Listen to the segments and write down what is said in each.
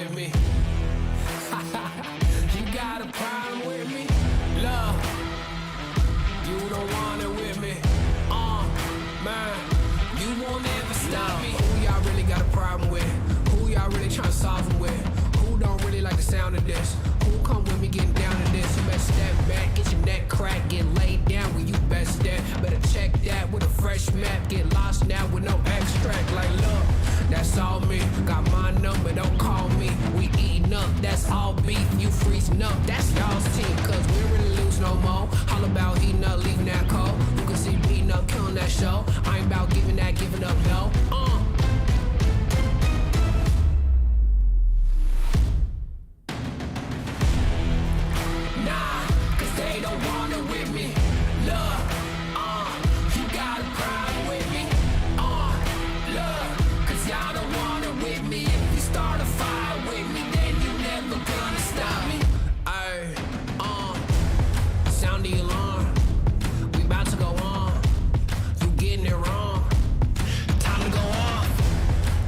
with me. You got a problem with me? Love, you don't want it with me. Man, you won't ever stop me. Who y'all really got a problem with? Who y'all really trying to solve them with? Who don't really like the sound of this? Who come with me getting down to this? You better step back, get your neck cracked, get laid down when you best step. Better check that with a fresh map, get lost now with no extract. Like look, that's all me, got my number, don't call me. We eating up, that's all beef, you freezing up, that's y'all's team. Cause we don't really lose no more, all about heating up, leaving that cold. You can see beating up, killing that show. I ain't about giving up, no. Nah, cause they don't want it with me. Look, you got a problem with me. Look, cause y'all don't want it with me. If you start a fire with me, then you never gonna stop me. Ayy, sound the alarm. We about to go on. You getting it wrong. Time to go off.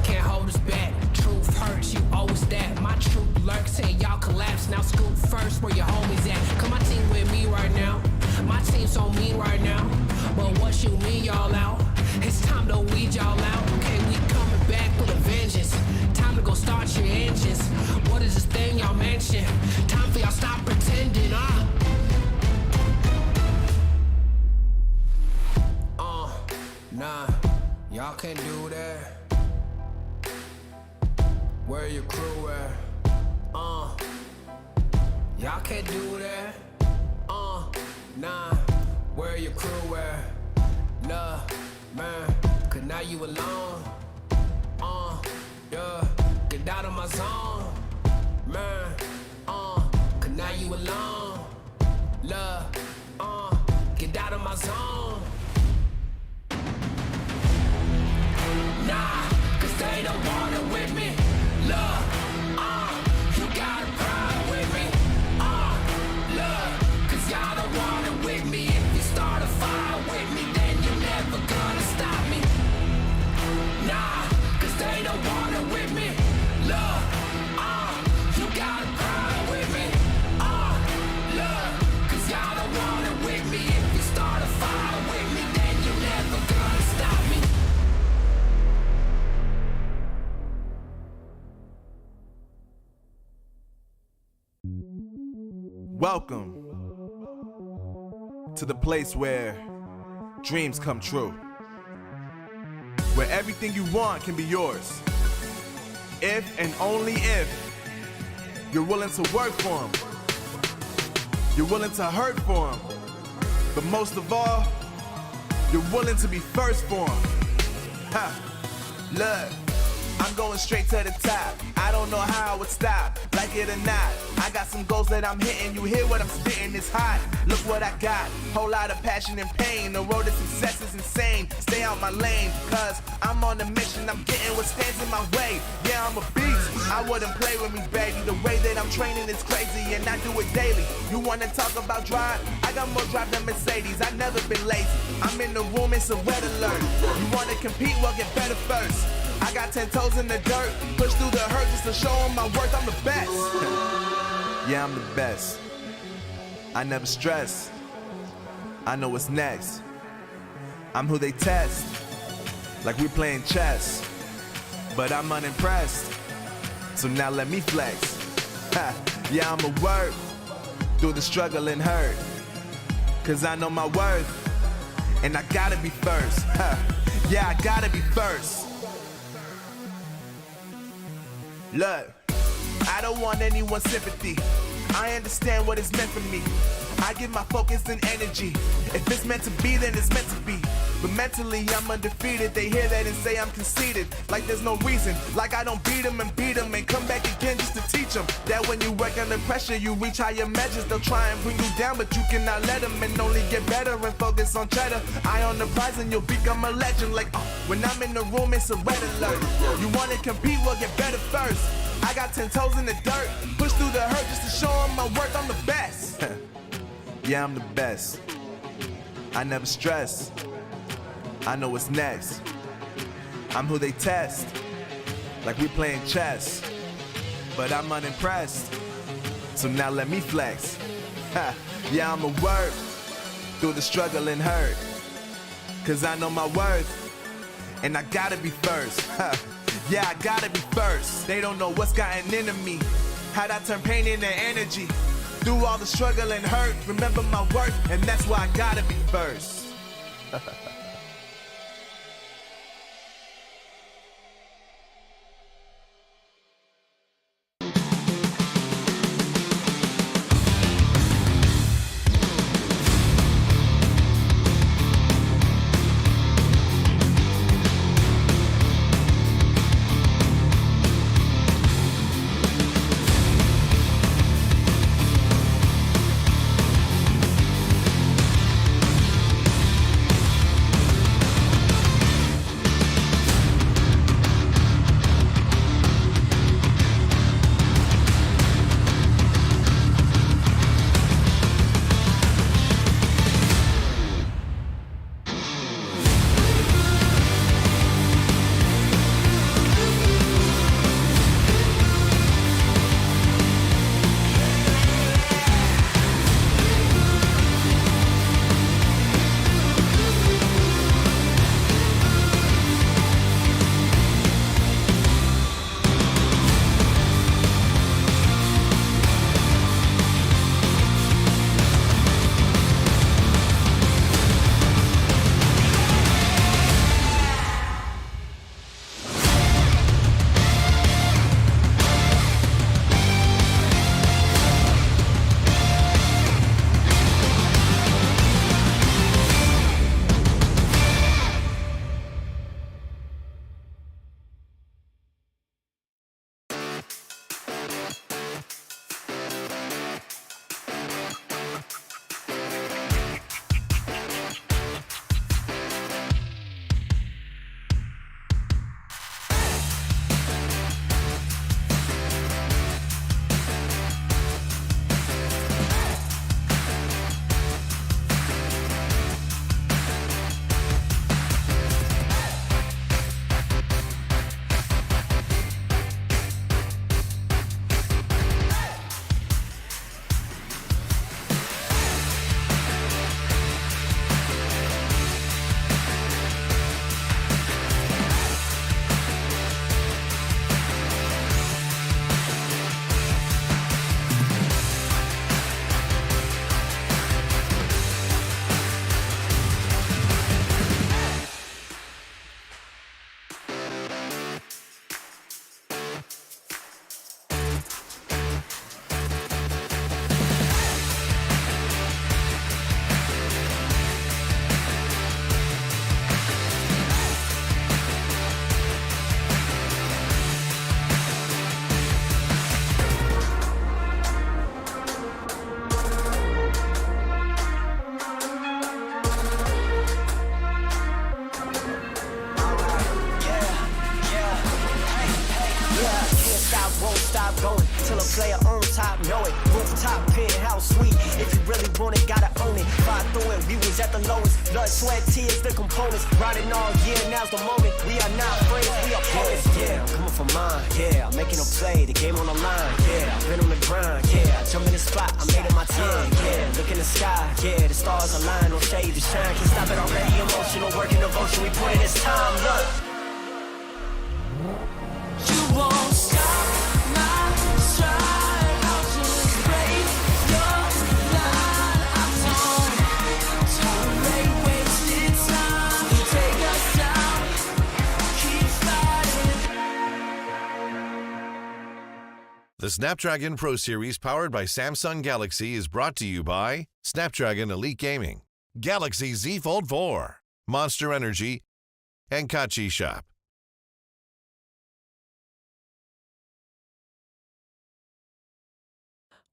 Can't hold us back. Truth hurts, you always that. My truth lurks till y'all collapse. Now scoop first where your homies at. Come my team with me right now. My team's so mean right now. But what you mean y'all out? It's time to weed y'all out. Okay, we coming back with a vengeance. Time to go start your engines. What is this thing y'all mention? Time for y'all stop pretending, Nah, y'all can't do that. Where your crew at? Y'all can't do that. Nah, where your crew at? Nah, man, cause now you alone. Yeah, get out of my zone. Man, cause now you alone. Love, get out of my zone. Nah, cause they don't want it with me. Love, you got a problem with me. Love, cause y'all don't want it with me. If you start a fire with me, then you're never gonna stop me. Nah, cause they don't want it with me. Love, you got a problem with me. Love, cause y'all don't want it with me. If you start a fire with me, then you're never gonna stop me. Welcome to the place where dreams come true, where everything you want can be yours, if and only if you're willing to work for them, you're willing to hurt for them, but most of all, you're willing to be first for them. Look, I'm going straight to the top. I don't know how I would stop, like it or not. I got some goals that I'm hitting. You hear what I'm spitting, it's hot. Look what I got, whole lot of passion and pain. The road to success is insane. Stay out my lane, cause I'm on a mission. I'm getting what stands in my way. Yeah, I'm a beast, I wouldn't play with me, baby. The way that I'm training is crazy and I do it daily. You wanna talk about drive? I got more drive than Mercedes, I've never been lazy. I'm in the room, it's a red alert. You wanna compete, well get better first. I got 10 toes in the dirt, push through the hurt just to show them my worth. I'm the best. Yeah, I'm the best. I never stress. I know what's next. I'm who they test, like we playing chess. But I'm unimpressed, so now let me flex. Yeah, I'ma work through the struggle and hurt, cause I know my worth, and I gotta be first. Yeah, I gotta be first. Look, I don't want anyone's sympathy. I understand what is meant for me. I give my focus and energy. If it's meant to be, then it's meant to be. But mentally, I'm undefeated. They hear that and say I'm conceited, like there's no reason. Like I don't beat them and come back again just to teach them that when you work under pressure, you reach higher measures. They'll try and bring you down, but you cannot let them, and only get better and focus on cheddar. Eye on the prize and you'll become a legend. Like, when I'm in the room, it's a red alert. You wanna compete, well get better first. I got 10 toes in the dirt, push through the hurt just to show them my worth. I'm the best. Yeah, I'm the best. I never stress. I know what's next. I'm who they test, like we playing chess. but I'm unimpressed. So now let me flex. Ha, yeah, I'ma work through the struggle and hurt. Cause I know my worth, and I gotta be first. Ha, yeah, I gotta be first. They don't know what's gotten into me. How'd I turn pain into energy? Through all the struggle and hurt, remember my worth, and that's why I gotta be first. player on top, know it. Rooftop, penthouse suite. If you really want it, gotta own it. Fire through it, we was at the lowest. Blood, sweat, tears, the components. Riding all year, now's the moment. We are not friends, we are opponents. Yeah, I'm coming for mine. Yeah, I'm making a play, the game on the line. Yeah, I've been on the grind. Yeah, I jump in the spot, I made it my time. Yeah, look in the sky. Yeah, the stars align, no shade to shine. Can't stop it already, emotional, working devotion. We put in this time, look. You won't stop my stride. I'll just break your line. I'm don't tolerate wasted time. You take us down, keep fighting. The Snapdragon Pro Series powered by Samsung Galaxy is brought to you by Snapdragon Elite Gaming, Galaxy Z Fold 4, Monster Energy, and Kachi Shop.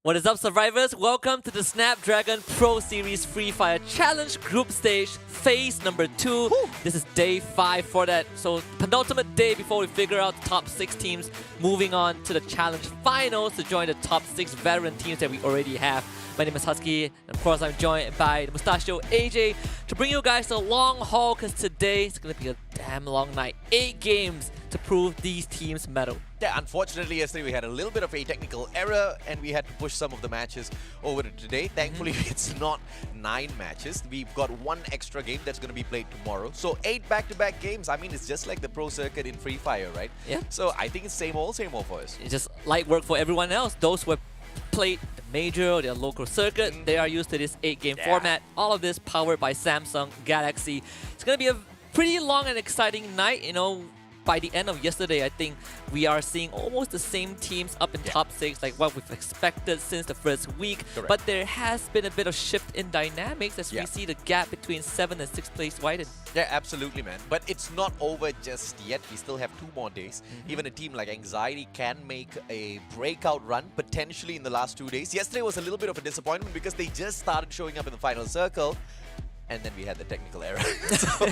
What is up, survivors? Welcome to the Snapdragon Pro Series Free Fire Challenge Group Stage Phase number 2. Woo! This is day 5 for that. So penultimate day before we figure out the top 6 teams moving on to the challenge finals to join the top 6 veteran teams that we already have. My name is Husky, and of course I'm joined by the Mustachio AJ to bring you guys the long haul, because today it's going to be a damn long night. 8 games to prove these teams mettle. Yeah, unfortunately, yesterday we had a little bit of a technical error and we had to push some of the matches over to today. Thankfully, it's not 9 matches. We've got 1 extra game that's going to be played tomorrow. So 8 back-to-back games. I mean, it's just like the Pro Circuit in Free Fire, right? Yeah. So I think it's same old for us. It's just light work for everyone else. Those who have played the major or their local circuit, they are used to this 8-game format. All of this powered by Samsung Galaxy. It's going to be a pretty long and exciting night, you know. By the end of yesterday, I think we are seeing almost the same teams up in top 6, like what we've expected since the first week. Correct. But there has been a bit of shift in dynamics as we see the gap between 7th and 6th place widen. Yeah, absolutely, man. But it's not over just yet. We still have 2 more days. Even a team like Anxiety can make a breakout run, potentially in the last 2 days. Yesterday was a little bit of a disappointment because they just started showing up in the final circle. And then we had the technical error. So,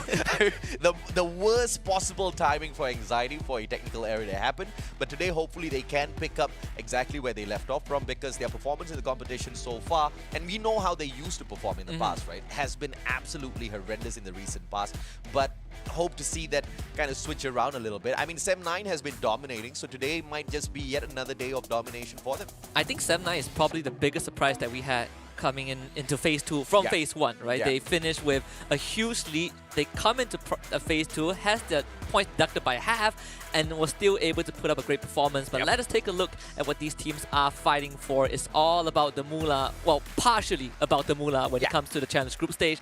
the worst possible timing for Anxiety for a technical error to happen. But today, hopefully, they can pick up exactly where they left off from because their performance in the competition so far, and we know how they used to perform in the past, right, has been absolutely horrendous in the recent past. But hope to see that kind of switch around a little bit. I mean, Sem9 has been dominating, so today might just be yet another day of domination for them. I think Sem9 is probably the biggest surprise that we had coming into phase 2 from phase 1, right? They finished with a huge lead. They come into phase 2, has their points deducted by half, and was still able to put up a great performance. But let us take a look at what these teams are fighting for. It's all about the moolah, well, partially about the moolah when it comes to the challenge group stage.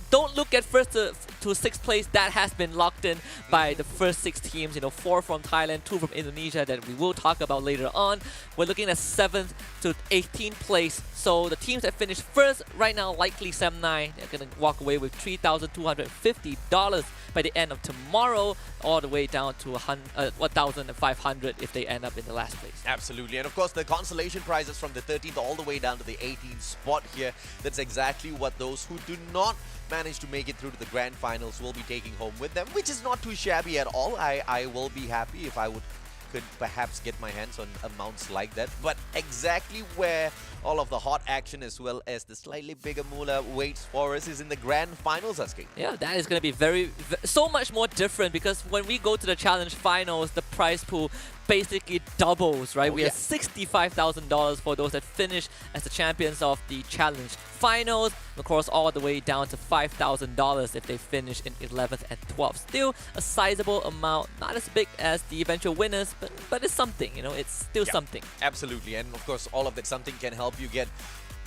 Don't look at first to 6th place. That has been locked in by the first 6 teams. You know, 4 from Thailand, 2 from Indonesia that we will talk about later on. We're looking at 7th to 18th place. So the teams that finish first right now, likely Sem9, they're going to walk away with $3,250 by the end of tomorrow, all the way down to 1,500 if they end up in the last place. Absolutely. And of course, the consolation prizes from the 13th all the way down to the 18th spot here. That's exactly what those who do not manage to make it through to the grand finals will be taking home with them, which is not too shabby at all. I will be happy if I could perhaps get my hands on amounts like that. But exactly where all of the hot action as well as the slightly bigger moolah waits for us is in the grand finals, Aski. Yeah, that is going to be so much more different because when we go to the challenge finals, the prize pool basically doubles, right? We have $65,000 for those that finish as the champions of the challenge finals. Of course, all the way down to $5,000 if they finish in 11th and 12th. Still a sizable amount, not as big as the eventual winners, but it's something, you know, it's still something. Absolutely. And of course, all of that something can help you get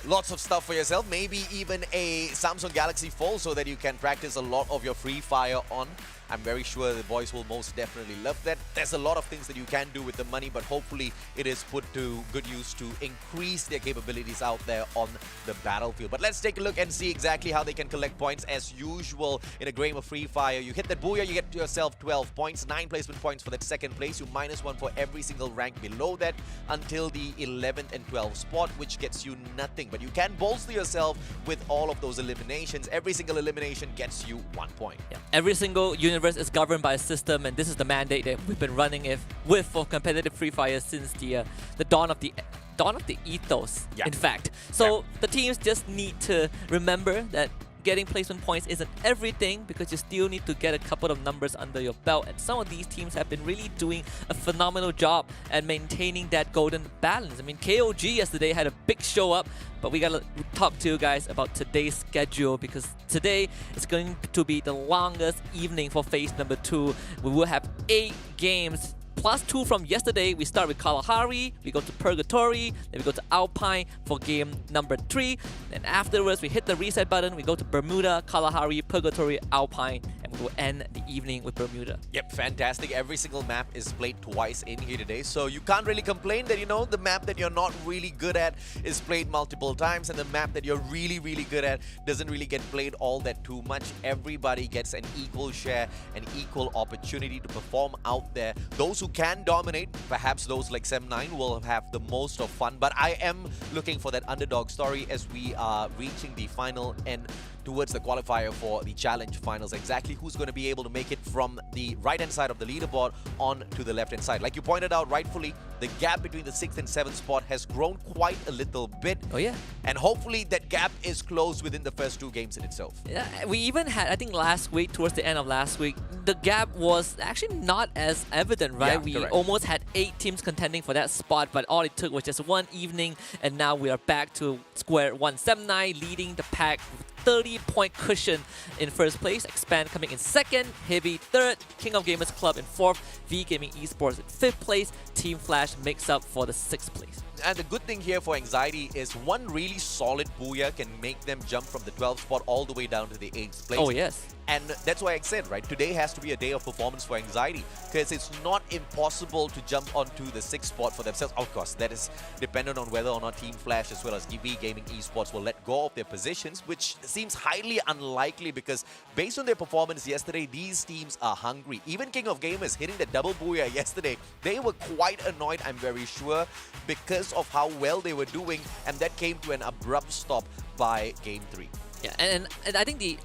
lots of stuff for yourself, maybe even a Samsung Galaxy Fold so that you can practice a lot of your Free Fire on. I'm very sure the boys will most definitely love that. There's a lot of things that you can do with the money, but hopefully it is put to good use to increase their capabilities out there on the battlefield. But let's take a look and see exactly how they can collect points. As usual, in a game of Free Fire, you hit that booyah, you get yourself 12 points, 9 placement points for that 2nd place. You -1 for every single rank below that until the 11th and 12th spot, which gets you nothing. But you can bolster yourself with all of those eliminations. Every single elimination gets you 1 point. Yeah. Every single universe is governed by a system, and this is the mandate that we've been running with for competitive Free Fire since the dawn of the ethos, in fact. So the teams just need to remember that getting placement points isn't everything because you still need to get a couple of numbers under your belt, and some of these teams have been really doing a phenomenal job at maintaining that golden balance. I mean, KOG yesterday had a big show up, but we gotta talk to you guys about today's schedule because today is going to be the longest evening for phase number 2. We will have 8 games plus 2 from yesterday. We start with Kalahari, we go to Purgatory, then we go to Alpine for game number 3. Then afterwards, we hit the reset button, we go to Bermuda, Kalahari, Purgatory, Alpine, and we will end the evening with Bermuda. Yep, fantastic. Every single map is played twice in here today, so you can't really complain that, you know, the map that you're not really good at is played multiple times, and the map that you're really, really good at doesn't really get played all that too much. Everybody gets an equal share, an equal opportunity to perform out there. Those who can dominate, perhaps those like Sem9 will have the most of fun, but I am looking for that underdog story as we are reaching the final end towards the qualifier for the challenge finals. Exactly who's going to be able to make it from the right-hand side of the leaderboard on to the left-hand side. Like you pointed out rightfully, the gap between the 6th and 7th spot has grown quite a little bit. Oh yeah. And hopefully that gap is closed within the first 2 games in itself. Yeah, we even had, I think last week, towards the end of last week, the gap was actually not as evident, right? Yeah, We correct. almost had 8 teams contending for that spot, but all it took was just one evening, and now we are back to square one. 7-9 leading the pack with 30-point cushion in first place, Expand coming in second, Heavy third, King of Gamers Club in fourth, V Gaming Esports in fifth place, Team Flash makes up for the sixth place. And the good thing here for Anxiety is one really solid booyah can make them jump from the 12th spot all the way down to the 8th place. Oh yes. And that's why I said, right, today has to be a day of performance for Anxiety because it's not impossible to jump onto the 6th spot for themselves. Of course, that is dependent on whether or not Team Flash as well as V Gaming Esports will let go of their positions, which seems highly unlikely because based on their performance yesterday, these teams are hungry. Even King of Gamers hitting the double booyah yesterday, they were quite annoyed, I'm very sure, because of how well they were doing, and that came to an abrupt stop by Game 3. Yeah, and I think the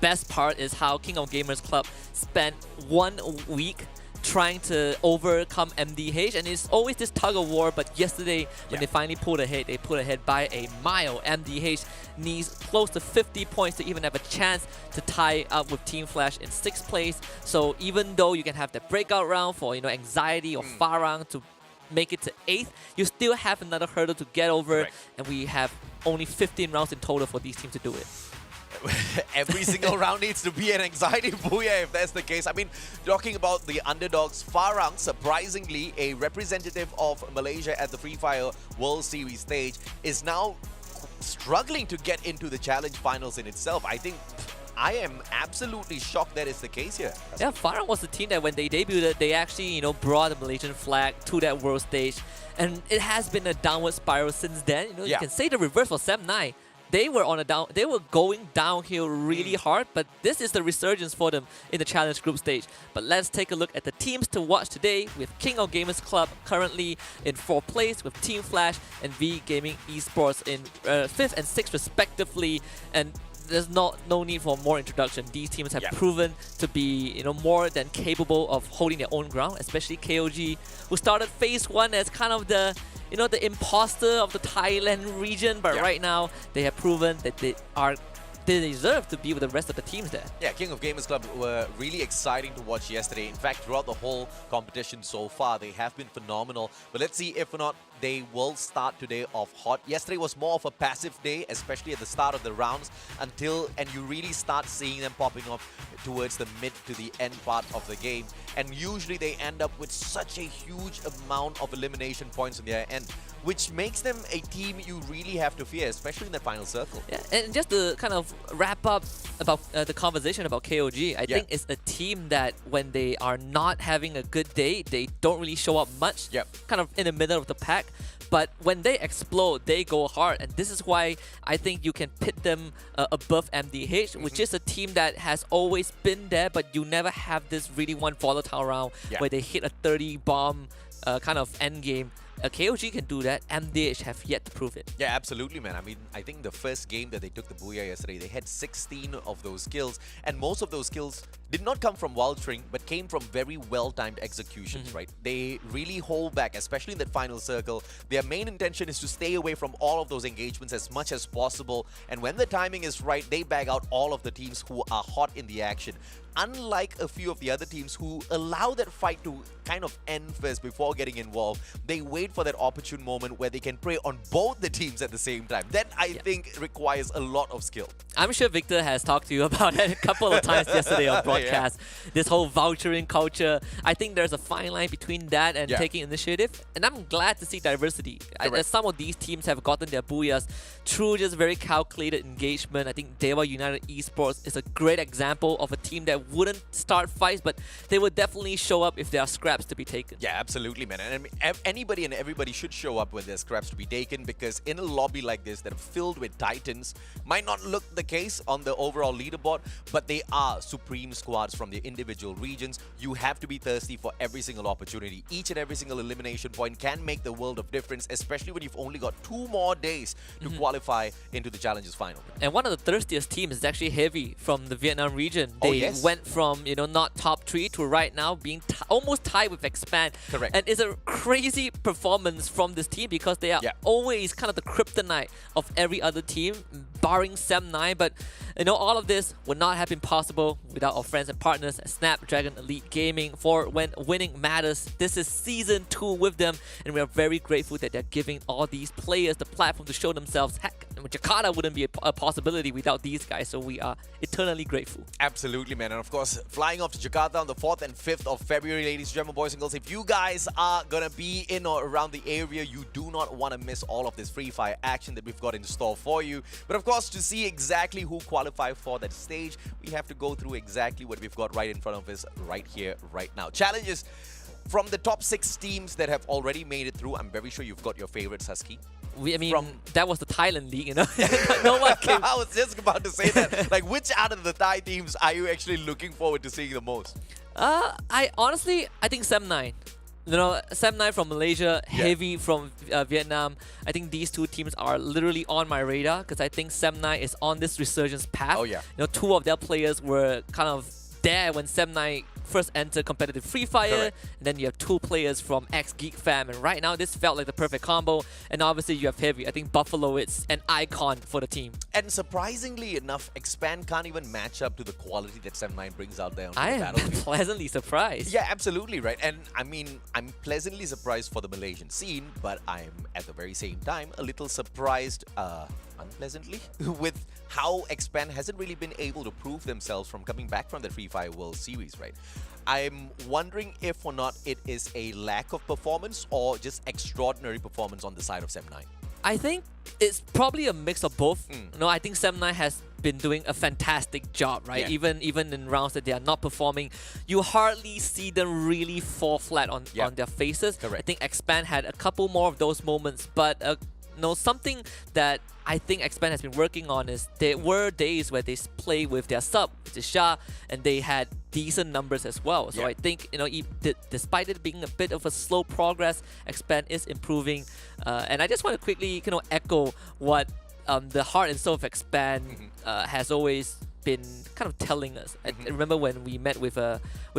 best part is how King of Gamers Club spent 1 week trying to overcome MDH, and it's always this tug of war, but yesterday when they finally pulled ahead, they pulled ahead by a mile. MDH needs close to 50 points to even have a chance to tie up with Team Flash in 6th place. So even though you can have that breakout round for Anxiety or FARANG to make it to 8th, you still have another hurdle to get over. Correct. And we have only 15 rounds in total for these teams to do it. Every single round needs to be an Anxiety booyah if that's the case. I mean, talking about the underdogs, FARANG, surprisingly a representative of Malaysia at the Free Fire World Series stage, is now struggling to get into the challenge finals in itself. I am absolutely shocked that is the case here. Yeah, FARANG was the team that when they debuted, they actually, brought the Malaysian flag to that world stage. And it has been a downward spiral since then. You can say the reverse for 7-9. They were going downhill really hard, but this is the resurgence for them in the challenge group stage. But let's take a look at the teams to watch today, with King of Gamers Club currently in 4th place, with Team Flash and V Gaming Esports in 5th and 6th respectively. And there's no need for more introduction. These teams have proven to be more than capable of holding their own ground, especially KOG, who started phase 1 as kind of the the imposter of the Thailand region, but right now they have proven that they deserve to be with the rest of the teams there. Yeah, King of Gamers Club were really exciting to watch yesterday. In fact, throughout the whole competition so far, they have been phenomenal. But let's see if or not they will start today off hot. Yesterday was more of a passive day, especially at the start of the rounds, and you really start seeing them popping up towards the mid to the end part of the game. And usually they end up with such a huge amount of elimination points on their end, which makes them a team you really have to fear, especially in the final circle. Yeah, and just to kind of wrap up about the conversation about KOG, I think it's a team that when they are not having a good day, they don't really show up much, kind of in the middle of the pack. But when they explode, they go hard. And this is why I think you can pit them above MDH, which is a team that has always been there, but you never have this really one volatile round where they hit a 30 bomb kind of end game. KOG can do that. MDH have yet to prove it. Yeah, absolutely, man. I mean, I think the first game that they took the booyah yesterday, they had 16 of those kills, and most of those kills did not come from wild string, but came from very well-timed executions, right? They really hold back, especially in that final circle. Their main intention is to stay away from all of those engagements as much as possible, and when the timing is right, they bag out all of the teams who are hot in the action. Unlike a few of the other teams who allow that fight to kind of end first before getting involved, they wait for that opportune moment where they can prey on both the teams at the same time. That, I think, requires a lot of skill. I'm sure Victor has talked to you about it a couple of times yesterday on broadcast. This whole vouchering culture. I think there's a fine line between that and taking initiative. And I'm glad to see diversity. Some of these teams have gotten their booyahs through just very calculated engagement. I think DEWA United Esports is a great example of a team that wouldn't start fights, but they would definitely show up if there are scraps to be taken. Yeah, absolutely, man. And I mean, anybody and everybody should show up when there's scraps to be taken, because in a lobby like this that are filled with titans, might not look the case on the overall leaderboard, but they are supreme squads from their individual regions. You have to be thirsty for every single opportunity. Each and every single elimination point can make the world of difference, especially when you've only got 2 more days to qualify into the Challenges final. And one of the thirstiest teams is actually Heavy from the Vietnam region. They went from, not top 3 to right now being almost tied with Expand. Correct. And it's a crazy performance from this team, because they are always kind of the kryptonite of every other team, barring 7-9. But All of this would not have been possible without our friends and partners at Snapdragon Elite Gaming. For when winning matters, this is season 2 with them, and we are very grateful that they're giving all these players the platform to show themselves. Heck, Jakarta wouldn't be a possibility without these guys, so we are eternally grateful. Absolutely, man. And of course, flying off to Jakarta on the 4th and 5th of February, ladies and gentlemen, boys and girls, if you guys are gonna be in or around the area, you do not want to miss all of this Free Fire action that we've got in store for you. But of course, to see exactly who qualify for that stage, we have to go through exactly what we've got right in front of us right here, right now. Challenges from the top 6 teams that have already made it through. I'm very sure you've got your favorites, Husky. That was the Thailand league, No one came. I was just about to say that. Like, which out of the Thai teams are you actually looking forward to seeing the most? I think Sem9. Sem9 from Malaysia, Heavy from Vietnam. I think these 2 teams are literally on my radar because I think Sem9 is on this resurgence path. Oh yeah. 2 of their players were kind of there when Sem9 first entered competitive Free Fire. Correct. And then you have 2 players from ex-Geek Fam, and right now this felt like the perfect combo. And obviously you have Heavy. I think Buffalo is an icon for the team. And surprisingly enough, Expand can't even match up to the quality that Sem9 brings out there on I the am battlefield. pleasantly surprised. Yeah, absolutely right. And I mean, I'm pleasantly surprised for the Malaysian scene, but I'm at the very same time a little surprised, unpleasantly, with how Expand hasn't really been able to prove themselves from coming back from the Free Fire World Series, right? I'm wondering if or not it is a lack of performance or just extraordinary performance on the side of Sem9. I think it's probably a mix of both. I think Sem9 has been doing a fantastic job, right? Yeah. Even in rounds that they are not performing, you hardly see them really fall flat on their faces. Correct. I think Expand had a couple more of those moments, but something that I think Expand has been working on is there were days where they play with their sub, which is Shah, and they had decent numbers as well. So I think, despite it being a bit of a slow progress, Expand is improving. And I just want to quickly echo what the heart and soul of Expand has always been kind of telling us. I remember when we met with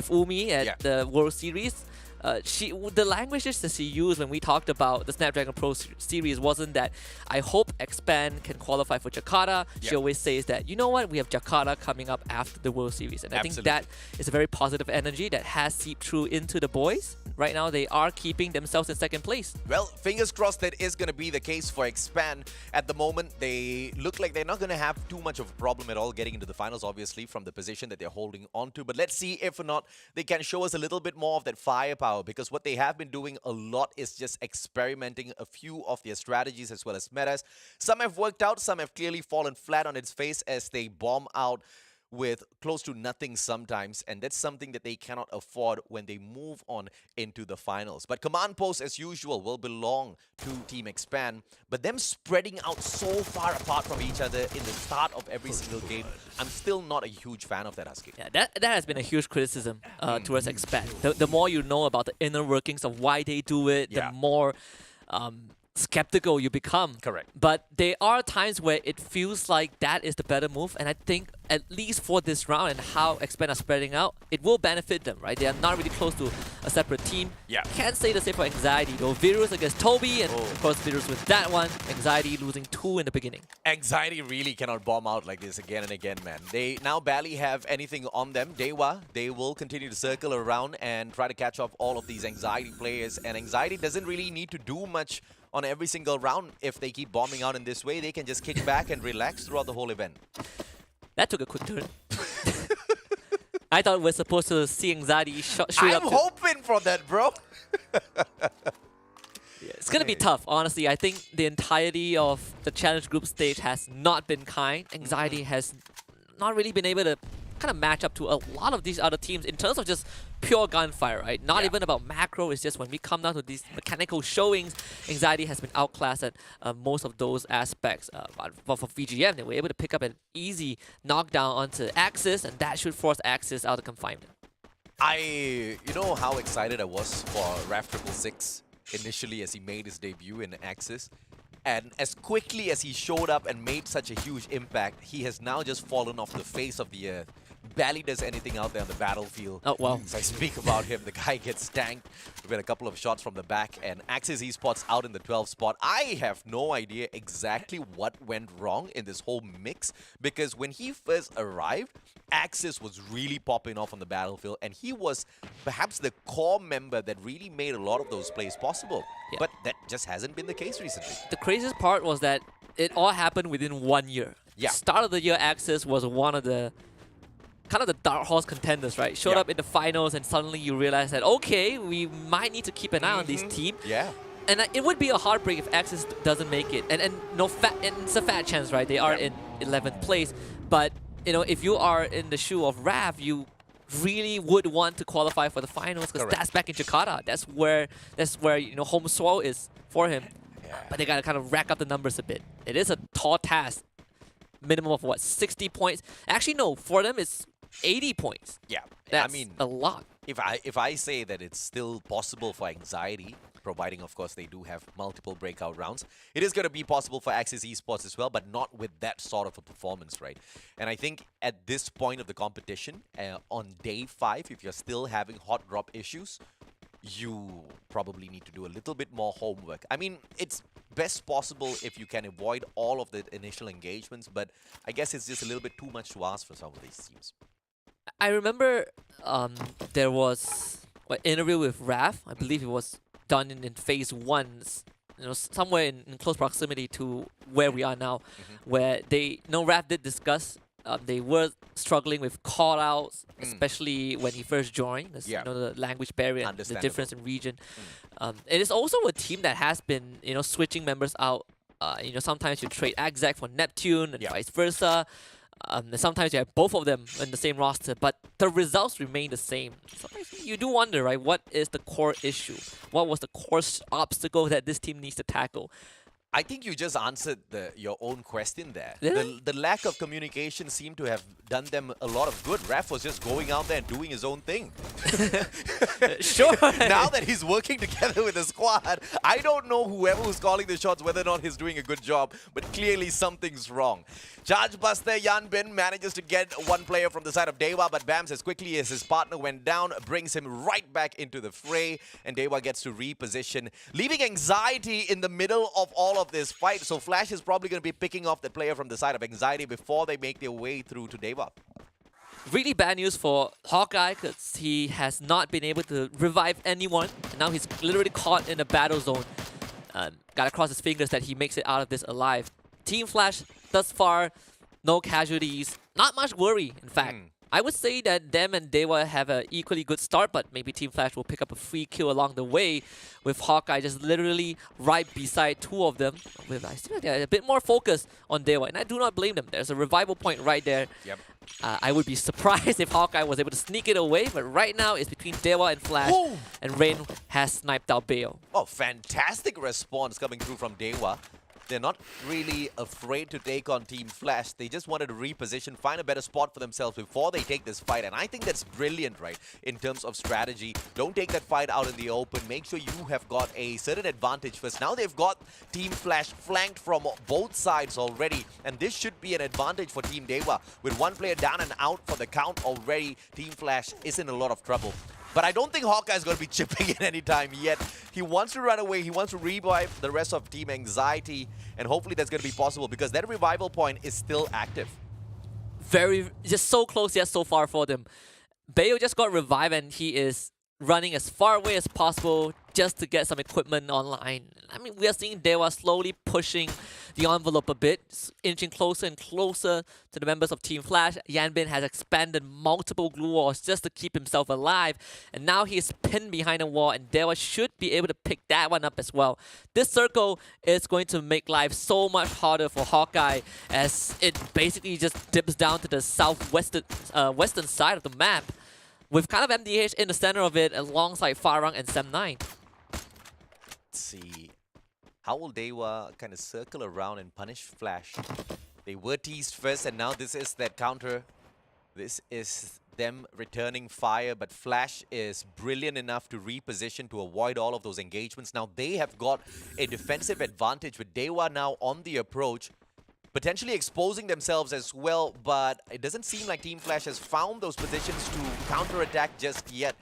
Umi at the World Series, the language that she used when we talked about the Snapdragon Pro Series wasn't that I hope Expand can qualify for Jakarta. She always says that, you know what, we have Jakarta coming up after the World Series. And I think that is a very positive energy that has seeped through into the boys. Right now, they are keeping themselves in second place. Well, fingers crossed that is going to be the case for Expand. At the moment, they look like they're not going to have too much of a problem at all getting into the finals, obviously, from the position that they're holding on to. But let's see if or not they can show us a little bit more of that firepower, because what they have been doing a lot is just experimenting a few of their strategies as well as metas. Some have worked out, some have clearly fallen flat on its face as they bomb out with close to nothing sometimes, and that's something that they cannot afford when they move on into the finals. But command posts, as usual, will belong to Team Expand, but them spreading out so far apart from each other in the start of every single game, I'm still not a huge fan of that, Husky. Yeah, that has been a huge criticism towards Expand. The more you know about the inner workings of why they do it, the more skeptical you become. Correct. But there are times where it feels like that is the better move, and I think at least for this round and how Expand are spreading out, it will benefit them, right? They are not really close to a separate team. Yeah. Can't say the same for Anxiety though. Virus against Toby, and of course Virus with that one. Anxiety losing 2 in the beginning. Anxiety really cannot bomb out like this again and again, man. They now barely have anything on them. DEWA, they will continue to circle around and try to catch off all of these Anxiety players, and Anxiety doesn't really need to do much on every single round. If they keep bombing out in this way, they can just kick back and relax throughout the whole event. That took a quick turn. I thought we're supposed to see Anxiety shoot up. I'm hoping for that, bro. It's going to be tough, honestly. I think the entirety of the challenge group stage has not been kind. Anxiety has not really been able to kind of match up to a lot of these other teams in terms of just pure gunfire, right? Not even about macro. It's just when we come down to these mechanical showings, Anxiety has been outclassed at most of those aspects. But for VGM, they were able to pick up an easy knockdown onto Axis, and that should force Axis out of confinement. You know how excited I was for Raf666 initially as he made his debut in Axis? And as quickly as he showed up and made such a huge impact, he has now just fallen off the face of the earth. barely does anything out there on the battlefield. Oh, wow. So I speak about him. The guy gets tanked with a couple of shots from the back, and Axis Esports out in the 12th spot. I have no idea exactly what went wrong in this whole mix, because when he first arrived, Axis was really popping off on the battlefield, and he was perhaps the core member that really made a lot of those plays possible. Yeah. But that just hasn't been the case recently. The craziest part was that it all happened within 1 year. Yeah. Start of the year, Axis was one of the kind of the dark horse contenders, right? Showed Yeah. up in the finals, and suddenly you realize that, okay, we might need to keep an eye on this team. Yeah. And it would be a heartbreak if Axis doesn't make it. And it's a fat chance, right? They are in 11th place. But, you know, if you are in the shoe of Rav, you really would want to qualify for the finals, because that's back in Jakarta. That's where you know, home soil is for him. But they gotta kind of rack up the numbers a bit. It is a tall task. Minimum of what, 60 points? Actually, no. For them, it's 80 points. Yeah. That's I mean, a lot. if I say that it's still possible for Anxiety, providing, of course, they do have multiple breakout rounds, it is going to be possible for Axis Esports as well, but not with that sort of a performance, right? And I think at this point of the competition, on day 5, if you're still having hot drop issues, you probably need to do a little bit more homework. I mean, it's best possible if you can avoid all of the initial engagements, but I guess it's just a little bit too much to ask for some of these teams. I remember there was an interview with Raph. I believe it was done in phase 1, you know, somewhere in close proximity to where we are now, where Raph did discuss they were struggling with call-outs, especially when he first joined. You know, the language barrier, and the difference in region. It is also a team that has been, you know, switching members out. You know, sometimes you trade Axac for Neptune and vice versa. And sometimes you have both of them in the same roster, but the results remain the same. Sometimes you do wonder, right? What is the core issue? What was the core obstacle that this team needs to tackle? I think you just answered your own question there. Really? The lack of communication seemed to have done them a lot of good. Raf was just going out there and doing his own thing. Sure. Now that he's working together with the squad, I don't know whoever who's calling the shots whether or not he's doing a good job, but clearly something's wrong. Charge Buster Yan Bin manages to get one player from the side of DEWA, but Bams, as quickly as his partner went down, brings him right back into the fray, and DEWA gets to reposition, leaving Anxiety in the middle of all of this fight. So Flash is probably going to be picking off the player from the side of Anxiety before they make their way through to DEWA. Really bad news for Hawkeye, because he has not been able to revive anyone. And now he's literally caught in a battle zone. Gotta cross his fingers that he makes it out of this alive. Team Flash, thus far, no casualties. Not much worry, in fact. I would say that them and DEWA have an equally good start, but maybe Team Flash will pick up a free kill along the way, with Hawkeye just literally right beside two of them. I still think they're a bit more focused on DEWA, and I do not blame them. There's a revival point right there. Yep. I would be surprised if Hawkeye was able to sneak it away, but right now it's between DEWA and Flash, and Rain has sniped out Bayo. Oh, fantastic response coming through from DEWA. They're not really afraid to take on Team Flash. They just wanted to reposition, find a better spot for themselves before they take this fight. And I think that's brilliant, right, in terms of strategy. Don't take that fight out in the open. Make sure you have got a certain advantage first. Now they've got Team Flash flanked from both sides already. And this should be an advantage for Team DEWA. With one player down and out for the count already, Team Flash is in a lot of trouble. But I don't think Hawkeye is going to be chipping in anytime yet. He wants to run away. He wants to revive the rest of Team Anxiety. And hopefully that's going to be possible because that revival point is still active. Just so close yet so far for them. Bayo just got revived and he is running as far away as possible just to get some equipment online. I mean, we are seeing DEWA slowly pushing the envelope a bit, inching closer and closer to the members of Team Flash. Yanbin has expanded multiple glue walls just to keep himself alive, and now he is pinned behind a wall, and DEWA should be able to pick that one up as well. This circle is going to make life so much harder for Hawkeye, as it basically just dips down to the southwestern western side of the map, with kind of MDH in the center of it alongside FARANG and Sem9. Let's see. How will DEWA kind of circle around and punish Flash? They were teased first, and now this is that counter. This is them returning fire, but Flash is brilliant enough to reposition to avoid all of those engagements. Now they have got a defensive advantage with DEWA now on the approach. potentially exposing themselves as well, but it doesn't seem like Team Flash has found those positions to counterattack just yet.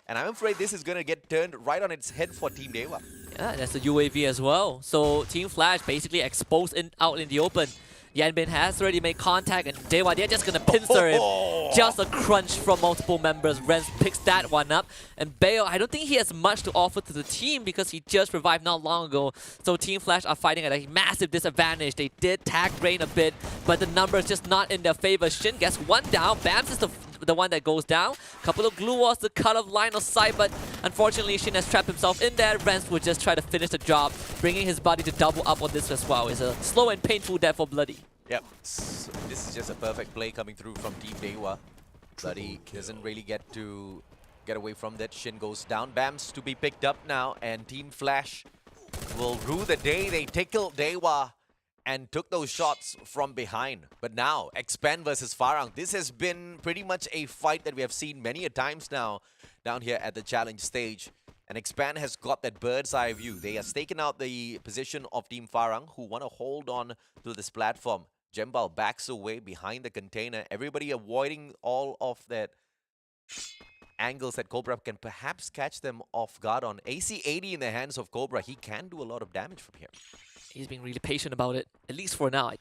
And I'm afraid this is going to get turned right on its head for Team DEWA. Yeah, that's the UAV as well. So Team Flash basically exposed out in the open. Yanbin has already made contact, and DEWA, they're just gonna pincer him. Just a crunch from multiple members. Renz picks that one up. And Bale, I don't think he has much to offer to the team because he just revived not long ago. So Team Flash are fighting at a massive disadvantage. They did tag Rain a bit, but the numbers just not in their favor. Shin gets one down. Bams is the one that goes down. Couple of glue walls to cut off line of sight, but unfortunately Shin has trapped himself in there. Renz would just try to finish the job, bringing his body to double up on this as well. It's a slow and painful death for Bloody. Yep, so this is just a perfect play coming through from Team DEWA. Bloody doesn't really get away from that. Shin goes down. Bams to be picked up now, and Team Flash will rue the day they tickled DEWA and took those shots from behind. But now, Expand versus FARANG. This has been pretty much a fight that we have seen many a times now down here at the challenge stage. And Expand has got that bird's eye view. They have taken out the position of Team FARANG, who want to hold on to this platform. Jembal backs away behind the container. Everybody avoiding all of that angles that Cobra can perhaps catch them off guard on. AC-80 in the hands of Cobra. He can do a lot of damage from here. He's being really patient about it, at least for now. I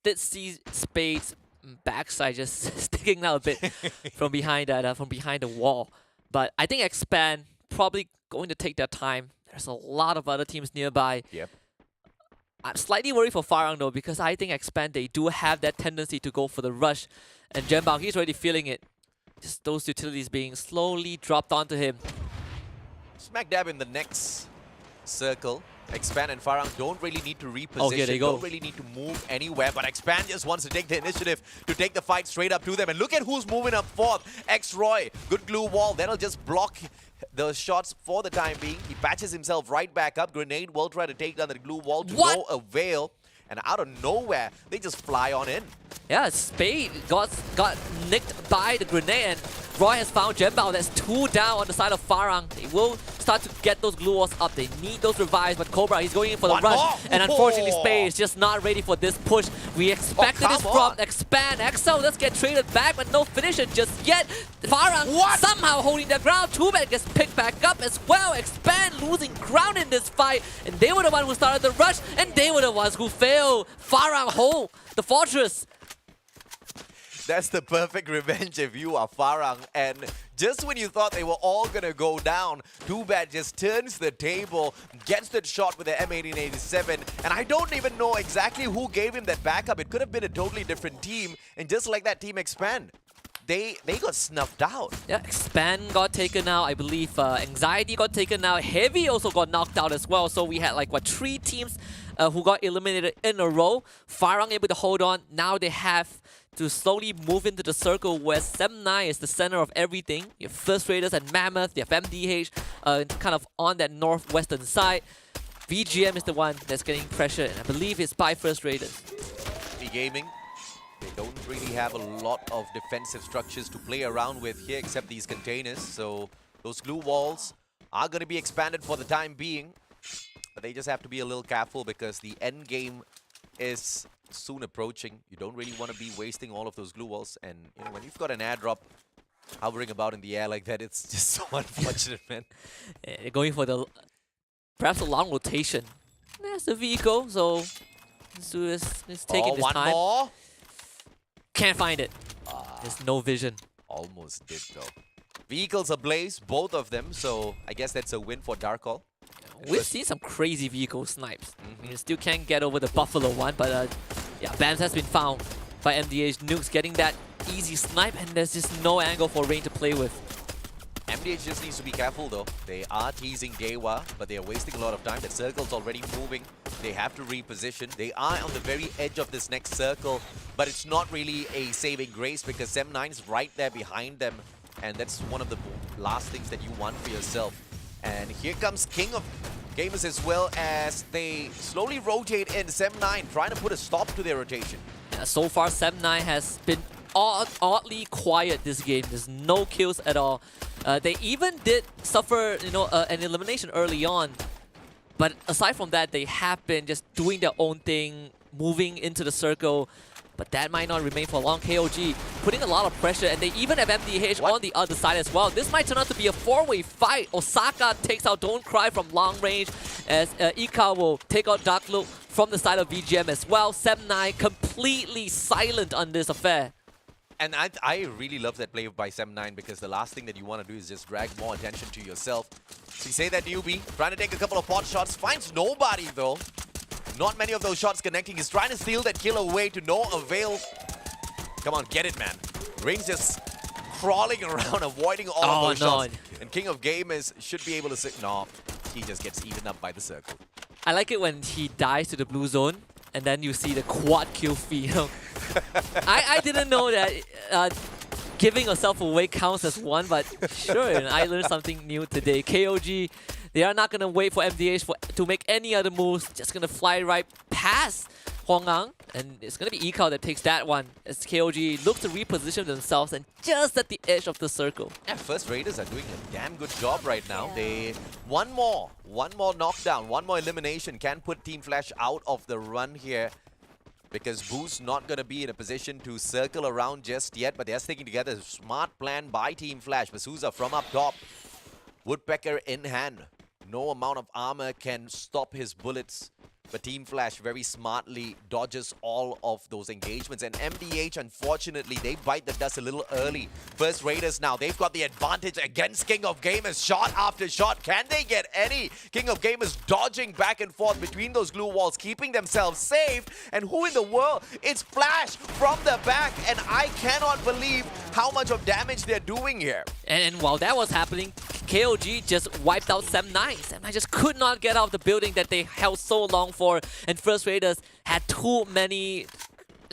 did see Spade's backside just sticking out a bit from behind the wall. But I think Expand probably going to take their time. There's a lot of other teams nearby. Yep. I'm slightly worried for FARANG though, because I think Expand, they do have that tendency to go for the rush. And Jembao, he's already feeling it. Just those utilities being slowly dropped onto him. Smack dab in the next circle. Expand and FARANG don't really need to reposition. Oh, here they go. Don't really need to move anywhere. But Expand just wants to take the initiative to take the fight straight up to them. And look at who's moving up fourth. X-Roy. Good glue wall. That'll just block the shots for the time being. He patches himself right back up. Grenade will try to take down the glue wall to no avail. And out of nowhere, they just fly on in. Yeah, Spade got nicked by the grenade, and Roy has found Jembao. That's 2 down on the side of FARANG. They will start to get those glue walls up. They need those revives, but Cobra, he's going in for the rush. More. And unfortunately, Spade is just not ready for this push. We expected this from Expand. XL, let's get traded back, but no finisher just yet. FARANG somehow holding their ground. 2-Bat gets picked back up as well. Expand losing ground in this fight, and they were the ones who started the rush, and they were the ones who failed. FARANG hold the fortress. That's the perfect revenge if you are FARANG. And just when you thought they were all going to go down, 2-Bat just turns the table, gets that shot with the M1887. And I don't even know exactly who gave him that backup. It could have been a totally different team. And just like that, Team Expand, they got snuffed out. Yeah, Expand got taken out. I believe Anxiety got taken out. Heavy also got knocked out as well. So we had like, 3 teams who got eliminated in a row. FARANG able to hold on. Now they have to slowly move into the circle where 7-9 is the center of everything. You have First Raiders and Mammoth, you have MDH kind of on that northwestern side. VGM is the one that's getting pressure, and I believe it's by First Raiders. Gaming, they don't really have a lot of defensive structures to play around with here except these containers. So those glue walls are going to be expanded for the time being. But they just have to be a little careful because the end game is soon approaching. You don't really want to be wasting all of those glue walls, and you know, when you've got an airdrop hovering about in the air like that, it's just so unfortunate, man. They're going for the perhaps a long rotation. There's the vehicle, so it's taking this time. One more. Can't find it. There's no vision. Almost did though. Vehicles ablaze, both of them, so I guess that's a win for Darkol. We've seen some crazy vehicle snipes. You still can't get over the Buffalo one, but yeah, Bams has been found by MDH. Nukes getting that easy snipe, and there's just no angle for Rain to play with. MDH just needs to be careful though. They are teasing DEWA, but they are wasting a lot of time. The circle's already moving. They have to reposition. They are on the very edge of this next circle, but it's not really a saving grace because 7-9 is right there behind them, and that's one of the last things that you want for yourself. And here comes King of Gamers as well as they slowly rotate in. 7-9 trying to put a stop to their rotation. Yeah, so far 7-9 has been oddly quiet this game. There's no kills at all. They even did suffer, an elimination early on. But aside from that, they have been just doing their own thing, moving into the circle. But that might not remain for long. KOG putting a lot of pressure, and they even have MDH on the other side as well. This might turn out to be a 4-way fight. Osaka takes out Don't Cry from long range, as Ika will take out Dark Loop from the side of VGM as well. 7-9 completely silent on this affair. And I really love that play by 7-9 because the last thing that you want to do is just drag more attention to yourself. So you say that newbie, trying to take a couple of pot shots, finds nobody though. Not many of those shots connecting. He's trying to steal that kill away to no avail. Come on, get it, man. Ring's just crawling around, avoiding all of those shots. And King of Gamers should be able to sit. No, he just gets eaten up by the circle. I like it when he dies to the blue zone, and then you see the quad kill feed. I didn't know that giving yourself away counts as one, but sure, I learned something new today. KOG, they are not going to wait for MDH to make any other moves, just going to fly right past Hwang, and it's going to be Ikao that takes that one as KOG looks to reposition themselves and just at the edge of the circle. Yeah, First Raiders are doing a damn good job right now. They one more knockdown, one more elimination can put Team Flash out of the run here. Because Boo's not going to be in a position to circle around just yet, but they're sticking together. Smart plan by Team Flash. Basuza from up top. Woodpecker in hand. No amount of armor can stop his bullets. But Team Flash very smartly dodges all of those engagements. And MDH, unfortunately, they bite the dust a little early. First Raiders now, they've got the advantage against King of Gamers. Shot after shot. Can they get any? King of Gamers dodging back and forth between those glue walls, keeping themselves safe. And who in the world? It's Flash from the back. And I cannot believe how much of damage they're doing here. And while that was happening, KOG just wiped out 7-9. 7-9 just could not get out of the building that they held so long for. And First Raiders had too many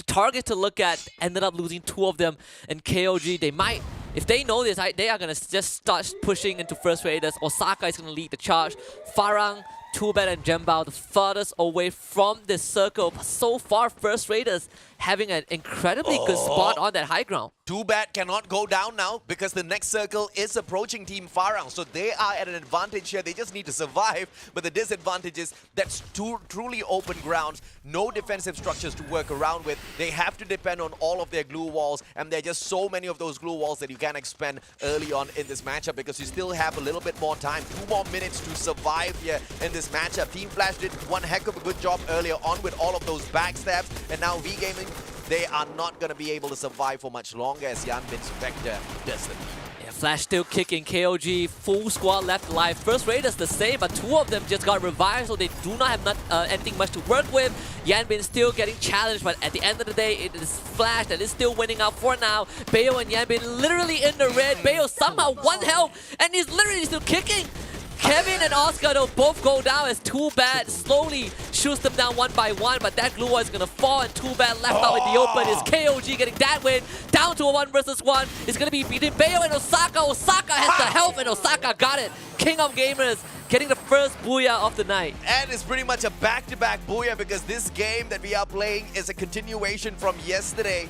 targets to look at, ended up losing 2 of them. And KOG, they might, if they know this, they are going to just start pushing into First Raiders. Osaka is going to lead the charge. Farang, Tubat and Jembao the furthest away from this circle. But so far, First Raiders having an incredibly good spot on that high ground. Tubat cannot go down now because the next circle is approaching Team Farang. So they are at an advantage here. They just need to survive. But the disadvantage is that's truly open grounds. No defensive structures to work around with. They have to depend on all of their glue walls. And there are just so many of those glue walls that you can expend early on in this matchup because you still have a little bit more time. 2 more minutes to survive here in this matchup. Team Flash did one heck of a good job earlier on with all of those backstabs. And now V-Gaming, they are not going to be able to survive for much longer as Yan Bin's Vector does the Yeah, Flash still kicking. KOG, full squad left alive. First Raiders the same, but 2 of them just got revived, so they do not have anything much to work with. Yanbin still getting challenged, but at the end of the day, it is Flash that is still winning out for now. Bayo and Yanbin literally in the red. Bayo somehow 1 health, and he's literally still kicking. Kevin and Oscar though both go down as Tubat slowly shoots them down 1 by 1, but that glue wall is gonna fall and Tubat left out in the open. Is KOG getting that win down to a 1 versus 1. It's gonna be between Bayo and Osaka. Osaka has the health and Osaka got it. King of Gamers getting the first booyah of the night. And it's pretty much a back-to-back booyah because this game that we are playing is a continuation from yesterday.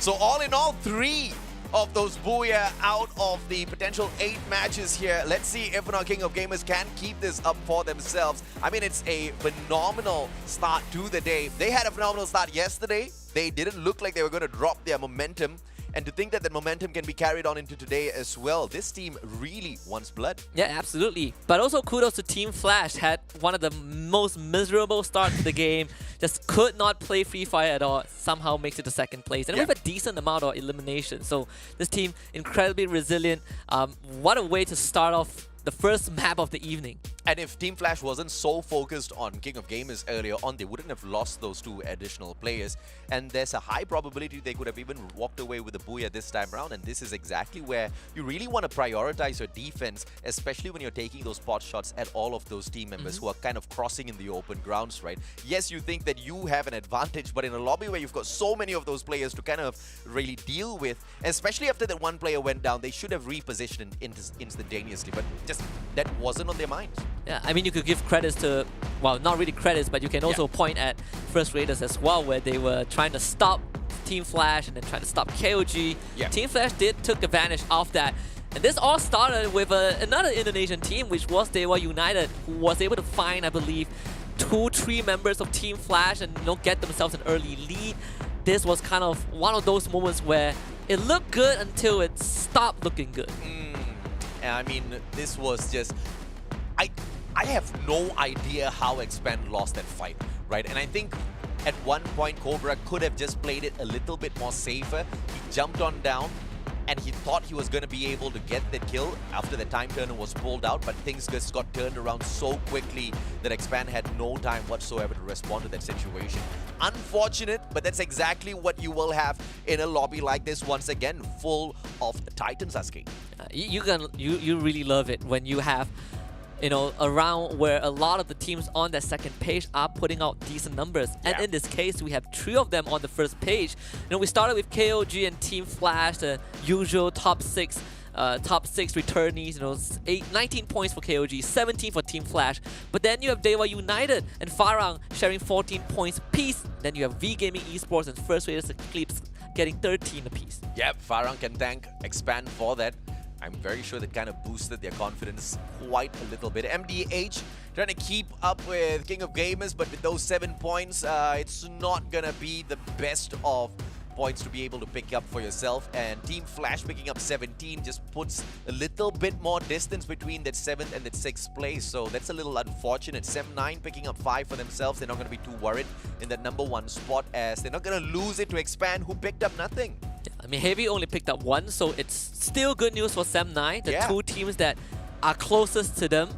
So all in all, 3 of those booyah out of the potential 8 matches here. Let's see if or not King of Gamers can keep this up for themselves. I mean, it's a phenomenal start to the day. They had a phenomenal start yesterday. They didn't look like they were going to drop their momentum. And to think that the momentum can be carried on into today as well. This team really wants blood. Yeah, absolutely. But also kudos to Team Flash. Had one of the most miserable starts to the game. Just could not play Free Fire at all. Somehow makes it to 2nd place. And with a decent amount of elimination. So this team incredibly resilient. What a way to start off the first map of the evening. And if Team Flash wasn't so focused on King of Gamers earlier on, they wouldn't have lost those 2 additional players. And there's a high probability they could have even walked away with the booyah this time around. And this is exactly where you really want to prioritize your defense, especially when you're taking those pot shots at all of those team members who are kind of crossing in the open grounds, right? Yes, you think that you have an advantage, but in a lobby where you've got so many of those players to kind of really deal with, especially after that 1 player went down, they should have repositioned instantaneously. But just that wasn't on their minds. Yeah, I mean, you could give credits to, well, not really credits, but you can also point at First Raiders as well, where they were trying to stop Team Flash and then trying to stop KOG. Team Flash took advantage of that. And this all started with another Indonesian team, which was DEWA United, who was able to find, I believe, 2-3 members of Team Flash and get themselves an early lead. This was kind of one of those moments where it looked good until it stopped looking good. I mean, this was just... I have no idea how Expand lost that fight, right? And I think at one point Cobra could have just played it a little bit more safer. He jumped on down and he thought he was going to be able to get the kill after the time turner was pulled out, but things just got turned around so quickly that Expand had no time whatsoever to respond to that situation. Unfortunate, but that's exactly what you will have in a lobby like this, once again, full of Titans, Sasuke. You really love it when you have around where a lot of the teams on that second page are putting out decent numbers. And in this case, we have 3 of them on the first page. We started with KOG and Team Flash, the usual top 6 returnees, 19 points for KOG, 17 for Team Flash. But then you have DEWA United and FARANG sharing 14 points apiece. Then you have V Gaming Esports and First Raiders Eclipse getting 13 apiece. Yep, FARANG can thank Expand for that. I'm very sure that kind of boosted their confidence quite a little bit. MDH trying to keep up with King of Gamers, but with those 7 points, it's not gonna be the best of points to be able to pick up for yourself. And Team Flash picking up 17 just puts a little bit more distance between that 7th and that 6th place. So that's a little unfortunate. Sem9 picking up 5 for themselves. They're not going to be too worried in that #1 spot, as they're not going to lose it to Expand, who picked up nothing. I mean, Heavy only picked up 1, so it's still good news for Sem9. The 2 teams that are closest to them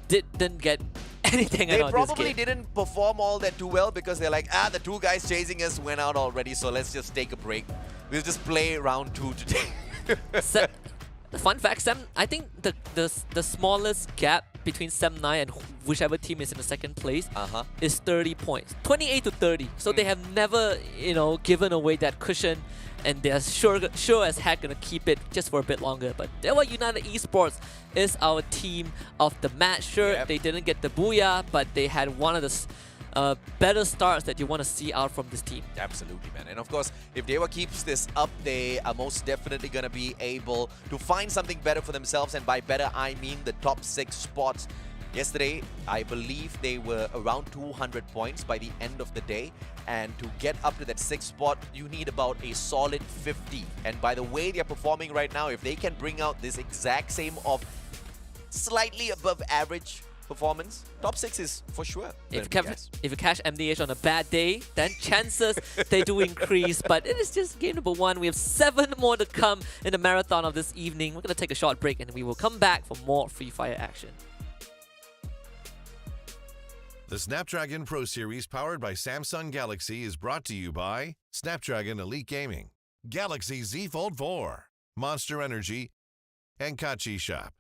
didn't get anything out of this game. They probably didn't perform all that too well because they're like, the 2 guys chasing us went out already, so let's just take a break. We'll just play round 2 today. Fun fact, I think the smallest gap between Sem9 and whichever team is in the second place is 30 points. 28 to 30. So they have never, given away that cushion, and they're sure as heck gonna keep it just for a bit longer. But DEWA United Esports is our team of the match. Sure, they didn't get the booyah, but they had one of the better starts that you want to see out from this team. Absolutely, man. And of course, if DEWA keeps this up, they are most definitely going to be able to find something better for themselves. And by better, I mean the top 6 spots. Yesterday, I believe they were around 200 points by the end of the day. And to get up to that 6th spot, you need about a solid 50. And by the way they're performing right now, if they can bring out this exact same of slightly above average performance, top 6 is for sure. If you catch MDH on a bad day, then chances they do increase. But it is just game #1. We have 7 more to come in the marathon of this evening. We're going to take a short break and we will come back for more Free Fire action. The Snapdragon Pro Series powered by Samsung Galaxy is brought to you by Snapdragon Elite Gaming, Galaxy Z Fold 4, Monster Energy, and Kachi Shop.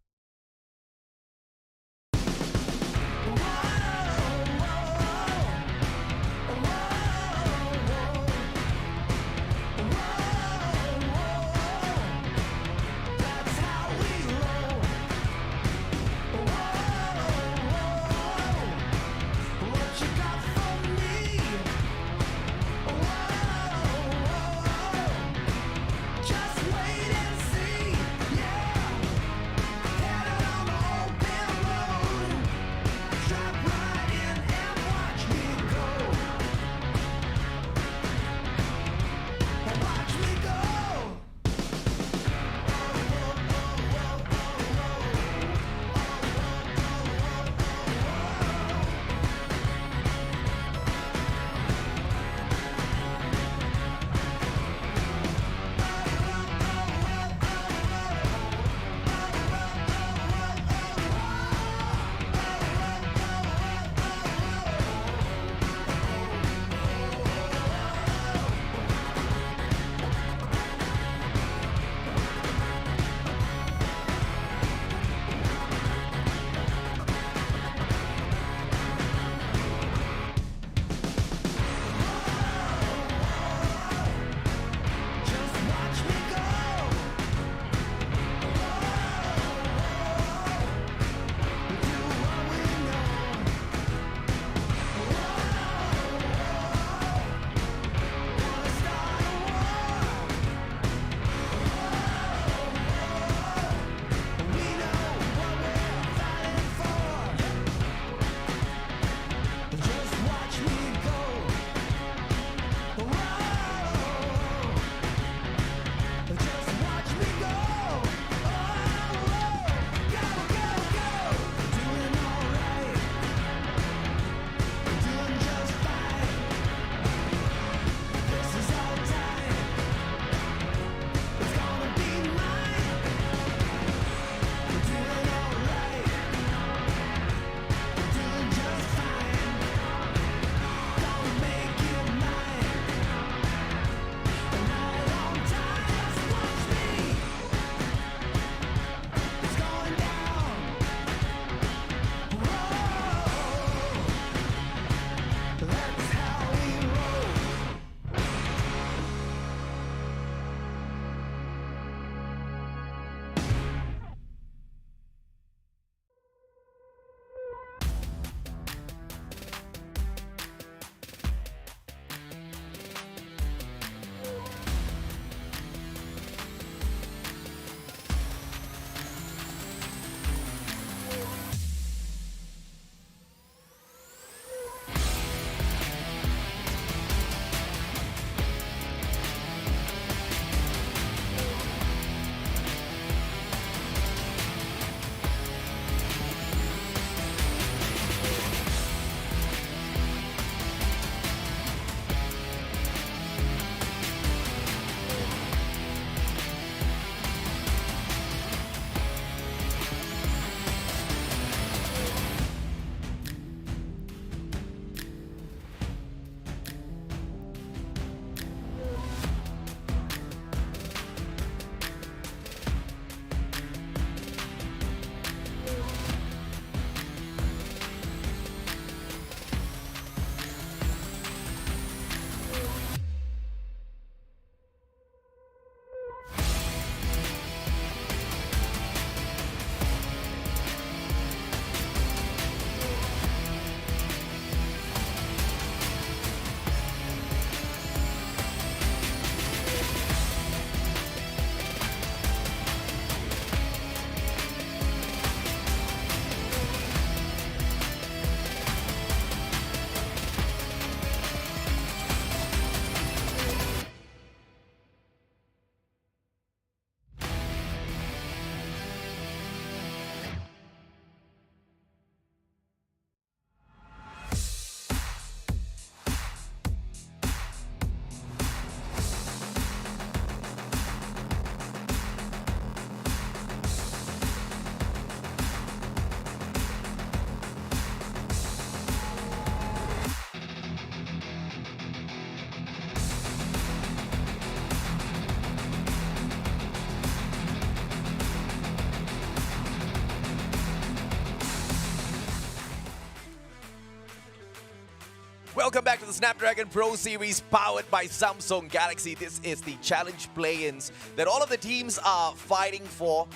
Welcome back to the Snapdragon Pro Series powered by Samsung Galaxy. This is the challenge play-ins that all of the teams are fighting for.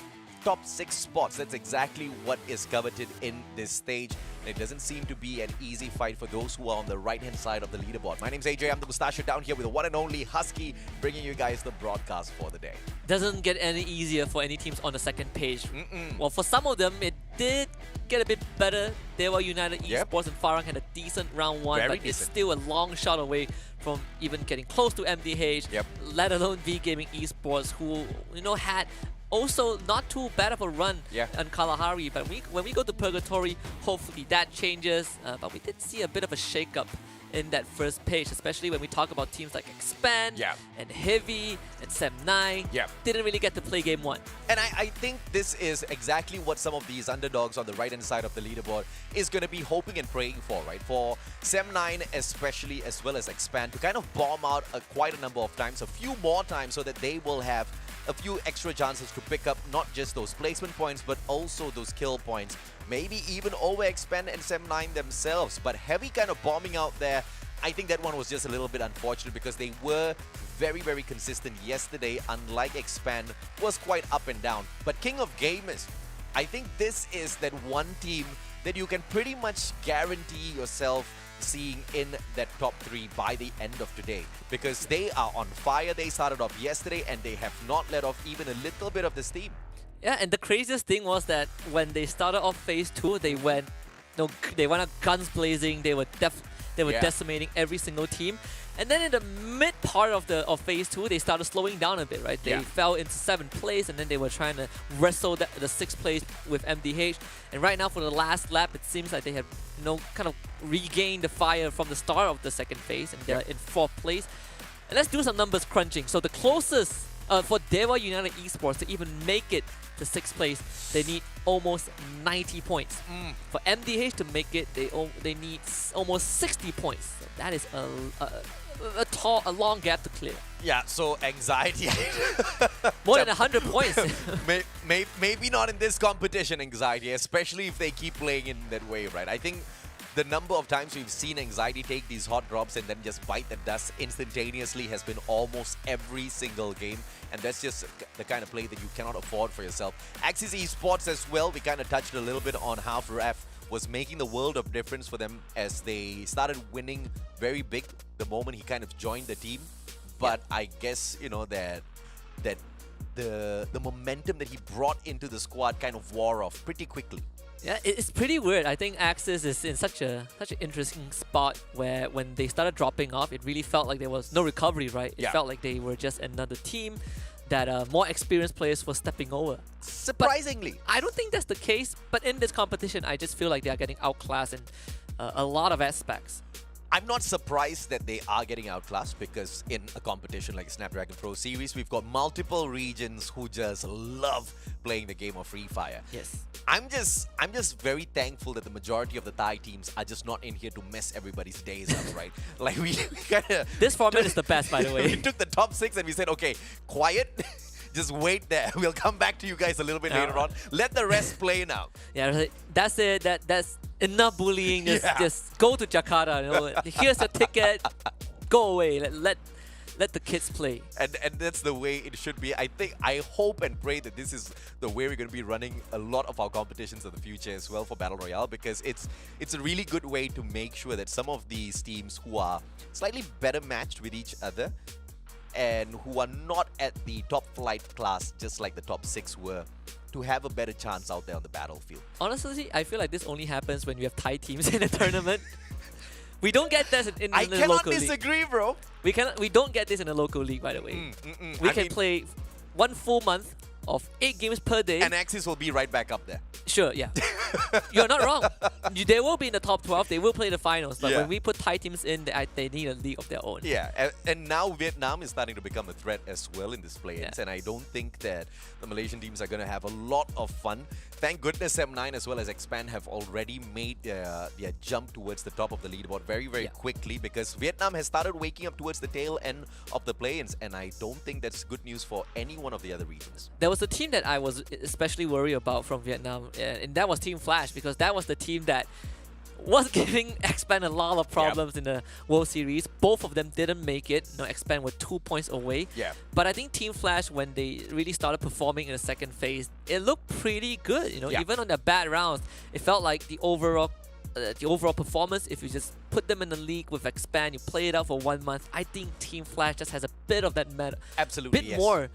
Top 6 spots. That's exactly what is coveted in this stage. And it doesn't seem to be an easy fight for those who are on the right-hand side of the leaderboard. My name's AJ. I'm the mustachio down here with the one and only Husky, bringing you guys the broadcast for the day. Doesn't get any easier for any teams on the second page. Well, for some of them, it did get a bit better. DEWA United Esports and FARANG had a decent round 1, but it's still a long shot away from even getting close to MDH, let alone V Gaming Esports, who had also not too bad of a run on Kalahari. But when we go to Purgatory, hopefully that changes. But we did see a bit of a shake-up in that first page, especially when we talk about teams like Expand and Heavy and Sem9. Didn't really get to play game 1. And I think this is exactly what some of these underdogs on the right-hand side of the leaderboard is going to be hoping and praying for, right? For Sem9 especially, as well as Expand, to kind of bomb out quite a number of times, a few more times, so that they will have a few extra chances to pick up not just those placement points, but also those kill points. Maybe even over Expand and Sem9 themselves. But Heavy kind of bombing out there, I think that one was just a little bit unfortunate because they were very, very consistent yesterday, unlike Expand, was quite up and down. But King of Gamers, I think this is that one team that you can pretty much guarantee yourself seeing in that top 3 by the end of today, because they are on fire. They started off yesterday and they have not let off even a little bit of the steam. Yeah, and the craziest thing was that when they started off phase 2, they went out guns blazing. They were decimating every single team. And then in the mid part of phase 2, they started slowing down a bit, right? They fell into 7th place, and then they were trying to wrestle the 6th place with MDH. And right now, for the last lap, it seems like they have kind of regained the fire from the start of the second phase, and they're in 4th place. And let's do some numbers crunching. So the closest for DEWA United Esports to even make it to 6th place, they need almost 90 points. For MDH to make it, they need almost 60 points. So that is a long gap to clear. Yeah, so anxiety. More than 100 points. Maybe not in this competition, anxiety, especially if they keep playing in that way, right? I think the number of times we've seen anxiety take these hot drops and then just bite the dust instantaneously has been almost every single game. And that's just the kind of play that you cannot afford for yourself. Axis Esports as well, we kind of touched a little bit on how Ref was making the world of difference for them as they started winning very big the moment he kind of joined the team. But I guess, that the momentum that he brought into the squad kind of wore off pretty quickly. Yeah, it's pretty weird. I think Axis is in such an interesting spot where when they started dropping off, it really felt like there was no recovery, right? It felt like they were just another team that more experienced players were stepping over. Surprisingly. But I don't think that's the case, but in this competition, I just feel like they are getting outclassed in a lot of aspects. I'm not surprised that they are getting outclassed, because in a competition like Snapdragon Pro Series, we've got multiple regions who just love playing the game of Free Fire. Yes. I'm just very thankful that the majority of the Thai teams are just not in here to mess everybody's days up, right? Like we kind of... This format is the best, by the way. We took the top 6 and we said, okay, quiet. Just wait there. We'll come back to you guys a little bit later on. Let the rest play now. Yeah, that's it. That's enough bullying. Just go to Jakarta. Here's your ticket. Go away. Let the kids play. And that's the way it should be. I hope and pray that this is the way we're going to be running a lot of our competitions in the future as well for Battle Royale, because it's a really good way to make sure that some of these teams who are slightly better matched with each other and who are not at the top flight class, just like the top 6 were, to have a better chance out there on the battlefield. Honestly, I feel like this only happens when we have Thai teams in a tournament. We don't get this in the local league. I cannot disagree, bro. We don't get this in a local league, by the way. We can play 1 full month of 8 games per day. And Axis will be right back up there. Sure, yeah. You're not wrong. They will be in the top 12. They will play the finals. But when we put Thai teams in, they need a league of their own. Yeah, and now Vietnam is starting to become a threat as well in this play-ins. And I don't think that the Malaysian teams are going to have a lot of fun. Thank goodness M9 as well as Expand have already made their jump towards the top of the leaderboard very, very quickly, because Vietnam has started waking up towards the tail end of the play-ins, and I don't think that's good news for any one of the other regions. There was a team that I was especially worried about from Vietnam, and that was Team Flash, because that was the team that was giving Xpan a lot of problems in the World Series. Both of them didn't make it. Xpan were 2 points away. Yeah. But I think Team Flash, when they really started performing in the second phase, it looked pretty good. Even on their bad rounds, it felt like the overall performance, if you just put them in the league with Xpan, you play it out for 1 month, I think Team Flash just has a bit of that meta. Absolutely, bit more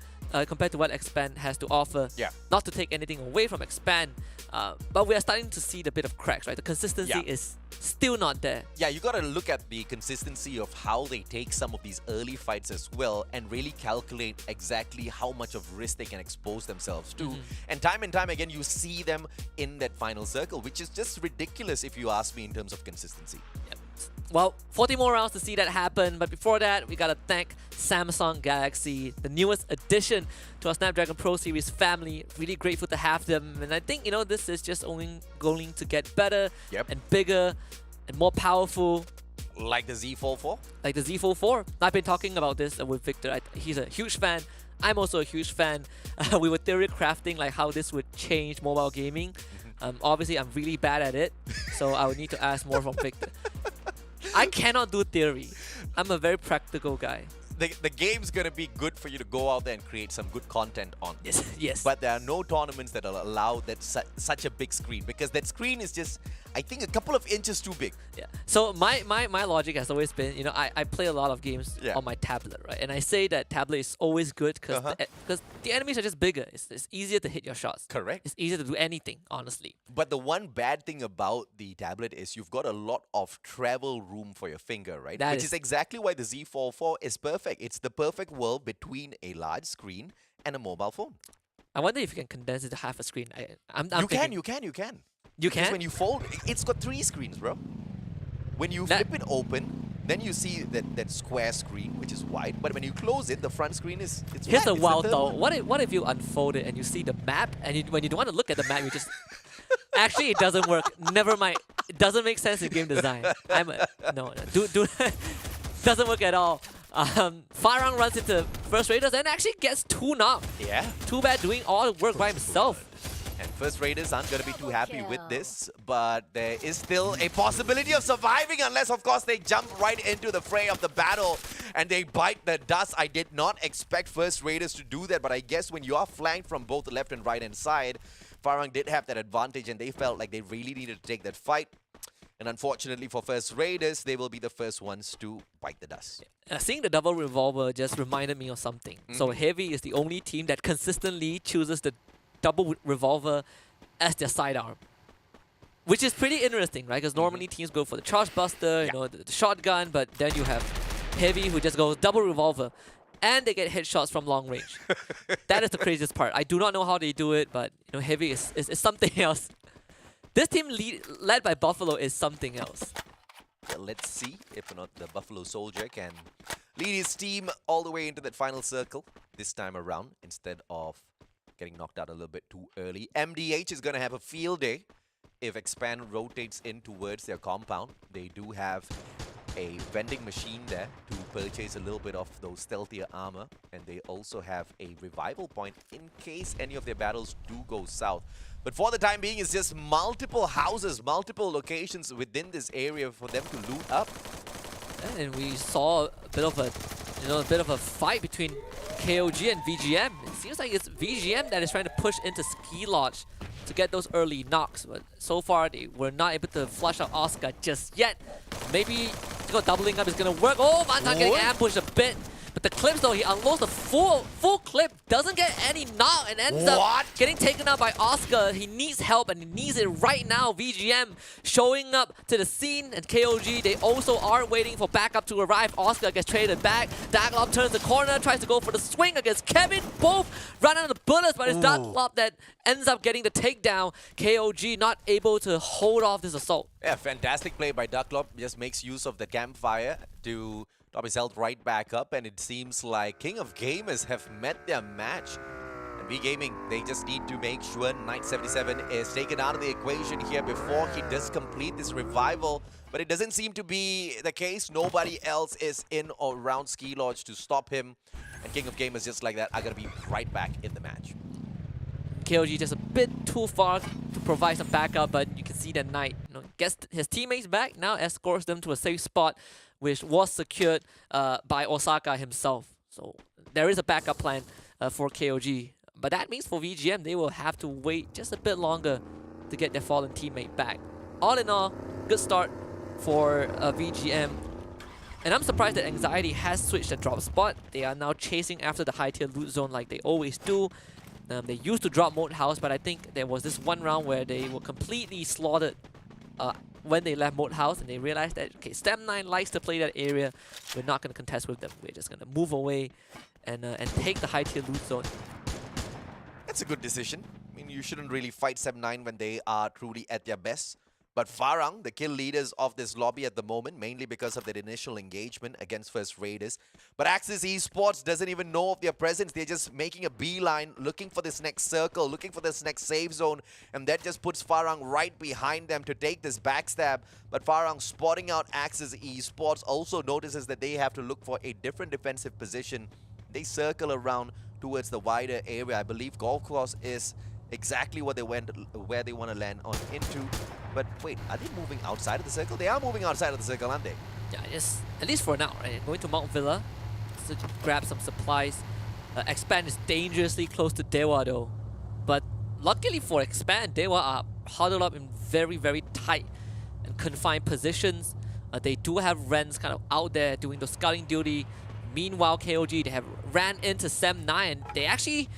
compared to what Xpan has to offer. Yeah. Not to take anything away from Xpan, but we are starting to see the bit of cracks, right? The consistency is still not there. Yeah, you gotta look at the consistency of how they take some of these early fights as well and really calculate exactly how much of risk they can expose themselves to. And time again, you see them in that final circle, which is just ridiculous if you ask me in terms of consistency. Yep. Well, 40 more rounds to see that happen, but before that, we gotta thank Samsung Galaxy, the newest addition to our Snapdragon Pro Series family. Really grateful to have them, and I think, this is just only going to get better and bigger and more powerful. Like the Z Fold 4? Like the Z Fold 4. I've been talking about this with Victor. He's a huge fan. I'm also a huge fan. We were theory crafting like how this would change mobile gaming. Obviously, I'm really bad at it, so I would need to ask more from Victor. I cannot do theory. I'm a very practical guy. The game's gonna be good for you to go out there and create some good content on. Yes. But there are no tournaments that will allow that such a big screen, because that screen is just, I think, a couple of inches too big. Yeah. So my logic has always been, I play a lot of games on my tablet, right? And I say that tablet is always good because the enemies are just bigger. It's easier to hit your shots. Correct. It's easier to do anything, honestly. But the one bad thing about the tablet is you've got a lot of travel room for your finger, right? Which is exactly why the Z Fold 4 is perfect. It's the perfect world between a large screen and a mobile phone. I wonder if you can condense it to half a screen. You can. You Because can? when you fold, it's got 3 screens, bro. When you flip it open, then you see that square screen, which is wide. But when you close it, the front screen is Here's flat. a wild thought. What if you unfold it and you see the map, and when you don't want to look at the map, you just... Actually, it doesn't work. Never mind. It doesn't make sense in game design. Doesn't work at all. Farang runs into First Raiders and actually gets 2 knocked. Yeah. Too bad doing all the work by himself. And First Raiders aren't going to be too happy with this, but there is still a possibility of surviving unless, of course, they jump right into the fray of the battle and they bite the dust. I did not expect First Raiders to do that, but I guess when you are flanked from both the left and right hand side, Farang did have that advantage and they felt like they really needed to take that fight. And unfortunately for First Raiders, they will be the first ones to bite the dust. Seeing the double revolver just reminded me of something. So Heavy is the only team that consistently chooses the double revolver as their sidearm, which is pretty interesting, right? Because normally teams go for the charge buster, the shotgun, but then you have Heavy who just goes double revolver, and they get headshots from long range. That is the craziest part. I do not know how they do it, but Heavy is something else. This team led by Buffalo is something else. Let's see if or not the Buffalo Soldier can lead his team all the way into that final circle this time around instead of getting knocked out a little bit too early. MDH is going to have a field day if Expand rotates in towards their compound. They do have a vending machine there to purchase a little bit of those stealthier armor, and they also have a revival point in case any of their battles do go south. But for the time being, it's just multiple houses, multiple locations within this area for them to loot up. And we saw a bit of a fight between KOG and VGM. It seems like it's VGM that is trying to push into Ski Lodge to get those early knocks, but so far they were not able to flush out Oscar just yet. Maybe doubling up is gonna work. Oh, Mantan getting ambushed a bit. But the Eclipse, though, he unloads the full clip, doesn't get any knock, and ends up getting taken out by Oscar. He needs help, and he needs it right now. VGM showing up to the scene, and KOG, they also are waiting for backup to arrive. Oscar gets traded back. Darklob turns the corner, tries to go for the swing against Kevin. Both run out of the bullets, but it's Darklob that ends up getting the takedown. KOG not able to hold off this assault. Yeah, fantastic play by Darklob. Just makes use of the campfire to top his health right back up, and it seems like King of Gamers have met their match. And V-Gaming, they just need to make sure Knight 77 is taken out of the equation here before he does complete this revival. But it doesn't seem to be the case. Nobody else is in or around Ski Lodge to stop him. And King of Gamers, just like that, are going to be right back in the match. KOG just bit too far to provide some backup, but you can see that Knight gets his teammates back, now escorts them to a safe spot, which was secured by Osaka himself. So there is a backup plan for KOG. But that means for VGM, they will have to wait just a bit longer to get their fallen teammate back. All in all, good start for VGM. And I'm surprised that Anxiety has switched the drop spot. They are now chasing after the high tier loot zone like they always do. They used to drop Moat House, but I think there was this one round where they were completely slaughtered when they left Moat House, and they realized that, okay, Stem9 likes to play that area. We're not going to contest with them. We're just going to move away and take the high tier loot zone. That's a good decision. I mean, you shouldn't really fight Stem9 when they are truly at their best. But FARANG, the kill leaders of this lobby at the moment, mainly because of their initial engagement against First Raiders. But Axis Esports doesn't even know of their presence. They're just making a beeline, looking for this next circle, looking for this next safe zone. And that just puts FARANG right behind them to take this backstab. But FARANG, spotting out Axis Esports, also notices that they have to look for a different defensive position. They circle around towards the wider area. I believe Golf Course is exactly where they want to land on into. But wait, are they moving outside of the circle? They are moving outside of the circle, aren't they? Yeah, yes, at least for now, right? Going to Mount Villa to grab some supplies. Expand is dangerously close to DEWA though. But luckily for Expand, DEWA are huddled up in very, very tight and confined positions. They do have Rens kind of out there doing the scouting duty. Meanwhile, KOG, they have ran into Sem9 and they actually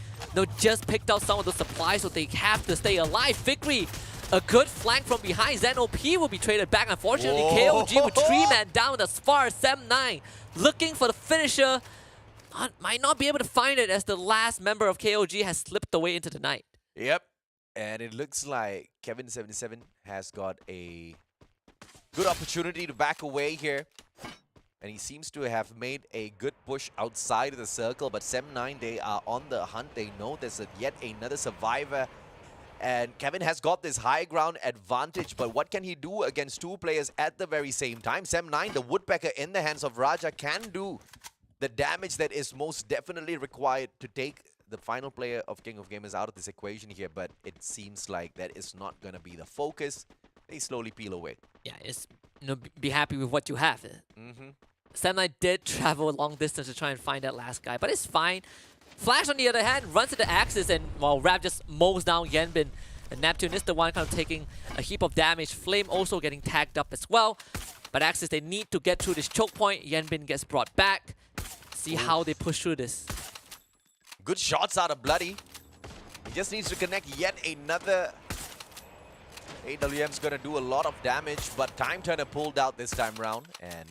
just picked out some of the supplies, so they have to stay alive. Victory, a good flank from behind. Zen OP will be traded back. Unfortunately, KOG with 3-man down as far as Sem9. Looking for the finisher. Might not be able to find it as the last member of KOG has slipped away into the night. Yep. And it looks like Kevin77 has got a good opportunity to back away here. And he seems to have made a good push outside of the circle. But Sem9, they are on the hunt. They know there's yet another survivor. And Kevin has got this high ground advantage. But what can he do against two players at the very same time? Sem9, the Woodpecker in the hands of Raja, can do the damage that is most definitely required to take the final player of King of Gamers out of this equation here. But it seems like that is not going to be the focus. They slowly peel away. Yeah, it's be happy with what you have. Sem9 did travel a long distance to try and find that last guy, but it's fine. Flash, on the other hand, runs into Axis, and while Rap just mows down Yenbin, and Neptune is the one kind of taking a heap of damage. Flame also getting tagged up as well. But Axis, they need to get through this choke point. Yenbin gets brought back. See how they push through this. Good shots out of Bloody. He just needs to connect yet another. AWM's going to do a lot of damage, but Time Turner pulled out this time round, and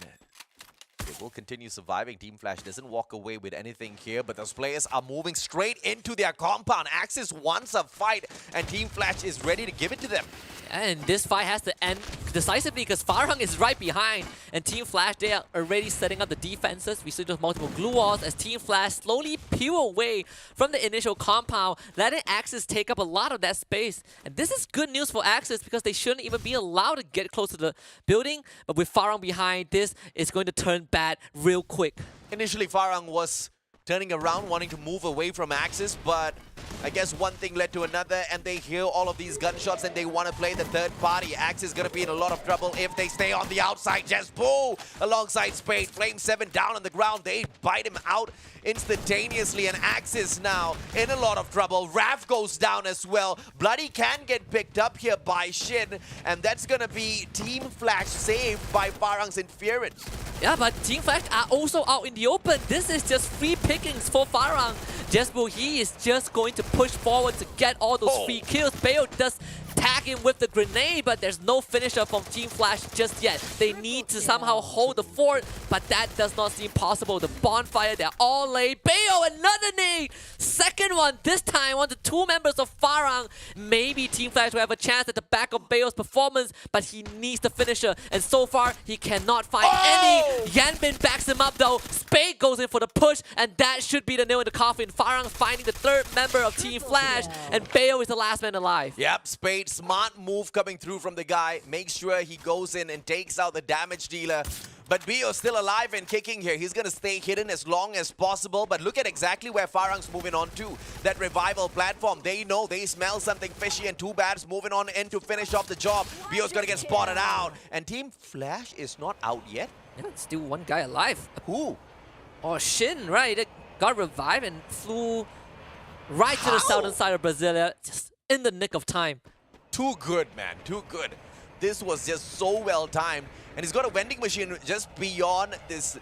they will continue surviving. Team Flash doesn't walk away with anything here, but those players are moving straight into their compound. Axis wants a fight, and Team Flash is ready to give it to them. And this fight has to end decisively because FARANG is right behind. And Team Flash, they are already setting up the defenses. We see those multiple glue walls as Team Flash slowly peel away from the initial compound, letting Axis take up a lot of that space. And this is good news for Axis because they shouldn't even be allowed to get close to the building. But with FARANG behind, this is going to turn bad real quick. Initially, FARANG was turning around, wanting to move away from Axis, but I guess one thing led to another, and they hear all of these gunshots and they want to play the third party. Axis is going to be in a lot of trouble if they stay on the outside. Just Boo alongside Spade. Flame 7 down on the ground. They bite him out instantaneously, and Axis now in a lot of trouble. Raf goes down as well. Bloody can get picked up here by Shin, and that's going to be Team Flash saved by FARANG's Inference. Yeah, but Team Flash are also out in the open. This is just free pickings for FARANG. Jesbo, he is just going to push forward to get all those free kills. Bayo does tag him with the grenade, but there's no finisher from Team Flash just yet. They need to somehow hold the fort, but that does not seem possible. The bonfire, they're all laid. Bayo, another nade! Second one, this time on the two members of FARANG. Maybe Team Flash will have a chance at the back of Bayo's performance, but he needs the finisher, and so far, he cannot find any. Yanbin backs him up though. Spade goes in for the push, and that should be the nail in the coffin. FARANG finding the third member of Team Flash, and Bayo is the last man alive. Yep, Spade, smart move coming through from the guy. Makes sure he goes in and takes out the damage dealer. But Bio's still alive and kicking here. He's going to stay hidden as long as possible. But look at exactly where FARANG's moving on to. That revival platform. They know, they smell something fishy, and Two Bad's moving on in to finish off the job. Bio's going to get spotted out. And Team Flash is not out yet. Yeah, still one guy alive. Who? Oh, Shin, right? It got revived and flew right to the How? southern side of Brasilia, just in the nick of time. Too good, man. Too good. This was just so well timed. And he's got a vending machine just beyond this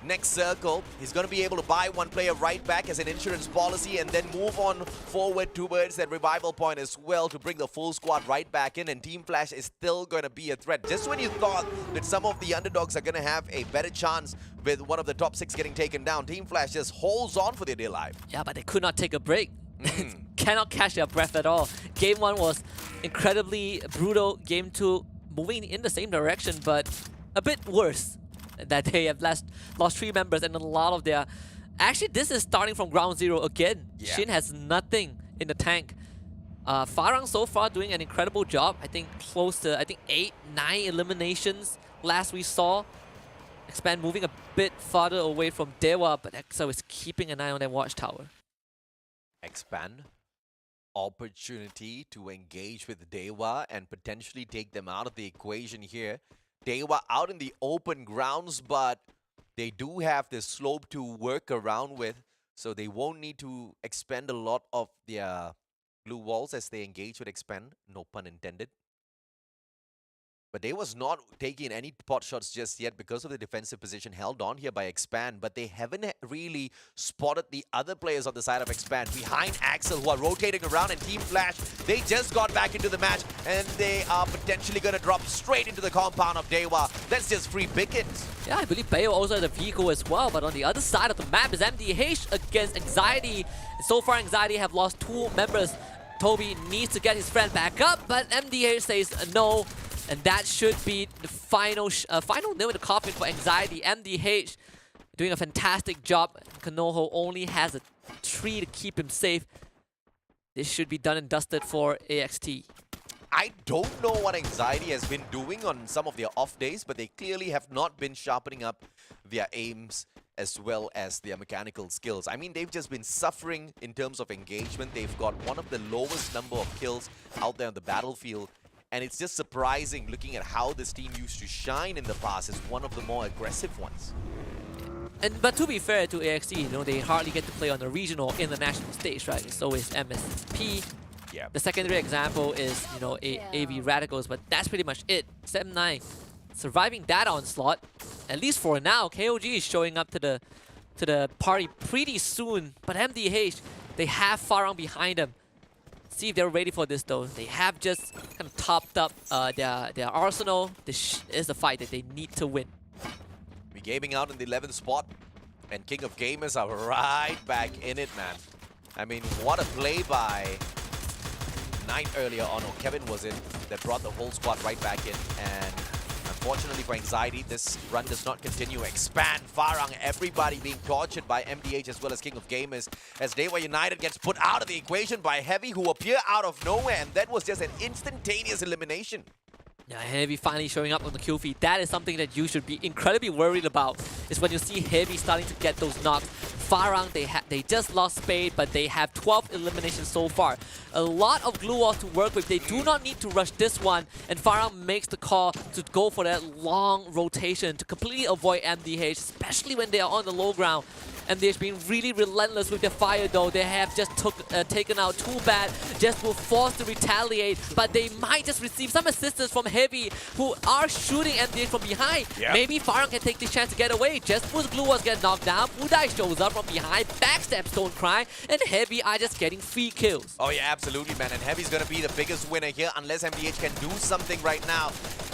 next circle. He's going to be able to buy one player right back as an insurance policy and then move on forward towards that revival point as well to bring the full squad right back in. And Team Flash is still going to be a threat. Just when you thought that some of the underdogs are going to have a better chance with one of the top 6 getting taken down, Team Flash just holds on for their dear life. Yeah, but they could not take a break. Cannot catch their breath at all. Game 1 was incredibly brutal. Game 2 moving in the same direction, but a bit worse. That they have lost 3 members and a lot of their... Actually, this is starting from ground zero again. Yeah. Shin has nothing in the tank. FARANG so far doing an incredible job. I think close to 8, 9 eliminations last we saw. Expand moving a bit farther away from DEWA, but EXO is keeping an eye on their watchtower. Expand. Opportunity to engage with DEWA and potentially take them out of the equation here. DEWA out in the open grounds, but they do have this slope to work around with, so they won't need to expend a lot of their blue walls as they engage with Expand, no pun intended. But they was not taking any pot shots just yet because of the defensive position held on here by Expand. But they haven't really spotted the other players on the side of Expand. Behind Axel, who are rotating around, and Team Flash, they just got back into the match. And they are potentially going to drop straight into the compound of DEWA. That's just free pickings. Yeah, I believe Bayo also has a vehicle as well. But on the other side of the map is MDH against Anxiety. So far, Anxiety have lost 2 members. Toby needs to get his friend back up, but MDH says no. And that should be the final nail in the coffin for Anxiety. MDH doing a fantastic job. Kanoho only has a tree to keep him safe. This should be done and dusted for AXT. I don't know what Anxiety has been doing on some of their off days, but they clearly have not been sharpening up their aims as well as their mechanical skills. I mean, they've just been suffering in terms of engagement. They've got one of the lowest number of kills out there on the battlefield. And it's just surprising looking at how this team used to shine in the past as one of the more aggressive ones. But to be fair to AXT, you know, they hardly get to play on the regional international stage, right? So is MSP. Yeah. The secondary example is, you know, AV Radicals, but that's pretty much it. 7-9 surviving that onslaught, at least for now. KOG is showing up to the party pretty soon, but MDH, they have FARANG behind them. See if they're ready for this though. They have just kind of topped up their arsenal. This is a fight that they need to win. We gaming out in the 11th spot, and King of Gamers are right back in it, man. I mean, what a play by Knight earlier on, or Kevin was it, that brought the whole squad right back in. And unfortunately for Anxiety, this run does not continue. Expand, FARANG, everybody being tortured by MDH as well as King of Gamers, as DEWA United gets put out of the equation by Heavy, who appear out of nowhere, and that was just an instantaneous elimination. Yeah, Heavy finally showing up on the kill feed. That is something that you should be incredibly worried about, is when you see Heavy starting to get those knocks. FARANG, they just lost Spade, but they have 12 eliminations so far. A lot of glue walls to work with. They do not need to rush this one, and FARANG makes the call to go for that long rotation to completely avoid MDH, especially when they are on the low ground. MDH being really relentless with their fire though. They have just taken out Too Bad, just will force to retaliate, but they might just receive some assistance from Heavy, who are shooting MDH from behind. Yep. Maybe FARANG can take this chance to get away. Just Boost Glue Walls get knocked down, Budai shows up from behind, backstab Stone Cry, and Heavy are just getting free kills. Oh yeah, absolutely, man. And Heavy's gonna be the biggest winner here unless MDH can do something right now.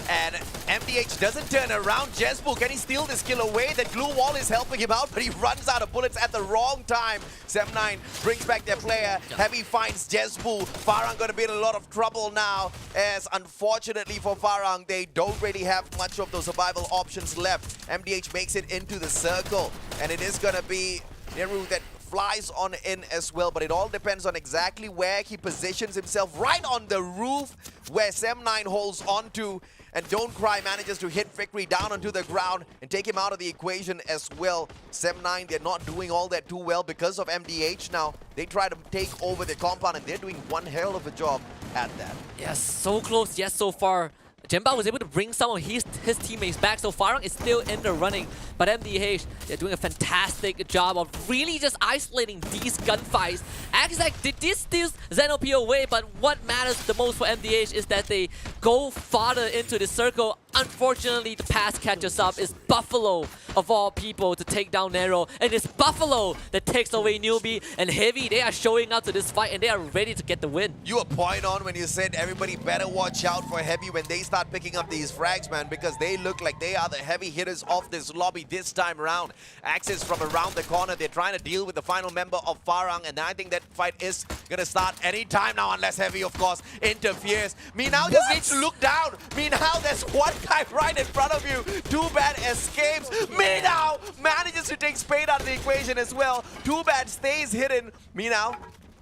And MDH doesn't turn around. Jesbu, can he steal this kill away? That glue wall is helping him out, but he runs out of bullets at the wrong time. 7-9 brings back their player. Heavy finds Jesbu. FARANG gonna be in a lot of trouble now, as unfortunately for FARANG, they don't really have much of those survival options left. MDH makes it into the circle, and it is gonna be Neru that flies on in as well, but it all depends on exactly where he positions himself. Right on the roof where Sem9 holds onto, and Don't Cry manages to hit Victory down onto the ground and take him out of the equation as well. Sem9, they're not doing all that too well because of MDH now. They try to take over the compound, and they're doing one hell of a job at that. Yes, so close, yes, so far. Jemba was able to bring some of his teammates back, so Farang is still in the running. But MDH, they're doing a fantastic job of really just isolating these gunfights. Axac did this steal Xenopy away, but what matters the most for MDH is that they go farther into the circle. Unfortunately, the pass catches up. It's Buffalo, of all people, to take down Nero. And it's Buffalo that takes away Newbie. And Heavy, they are showing up to this fight, and they are ready to get the win. You were point on when you said everybody better watch out for Heavy when they start picking up these frags, man, because they look like they are the heavy hitters of this lobby this time around. Axis from around the corner. They're trying to deal with the final member of Farang, and I think that fight is going to start any time now, unless Heavy, of course, interferes. Meenow just needs to look down. Meenow, there's one guy right in front of you. Too Bad escapes. Meenow manages to take Spade out of the equation as well. Too Bad stays hidden. Meenow,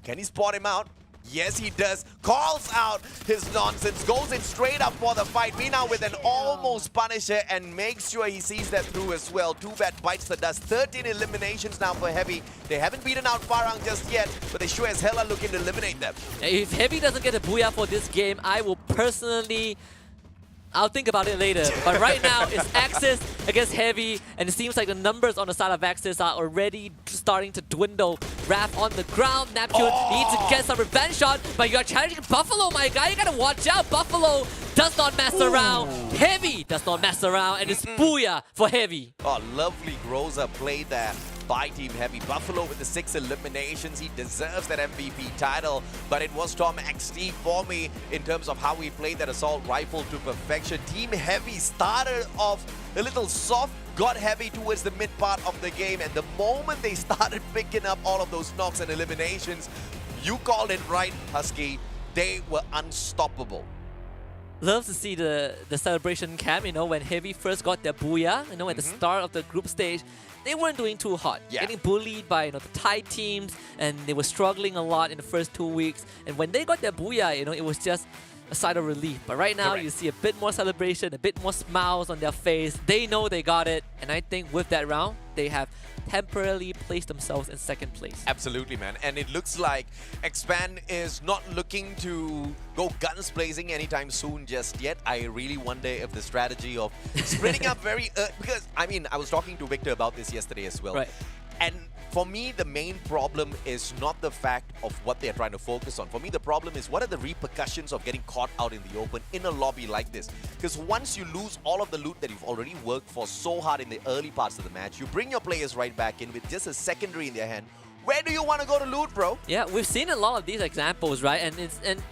can he spot him out? Yes, he does. Calls out his nonsense, goes in straight up for the fight. Meenow with an almost Punisher and makes sure he sees that through as well. Too Bad bites the dust. 13 eliminations now for Heavy. They haven't beaten out Farang just yet, but they sure as hell are looking to eliminate them. If Heavy doesn't get a booyah for this game, I will personally... I'll think about it later. But right now, it's Axis against Heavy, and it seems like the numbers on the side of Axis are already starting to dwindle. Raph on the ground. Neptune needs to get some revenge shot, but you're challenging Buffalo, my guy. You gotta watch out. Buffalo does not mess around. Heavy does not mess around, and it's booyah for Heavy. Oh, lovely Groza play there by Team Heavy. Buffalo with the 6 eliminations. He deserves that MVP title, but it was Tom XT for me in terms of how he played that assault rifle to perfection. Team Heavy started off a little soft, got heavy towards the mid part of the game, and the moment they started picking up all of those knocks and eliminations, you called it right, Husky, they were unstoppable. Love to see the celebration cam, you know, when Heavy first got their booyah, you know, at the start of the group stage. They weren't doing too hot, getting bullied by, you know, the Thai teams, and they were struggling a lot in the first 2 weeks. And when they got their booyah, you know, it was just a sigh of relief. But right now, you see a bit more celebration, a bit more smiles on their face. They know they got it, and I think with that round, they have temporarily placed themselves in second place. Absolutely, man. And it looks like Expand is not looking to go guns blazing anytime soon just yet. I really wonder if the strategy of splitting up very because, I mean, I was talking to Victor about this yesterday as well. Right. And for me, the main problem is not the fact of what they're trying to focus on. For me, the problem is what are the repercussions of getting caught out in the open in a lobby like this? Because once you lose all of the loot that you've already worked for so hard in the early parts of the match, you bring your players right back in with just a secondary in their hand. Where do you want to go to loot, bro? Yeah, we've seen a lot of these examples, right? And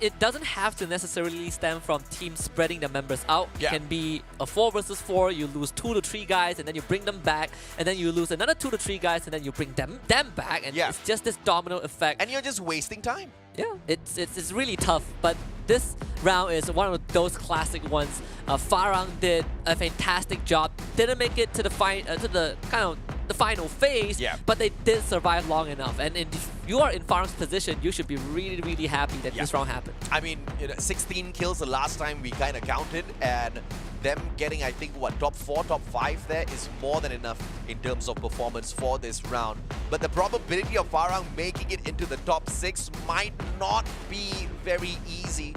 it doesn't have to necessarily stem from teams spreading their members out. It can be a 4 versus 4, you lose 2 to 3 guys, and then you bring them back, and then you lose another 2 to 3 guys, and then you bring them back, and it's just this domino effect. And you're just wasting time. Yeah, it's really tough, but this round is one of those classic ones. Farang did a fantastic job. Didn't make it to the final phase, but they did survive long enough. And if you are in Farang's position, you should be really, really happy that this round happened. I mean, 16 kills the last time we kind of counted, and them getting, I think, what, top 4, top 5 there is more than enough in terms of performance for this round. But the probability of Farang making it into the top 6 might not be very easy.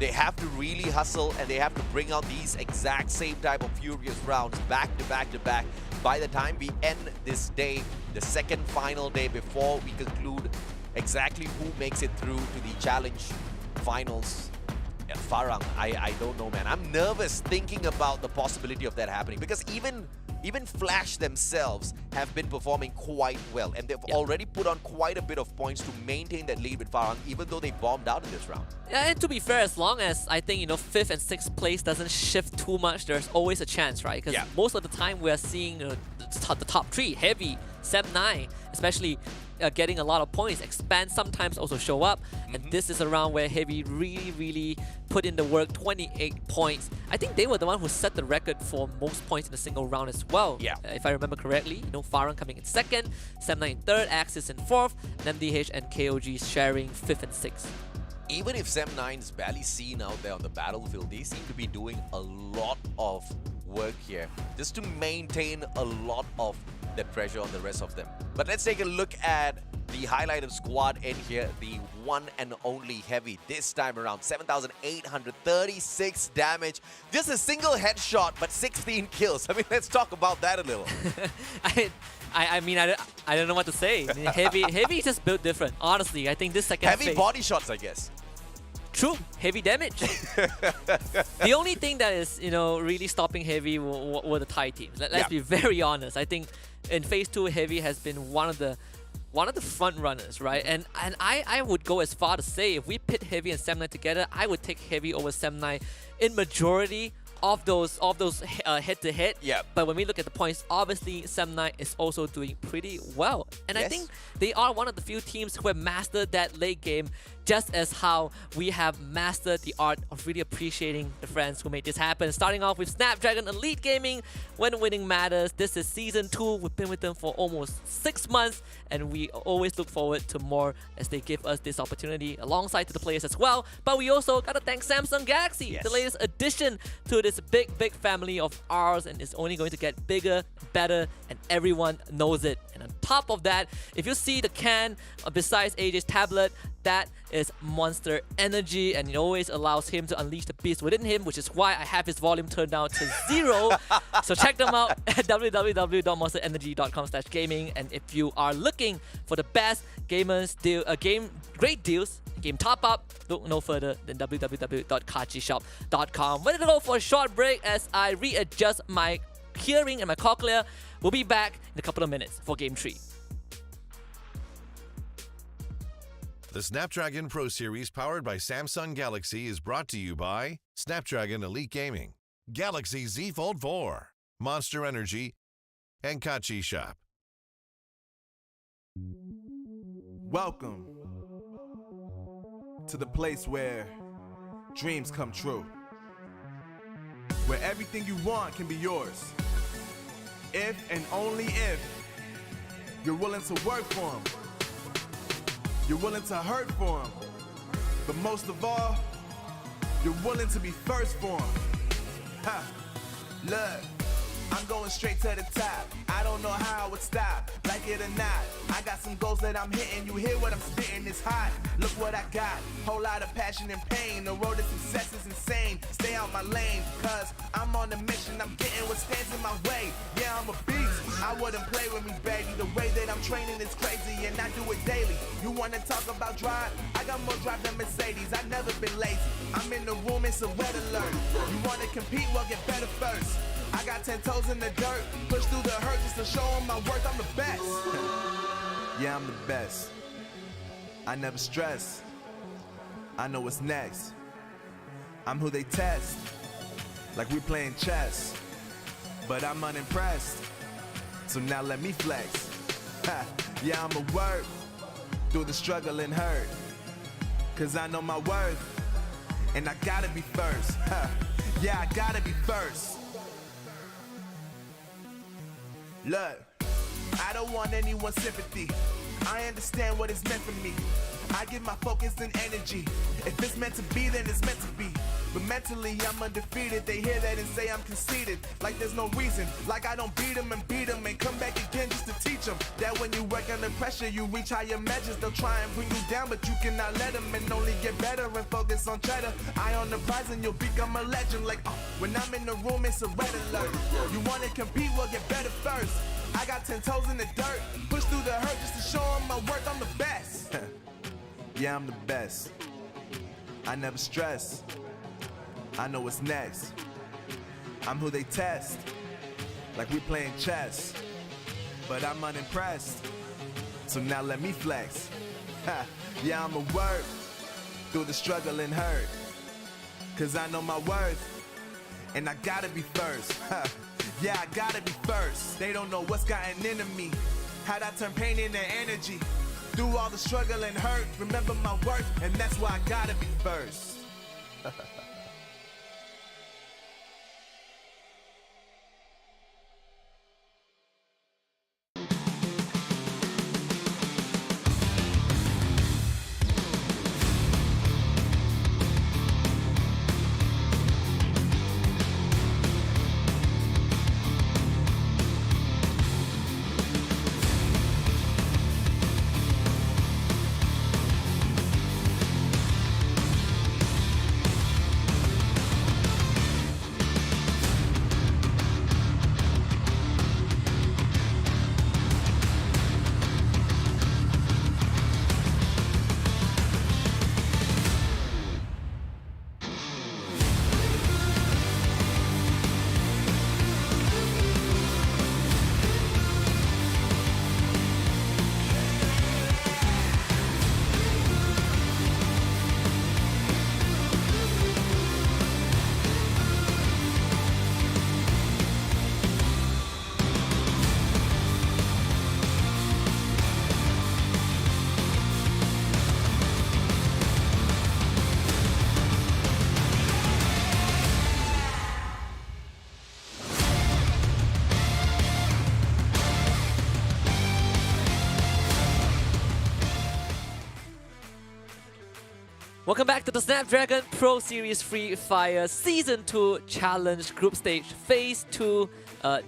They have to really hustle, and they have to bring out these exact same type of furious rounds back to back to back. By the time we end this day, the second final day before we conclude exactly who makes it through to the challenge finals. Farang, I don't know, man. I'm nervous thinking about the possibility of that happening, because even Flash themselves have been performing quite well, and they've already put on quite a bit of points to maintain that lead with Farang, even though they bombed out in this round. Yeah, and to be fair, as long as I think, you know, 5th and 6th place doesn't shift too much, there's always a chance, right? Because most of the time we are seeing the top 3, Heavy, Sem9, especially getting a lot of points. Expand sometimes also show up, and this is a round where Heavy really put in the work. 28 points. I think they were the one who set the record for most points in a single round as well. Yeah. If I remember correctly, FARANG coming in second, Sam9 in third, Axis in fourth, and MDH and KOG sharing fifth and sixth. Even if Sem9 is barely seen out there on the battlefield, they seem to be doing a lot of work here just to maintain a lot of the pressure on the rest of them. But let's take a look at the highlighted squad in here, the one and only Heavy this time around. 7,836 damage, just a single headshot, but 16 kills. I mean, let's talk about that a little. I mean, I don't know what to say. Heavy is just built different. Honestly, I think this second Heavy phase, body shots, I guess. True, heavy damage. The only thing that is, really stopping Heavy were the Thai teams. Let's be very honest. I think in phase 2, Heavy has been one of the front runners, right? And I would go as far to say if we pit Heavy and Sam9 together, I would take Heavy over Sam9 in majority of those head-to-head. Yeah. But when we look at the points, obviously Sam9 is also doing pretty well. And I think they are one of the few teams who have mastered that late game, just as how we have mastered the art of really appreciating the friends who made this happen. Starting off with Snapdragon Elite Gaming, when winning matters. This is season 2. We've been with them for almost 6 months, and we always look forward to more as they give us this opportunity alongside to the players as well. But we also gotta thank Samsung Galaxy, the latest addition to this big family of ours, and it's only going to get bigger, better, and everyone knows it. And on top of that, if you see the can besides AJ's tablet, that is Monster Energy, and it always allows him to unleash the beast within him, which is why I have his volume turned down to 0. So check them out at www.monsterenergy.com/gaming. And if you are looking for the best great deals, game top up, look no further than www.kachishop.com. We're gonna go for a short break as I readjust my hearing and my cochlea. We'll be back in a couple of minutes for Game 3. The Snapdragon Pro Series powered by Samsung Galaxy is brought to you by Snapdragon Elite Gaming, Galaxy Z Fold 4, Monster Energy, and Kachi Shop. Welcome to the place where dreams come true, where everything you want can be yours, if and only if you're willing to work for them. You're willing to hurt for them, but most of all, you're willing to be first for them. Ha! Look, I'm going straight to the top. I don't know how I would stop, like it or not. I got some goals that I'm hitting. You hear what I'm spitting? It's hot. Look what I got. Whole lot of passion and pain. The road to success is insane. Stay out my lane, cause I'm on a mission. I'm getting what stands in my way. Yeah, I'm a beast. I wouldn't play with me, baby. The way that I'm training is crazy, and I do it daily. You wanna talk about drive? I got more drive than Mercedes. I've never been lazy. I'm in the room, it's a red alert. You wanna compete? Well, get better first. I got 10 toes in the dirt, push through the hurt just to show them my worth. I'm the best. Yeah, I'm the best. I never stress. I know what's next. I'm who they test, like we playing chess. But I'm unimpressed, so now let me flex. Ha. Yeah, I'ma work through the struggle and hurt, cause I know my worth, and I gotta be first. Ha. Yeah, I gotta be first. Look, I don't want anyone's sympathy. I understand what is meant for me. I give my focus and energy. If it's meant to be, then it's meant to be. But mentally, I'm undefeated. They hear that and say I'm conceited. Like there's no reason. Like I don't beat them and come back again just to teach them that when you work under pressure, you reach higher measures. They'll try and bring you down, but you cannot let them, and only get better and focus on cheddar. Eye on the prize and you'll become a legend. Like, when I'm in the room, it's a red alert. You want to compete? Well, get better first. I got 10 toes in the dirt, push through the hurt just to show them my worth. I'm the best. Yeah, I'm the best. I never stress. I know what's next. I'm who they test, like we playing chess. But I'm unimpressed, so now let me flex. Ha. Yeah, I'ma work through the struggle and hurt, cause I know my worth, and I gotta be first. Ha. Yeah, I gotta be first. They don't know what's gotten into me, how'd I turn pain into energy. Through all the struggle and hurt, remember my worth, and that's why I gotta be first. Welcome back to the Snapdragon Pro Series Free Fire Season 2 Challenge Group Stage Phase 2,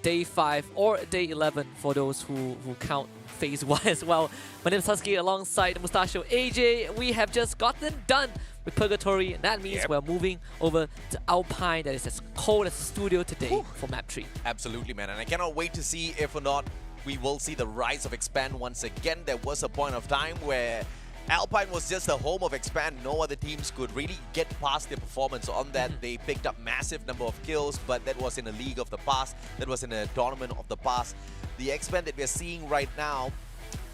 Day 5 or Day 11 for those who count Phase 1 as well. My name is Husky alongside the Mustachio AJ. We have just gotten done with Purgatory, and that means we're moving over to Alpine that is as cold as the studio today for Map 3. Absolutely, man. And I cannot wait to see if or not we will see the rise of Expand once again. There was a point of time where Alpine was just the home of Expand. No other teams could really get past their performance on that. They picked up massive number of kills, but that was in a league of the past. That was in a tournament of the past. The Expand that we're seeing right now,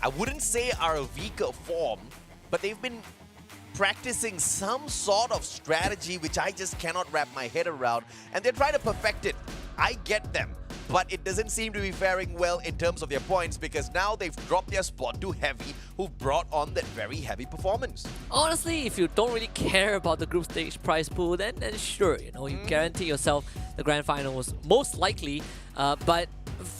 I wouldn't say are a weaker form, but they've been practicing some sort of strategy which I just cannot wrap my head around, and they're trying to perfect it. I get them, but it doesn't seem to be faring well in terms of their points, because now they've dropped their spot to Heavy, who've brought on that very heavy performance. Honestly, if you don't really care about the group stage prize pool, then sure, you know, you guarantee yourself the grand finals most likely, but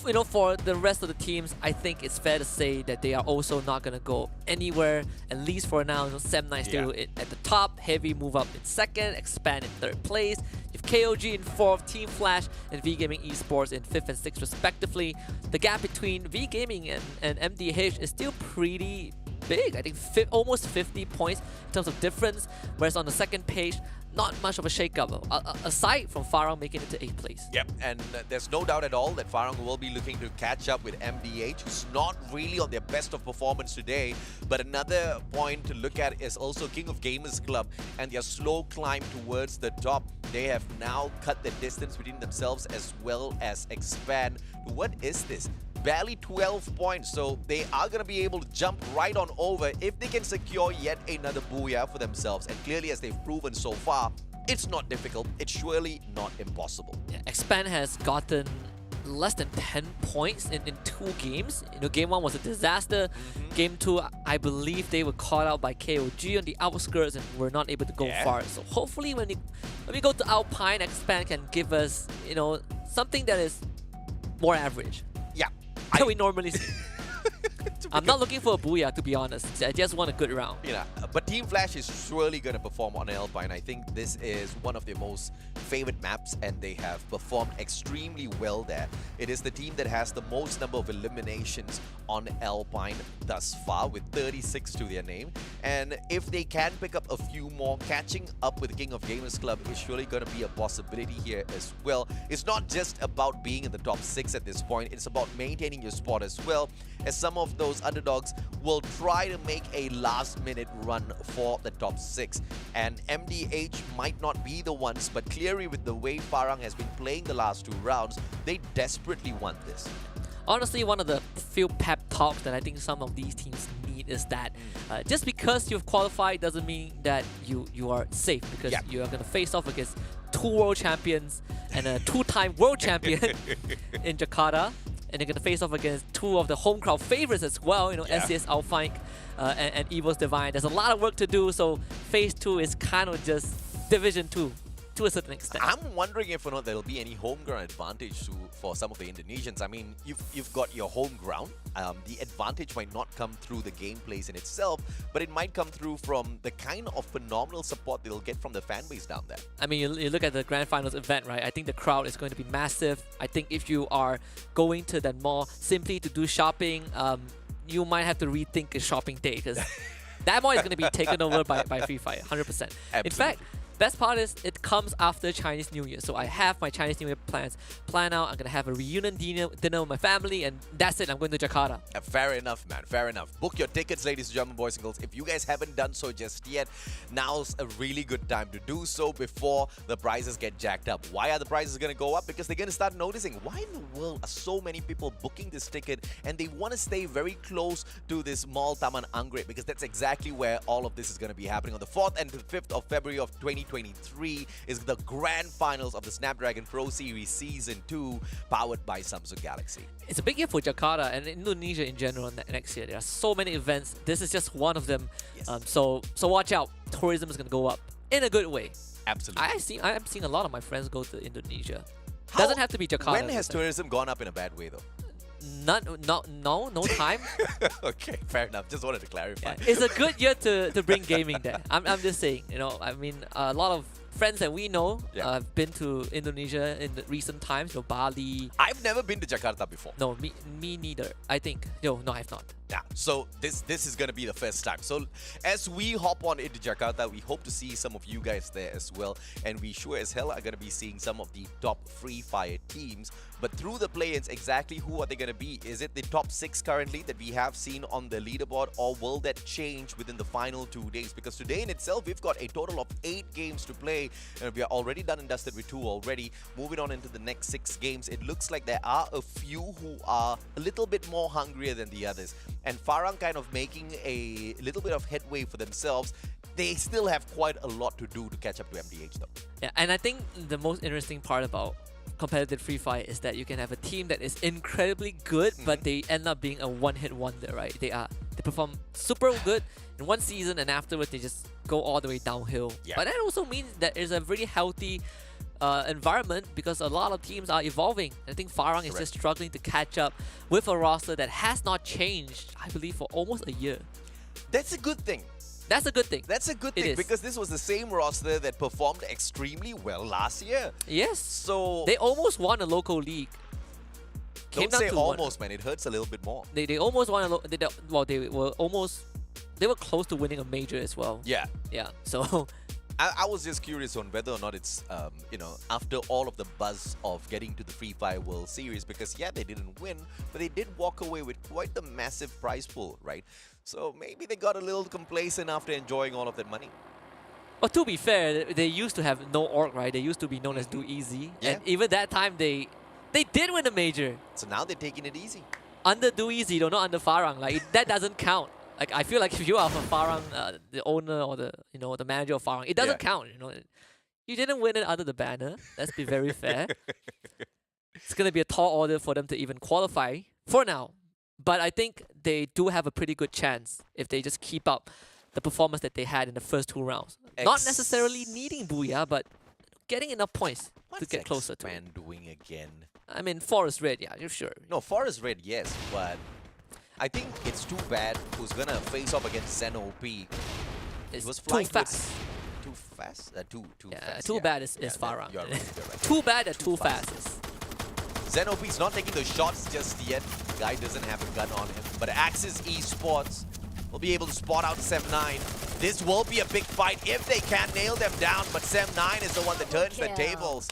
you know, for the rest of the teams, I think it's fair to say that they are also not going to go anywhere, at least for now. You know, Sem9 still at the top, Heavy move up in second, Expand in third place. You have KOG in fourth, Team Flash and V Gaming Esports in fifth and sixth respectively. The gap between V Gaming and MDH is still pretty big. I think almost 50 points in terms of difference, whereas on the second page, not much of a shake-up, aside from FARANG making it to 8th place. Yep, and there's no doubt at all that FARANG will be looking to catch up with MDH, who's not really on their best of performance today. But another point to look at is also King of Gamers Club and their slow climb towards the top. They have now cut the distance between themselves as well as Expand. What is this? Barely 12 points, so they are going to be able to jump right on over if they can secure yet another booyah for themselves. And clearly, as they've proven so far, it's not difficult. It's surely not impossible. Yeah, Expand has gotten less than 10 points in 2 games. You know, game 1 was a disaster. Game 2, I believe they were caught out by KOG on the outskirts and were not able to go far. So hopefully when we go to Alpine, Expand can give us, you know, something that is more average. Yeah. That we normally see. I'm not looking for a booyah, to be honest. I just want a good round. Yeah, but Team Flash is surely going to perform on Alpine. I think this is one of their most favorite maps, and they have performed extremely well there. It is the team that has the most number of eliminations on Alpine thus far, with 36 to their name. And if they can pick up a few more, catching up with King of Gamers Club is surely going to be a possibility here as well. It's not just about being in the top 6 at this point. It's about maintaining your spot as well, as some of those underdogs will try to make a last-minute run for the top 6. And MDH might not be the ones, but clearly with the way FARANG has been playing the last 2 rounds, they desperately want this. Honestly, one of the few pep talks that I think some of these teams need is that just because you've qualified doesn't mean that you are safe, because you are going to face off against 2 world champions and a 2-time world champion in Jakarta. and they're going to face off against two of the home crowd favorites as well, SCS Alpine and Evo's Divine. There's a lot of work to do, so Phase 2 is kind of just Division 2 to a certain extent. I'm wondering if or not there'll be any home ground advantage for some of the Indonesians. I mean, you've got your home ground. The advantage might not come through the gameplays in itself, but it might come through from the kind of phenomenal support they'll get from the fan base down there. I mean, you look at the Grand Finals event, right? I think the crowd is going to be massive. I think if you are going to that mall simply to do shopping, you might have to rethink a shopping day, because that mall is going to be taken over by Free Fire, 100%. Absolutely. In fact, best part is it comes after Chinese New Year. So I have my Chinese New Year plans planned out. I'm going to have a reunion dinner with my family, and that's it. I'm going to Jakarta. Fair enough, man. Fair enough. Book your tickets, ladies and gentlemen, boys and girls. If you guys haven't done so just yet, now's a really good time to do so before the prices get jacked up. Why are the prices going to go up? Because they're going to start noticing, why in the world are so many people booking this ticket and they want to stay very close to this mall Taman Anggrek, because that's exactly where all of this is going to be happening. On the 4th and the 5th of February of 2023 is the grand finals of the Snapdragon Pro Series Season 2, powered by Samsung Galaxy. It's a big year for Jakarta and Indonesia in general next year. There are so many events. This is just one of them. Yes. So watch out. Tourism is going to go up in a good way. Absolutely. I'm seeing a lot of my friends go to Indonesia. Doesn't have to be Jakarta. When has tourism gone up in a bad way, though? No time. Okay, fair enough. Just wanted to clarify. Yeah, it's a good year to bring gaming there. I'm just saying, I mean, a lot of friends that we know have been to Indonesia in the recent times, Bali. I've never been to Jakarta before. No, me neither. I think. No, I have not. Yeah, so this is going to be the first time. So as we hop on into Jakarta, we hope to see some of you guys there as well. And we sure as hell are going to be seeing some of the top Free Fire teams. But through the play-ins, exactly who are they going to be? Is it the top 6 currently that we have seen on the leaderboard? Or will that change within the final 2 days? Because today in itself, we've got a total of 8 games to play. And we are already done and dusted with 2 already. Moving on into the next 6 games, it looks like there are a few who are a little bit more hungrier than the others. And FARANG kind of making a little bit of headway for themselves. They still have quite a lot to do to catch up to MDH though. Yeah, and I think the most interesting part about competitive Free Fire is that you can have a team that is incredibly good, but they end up being a one-hit wonder, right? They perform super good in one season, and afterwards they just go all the way downhill. Yeah. But that also means that there's a really healthy environment, because a lot of teams are evolving. I think FARANG is just struggling to catch up with a roster that has not changed, I believe, for almost a year. That's a good thing. That's a good thing. That's a good thing, because this was the same roster that performed extremely well last year. Yes. So they almost won a local league. Don't say almost, man. It hurts a little bit more. They almost won they were close to winning a major as well. Yeah. Yeah. So I was just curious on whether or not it's, after all of the buzz of getting to the Free Fire World Series, because they didn't win, but they did walk away with quite the massive prize pool, right? So maybe they got a little complacent after enjoying all of that money. Well, to be fair, they used to have no org, right? They used to be known as Do Easy. Yeah. And even that time, they did win a major. So now they're taking it easy. Under Do Easy, though, not under FARANG. Like, that doesn't count. Like, I feel like if you are from FARANG, the owner or the manager of FARANG, it doesn't count. You didn't win it under the banner. Let's be very fair. It's gonna be a tall order for them to even qualify for now. But I think they do have a pretty good chance if they just keep up the performance that they had in the first 2 rounds. Not necessarily needing Booyah, but getting enough points to get closer to it. Doing again? I mean, Forest Red, yeah, you're sure. No, Forest Red, yes, but I think it's too bad who's gonna face off against Zen OP. It's was too fast. Too fast? Too fast. Too bad is FARANG. You're right. Too bad that too fast is. Zen OP's not taking the shots just yet. The guy doesn't have a gun on him. But Axis Esports will be able to spot out Sem9. This will be a big fight if they can nail them down, but Sem9 is the one that turns the tables.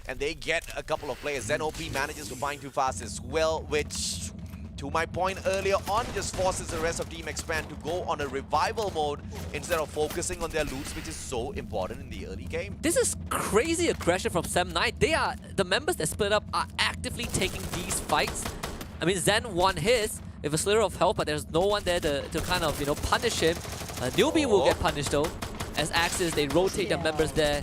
And they get a couple of players. Zen OP manages to find Too Fast as well, which, to my point earlier on, just forces the rest of Team Expand to go on a revival mode instead of focusing on their loots, which is so important in the early game. This is crazy aggression from Sem9. The members that split up are actively taking these fights. I mean, Zen won his with a slither of health, but there's no one there to kind of, punish him. Newbie will get punished though, as Axis, they rotate their members there.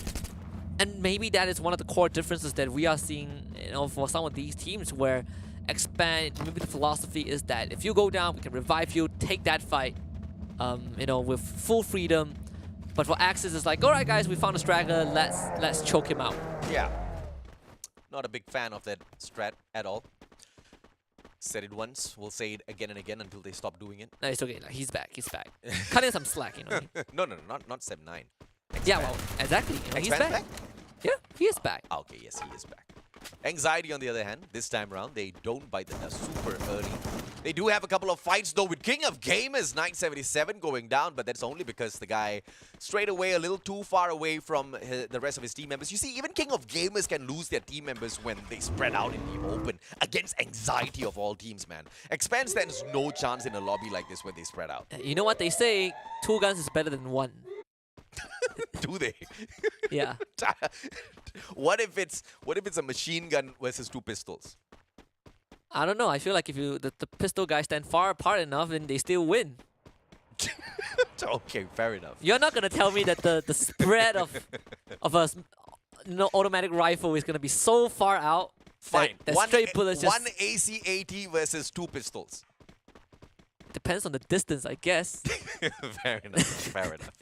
And maybe that is one of the core differences that we are seeing, for some of these teams, where Expand, maybe the philosophy is that if you go down, we can revive you, take that fight, you know, with full freedom. But for Axis, it's like, all right, guys, we found a straggler. Let's choke him out. Yeah. Not a big fan of that strat at all. Said it once, we'll say it again and again until they stop doing it. No, it's okay. Like, he's back. He's back. Cutting some slack, you know. No, not 7-9. Yeah, well, exactly. You know, he's Expand back. Yeah, he is back. Okay, yes, he is back. Anxiety, on the other hand, this time around, they don't bite the dust super early. They do have a couple of fights, though, with King of Gamers, 977 going down, but that's only because the guy straight away a little too far away from the rest of his team members. You see, even King of Gamers can lose their team members when they spread out in the open against Anxiety of all teams, man. Expand stands no chance in a lobby like this when they spread out. You know what they say? 2 guns is better than 1. Do they? Yeah. What if it's a machine gun versus 2 pistols? I don't know. I feel like if the pistol guys stand far apart enough, then they still win. Okay, fair enough. You're not gonna tell me that the spread of a automatic rifle is gonna be so far out. Fine. That straight bullets just one ACAT versus 2 pistols. depends on the distance, I guess. Fair enough. Fair enough.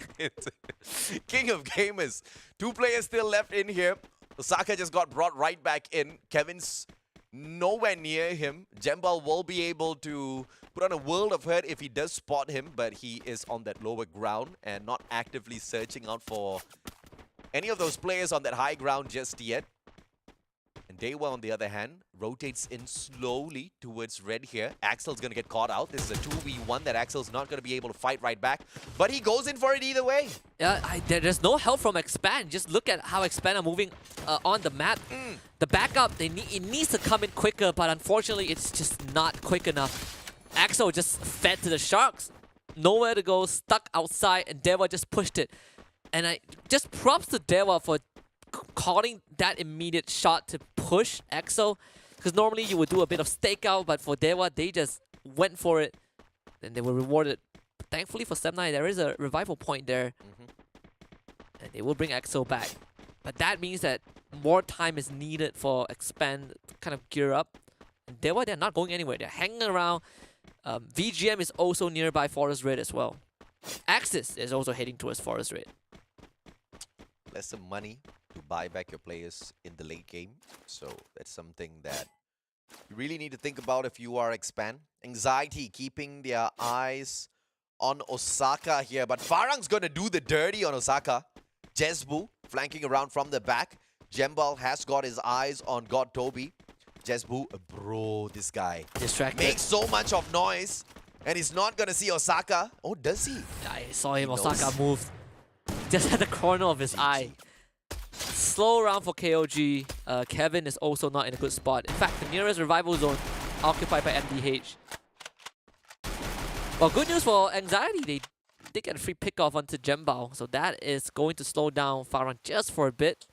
King of Gamers. 2 players still left in here. Osaka just got brought right back in. Kevin's nowhere near him. Jembal will be able to put on a world of hurt if he does spot him, but he is on that lower ground and not actively searching out for any of those players on that high ground just yet. And DEWA, on the other hand, rotates in slowly towards red here. Axel's going to get caught out. This is a 2v1 that Axel's not going to be able to fight right back. But he goes in for it either way. Yeah, there's no help from Expand. Just look at how Expand are moving on the map. The backup, it needs to come in quicker, but unfortunately, it's just not quick enough. Axel just fed to the Sharks. Nowhere to go, stuck outside, and DEWA just pushed it. And I just props to DEWA for calling that immediate shot to push Axel, because normally you would do a bit of stakeout, but for DEWA, they just went for it, and they were rewarded. But thankfully for 7-9, there is a revival point there, and they will bring Axel back. But that means that more time is needed for Expand to kind of gear up. And DEWA, they're not going anywhere. They're hanging around. VGM is also nearby Forest Red as well. Axis is also heading towards Forest Red. Less some money to buy back your players in the late game. So that's something that you really need to think about if you are Expand. Anxiety keeping their eyes on Osaka here. But FARANG's going to do the dirty on Osaka. Jesbu flanking around from the back. Jembal has got his eyes on God Toby. Jesbu, bro, this guy Distracted. makes so much of noise. And he's not going to see Osaka. Oh, does he? I saw him. He Osaka knows. moved just at the corner of his eye. Slow round for KOG. Kevin is also not in a good spot. In fact, the nearest revival zone occupied by MDH. Well, good news for Anxiety. They did get a free pickoff onto Jembao, so that is going to slow down FARANG just for a bit.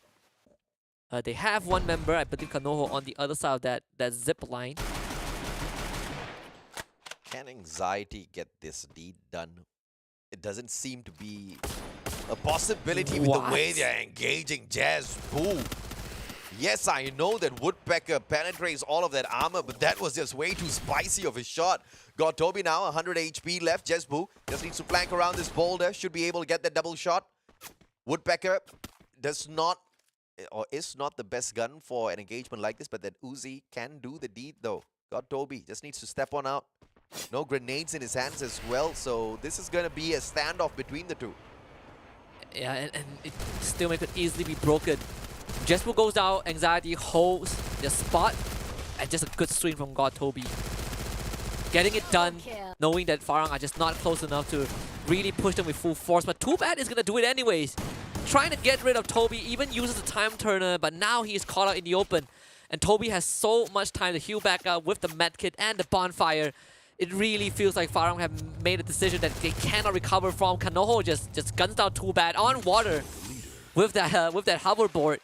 They have one member, I believe Kanoho, on the other side of that zip line. Can Anxiety get this deed done? It doesn't seem to be a possibility with the way they're engaging Jesbu. Yes, I know that Woodpecker penetrates all of that armor, but that was just way too spicy of a shot. Got Toby now, 100 HP left. Jesbu just needs to flank around this boulder. Should be able to get that double shot. Woodpecker does not, or is not the best gun for an engagement like this, but that Uzi can do the deed though. Got Toby, just needs to step on out. No grenades in his hands as well, so this is going to be a standoff between the two. Yeah, and it still could easily be broken. Jesper goes out, Anxiety holds the spot, and just a good swing from God Toby. Getting it done, knowing that FARANG are just not close enough to really push them with full force, but Too Bad is going to do it anyways. Trying to get rid of Toby, even uses the time turner, but now he is caught out in the open. And Toby has so much time to heal back up with the medkit and the bonfire. It really feels like FARANG have made a decision that they cannot recover from. Kanoho just guns down Too Bad on water with that hoverboard.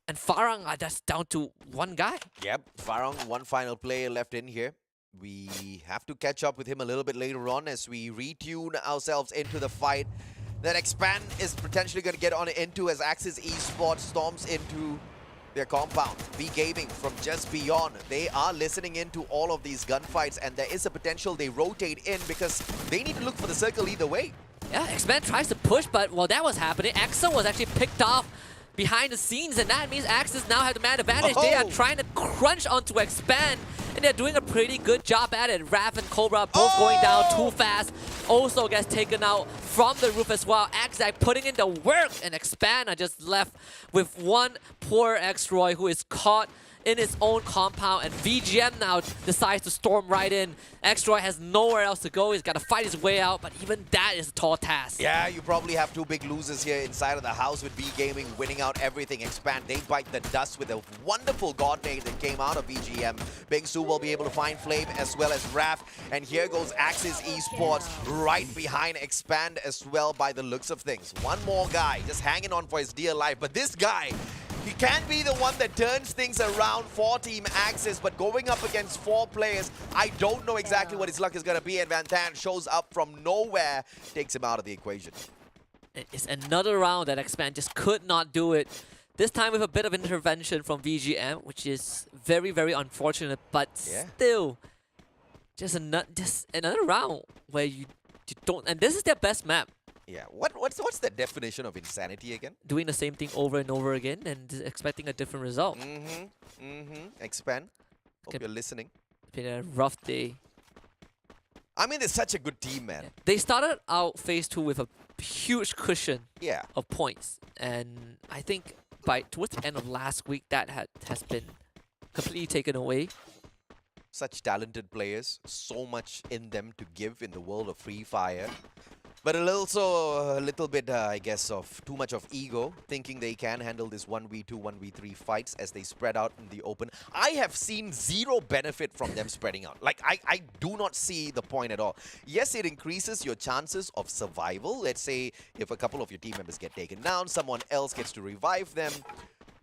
And FARANG are just down to one guy. Yep, FARANG, one final player left in here. We have to catch up with him a little bit later on as we retune ourselves into the fight that Expand is potentially going to get on into as Axis Esports storms into their compound. B Gaming from just beyond. They are listening into all of these gunfights, and there is a potential they rotate in because they need to look for the circle either way. Yeah, X-Man tries to push, but while that was happening, Axel was actually picked off behind the scenes, and that means Axis now have the man advantage. They are trying to crunch onto Expand, and they're doing a pretty good job at it. Raph and Cobra both going down too fast. Also gets taken out from the roof as well. Axac putting in the work, and Expand are just left with one poor X-Roy who is caught in his own compound, and VGM now decides to storm right in. X-Roy has nowhere else to go. He's got to fight his way out, but even that is a tall task. Yeah, you probably have two big losers here inside of the house with B Gaming winning out everything. Expand, they bite the dust with a wonderful god nade that came out of VGM. Big Sue will be able to find Flame as well as Raph, and here goes Axis Esports right behind Expand as well by the looks of things. One more guy just hanging on for his dear life, but this guy, he can be the one that turns things around for Team Axis, but going up against 4 players, I don't know exactly what his luck is going to be, and Van Tan shows up from nowhere, takes him out of the equation. It's another round that Expand just could not do it. This time with a bit of intervention from VGM, which is very, very unfortunate, but still, just another round where you don't, and this is their best map. Yeah, what's the definition of insanity again? Doing the same thing over and over again and expecting a different result. Expand. Hope you're listening. It's been a rough day. I mean, they're such a good team, man. Yeah. They started out phase 2 with a huge cushion of points, and I think towards the end of last week that has been completely taken away. Such talented players, so much in them to give in the world of Free Fire. But also a little bit, I guess, of too much of ego, thinking they can handle this 1v2, 1v3 fights as they spread out in the open. I have seen zero benefit from them spreading out. Like, I do not see the point at all. Yes, it increases your chances of survival. Let's say if a couple of your team members get taken down, someone else gets to revive them.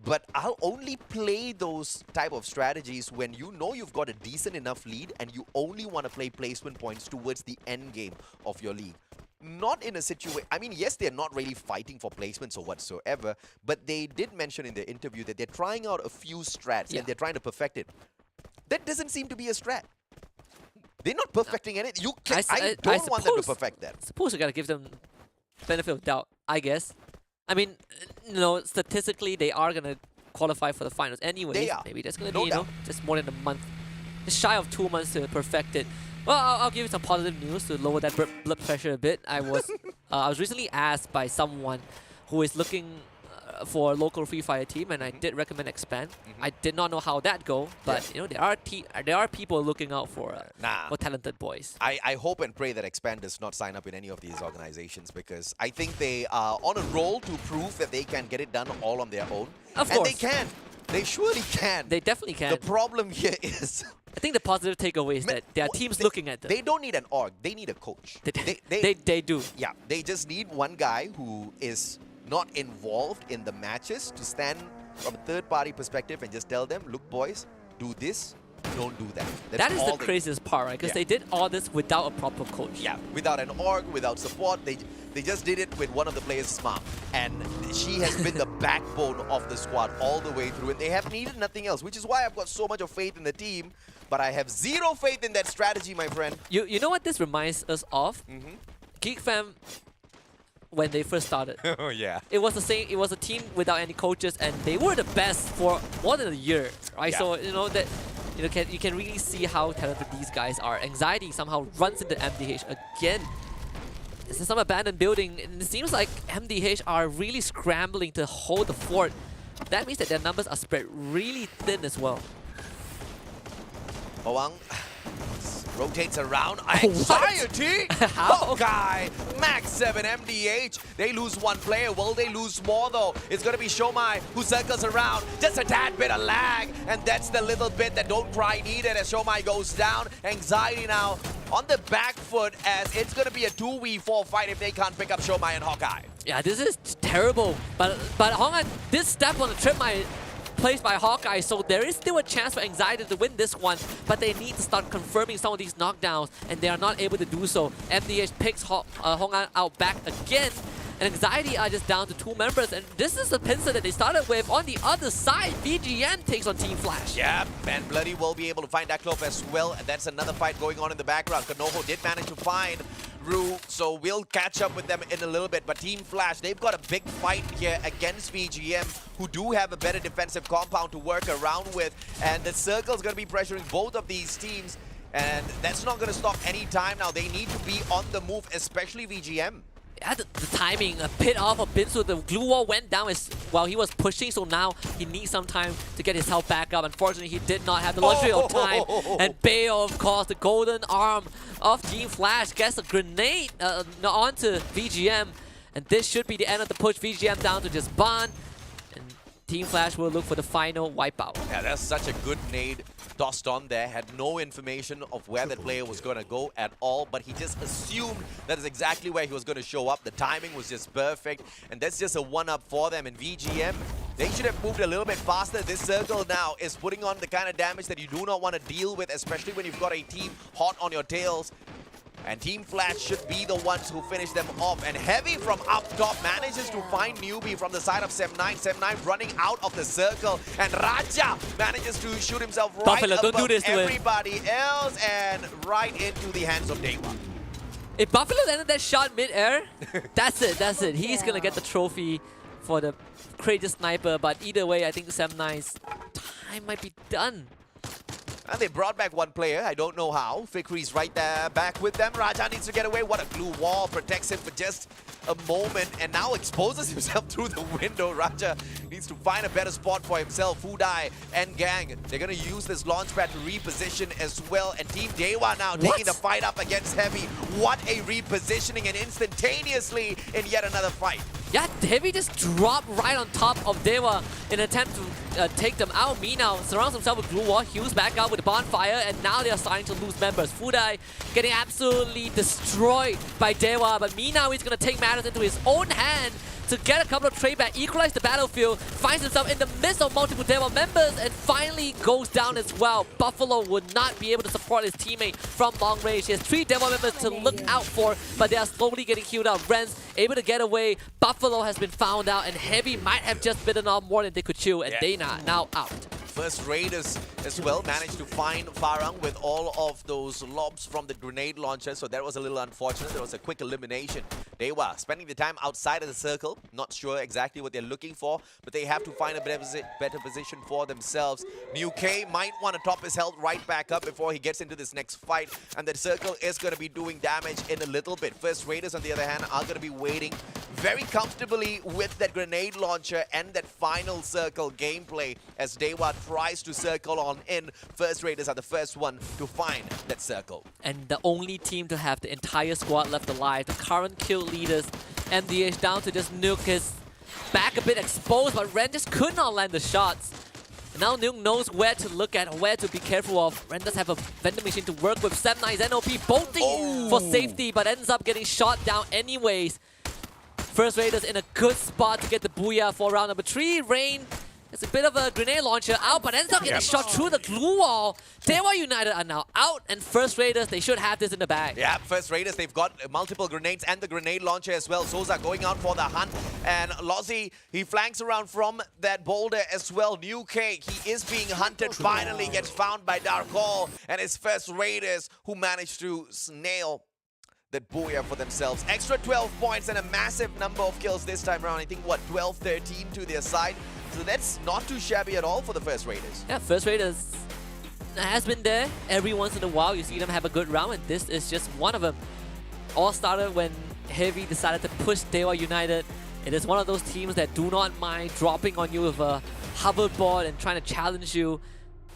But I'll only play those type of strategies when you know you've got a decent enough lead and you only want to play placement points towards the end game of your league. Not in a situation, I mean, yes, they're not really fighting for placements or whatsoever, but they did mention in their interview that they're trying out a few strats and they're trying to perfect it. That doesn't seem to be a strat. They're not perfecting anything. I don't want them to perfect that. I suppose you gotta give them benefit of doubt, I guess. I mean, you know, statistically, they are gonna qualify for the finals anyway. They are. Maybe that's gonna be, you know, just more than a month. Just shy of 2 months to perfect it. Well, I'll give you some positive news to lower that blood pressure a bit. I was recently asked by someone who is looking for a local Free Fire team, and I did recommend Expand. I did not know how that go, but you know there are people looking out for talented boys. I hope and pray that Expand does not sign up in any of these organizations, because I think they are on a roll to prove that they can get it done all on their own. Of course. And they can. They surely can. They definitely can. The problem here is, I think the positive takeaway is that there are teams looking at them. They don't need an org. They need a coach. They do. Yeah, they just need one guy who is not involved in the matches to stand from a third-party perspective and just tell them, look, boys, do this, don't do that. That is the craziest part, right? Because they did all this without a proper coach. Yeah, without an org, without support. They just did it with one of the players' mom. And she has been the backbone of the squad all the way through. And they have needed nothing else, which is why I've got so much of faith in the team. But I have zero faith in that strategy, my friend. You know what this reminds us of? Geek Fam, when they first started. Oh, yeah. It was the same. It was a team without any coaches, and they were the best for more than a year, right? Yeah. So you know that you can really see how talented these guys are. Anxiety somehow runs into MDH again. This is some abandoned building, and it seems like MDH are really scrambling to hold the fort. That means that their numbers are spread really thin as well. Hwang rotates around. Anxiety! How? Hawkeye! Max 7 MDH. They lose one player. Will they lose more though? It's going to be Shomai who circles around. Just a tad bit of lag. And that's the little bit that don't cry needed as Shomai goes down. Anxiety now on the back foot as it's going to be a 2v4 fight if they can't pick up Shomai and Hawkeye. Yeah, this is terrible. But Hong'an did step on the trip placed by Hawkeye, so there is still a chance for Anxiety to win this one, but they need to start confirming some of these knockdowns, and they are not able to do so. MDH picks Hong'an out back again, and Anxiety are just down to 2 members, and this is the pincer that they started with. On the other side, VGM takes on Team Flash. Yeah, and Bloody will be able to find that clove as well, and that's another fight going on in the background. Konoho did manage to find Rue, so we'll catch up with them in a little bit. But Team Flash, they've got a big fight here against VGM, who do have a better defensive compound to work around with. And the circle's going to be pressuring both of these teams. And that's not going to stop any time now. They need to be on the move, especially VGM. Yeah, the timing, a bit off of Binsu. The glue wall went down while he was pushing, so now he needs some time to get his health back up. Unfortunately, he did not have the luxury of time. And Bayo, of course, the golden arm of Team Flash, gets a grenade onto VGM. And this should be the end of the push. VGM down to just Ban. And Team Flash will look for the final wipeout. Yeah, that's such a good nade tossed on there. Had no information of where that player was going to go at all, but he just assumed that is exactly where he was going to show up. The timing was just perfect, and that's just a one-up for them. And VGM, they should have moved a little bit faster. This circle now is putting on the kind of damage that you do not want to deal with, especially when you've got a team hot on your tails. And Team Flash should be the ones who finish them off. And Heavy from up top manages to find Newbie from the side of Sem9. Sem9 running out of the circle. And Raja manages to shoot himself right Buffalo, above don't do this to him. everybody else and right into the hands of DEWA. If Buffalo ended that shot mid-air, that's it. He's going to get the trophy for the crazy sniper. But either way, I think Sem9's time might be done. And they brought back one player, I don't know how. Fikri's right there, back with them. Raja needs to get away. What a glue wall, protects him for just a moment and now exposes himself through the window. Raja needs to find a better spot for himself. Fudai and Gang, they're going to use this launch pad to reposition as well. And Team DEWA now taking the fight up against Heavy. What a repositioning, and instantaneously in yet another fight. Yeah, Heavy just dropped right on top of DEWA in an attempt to take them out. Mina surrounds himself with glue wall, heals back out with a bonfire, and now they are starting to lose members. Fudai getting absolutely destroyed by DEWA, but Mina is going to take matters into his own hand to get a couple of trade back, equalize the battlefield, finds himself in the midst of multiple DEWA members, and finally goes down as well. Buffalo would not be able to support his teammate from long range. He has 3 DEWA members to look out for, but they are slowly getting healed out. Ren's able to get away. Buffalo has been found out, and Heavy might have just bitten off more than they could chew, and they are now out. First Raiders as well managed to find Farang with all of those lobs from the grenade launcher, so that was a little unfortunate. There was a quick elimination. DEWA spending the time outside of the circle, not sure exactly what they're looking for, but they have to find a better position for themselves. New K might want to top his health right back up before he gets into this next fight, and the circle is going to be doing damage in a little bit. First Raiders, on the other hand, are going to be waiting very comfortably with that grenade launcher and that final circle gameplay as DEWA tries to circle on in. First Raiders are the first one to find that circle. And the only team to have the entire squad left alive, the current kill leaders, MDH down to just Nuke his back a bit exposed, but Ren just could not land the shots. And now Nuke knows where to look at, where to be careful of. Ren does have a vending machine to work with. Sem9's NOP bolting for safety, but ends up getting shot down anyways. First Raiders in a good spot to get the booyah for round number 3. Rain is a bit of a grenade launcher out, but ends up getting shot through the glue wall. DEWA United are now out, and First Raiders, they should have this in the bag. Yeah, First Raiders, they've got multiple grenades and the grenade launcher as well. Souza going out for the hunt, and Lozzy, he flanks around from that boulder as well. New K, he is being hunted, finally gets found by Dark Hall, and it's First Raiders who managed to nail that booyah for themselves. Extra 12 points and a massive number of kills this time around. I think, what, 12, 13 to their side. So that's not too shabby at all for the First Raiders. Yeah, First Raiders has been there. Every once in a while, you see them have a good round, and this is just one of them. All started when Heavy decided to push DEWA United. It is one of those teams that do not mind dropping on you with a hoverboard and trying to challenge you.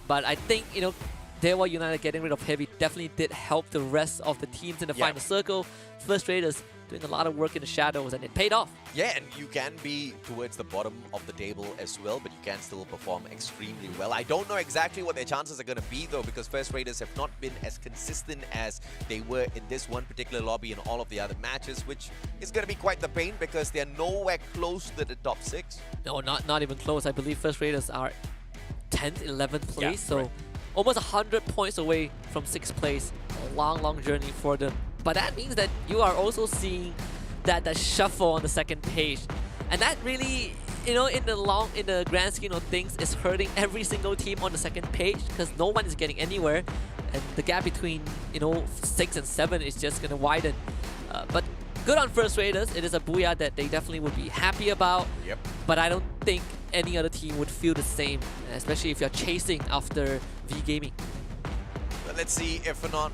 But I think, you know, DEWA United getting rid of Heavy definitely did help the rest of the teams in the final circle. First Raiders doing a lot of work in the shadows, and it paid off. Yeah, and you can be towards the bottom of the table as well, but you can still perform extremely well. I don't know exactly what their chances are going to be, though, because First Raiders have not been as consistent as they were in this one particular lobby and all of the other matches, which is going to be quite the pain because they're nowhere close to the top 6. No, not even close. I believe First Raiders are 10th, 11th place, Yeah, so right. almost 100 points away from 6th place. A long, long journey for them. But that means that you are also seeing that shuffle on the second page, and that really, in the grand scheme of things, is hurting every single team on the second page because no one is getting anywhere, and the gap between 6 and 7 is just gonna widen. But good on First Raiders. It is a booyah that they definitely would be happy about. Yep. But I don't think any other team would feel the same, especially if you're chasing after V Gaming. But let's see if or not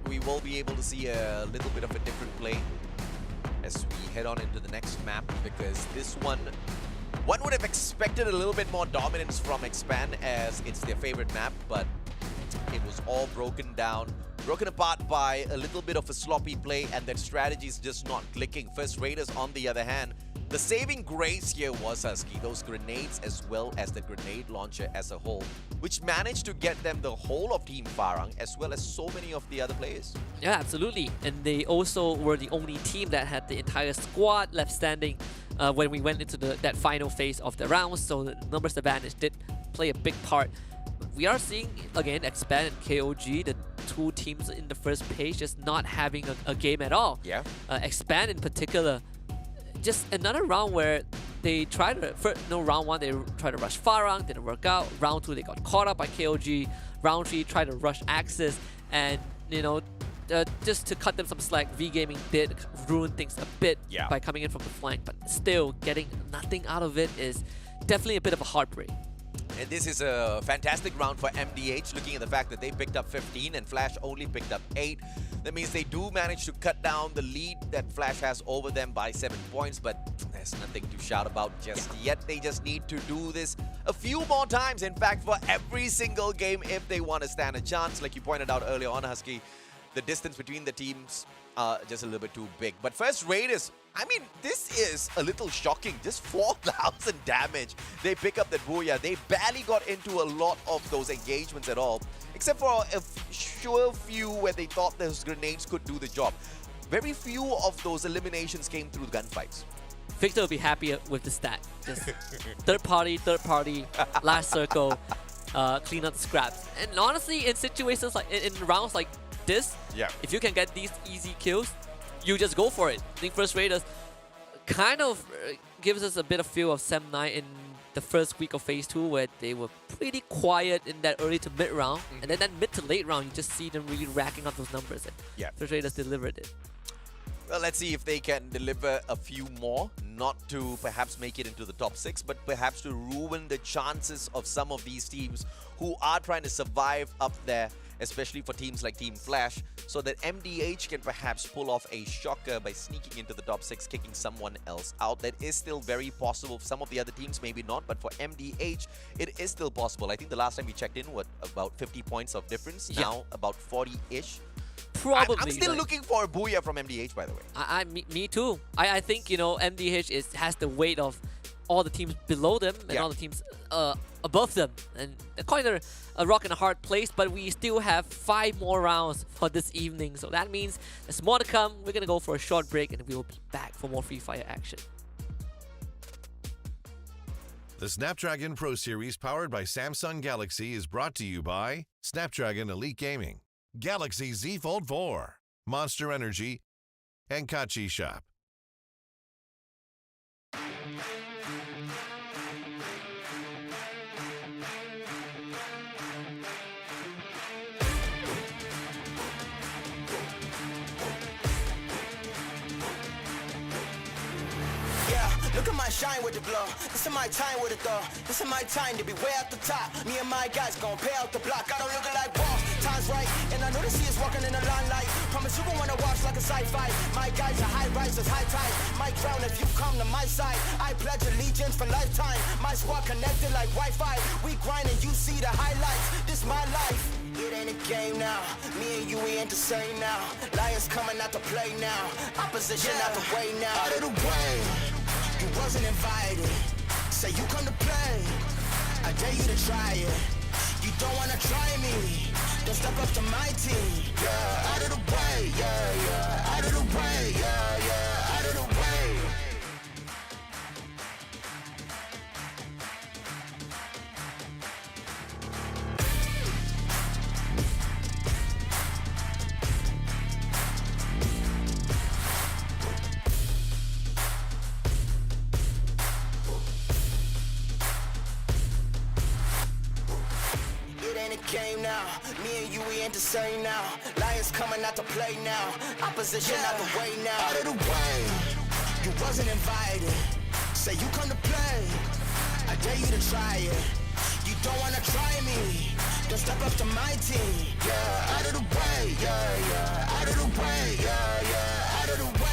we will be able to see a little bit of a different play as we head on into the next map, because this one would have expected a little bit more dominance from Expand as it's their favorite map, but it was all broken apart by a little bit of a sloppy play, and that strategy is just not clicking. First Raiders, on the other hand, the saving grace here was Husky, those grenades as well as the grenade launcher as a whole, which managed to get them the whole of Team FARANG as well as so many of the other players. Yeah, absolutely. And they also were the only team that had the entire squad left standing when we went into that final phase of the round, so the numbers advantage did play a big part. We are seeing, again, Expand and KOG, the two teams in the first page, just not having a game at all. Yeah. Expand in particular, just another round where they tried to, round 1 they tried to rush FARANG, didn't work out. Round 2 they got caught up by KOG. Round 3 tried to rush Axis, and just to cut them some slack, V Gaming did ruin things a bit by coming in from the flank, but still getting nothing out of it is definitely a bit of a heartbreak. And this is a fantastic round for MDH, looking at the fact that they picked up 15 and Flash only picked up 8. That means they do manage to cut down the lead that Flash has over them by 7 points, but there's nothing to shout about just yet. They just need to do this a few more times, in fact, for every single game if they want to stand a chance. Like you pointed out earlier on, Husky, the distance between the teams just a little bit too big. But First Raiders, I mean, this is a little shocking. Just 4,000 damage. They pick up that booyah. They barely got into a lot of those engagements at all, except for a sure few where they thought those grenades could do the job. Very few of those eliminations came through gunfights. Victor will be happy with the stat. Just third party, last circle, clean up the scraps. And honestly, in situations like, in rounds like this, if you can get these easy kills, you just go for it. I think First Raiders kind of gives us a bit of feel of Sem9 in the first week of Phase 2, where they were pretty quiet in that early to mid round. And then that mid to late round, you just see them really racking up those numbers. And First Raiders delivered it. Well, let's see if they can deliver a few more, not to perhaps make it into the top 6, but perhaps to ruin the chances of some of these teams who are trying to survive up there, especially for teams like Team Flash, so that MDH can perhaps pull off a shocker by sneaking into the top 6, kicking someone else out. That is still very possible. For some of the other teams, maybe not, but for MDH, it is still possible. I think the last time we checked in, about 50 points of difference? Now, about 40-ish. Probably. I'm still looking for a booyah from MDH, by the way. Me too. I think, MDH has the weight of all the teams below them and all the teams above them. And quite a rock and a hard place, but we still have 5 more rounds for this evening. So that means there's more to come. We're going to go for a short break and we will be back for more Free Fire action. The Snapdragon Pro Series powered by Samsung Galaxy is brought to you by Snapdragon Elite Gaming, Galaxy Z Fold 4, Monster Energy, and Kachi Shop. Look at my shine with the glow. This is my time with it though. This is my time to be way at the top. Me and my guys gon' pay out the block. I don't look like boss. Time's right, and I know the sea is walking in a limelight. Promise you gon' wanna watch like a sci-fi. My guys are high risers, high tide. My crown if you come to my side. I pledge allegiance for lifetime. My squad connected like Wi-Fi. We grind and you see the highlights. This my life. It ain't a game now. Me and you, we ain't the same now. Lions coming out to play now. Opposition out the way now. Out of the way. You wasn't invited. Say you come to play. I dare you to try it. You don't wanna try me. Then step up to my team. Yeah, out of the way. Yeah, yeah. Out of the way. Yeah, yeah. Out of the way. game now. Me and you, we ain't the same now. Lions coming out to play now. Opposition out the way now. Out of the way. You wasn't invited. Say you come to play. I dare you to try it. You don't wanna try me. Don't step up to my team. Yeah, out of the way. Yeah, yeah. Out of the way. Yeah, yeah. Out of the way.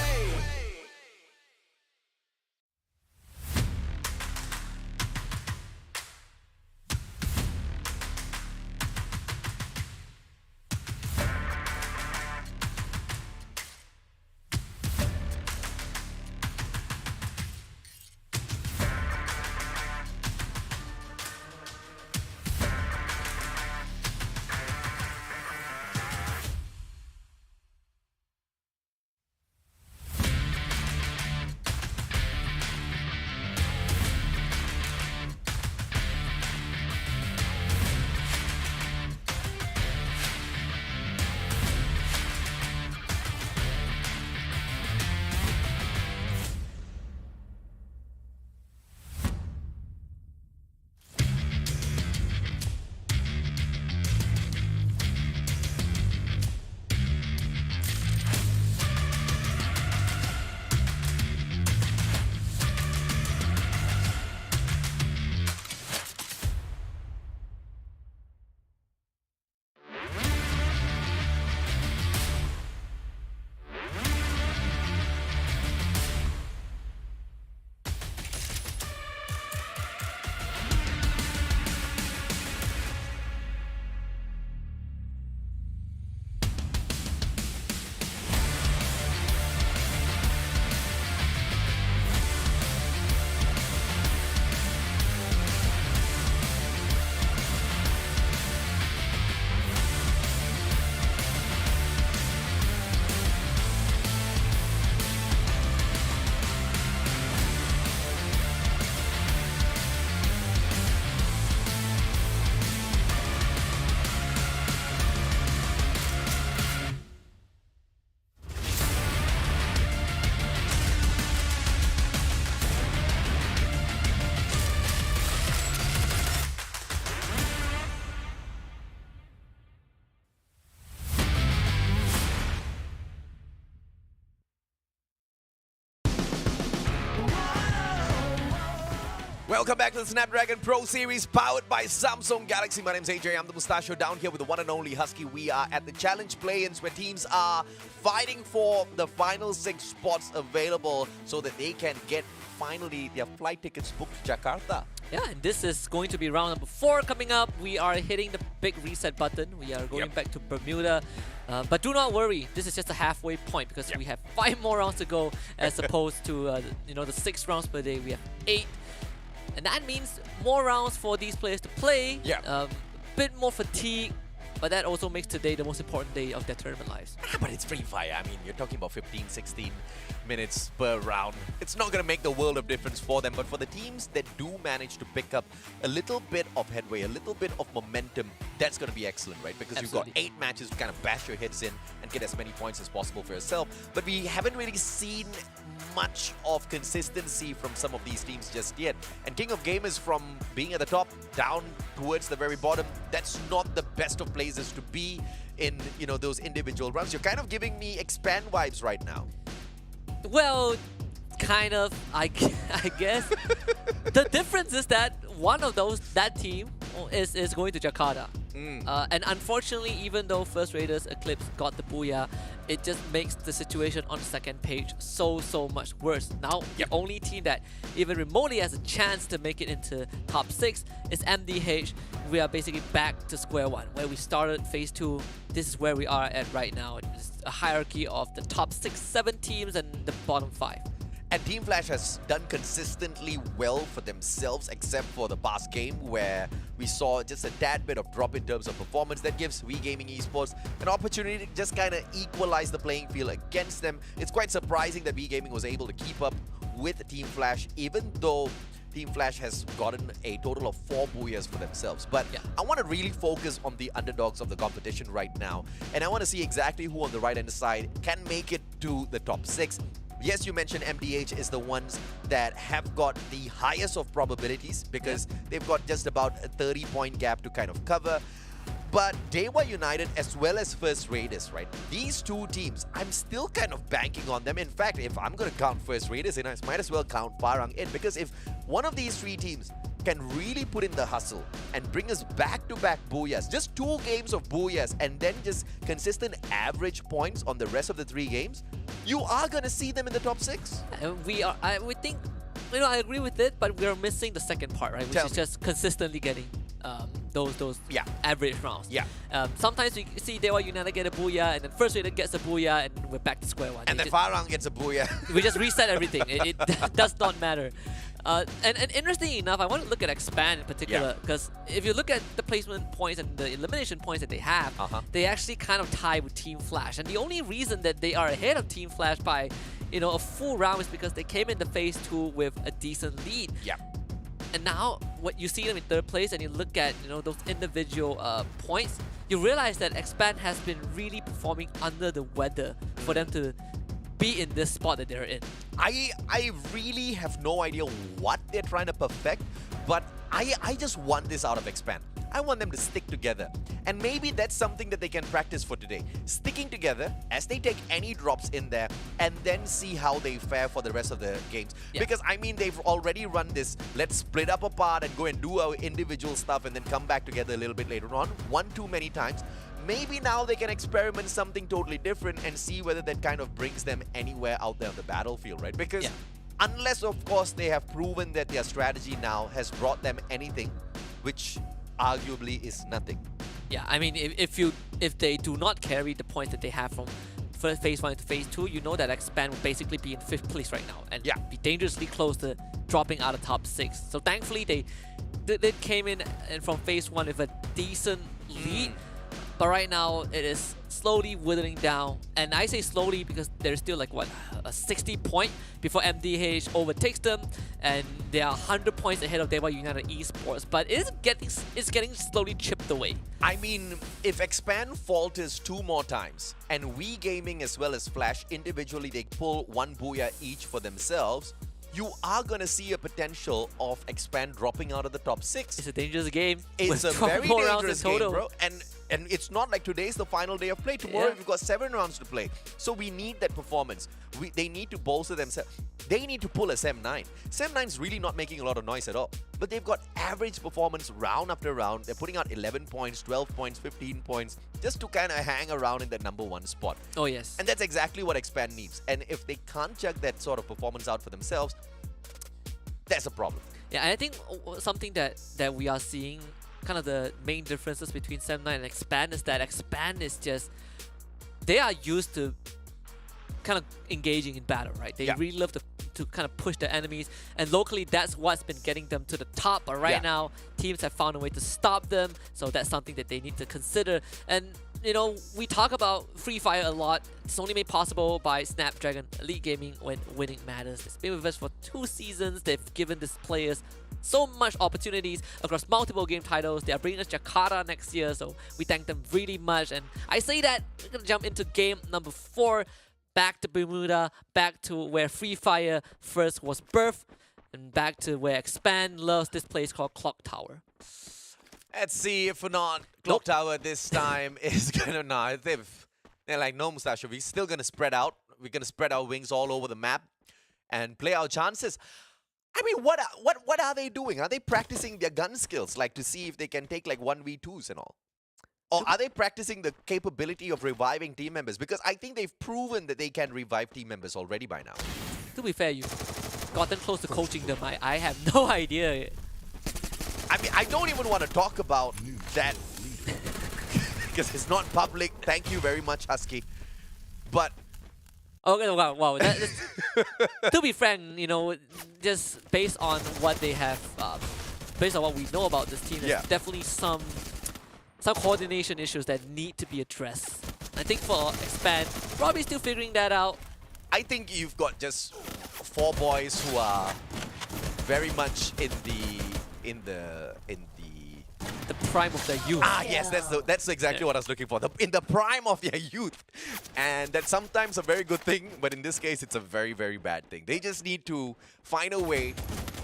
Welcome back to the Snapdragon Pro Series powered by Samsung Galaxy. My name's AJ. I'm the Mustachio down here with the one and only Husky. We are at the challenge play-ins where teams are fighting for the final 6 spots available so that they can get finally their flight tickets booked to Jakarta. Yeah, and this is going to be round number 4 coming up. We are hitting the big reset button. We are going back to Bermuda. But do not worry, this is just a halfway point because we have 5 more rounds to go as opposed to the 6 rounds per day. We have 8. And that means more rounds for these players to play, a bit more fatigue, but that also makes today the most important day of their tournament lives. But it's free fire. I mean, you're talking about 15, 16 minutes per round. It's not going to make the world of difference for them, but for the teams that do manage to pick up a little bit of headway, a little bit of momentum, that's going to be excellent, right? Because you've got 8 matches to kind of bash your heads in and get as many points as possible for yourself. But we haven't really seen much of consistency from some of these teams just yet. And King of Gamers, from being at the top down towards the very bottom, that's not the best of places to be in, those individual runs. You're kind of giving me Expand vibes right now. Well, kind of, I guess. The difference is that one of that team is going to Jakarta. And unfortunately, even though First Raiders Eclipse got the booyah, it just makes the situation on the second page so much worse. Now, the only team that even remotely has a chance to make it into top 6 is MDH. We are basically back to square one, where we started phase 2. This is where we are at right now. It's a hierarchy of the top 6, 7 teams and the bottom 5. And Team Flash has done consistently well for themselves, except for the past game where we saw just a tad bit of drop in terms of performance. That gives We Gaming Esports an opportunity to just kind of equalize the playing field against them. It's quite surprising that We Gaming was able to keep up with Team Flash, even though Team Flash has gotten a total of 4 booyahs for themselves. But I want to really focus on the underdogs of the competition right now. And I want to see exactly who on the right-hand side can make it to the top 6. Yes, you mentioned MDH is the ones that have got the highest of probabilities because they've got just about a 30-point gap to kind of cover. But DEWA United as well as First Raiders, right? These two teams, I'm still kind of banking on them. In fact, if I'm going to count First Raiders in, I might as well count FARANG in, because if one of these three teams can really put in the hustle and bring us back-to-back booyahs, just 2 games of booyahs, and then just consistent average points on the rest of the 3 games, you are going to see them in the top 6. We think, I agree with it, but we're missing the second part, right? Which is just consistently getting those average rounds. Yeah. Sometimes we see DEWA United get a booyah, and then First Raider gets a booyah, and we're back to square one. And then FARANG gets a booyah. We just reset everything. It does not matter. And interestingly enough, I want to look at Expand in particular, because if you look at the placement points and the elimination points that they have, they actually kind of tie with Team Flash. And the only reason that they are ahead of Team Flash by a full round is because they came into Phase 2 with a decent lead. Yeah. And now, what you see them in 3rd place, and you look at those individual points, you realize that Expand has been really performing under the weather for them to be in this spot that they're in. I really have no idea what they're trying to perfect, but I just want this out of Expand. I want them to stick together. And maybe that's something that they can practice for today. Sticking together as they take any drops in there and then see how they fare for the rest of the games. Yeah. Because, I mean, they've already run this, let's split up apart and go and do our individual stuff and then come back together a little bit later on. One too many times. Maybe now they can experiment something totally different and see whether that kind of brings them anywhere out there on the battlefield, right? Because unless, of course, they have proven that their strategy now has brought them anything, which arguably is nothing. Yeah, I mean, if they do not carry the points that they have from Phase 1 to Phase 2, you know that Expand will basically be in 5th place right now and be dangerously close to dropping out of top 6. So thankfully, they came in and from Phase 1 with a decent lead. But right now, it is slowly withering down. And I say slowly because there's still like, what, a 60 point before MDH overtakes them. And they are 100 points ahead of DEWA United Esports. But it's getting slowly chipped away. I mean, if Expand falters 2 more times, and We Gaming as well as Flash, individually they pull 1 booyah each for themselves, you are going to see a potential of Expand dropping out of the top 6. It's a dangerous game. It's a very dangerous game, bro. And it's not like today's the final day of play. Tomorrow we've got 7 rounds to play. So we need that performance. They need to bolster themselves. They need to pull a Sem9. Sem9's really not making a lot of noise at all. But they've got average performance round after round. They're putting out 11 points, 12 points, 15 points, just to kind of hang around in that #1 spot. Oh, yes. And that's exactly what Expand needs. And if they can't chug that sort of performance out for themselves, that's a problem. Yeah, and I think something that we are seeing, kind of the main differences between Sem9 and Expand is that Expand is just, they are used to kind of engaging in battle, right? They really love to kind of push their enemies, and locally that's what's been getting them to the top. But right now, teams have found a way to stop them, so that's something that they need to consider. And we talk about Free Fire a lot. It's only made possible by Snapdragon Elite Gaming when winning matters. It's been with us for 2 seasons. They've given these players so much opportunities across multiple game titles. They are bringing us Jakarta next year, so we thank them really much. And I say that, we're going to jump into game number 4. Back to Bermuda, back to where Free Fire first was birthed, and back to where Expand loves this place called Clock Tower. Let's see if not Clock Tower this time is gonna they're like, no, Mustache, we're still gonna spread out. We're gonna spread our wings all over the map and play our chances. I mean, what are they doing? Are they practicing their gun skills, like to see if they can take like 1v2s and all? Or are they practicing the capability of reviving team members? Because I think they've proven that they can revive team members already by now. To be fair, you've gotten close to coaching them. I have no idea. I mean, I don't even want to talk about that because it's not public. Thank you very much, Husky. But okay, wow. To be frank, just based on what they have, based on what we know about this team, there's definitely some coordination issues that need to be addressed. I think for Expand, probably still figuring that out. I think you've got just 4 boys who are very much in the prime of their youth. Yes, that's exactly what I was looking for. In the prime of their youth. And that's sometimes a very good thing, but in this case, it's a very, very bad thing. They just need to find a way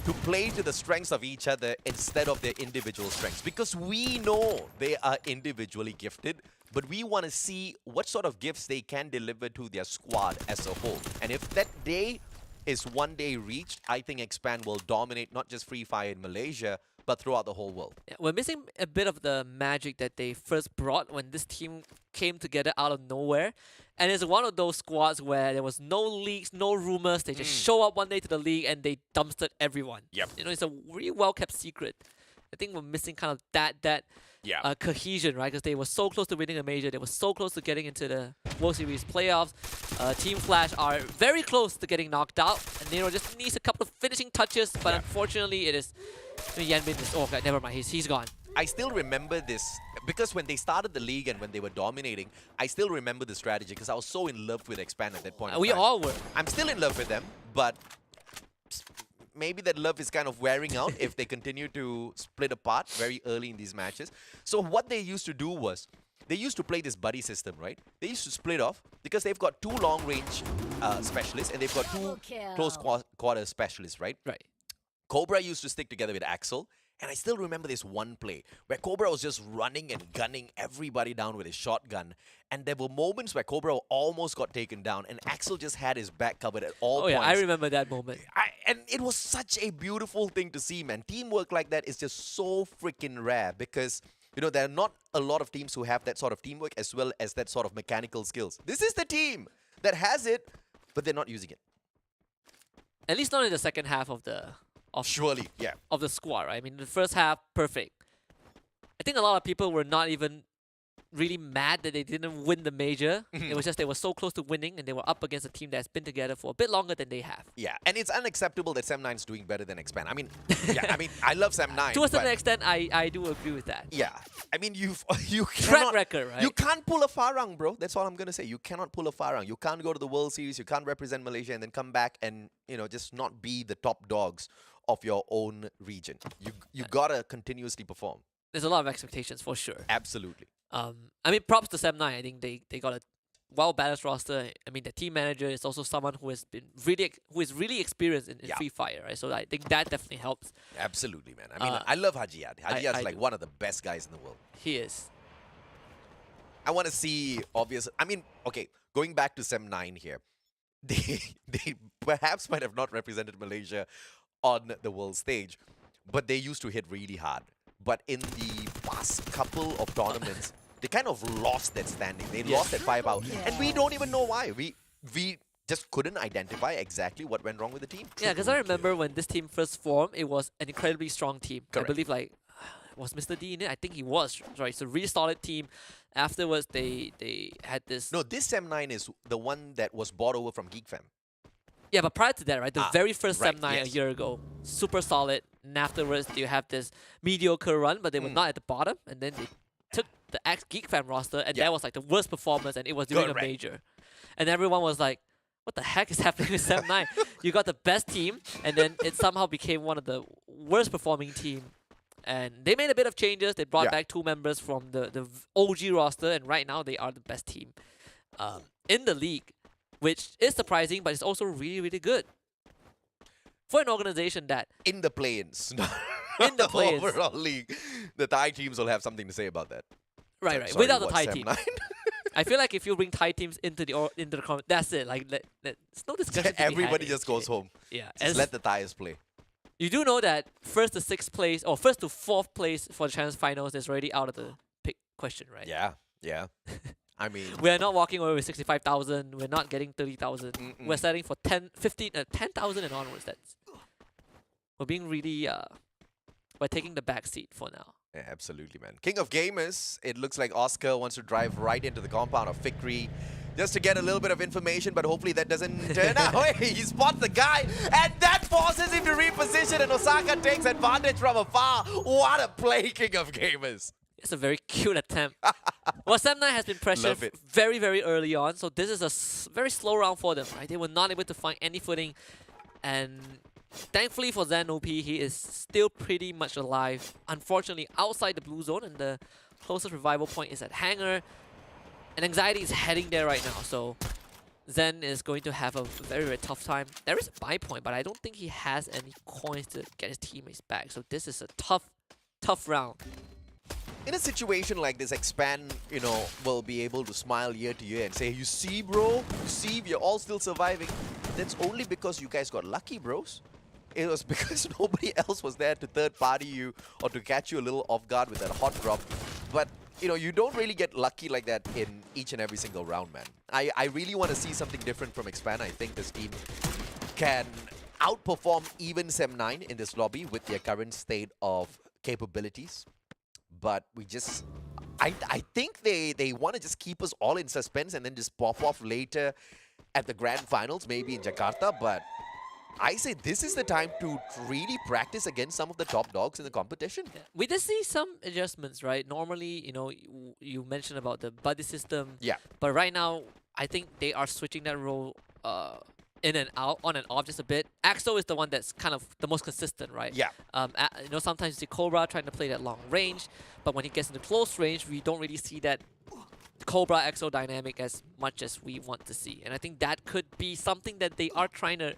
to play to the strengths of each other instead of their individual strengths. Because we know they are individually gifted, but we want to see what sort of gifts they can deliver to their squad as a whole. And if that day is one day reached, I think Expand will dominate not just Free Fire in Malaysia, but throughout the whole world. Yeah, we're missing a bit of the magic that they first brought when this team came together out of nowhere. And it's one of those squads where there was no leaks, no rumors. They just show up one day to the league and they dumpstered everyone. Yep. You know, it's a really well-kept secret. I think we're missing kind of that cohesion, right? Because they were so close to winning a major. They were so close to getting into the World Series playoffs. Team Flash are very close to getting knocked out. And Nero just needs a couple of finishing touches. But unfortunately, it is... I mean, Yanbin is... Oh, okay, never mind. He's gone. I still remember this because when they started the league and when they were dominating, I still remember the strategy because I was so in love with Expand at that point. We all were. I'm still in love with them, but maybe that love is kind of wearing out if they continue to split apart very early in these matches. So what they used to do was, they used to play this buddy system, right? They used to split off because they've got 2 long-range specialists and they've got 2 close quarter specialists, right? Right. Cobra used to stick together with Axel. And I still remember this one play where Cobra was just running and gunning everybody down with his shotgun. And there were moments where Cobra almost got taken down and Axel just had his back covered at all points. Oh yeah, I remember that moment. And it was such a beautiful thing to see, man. Teamwork like that is just so freaking rare because, you know, there are not a lot of teams who have that sort of teamwork as well as that sort of mechanical skills. This is the team that has it, but they're not using it. At least not in the second half of the... Surely, yeah. Of the squad, right? I mean, the first half, perfect. I think a lot of people were not even really mad that they didn't win the major. It was just they were so close to winning and they were up against a team that's been together for a bit longer than they have. Yeah, and it's unacceptable that Sam9 is doing better than Expand. I mean, I love Sam9. To a certain extent, I do agree with that. Yeah, I mean, you Track cannot, record, right? You can't pull a FARANG, bro. That's all I'm gonna say. You cannot pull a FARANG. You can't go to the World Series. You can't represent Malaysia and then come back and, you know, just not be the top dogs of your own region. You gotta continuously perform. There's a lot of expectations for sure. Absolutely. I mean, props to Sam9. I think they got a well-balanced roster. I mean, the team manager is also someone who is really experienced in Free Fire, right? So I think that definitely helps. Absolutely, man. I mean, I love Hajiat. Hajiat's like one of the best guys in the world. He is. I want to see obvious. I mean, okay, going back to Sam9 here, they perhaps might have not represented Malaysia on the world stage, but they used to hit really hard. But in the past couple of tournaments, they kind of lost that standing. They lost that firepower. And we don't even know why. We just couldn't identify exactly what went wrong with the team. Yeah, because I remember when this team first formed, it was an incredibly strong team. Correct. I believe like, was Mr. D in it? I think he was, right? It's a really solid team. Afterwards, they had this... No, this Sam9 is the one that was bought over from GeekFam. Yeah, but prior to that, right, the very first right, Sam9 yes. a year ago, super solid. And afterwards, you have this mediocre run, but they were not at the bottom. And then they took the ex-GeekFam roster, and that was like the worst performance, and it was during a major. And everyone was like, what the heck is happening with Sam9? You got the best team, and then it somehow became one of the worst performing team. And they made a bit of changes. They brought back 2 members from the OG roster, and right now they are the best team in the league, which is surprising, but it's also really, really good. For an organization that... In the play-ins. In the play-ins. Overall league. The Thai teams will have something to say about that. Right, right. Sorry, Without the what, Thai Sam team. 9? I feel like if you bring Thai teams into the comment, that's it. Like, there's no discussion to be had, Everybody just goes home. Yeah. Just let the Thais play. You do know that first to 6th place, or first to 4th place for the Challenge Finals is already out of the pick question, right? Yeah, yeah. I mean... We're not walking away with 65,000. We're not getting 30,000. We're setting for 10,000 and onwards. We're being really... we're taking the back seat for now. Yeah, absolutely, man. King of Gamers, it looks like Oscar wants to drive right into the compound of Fikri just to get a little bit of information, but hopefully that doesn't turn out. Hey, he spots the guy, and that forces him to reposition, and Osaka takes advantage from afar. What a play, King of Gamers. It's a very cute attempt. Well, Sam9 has been pressured very, very early on, so this is a very slow round for them, right? They were not able to find any footing, and thankfully for Zen OP, he is still pretty much alive. Unfortunately, outside the blue zone, and the closest revival point is at Hangar. And Anxiety is heading there right now, so Zen is going to have a very, very tough time. There is a buy point, but I don't think he has any coins to get his teammates back. So this is a tough round. In a situation like this, Expand, will be able to smile year to year and say, you see, bro, you see, we're all still surviving. That's only because you guys got lucky, bros. It was because nobody else was there to third party you or to catch you a little off guard with that hot drop. But, you don't really get lucky like that in each and every single round, man. I really want to see something different from Expand. I think this team can outperform even Sem9 in this lobby with their current state of capabilities. But I think they want to just keep us all in suspense and then just pop off later at the grand finals, maybe in Jakarta. But I say this is the time to really practice against some of the top dogs in the competition. Yeah. We did see some adjustments, right? Normally, you mentioned about the buddy system. Yeah. But right now, I think they are switching that role in and out, on and off just a bit. Axo is the one that's kind of the most consistent, right? Yeah. Sometimes you see Cobra trying to play that long range, but when he gets into close range, we don't really see that Cobra Axo dynamic as much as we want to see. And I think that could be something that they are trying to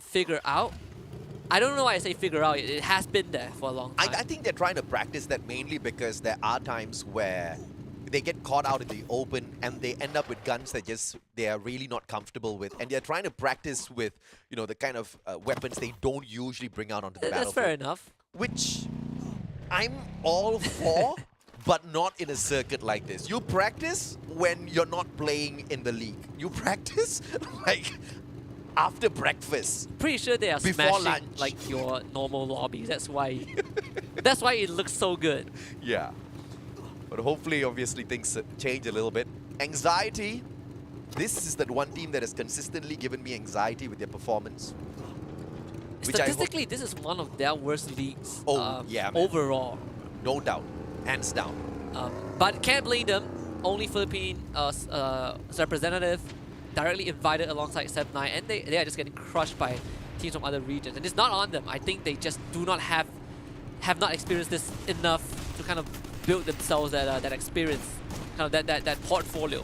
figure out. I don't know why I say figure out. It has been there for a long time. I think they're trying to practice that mainly because there are times where they get caught out in the open and they end up with guns that they are really not comfortable with, and they're trying to practice with the kind of weapons they don't usually bring out onto the battlefield. That's fair enough. Which I'm all for, but not in a circuit like this. You practice when you're not playing in the league. You practice like after breakfast. Pretty sure they are before smashing lunch. like your normal lobbies. That's why it looks so good. Yeah. But hopefully, obviously, things change a little bit. Anxiety. This is that one team that has consistently given me anxiety with their performance. Statistically, this is one of their worst leagues. Yeah, man. Overall. No doubt. Hands down. But can't blame them. Only Philippine representative directly invited alongside Sem9, and they are just getting crushed by teams from other regions. And it's not on them. I think they just do not have not experienced this enough to kind of build themselves that experience, kind of that portfolio.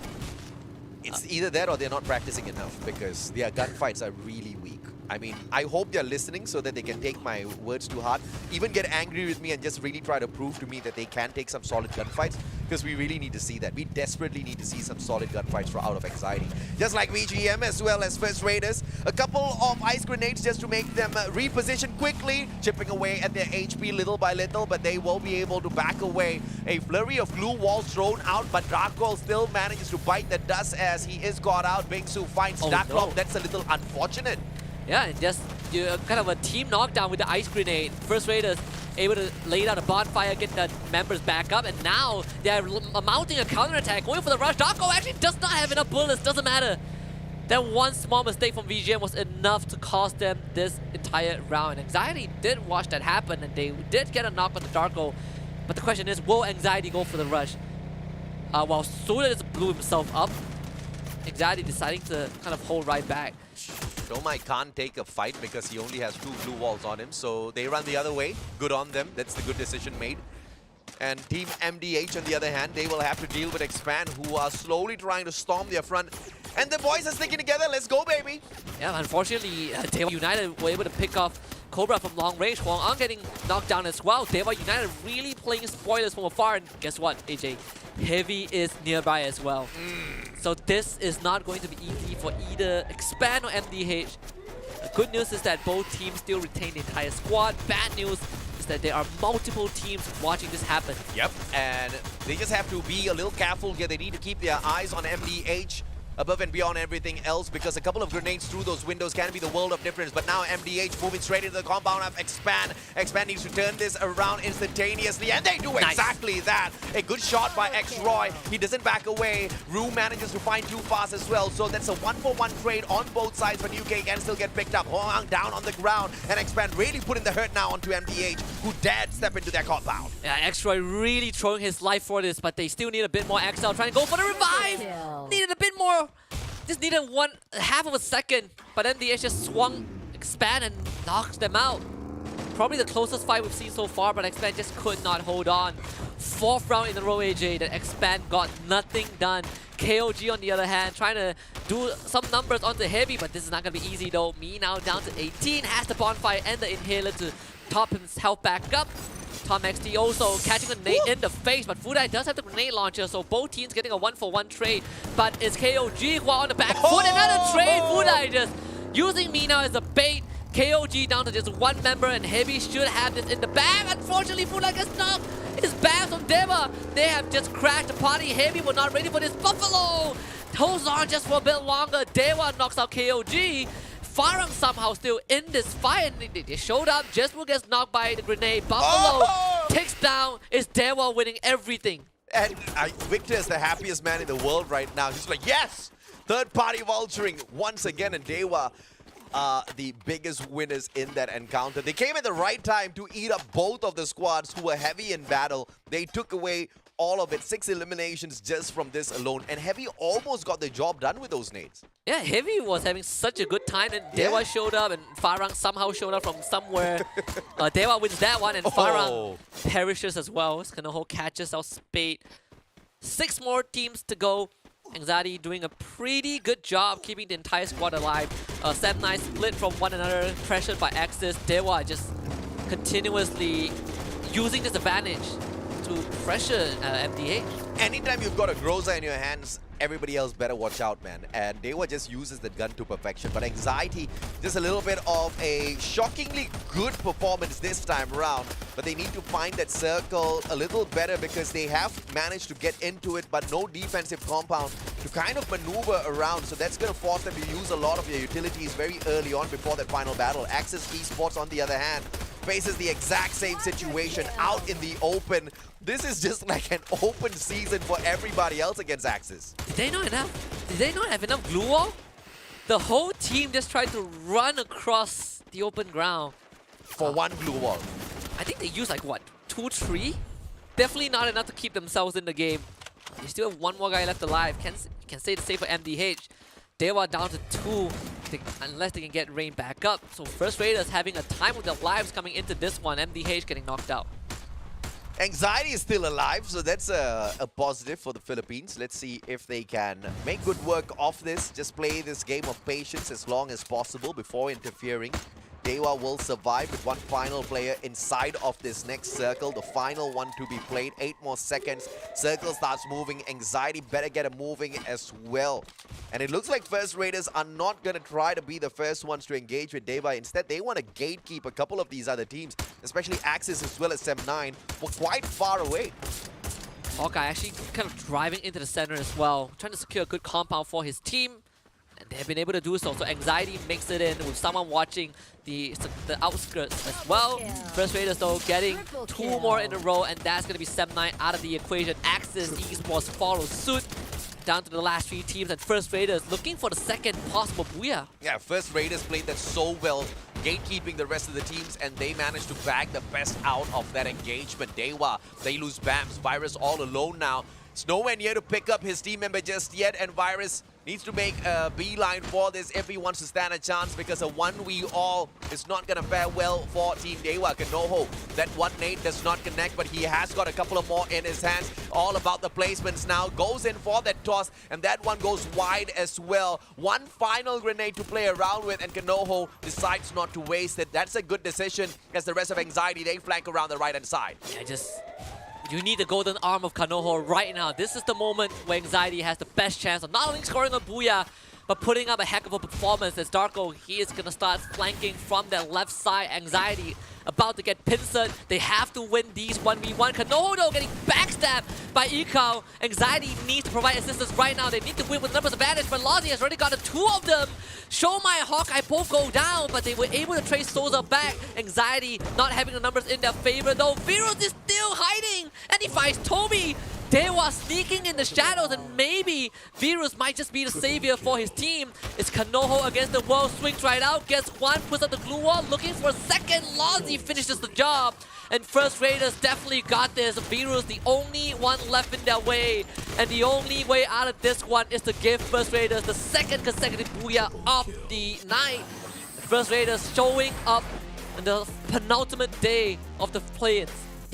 It's either that or they're not practicing enough because their gunfights are really weak. I mean, I hope they're listening so that they can take my words to heart, even get angry with me and just really try to prove to me that they can take some solid gunfights, because we really need to see that. We desperately need to see some solid gunfights for Out of Anxiety. Just like VGM as well as First Raiders. A couple of ice grenades just to make them reposition quickly, chipping away at their HP little by little, but they will be able to back away. A flurry of glue walls thrown out, but Draco still manages to bite the dust as he is caught out. Bingsu finds Darklock. No. That's a little unfortunate. Yeah, and just kind of a team knockdown with the ice grenade. First Raiders able to lay down a bonfire, get the members back up, and now they're mounting a counterattack, going for the rush. Darko actually does not have enough bullets, doesn't matter. That one small mistake from VGM was enough to cost them this entire round. Anxiety did watch that happen, and they did get a knock on the Darko. But the question is, will Anxiety go for the rush? While Suda just blew himself up, Anxiety deciding to kind of hold right back. Domai can't take a fight because he only has 2 blue walls on him, so they run the other way. Good on them. That's the good decision made. And Team MDH, on the other hand, they will have to deal with Expand, who are slowly trying to storm their front. And the boys are sticking together. Let's go, baby. Yeah, unfortunately, DEWA United were able to pick off Cobra from long range. Huang An getting knocked down as well. DEWA United really playing spoilers from afar. And guess what, AJ? Heavy is nearby as well. So this is not going to be easy for either Expand or MDH. The good news is that both teams still retain the entire squad. Bad news is that there are multiple teams watching this happen. Yep, and they just have to be a little careful here. They need to keep their eyes on MDH above and beyond everything else, because a couple of grenades through those windows can be the world of difference. But now MDH moving straight into the compound of Expand. Expand needs to turn this around instantaneously, and they do exactly that. A good shot by X-Roy. He doesn't back away. Rue manages to find too fast as well, so that's a 1-for-1 trade on both sides, but UK can still get picked up. Huang down on the ground, and Expand really putting the hurt now onto MDH, who dared step into their compound. Yeah, X-Roy really throwing his life for this, but they still need a bit more XL, trying to go for the revive! Needed a bit more. Just needed half of a second, but then MDH just swung Expand and knocked them out. Probably the closest fight we've seen so far, but Expand just could not hold on. 4th round in a row, AJ, that Expand got nothing done. KOG on the other hand, trying to do some numbers onto Heavy, but this is not going to be easy though. Me now down to 18, has the Bonfire and the Inhaler to top his health back up. Tom XT also catching a nade in the face, but Fudai does have the grenade launcher, so both teams getting a 1-for-1 trade. But it's KOG who are on the back foot. Another trade, Fudai just using me now as a bait. KOG down to just one member, and Heavy should have this in the bag. Unfortunately, Fudai gets knocked. It's bad from DEWA. They have just crashed the party. Heavy were not ready for this. Buffalo holds on just for a bit longer. DEWA knocks out KOG. FARANG somehow still in this fight. They showed up. Jesper gets knocked by the grenade. Buffalo takes down. It's DEWA winning everything. And Victor is the happiest man in the world right now. He's like, yes! Third party vulturing once again, and DEWA the biggest winners in that encounter. They came at the right time to eat up both of the squads who were heavy in battle. They took away all of it. 6 eliminations just from this alone. And Heavy almost got the job done with those nades. Yeah, Heavy was having such a good time, and DEWA showed up, and FARANG somehow showed up from somewhere. DEWA wins that one, and FARANG perishes as well. Kanoho catches out Spade. 6 more teams to go. Anxiety doing a pretty good job keeping the entire squad alive. Sam9 split from one another, pressured by Axis. DEWA just continuously using this advantage to pressure MDH. Anytime you've got a Groza in your hands, everybody else better watch out, man. And DEWA just uses the gun to perfection. But Anxiety, just a little bit of a shockingly good performance this time around. But they need to find that circle a little better because they have managed to get into it, but no defensive compound to kind of maneuver around. So that's going to force them to use a lot of their utilities very early on before that final battle. Axis Esports, on the other hand, faces the exact same situation out in the open. This is just like an open season for everybody else against Axis. Did they not have enough glue wall? The whole team just tried to run across the open ground. For one glue wall. I think they used like what, 2, 3? Definitely not enough to keep themselves in the game. They still have one more guy left alive. Can say the same for MDH. DEWA down to 2, unless they can get Rain back up. So First Raiders having a time with their lives coming into this one. MDH getting knocked out. Anxiety is still alive, so that's a positive for the Philippines. Let's see if they can make good work of this. Just play this game of patience as long as possible before interfering. DEWA will survive with one final player inside of this next circle. The final one to be played. 8 more seconds. Circle starts moving. Anxiety better get it moving as well. And it looks like First Raiders are not going to try to be the first ones to engage with DEWA. Instead, they want to gatekeep a couple of these other teams, especially Axis as well as Sem9, were quite far away. Hawkeye actually kind of driving into the center as well, trying to secure a good compound for his team. And they've been able to do so. So Anxiety makes it in with someone watching the outskirts as well. First Raiders though getting 2 more in a row, and that's going to be Sem9 out of the equation. Axis Esports follow suit. Down to the last 3 teams, and First Raiders looking for the second possible booyah. Yeah, First Raiders played that so well, gatekeeping the rest of the teams, and they managed to bag the best out of that engagement. DEWA, they lose Bams. Virus all alone now. It's nowhere near to pick up his team member just yet, and Virus needs to make a beeline for this if he wants to stand a chance, because a 1v-all is not going to fare well for Team DEWA. Kanoho, that one nade does not connect, but he has got a couple of more in his hands. All about the placements now. Goes in for that toss, and that one goes wide as well. One final grenade to play around with, and Kanoho decides not to waste it. That's a good decision, as the rest of Anxiety, they flank around the right-hand side. Yeah, you need the golden arm of Kanoho right now. This is the moment where Anxiety has the best chance of not only scoring a booyah, but putting up a heck of a performance. As Darko, he is going to start flanking from that left side. Anxiety about to get pincered. They have to win these 1v1. Kanoho though getting backstabbed by Ikao. Anxiety needs to provide assistance right now. They need to win with numbers advantage, but Lozzie has already got 2 of them. Showmai and Hawkeye both go down, but they were able to trace Souza back. Anxiety not having the numbers in their favor though. Virus is still hiding, and he finds Toby. DEWA sneaking in the shadows, and maybe Virus might just be the savior for his team. It's Kanoho against the world, swings right out, gets 1, puts up the glue wall, looking for a second. Lozzie finishes the job, and First Raiders definitely got this. Virus the only one left in their way, and the only way out of this one is to give First Raiders the second consecutive booyah of the night. First Raiders showing up on the penultimate day of the play-ins.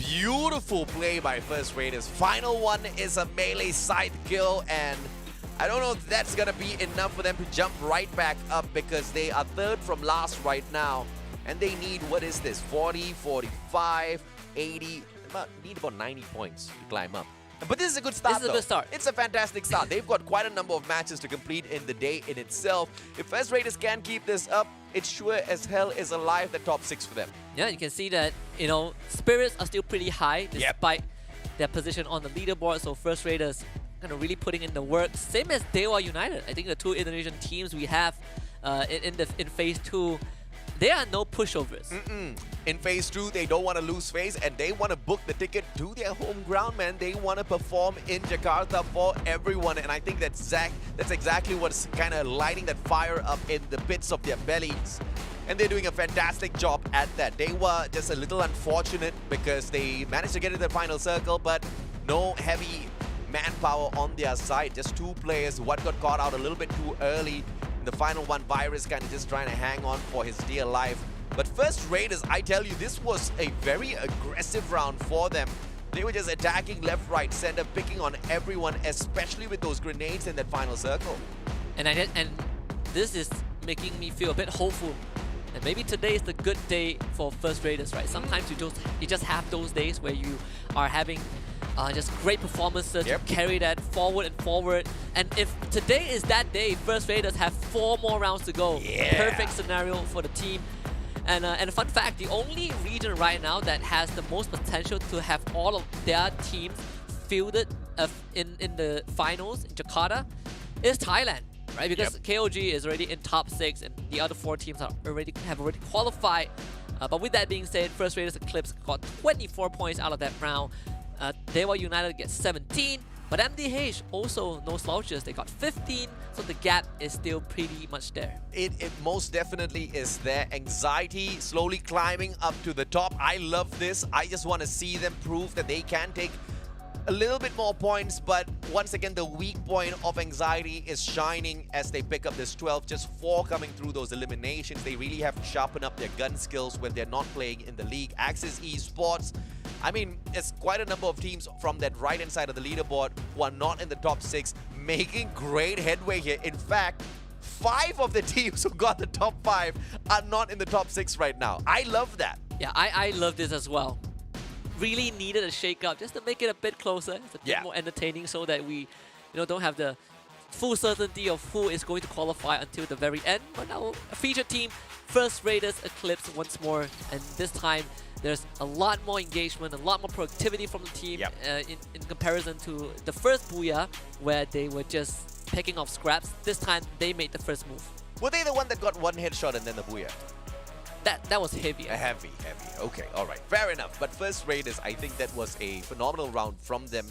Beautiful play by First Raiders. Final one is a melee scythe kill, and I don't know if that's gonna be enough for them to jump right back up because they are third from last right now. And they need, what is this, 40, 45, 80, need about 90 points to climb up. But this is a good start. This is a good start. It's a fantastic start. They've got quite a number of matches to complete in the day in itself. If First Raiders can keep this up, it sure as hell is alive the top 6 for them. Yeah, you can see that, spirits are still pretty high despite their position on the leaderboard. So First Raiders kind of really putting in the work. Same as DEWA United. I think the 2 Indonesian teams we have in Phase 2, there are no pushovers. In Phase 2, they don't want to lose face and they want to book the ticket to their home ground, man. They want to perform in Jakarta for everyone, and I think that's exactly what's kind of lighting that fire up in the pits of their bellies. And they're doing a fantastic job at that. They were just a little unfortunate because they managed to get into the final circle, but no heavy manpower on their side. Just 2 players. One got caught out a little bit too early. The final one, Virus, kind of just trying to hang on for his dear life. But First Raiders, I tell you, this was a very aggressive round for them. They were just attacking left, right, center, picking on everyone, especially with those grenades in that final circle. And this is making me feel a bit hopeful. And maybe today is the good day for First Raiders, right? Sometimes you just have those days where you are having just great performances to carry that forward and forward. And if today is that day, First Raiders have 4 more rounds to go. Perfect scenario for the team. And a fun fact, the only region right now that has the most potential to have all of their teams fielded in the finals in Jakarta is Thailand, right? Because KOG is already in top 6 and the other 4 teams have already qualified. But with that being said, First Raiders Eclipse got 24 points out of that round. DEWA United gets 17, but MDH also no slouches. They got 15, so the gap is still pretty much there. It most definitely is there. Anxiety slowly climbing up to the top. I love this. I just want to see them prove that they can take a little bit more points, but once again, the weak point of Anxiety is shining as they pick up this 12, just 4 coming through those eliminations. They really have to sharpen up their gun skills when they're not playing in the league. Axis Esports, I mean, it's quite a number of teams from that right-hand side of the leaderboard who are not in the top 6, making great headway here. In fact, 5 of the teams who got the top 5 are not in the top 6 right now. I love that. Yeah, I love this as well. Really needed a shake-up just to make it a bit closer. It's a bit more entertaining so that we don't have the full certainty of who is going to qualify until the very end. But now a featured team, First Raiders Eclipse once more, and this time there's a lot more engagement, a lot more productivity from the team in comparison to the first Booyah where they were just picking off scraps. This time they made the first move. Were they the one that got 1 headshot and then the Booyah? That was heavy. Heavy. Okay, all right. Fair enough. But First Raiders, I think that was a phenomenal round from them.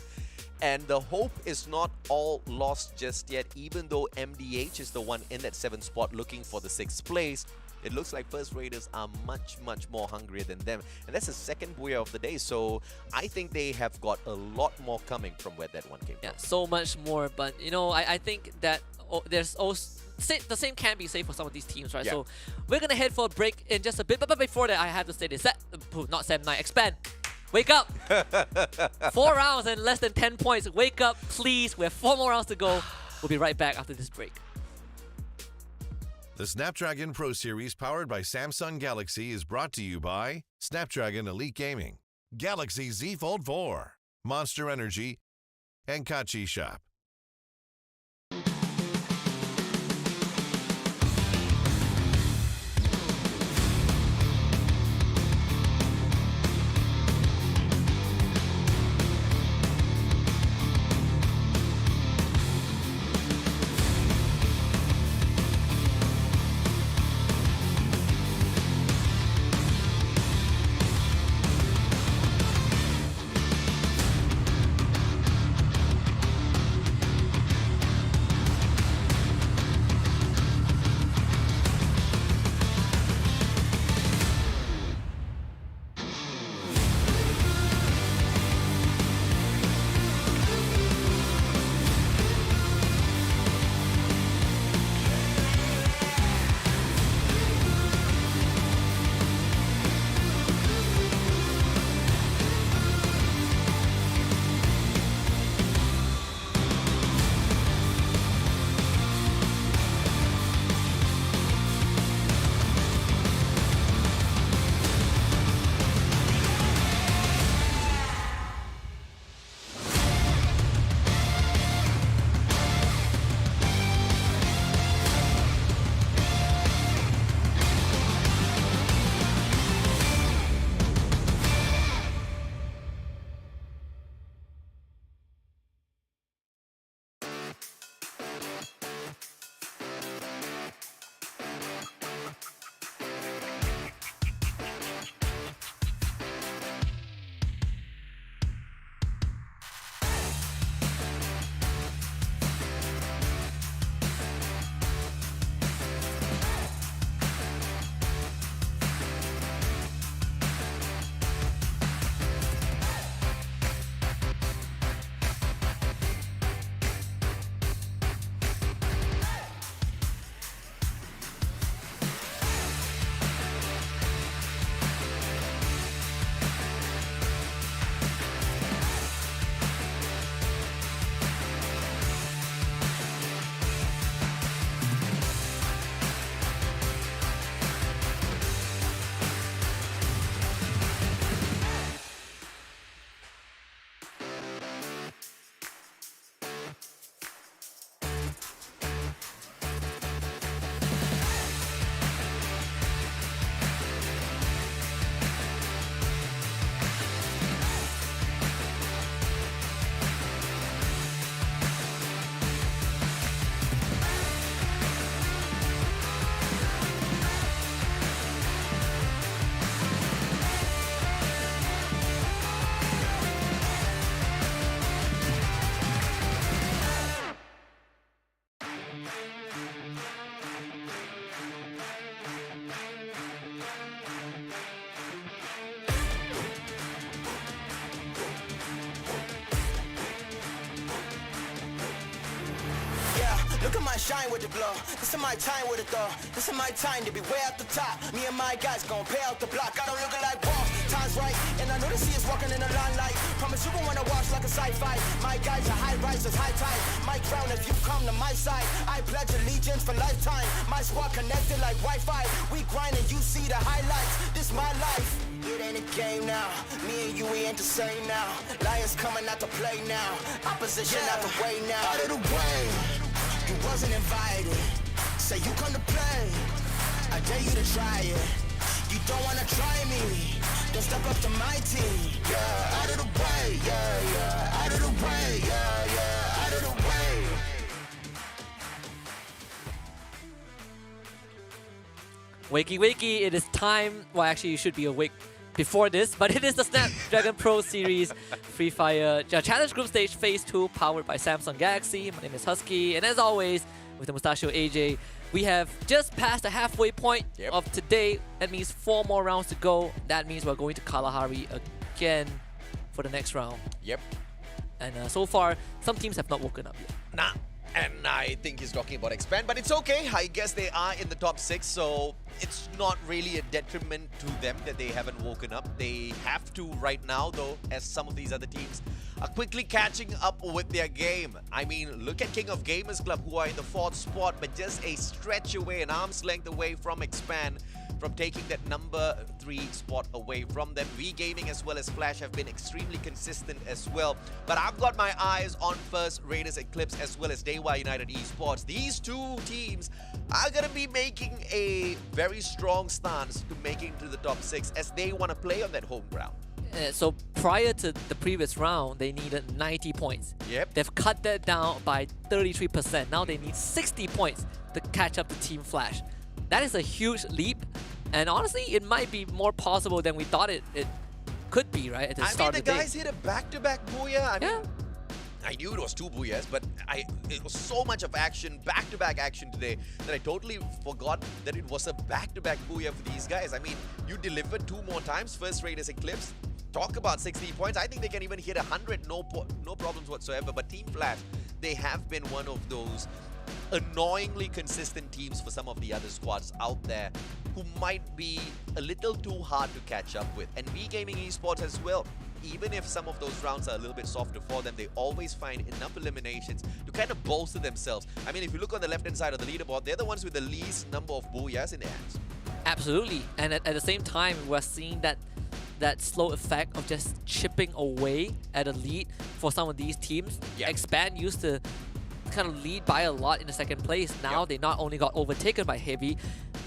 And the hope is not all lost just yet. Even though MDH is the one in that 7th spot looking for the 6th place, it looks like First Raiders are much, much more hungrier than them. And that's the second Booyah of the day. So I think they have got a lot more coming from where that one came from. So much more. But, I think that there's also the same can't be said for some of these teams, right? So we're going to head for a break in just a bit. But before that, I have to say this. Not Sam 9, Expand. Wake up! 4 rounds and less than 10 points. Wake up, please. We have 4 more rounds to go. We'll be right back after this break. The Snapdragon Pro Series powered by Samsung Galaxy is brought to you by Snapdragon Elite Gaming, Galaxy Z Fold 4, Monster Energy, and Kachi Shop. Look at my shine with the glow. This is my time with it though. This is my time to be way at the top. Me and my guys gon' pay out the block. I don't look like boss. Time's right, and I know the sea is walking in a limelight. Promise you gon' wanna watch like a sci-fi. My guys are high rises, high tide. Might drown if you come to my side. I pledge allegiance for lifetime. My squad connected like Wi-Fi. We grind and you see the highlights. This my life. It ain't a game now. Me and you, we ain't the same now. Lions coming out to play now. Opposition out the way now. Out of the way. You wasn't invited. Say you come to play. I dare you to try it. You don't wanna try me. Then step up to my team. Yeah, out of the way. Yeah, yeah. Out of the way. Yeah, yeah. Out of the way. Wakey, wakey, it is time. Well, actually, you should be awake before this, but it is the Snapdragon Pro Series Free Fire Challenge Group Stage Phase 2 powered by Samsung Galaxy. My name is Husky, and as always, with the mustachio AJ, we have just passed the halfway point of today. That means 4 more rounds to go. That means we're going to Kalahari again for the next round. Yep. And so far, some teams have not woken up yet. Nah. And I think he's talking about expand, but it's okay. I guess they are in the top 6, so it's not really a detriment to them that they haven't woken up. They have to right now, though, as some of these other teams are quickly catching up with their game. I mean, look at King of Gamers Club, who are in the 4th spot, but just a stretch away, an arm's length away from expand, from taking that number 3 spot away from them. V-Gaming as well as Flash have been extremely consistent as well. But I've got my eyes on first Raiders Eclipse as well as DEWA United Esports. These two teams are going to be making a very strong stance to making to the top 6 as they want to play on that home ground. So prior to the previous round, they needed 90 points. Yep. They've cut that down by 33%. Now they need 60 points to catch up to Team Flash. That is a huge leap, and honestly, it might be more possible than we thought it could be, right, at the start of the day. I mean, the guys hit a back-to-back booyah. I mean, I knew it was 2 booyahs, but it was so much of action, back-to-back action today, that I totally forgot that it was a back-to-back booyah for these guys. I mean, you delivered 2 more times, first Raiders Eclipse. Talk about 60 points. I think they can even hit 100, no problems whatsoever. But Team Flash, they have been one of those annoyingly consistent teams for some of the other squads out there who might be a little too hard to catch up with. And V-Gaming Esports as well. Even if some of those rounds are a little bit softer for them, they always find enough eliminations to kind of bolster themselves. I mean, if you look on the left-hand side of the leaderboard, they're the ones with the least number of booyahs in their hands. Absolutely. And at the same time, we're seeing that slow effect of just chipping away at a lead for some of these teams. Expand used to kind of lead by a lot in the 2nd place. Now they not only got overtaken by Heavy,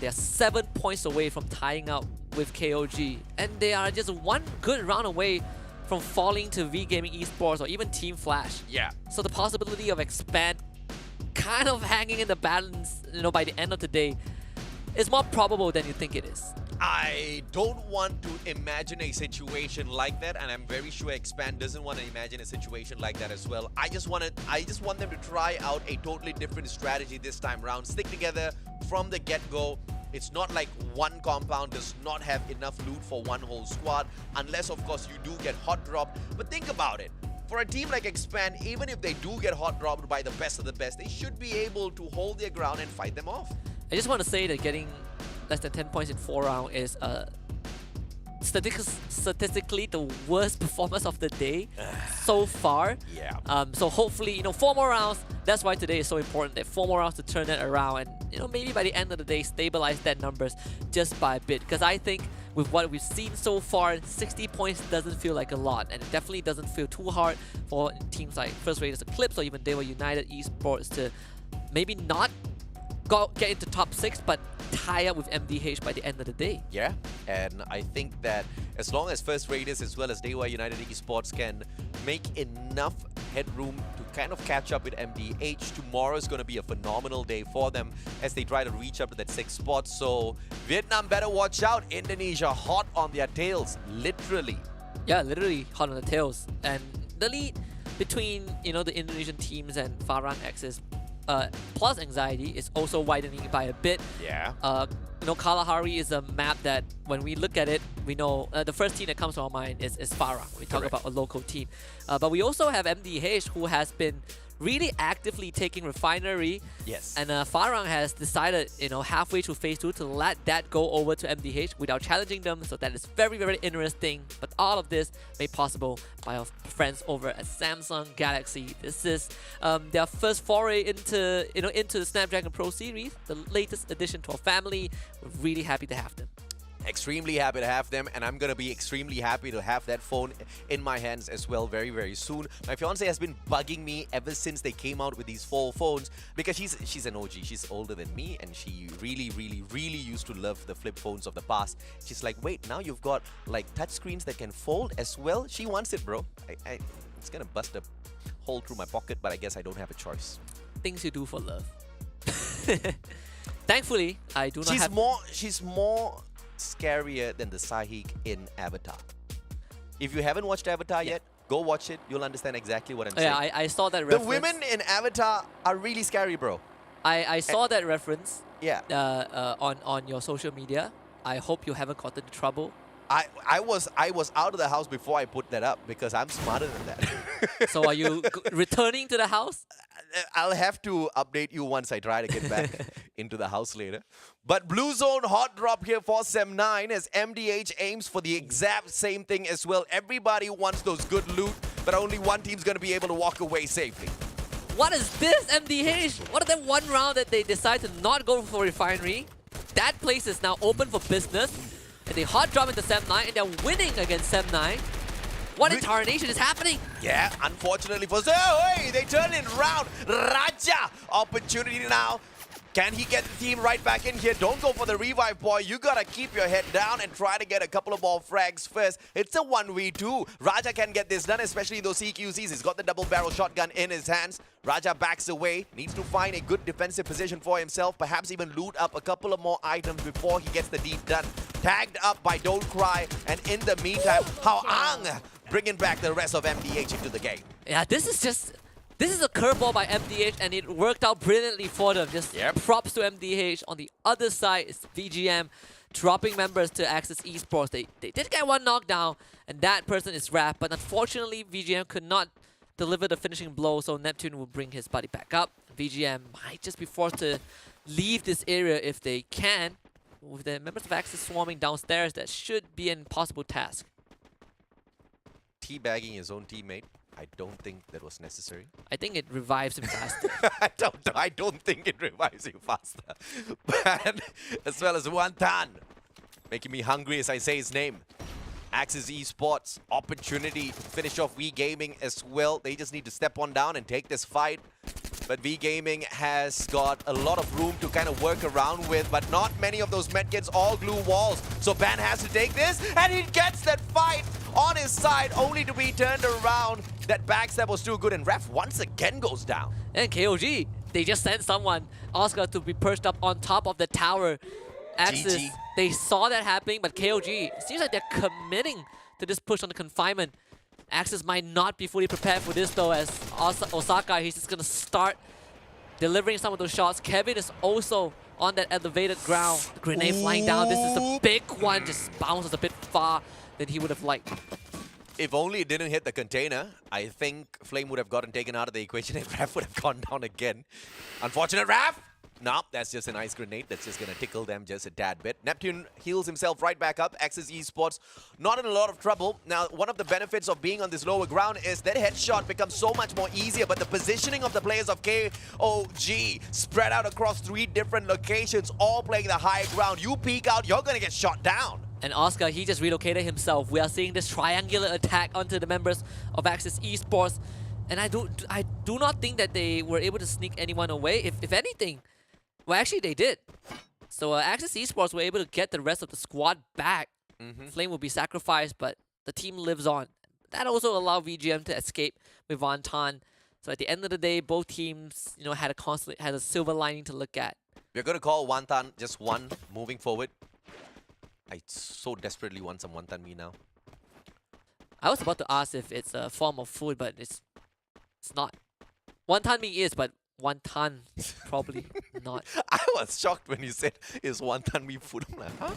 they are 7 points away from tying up with KOG. And they are just 1 good round away from falling to V-Gaming Esports or even Team Flash. Yeah. So the possibility of Expand kind of hanging in the balance, by the end of the day is more probable than you think it is. I don't want to imagine a situation like that, and I'm very sure Expand doesn't want to imagine a situation like that as well. I just want them to try out a totally different strategy this time around. Stick together from the get-go. It's not like one compound does not have enough loot for one whole squad, unless of course you do get hot dropped. But think about it. For a team like Expand, even if they do get hot dropped by the best of the best, they should be able to hold their ground and fight them off. I just want to say that getting less than 10 points in 4 rounds is statistically the worst performance of the day so far. Yeah. So hopefully, 4 more rounds. That's why today is so important. That 4 more rounds to turn that around, and maybe by the end of the day, stabilize that numbers just by a bit. Because I think with what we've seen so far, 60 points doesn't feel like a lot, and it definitely doesn't feel too hard for teams like First Raiders Eclipse or even DEWA United Esports to maybe not get into top 6, but tie up with MDH by the end of the day. Yeah, and I think that as long as First Raiders as well as DEWA United Esports can make enough headroom to kind of catch up with MDH, tomorrow is going to be a phenomenal day for them as they try to reach up to that 6th spot. So Vietnam better watch out. Indonesia hot on their tails, literally. Yeah, literally hot on the tails. And the lead between, the Indonesian teams and FARANG X's plus anxiety is also widening by a bit. Yeah. Kalahari is a map that when we look at it, we know the first team that comes to our mind is FARANG. We talk about a local team. But we also have MDH, who has been really actively taking refinery. Yes. And FARANG has decided, halfway through phase 2 to let that go over to MDH without challenging them. So that is very, very interesting. But all of this made possible by our friends over at Samsung Galaxy. This is their first foray into, into the Snapdragon Pro Series, the latest addition to our family. We're really happy to have them. Extremely happy to have them, and I'm gonna be extremely happy to have that phone in my hands as well very, very soon. My fiance has been bugging me ever since they came out with these 4 phones because she's an OG. She's older than me, and she really, really, really used to love the flip phones of the past. She's like, wait, now you've got like touchscreens that can fold as well. She wants it, bro. It's gonna bust a hole through my pocket, but I guess I don't have a choice. Things you do for love. Thankfully, I do not have... She's more scarier than the Sahik in Avatar. If you haven't watched Avatar yet, go watch it. You'll understand exactly what I'm saying. Yeah, I saw that reference. The women in Avatar are really scary, bro. I saw that reference. Yeah. On your social media. I hope you haven't gotten into trouble. I was out of the house before I put that up because I'm smarter than that. So are you returning to the house? I'll have to update you once I try to get back into the house later. But Blue Zone hot drop here for Sem9 as MDH aims for the exact same thing as well. Everybody wants those good loot, but only one team's going to be able to walk away safely. What is this, MDH? What are that one round that they decide to not go for refinery? That place is now open for business. And they hot drop into Sem9 and they're winning against Sem9. What in tarnation is happening? Yeah, unfortunately for... Oh, hey, they turn it around. Raja, opportunity now. Can he get the team right back in here? Don't go for the revive, boy. You gotta keep your head down and try to get a couple of more frags first. It's a 1v2. Raja can get this done, especially those CQCs. He's got the double barrel shotgun in his hands. Raja backs away, needs to find a good defensive position for himself, perhaps even loot up a couple of more items before he gets the deep done. Tagged up by Don't Cry, and in the meantime, FARANG bringing back the rest of MDH into the game. Yeah, this is a curveball by MDH, and it worked out brilliantly for them. Just props to MDH. On the other side is VGM dropping members to Access Esports. They did get one knockdown, and that person is Raph, but unfortunately VGM could not deliver the finishing blow, so Neptune will bring his buddy back up. VGM might just be forced to leave this area if they can. With the members of Access swarming downstairs, that should be an impossible task. Teabagging his own teammate. I don't think that was necessary. I think it revives him faster. I don't think it revives you faster. But as well as Wantan, making me hungry as I say his name. Access Esports, opportunity to finish off V Gaming as well. They just need to step on down and take this fight. But V Gaming has got a lot of room to kind of work around with, but not many of those medkits all glue walls. So Ban has to take this, and he gets that fight on his side, only to be turned around. That backstab was too good, and Ref once again goes down. And KOG, they just sent someone, Oscar, to be perched up on top of the tower. Axis, GG. they saw that happening, but KOG, it seems like they're committing to this push on the confinement. Axis might not be fully prepared for this though, as Osaka, he's just gonna start delivering some of those shots. Kevin is also on that elevated ground. The grenade flying down, this is a big one, just bounces a bit far than he would have liked. If only it didn't hit the container, I think Flame would have gotten taken out of the equation and Raph would have gone down again. Unfortunate Raph! No, that's just an ice grenade. That's just going to tickle them just a tad bit. Neptune heals himself right back up. Access Esports not in a lot of trouble. Now, one of the benefits of being on this lower ground is that headshot becomes so much more easier, but the positioning of the players of KOG spread out across 3 different locations, all playing the high ground. You peek out, you're going to get shot down. And Oscar, he just relocated himself. We are seeing this triangular attack onto the members of Access Esports. And I do not think that they were able to sneak anyone away. If anything, well, actually they did. So Access Esports were able to get the rest of the squad back. Flame will be sacrificed, but the team lives on. That also allowed VGM to escape with Wantan. So at the end of the day, both teams, had a silver lining to look at. We're going to call Wantan just one moving forward. I so desperately want some Wantan Mee now. I was about to ask if it's a form of food, but it's not. Wantan Mee is, but Wantan probably not. I was shocked when you said is Wantan Mee food. I'm like, huh?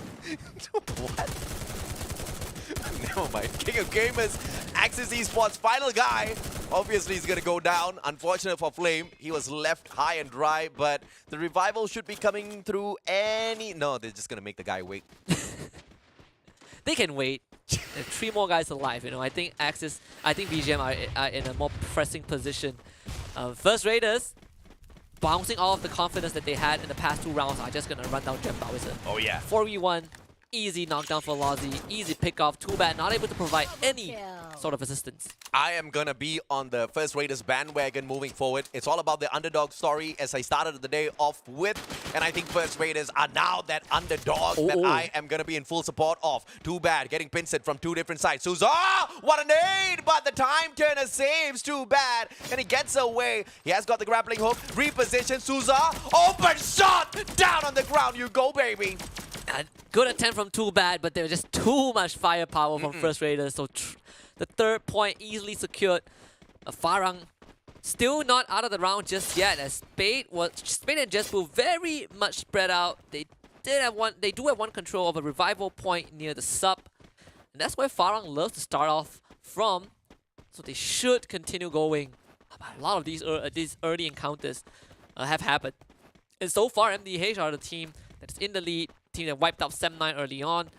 Never mind. King of Gamers, Axis Esports, final guy. Obviously, he's going to go down. Unfortunate for Flame. He was left high and dry, but the revival should be coming through any... No, they're just going to make the guy wait. They can wait. There are 3 more guys alive, you know. I think Axis, I think BGM are in a more pressing position. First Raiders, bouncing all of the confidence that they had in the past 2 rounds, are just going to run down Gem Bowser. Oh, yeah. 4v1, easy knockdown for Lozzy, easy pick off. Too bad, not able to provide any sort of assistance. I am going to be on the First Raiders bandwagon moving forward. It's all about the underdog story, as I started the day off with. And I think First Raiders are now that underdog that I am going to be in full support of. Too bad, getting pinched from 2 different sides. Souza, what a nade! But the time turner saves, too bad. And he gets away. He has got the grappling hook. Reposition, Souza. Open shot! Down on the ground you go, baby. Good attempt from Too Bad, but there was just too much firepower from First Raiders. So the 3rd point easily secured. FARANG still not out of the round just yet, as Spade and Jespu very much spread out. They do have one control of a revival point near the sub, and that's where FARANG loves to start off from. So they should continue going. A lot of these early encounters have happened, and so far MDH are the team that's in the lead. Team that wiped out Sem9 early on.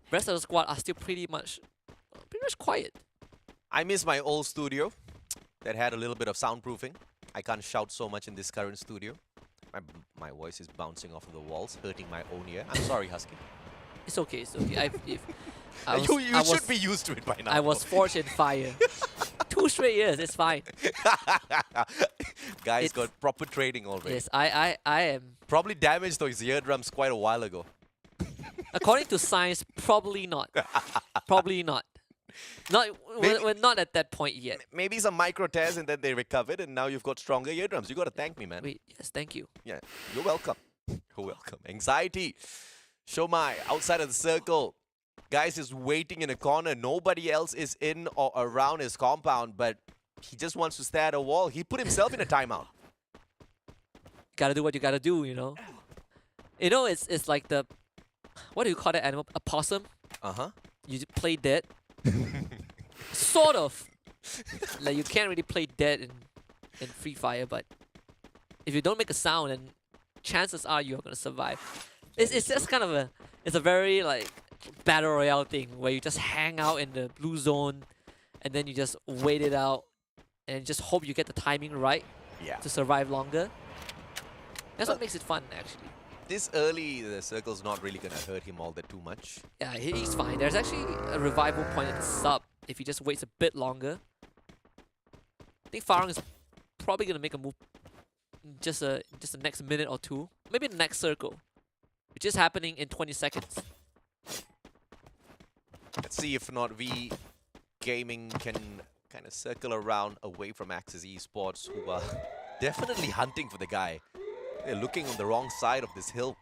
Rest of the squad are still pretty much quiet. I miss my old studio that had a little bit of soundproofing. I can't shout so much in this current studio. My voice is bouncing off of the walls, hurting my own ear. I'm sorry, Husky. It's okay, it's okay. You should be used to it by now. I was forged in fire. 2 straight years, it's fine. Guys got proper training already. Yes, I am. Probably damaged those eardrums quite a while ago. According to science, probably not. Probably not. We're not at that point yet. Maybe some micro tears and then they recovered and now you've got stronger eardrums. You got to thank me, man. Wait, yes, thank you. Yeah, you're welcome. You're welcome. Anxiety. Shomai, outside of the circle. Guys is waiting in a corner. Nobody else is in or around his compound, but he just wants to stare at a wall. He put himself in a timeout. Gotta do what you gotta do, you know. You know, it's like the, what do you call that animal? A possum? Uh-huh. You play dead. Sort of. Like you can't really play dead in Free Fire, but if you don't make a sound, then chances are you're gonna survive. It's just kind of it's a very like battle royale thing where you just hang out in the blue zone and then you just wait it out and just hope you get the timing right to survive longer. That's what makes it fun, actually. This early, the circle's not really going to hurt him all that too much. Yeah, he's fine. There's actually a revival point at the sub if he just waits a bit longer. I think FARANG is probably going to make a move in just the next minute or 2. Maybe the next circle, which is happening in 20 seconds. Let's see if not V Gaming can kind of circle around away from Axis Esports, who are definitely hunting for the guy. They're looking on the wrong side of this hill.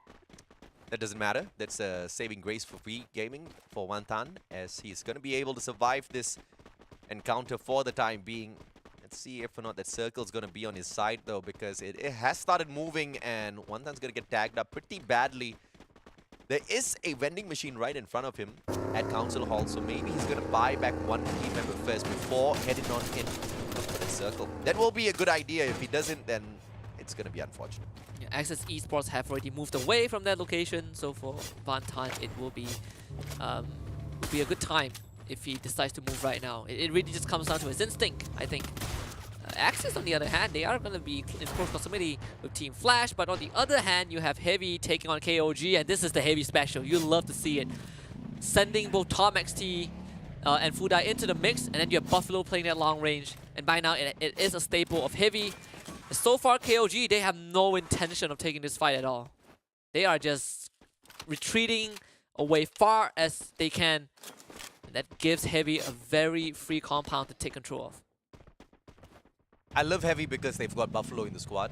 That doesn't matter. That's a saving grace for V Gaming for Wantan, as he's going to be able to survive this encounter for the time being. Let's see if or not that circle's going to be on his side, though, because it has started moving and Wantan's going to get tagged up pretty badly. There is a vending machine right in front of him at Council Hall, so maybe he's going to buy back one team member first before heading on in for the circle. That will be a good idea. If he doesn't, then it's going to be unfortunate. Yeah, Axis Esports have already moved away from that location, so for Wantan it will be a good time if he decides to move right now. It really just comes down to his instinct, I think. Axis, on the other hand, they are going to be in close proximity with Team Flash, but on the other hand, you have Heavy taking on KOG, and this is the Heavy special. You love to see it. Sending both Tom XT and Fudai into the mix, and then you have Buffalo playing that long range, and by now it is a staple of Heavy. So far, KOG, they have no intention of taking this fight at all. They are just retreating away far as they can, and that gives Heavy a very free compound to take control of. I love Heavy because they've got Buffalo in the squad.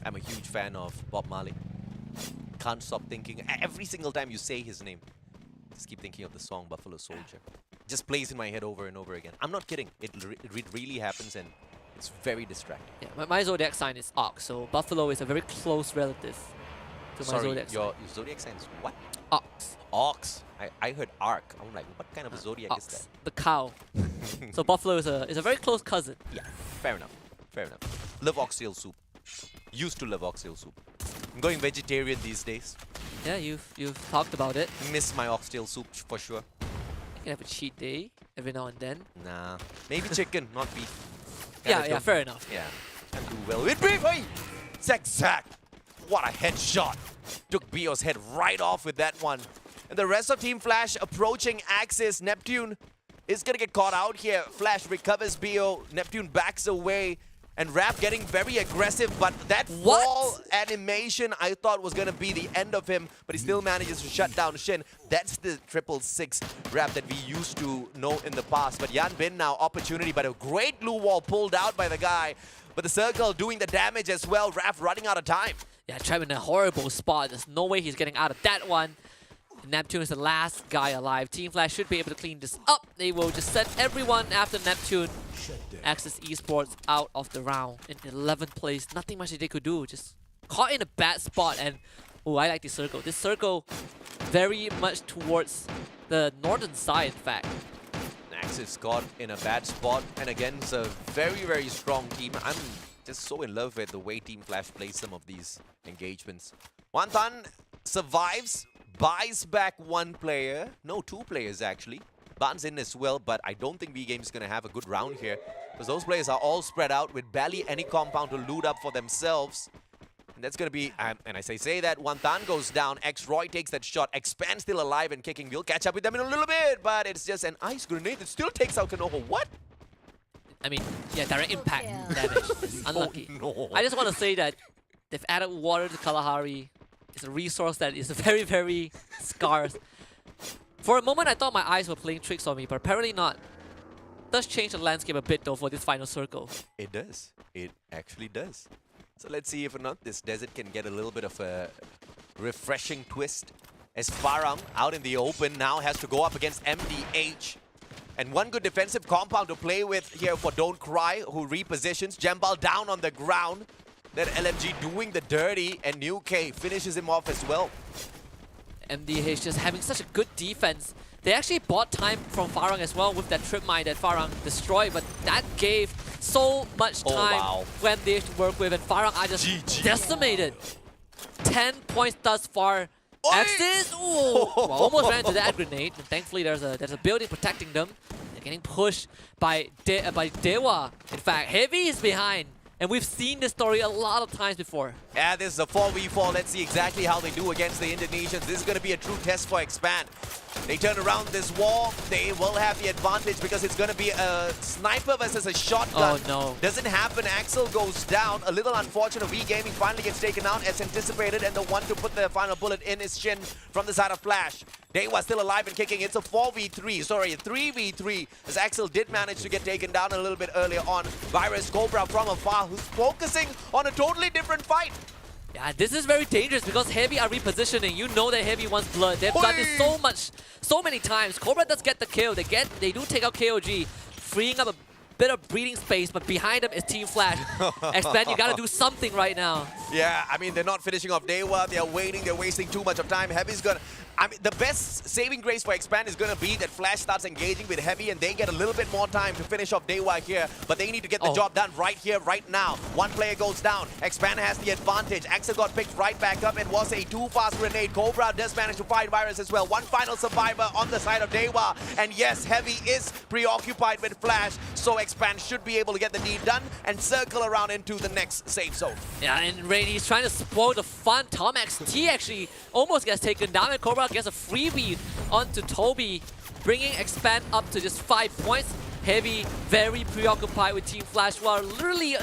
I'm a huge fan of Bob Marley. Can't stop thinking. Every single time you say his name, just keep thinking of the song Buffalo Soldier. Just plays in my head over and over again. I'm not kidding. It really happens and it's very distracting. Yeah, my zodiac sign is Ox, so Buffalo is a very close relative to my zodiac sign. Your zodiac sign is what? Ox. Ox. Ox. I heard Ark. I'm like, what kind of a zodiac is that? Ox, the cow. So buffalo is a very close cousin. Yeah, fair enough. Fair enough. Love oxtail soup. Used to love oxtail soup. I'm going vegetarian these days. Yeah, you've talked about it. Miss my oxtail soup for sure. You can have a cheat day every now and then. Nah, maybe chicken, not beef. Yeah, fair enough. Yeah, can't do well with beef. Hey, Zach. What a headshot! Took Bio's head right off with that one. And the rest of Team Flash approaching Axis. Neptune is gonna get caught out here. Flash recovers Bio. Neptune backs away. And Rap getting very aggressive, but that wall animation I thought was gonna be the end of him, but he still manages to shut down Shin. That's the 666 Rap that we used to know in the past. But Yan Bin now opportunity, but a great blue wall pulled out by the guy. But the circle doing the damage as well. Rap running out of time. Yeah, trapped in a horrible spot. There's no way he's getting out of that one. Neptune is the last guy alive. Team Flash should be able to clean this up. They will just send everyone after Neptune. Axis Esports out of the round in 11th place. Nothing much they could do. Just caught in a bad spot. And oh, I like this circle. This circle very much towards the northern side, in fact. Axis got in a bad spot, and again, it's a very, very strong team. I'm just so in love with the way Team Flash plays some of these engagements. Wantan survives, buys back one player. No, two players actually. Ban's in as well, but I don't think V-Game is going to have a good round here, because those players are all spread out with barely any compound to loot up for themselves. And that's going to be, and I say that, Wantan goes down, X-Roy takes that shot, Expand still alive and kicking. We'll catch up with them in a little bit, but it's just an ice grenade that still takes out Kanoho. What? I mean, yeah, direct impact damage. It's unlucky. Oh, no. I just want to say that they've added water to Kalahari. It's a resource that is very, very scarce. For a moment, I thought my eyes were playing tricks on me, but apparently not. It does change the landscape a bit, though, for this final circle. It does. It actually does. So let's see if or not this desert can get a little bit of a refreshing twist. As FARANG out in the open now has to go up against MDH. And one good defensive compound to play with here for Don't Cry, who repositions. Jambal down on the ground. Then LMG doing the dirty, and New K finishes him off as well. MDH just having such a good defense. They actually bought time from FARANG as well with that trip mine that FARANG destroyed, but that gave so much time for MDH to work with, and FARANG are just decimated. 10 points thus far. Axis, ooh, well, almost ran into that grenade. And thankfully, there's a building protecting them. They're getting pushed by DEWA. In fact, Heavy is behind. And we've seen this story a lot of times before. Yeah, this is a 4v4. Let's see exactly how they do against the Indonesians. This is going to be a true test for Expand. They turn around this wall. They will have the advantage because it's going to be a sniper versus a shotgun. Oh, no. Doesn't happen. Axel goes down. A little unfortunate. V-Gaming finally gets taken out as anticipated. And the one to put the final bullet in is Shin from the side of Flash. DEWA still alive and kicking. It's a 4v3. Sorry, a 3v3. As Axel did manage to get taken down a little bit earlier on. Virus Cobra from afar, who's focusing on a totally different fight. Yeah, this is very dangerous because Heavy are repositioning. You know that Heavy wants blood. They've done this so many times. Cobra does get the kill. They do take out KOG, freeing up a bit of breathing space, but behind them is Team Flash. Expand, you gotta do something right now. Yeah, I mean, they're not finishing off DEWA. They're waiting. They're wasting too much of time. Heavy's gonna... I mean, the best saving grace for Expand is gonna be that Flash starts engaging with Heavy and they get a little bit more time to finish off DEWA here, but they need to get the job done right here, right now. One player goes down. Expand has the advantage. Axel got picked right back up and was a too-fast grenade. Cobra does manage to find Virus as well. One final survivor on the side of DEWA. And yes, Heavy is preoccupied with Flash, so Expand should be able to get the deed done and circle around into the next safe zone. Yeah, and Rainy's trying to spoil the fun. Tom XT actually almost gets taken down, and Cobra gets a freebie onto Toby, bringing Expand up to just 5 points. Heavy, very preoccupied with Team Flash, while literally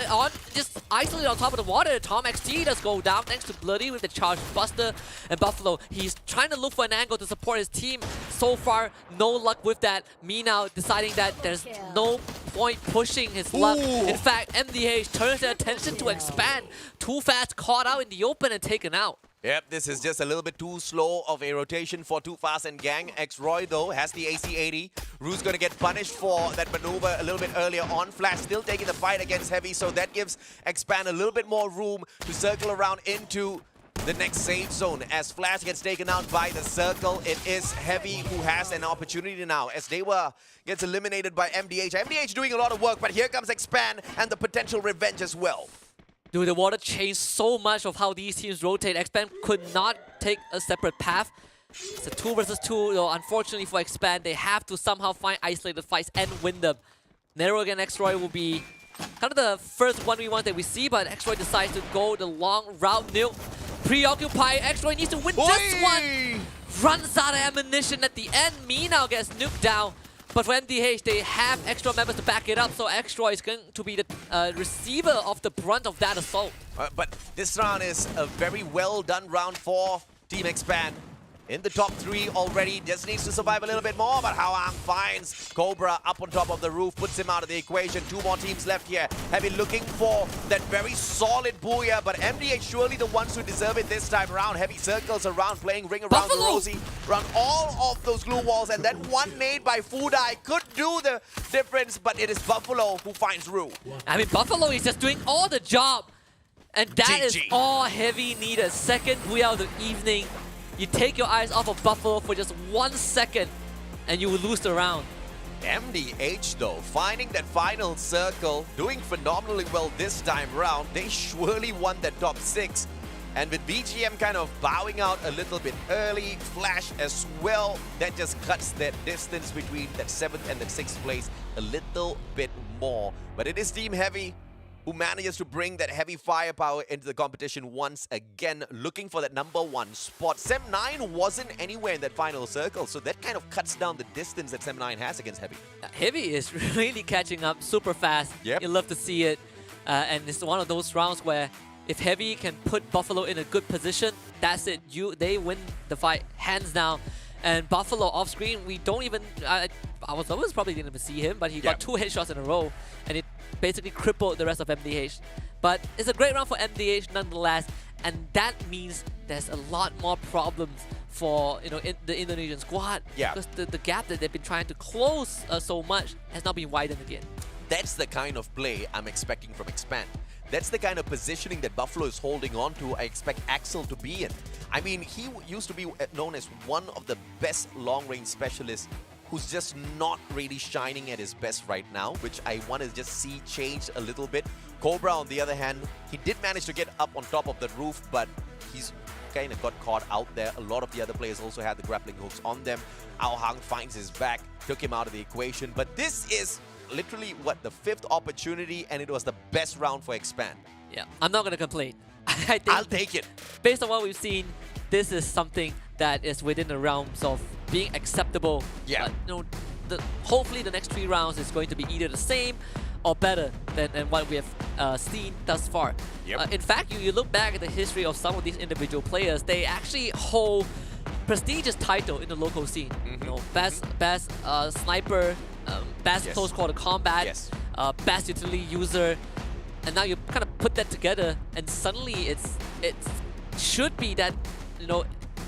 just isolated on top of the water. Tom XT does go down thanks to Bloody with the charge buster, and Buffalo, he's trying to look for an angle to support his team. So far, no luck with that. Me now deciding that there's no point pushing his luck. In fact, MDH turns their attention to Expand. Too fast, caught out in the open and taken out. Yep, this is just a little bit too slow of a rotation for Too Fast and Gang. X-Roy, though, has the AC-80. Rue's going to get punished for that maneuver a little bit earlier on. Flash still taking the fight against Heavy, so that gives Expand a little bit more room to circle around into the next safe zone as Flash gets taken out by the circle. It is Heavy who has an opportunity now as DEWA gets eliminated by MDH. MDH doing a lot of work, but here comes Expand and the potential revenge as well. Dude, the water changed so much of how these teams rotate. Expand could not take a separate path. It's a 2 versus 2, though. Unfortunately for Expand, they have to somehow find isolated fights and win them. Nero against Xroy will be kind of the first 1v1 that we see, but Xroy decides to go the long route. Nuke, preoccupy. Xroy needs to win this one. Runs out of ammunition at the end. Me now gets nuked down. But for MDH, they have extra members to back it up, so Xroy is going to be the receiver of the brunt of that assault. But this round is a very well done round for Team Expand. In the top 3 already, just needs to survive a little bit more, but FARANG finds Cobra up on top of the roof, puts him out of the equation. 2 more teams left here. Heavy looking for that very solid booyah, but MDH surely the ones who deserve it this time around. Heavy circles around, playing ring around the Rosie, around all of those glue walls, and that one made by Fudai could do the difference, but it is Buffalo who finds Rue. I mean, Buffalo is just doing all the job, and that is all Heavy needed. Second booyah of the evening. You take your eyes off of Buffalo for just 1 second, and you will lose the round. MDH though, finding that final circle, doing phenomenally well this time round. They surely won that top 6. And with BGM kind of bowing out a little bit early, Flash as well, that just cuts that distance between that 7th and that 6th place a little bit more. But it is Team Heavy who manages to bring that heavy firepower into the competition once again, looking for that #1 spot. Sem9 wasn't anywhere in that final circle, so that kind of cuts down the distance that Sem9 has against Heavy. Heavy is really catching up super fast. Yep. You love to see it. And it's one of those rounds where if Heavy can put Buffalo in a good position, that's it. They win the fight hands down. And Buffalo off screen, we don't even... I was probably didn't even see him, but he got 2 headshots in a row, and it basically crippled the rest of MDH. But it's a great round for MDH nonetheless, and that means there's a lot more problems for the Indonesian squad. Yeah. Because the gap that they've been trying to close so much has now been widened again. That's the kind of play I'm expecting from Expand. That's the kind of positioning that Buffalo is holding on to. I expect Axel to be in. I mean, he used to be known as one of the best long-range specialists who's just not really shining at his best right now, which I want to just see change a little bit. Cobra, on the other hand, he did manage to get up on top of the roof, but he's kind of got caught out there. A lot of the other players also had the grappling hooks on them. Hang finds his back, took him out of the equation. But this is literally, what, the 5th opportunity, and it was the best round for Expand. Yeah, I'm not going to complain. I think I'll take it. Based on what we've seen, this is something that is within the realms of being acceptable. Yeah. Hopefully the next 3 rounds is going to be either the same or better than what we have seen thus far. Yep. In fact, you look back at the history of some of these individual players, they actually hold prestigious title in the local scene. Best sniper, best close quarter combat, best utility user, and now you kind of put that together, and suddenly it should be that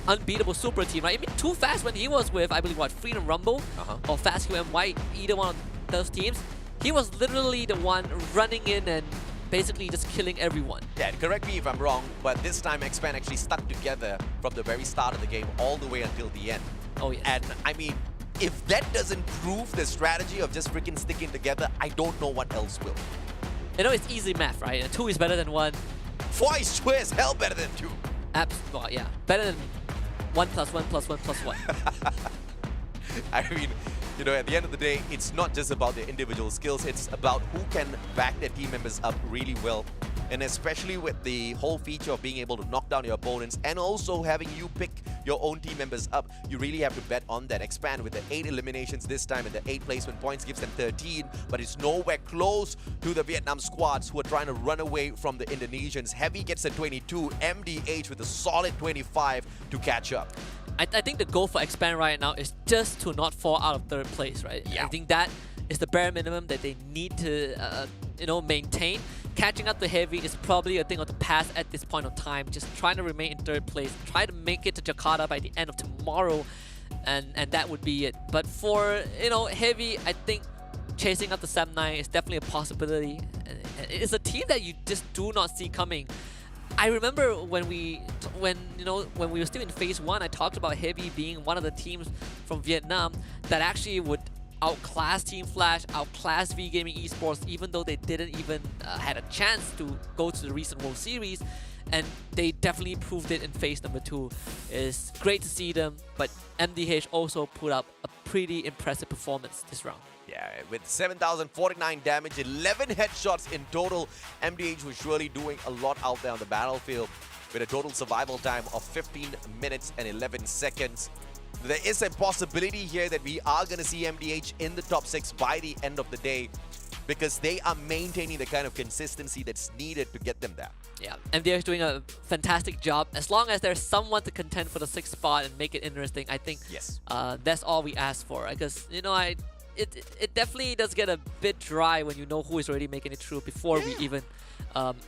unbeatable super team, right? I mean, Too Fast when he was with, I believe, what, Freedom Rumble or Fast QMY, either one of those teams, he was literally the one running in and basically just killing everyone. Yeah, correct me if I'm wrong, but this time Expand actually stuck together from the very start of the game all the way until the end. Oh, yes. And I mean, if that doesn't prove the strategy of just freaking sticking together, I don't know what else will. It's easy math, right? 2 is better than 1. 4 is sure as hell better than 2. Well, yeah, better than 1 plus 1 plus 1 plus 1. I mean, at the end of the day, it's not just about their individual skills, it's about who can back their team members up really well. And especially with the whole feature of being able to knock down your opponents and also having you pick your own team members up, you really have to bet on that. Expand with the 8 eliminations this time, and the 8 placement points gives them 13, but it's nowhere close to the Vietnam squads who are trying to run away from the Indonesians. Heavy gets a 22, MDH with a solid 25 to catch up. I think the goal for Expand right now is just to not fall out of 3rd place, right? Yeah. I think that is the bare minimum that they need to, maintain. Catching up to Heavy is probably a thing of the past at this point of time. Just trying to remain in 3rd place, try to make it to Jakarta by the end of tomorrow, and that would be it. But for Heavy, I think chasing up the Sem9 is definitely a possibility. It's a team that you just do not see coming. I remember when we when we were still in phase 1, I talked about Heavy being one of the teams from Vietnam that actually would outclass Team Flash, outclass V Gaming Esports, even though they didn't even had a chance to go to the recent World Series. And they definitely proved it in phase number 2. It's great to see them, but MDH also put up a pretty impressive performance this round. Yeah, with 7,049 damage, 11 headshots in total, MDH was surely doing a lot out there on the battlefield with a total survival time of 15 minutes and 11 seconds. There is a possibility here that we are going to see MDH in the top 6 by the end of the day, because they are maintaining the kind of consistency that's needed to get them there. Yeah, MDH is doing a fantastic job. As long as there's someone to contend for the 6th spot and make it interesting, I think Yes. That's all we ask for. Because, it definitely does get a bit dry when you know who is already making it through before we even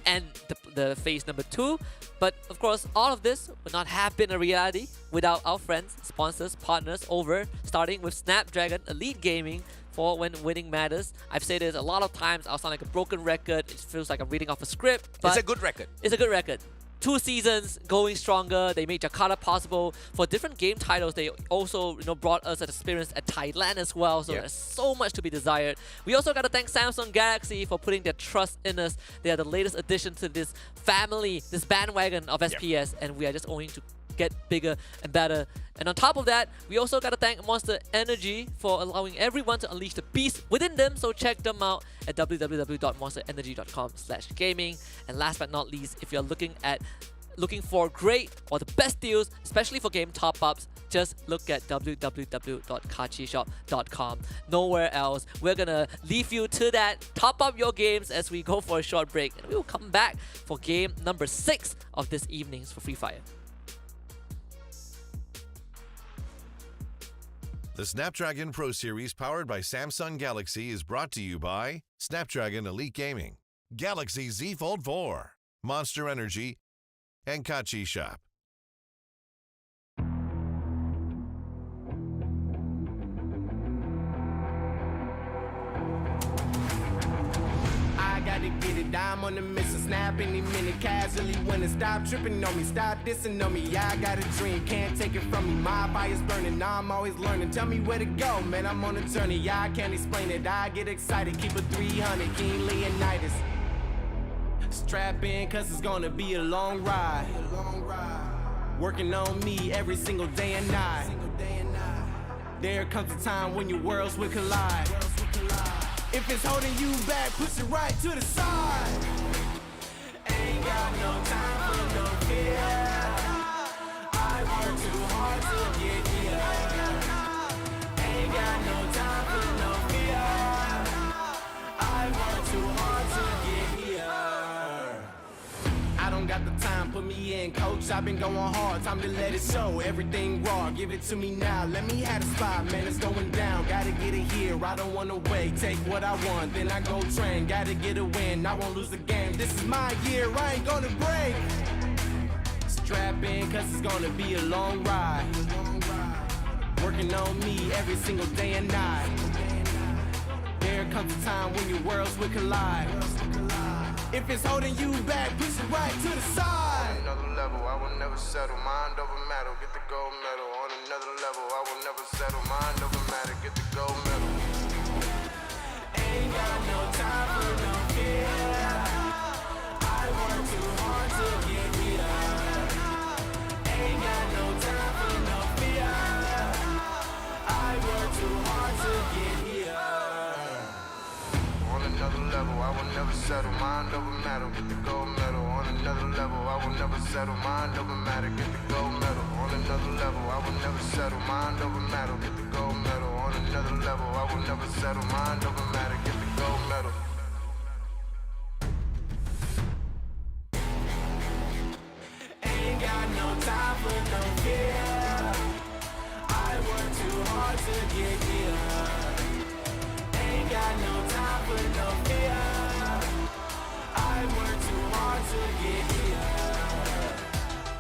end the phase number 2. But of course, all of this would not have been a reality without our friends, sponsors, partners over, starting with Snapdragon Elite Gaming for when winning matters. I've said this a lot of times. I'll sound like a broken record. It feels like I'm reading off a script. But It's a good record. It's a good record. 2 seasons going stronger. They made Jakarta possible. For different game titles, they also brought us an experience at Thailand as well. So there's so much to be desired. We also got to thank Samsung Galaxy for putting their trust in us. They are the latest addition to this family, this bandwagon of SPS, and we are just going to get bigger and better. And on top of that, we also got to thank Monster Energy for allowing everyone to unleash the beast within them. So check them out at www.monsterenergy.com/gaming. And last but not least, if you're looking for great or the best deals, especially for game top-ups, just look at www.kachishop.com. Nowhere else. We're gonna leave you to that. Top up your games as we go for a short break, and we will come back for game number 6 of this evening's for Free Fire. The Snapdragon Pro Series powered by Samsung Galaxy is brought to you by Snapdragon Elite Gaming, Galaxy Z Fold 4, Monster Energy, and Kachi Shop. I gotta get it, I'm on the mission, snap any minute, casually winning. Stop tripping on me, stop dissing on me. Yeah, I got a dream, can't take it from me. My fire's burning, I'm always learning. Tell me where to go, man, I'm on a journey. Yeah, I can't explain it, I get excited. Keep it 300, King Leonidas. Strap in, cause it's gonna be a long ride. Working on me every single day and night. There comes a time when your worlds will collide. If it's holding you back, push it right to the side. Ain't got no time for no fear. I work too hard to get here. Ain't got no time for no fear. I work too hard to get here. I don't got the time, put me in, coach. I've been going hard, time to let it show. Everything raw, give it to me now. Let me have the spot, man, it's going down. Gotta get it here, I don't wanna wait. Take what I want, then I go train. Gotta get a win, I won't lose the game. This is my year, I ain't gonna break. Strap in, cause it's gonna be a long ride. Working on me every single day and night. There comes a time when your worlds will collide. If it's holding you back, push it right to the side. On another level, I will never settle. Mind over matter, get the gold medal. On another level, I will never settle. Mind over matter, get the gold medal. Ain't got no time for no fear. I work too hard to get here. Ain't got no time for no fear. I work too hard to get here. On another level, I will never settle. Mind over matter, get the gold medal. On another level, I will never settle. Mind over matter, get the gold medal. On another level, I will never settle. Mind over matter, get the gold medal. On another level, I will never settle. Mind over matter, get the gold medal. Ain't got no time for no fear. I work too hard to get here. Ain't got no time for no fear. I work too hard to get here.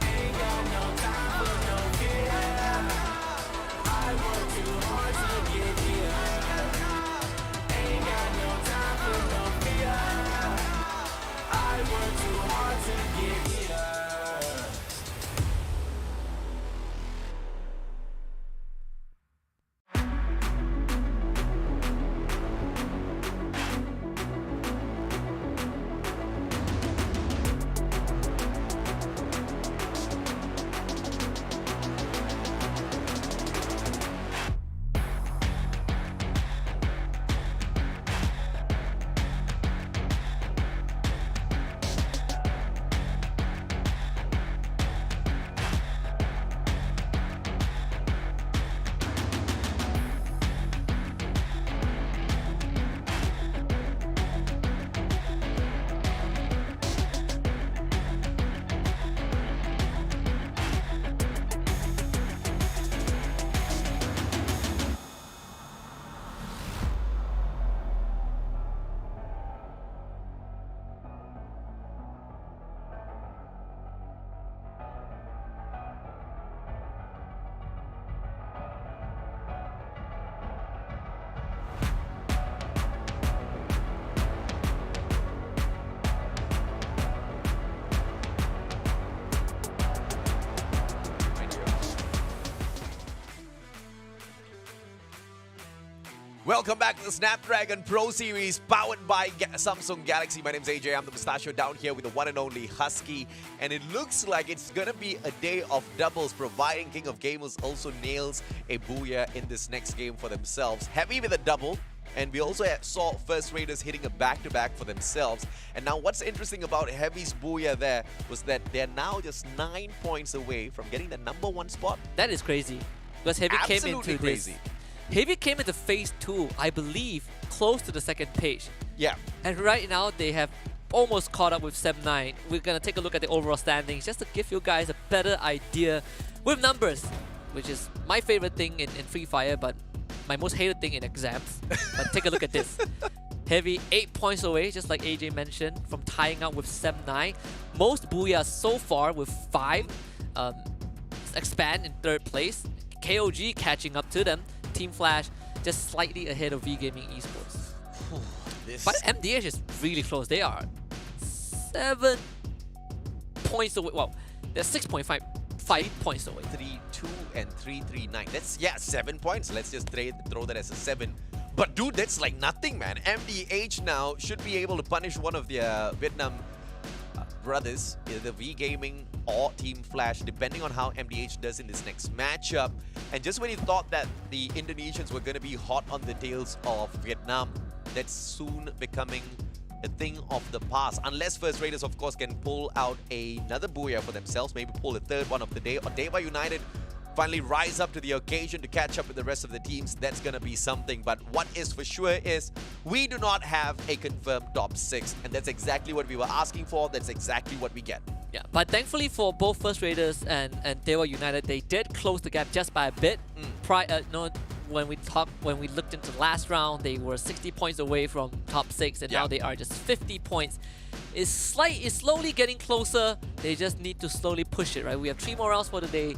Ain't got no time for no fear. I work too hard to get here. Ain't got no time for no fear. I work too hard to get here. Welcome back to the Snapdragon Pro Series powered by Samsung Galaxy. My name's AJ. I'm the Mustachio down here with the one and only Husky. And it looks like it's going to be a day of doubles, providing King of Gamers also nails a booyah in this next game for themselves. Heavy with a double. And we also saw First Raiders hitting a back-to-back for themselves. And now what's interesting about Heavy's booyah there was that they're now just 9 points away from getting the #1 spot. That is crazy. Because Heavy came Absolutely into crazy. this. Heavy came into phase 2, I believe, close to the second page. Yeah. And right now, they have almost caught up with 7-9. We're going to take a look at the overall standings just to give you guys a better idea with numbers, which is my favorite thing in Free Fire, but my most hated thing in exams. But take a look at this. Heavy 8 points away, just like AJ mentioned, from tying up with 7-9. Most booyahs so far with 5. Expand in 3rd place. KOG catching up to them. Team Flash just slightly ahead of V-Gaming Esports. But MDH is really close. They are 7 points away. Well, they're 5 points away. 3-2 and 3-3-9. That's, 7 points. Let's just throw that as a 7. But dude, that's like nothing, man. MDH now should be able to punish one of their Vietnam brothers, either V-Gaming or Team Flash, depending on how MDH does in this next matchup. And just when you thought that the Indonesians were going to be hot on the tails of Vietnam, that's soon becoming a thing of the past. Unless First Raiders, of course, can pull out another booyah for themselves, maybe pull a 3rd one of the day, or DEWA United finally rise up to the occasion to catch up with the rest of the teams. That's going to be something. But what is for sure is we do not have a confirmed top 6. And that's exactly what we were asking for. That's exactly what we get. Yeah, but thankfully for both First Raiders and DEWA United, they did close the gap just by a bit. When we looked into the last round, they were 60 points away from top 6, and now they are just 50 points. It's slowly getting closer. They just need to slowly push it, right? We have 3 more rounds for the day.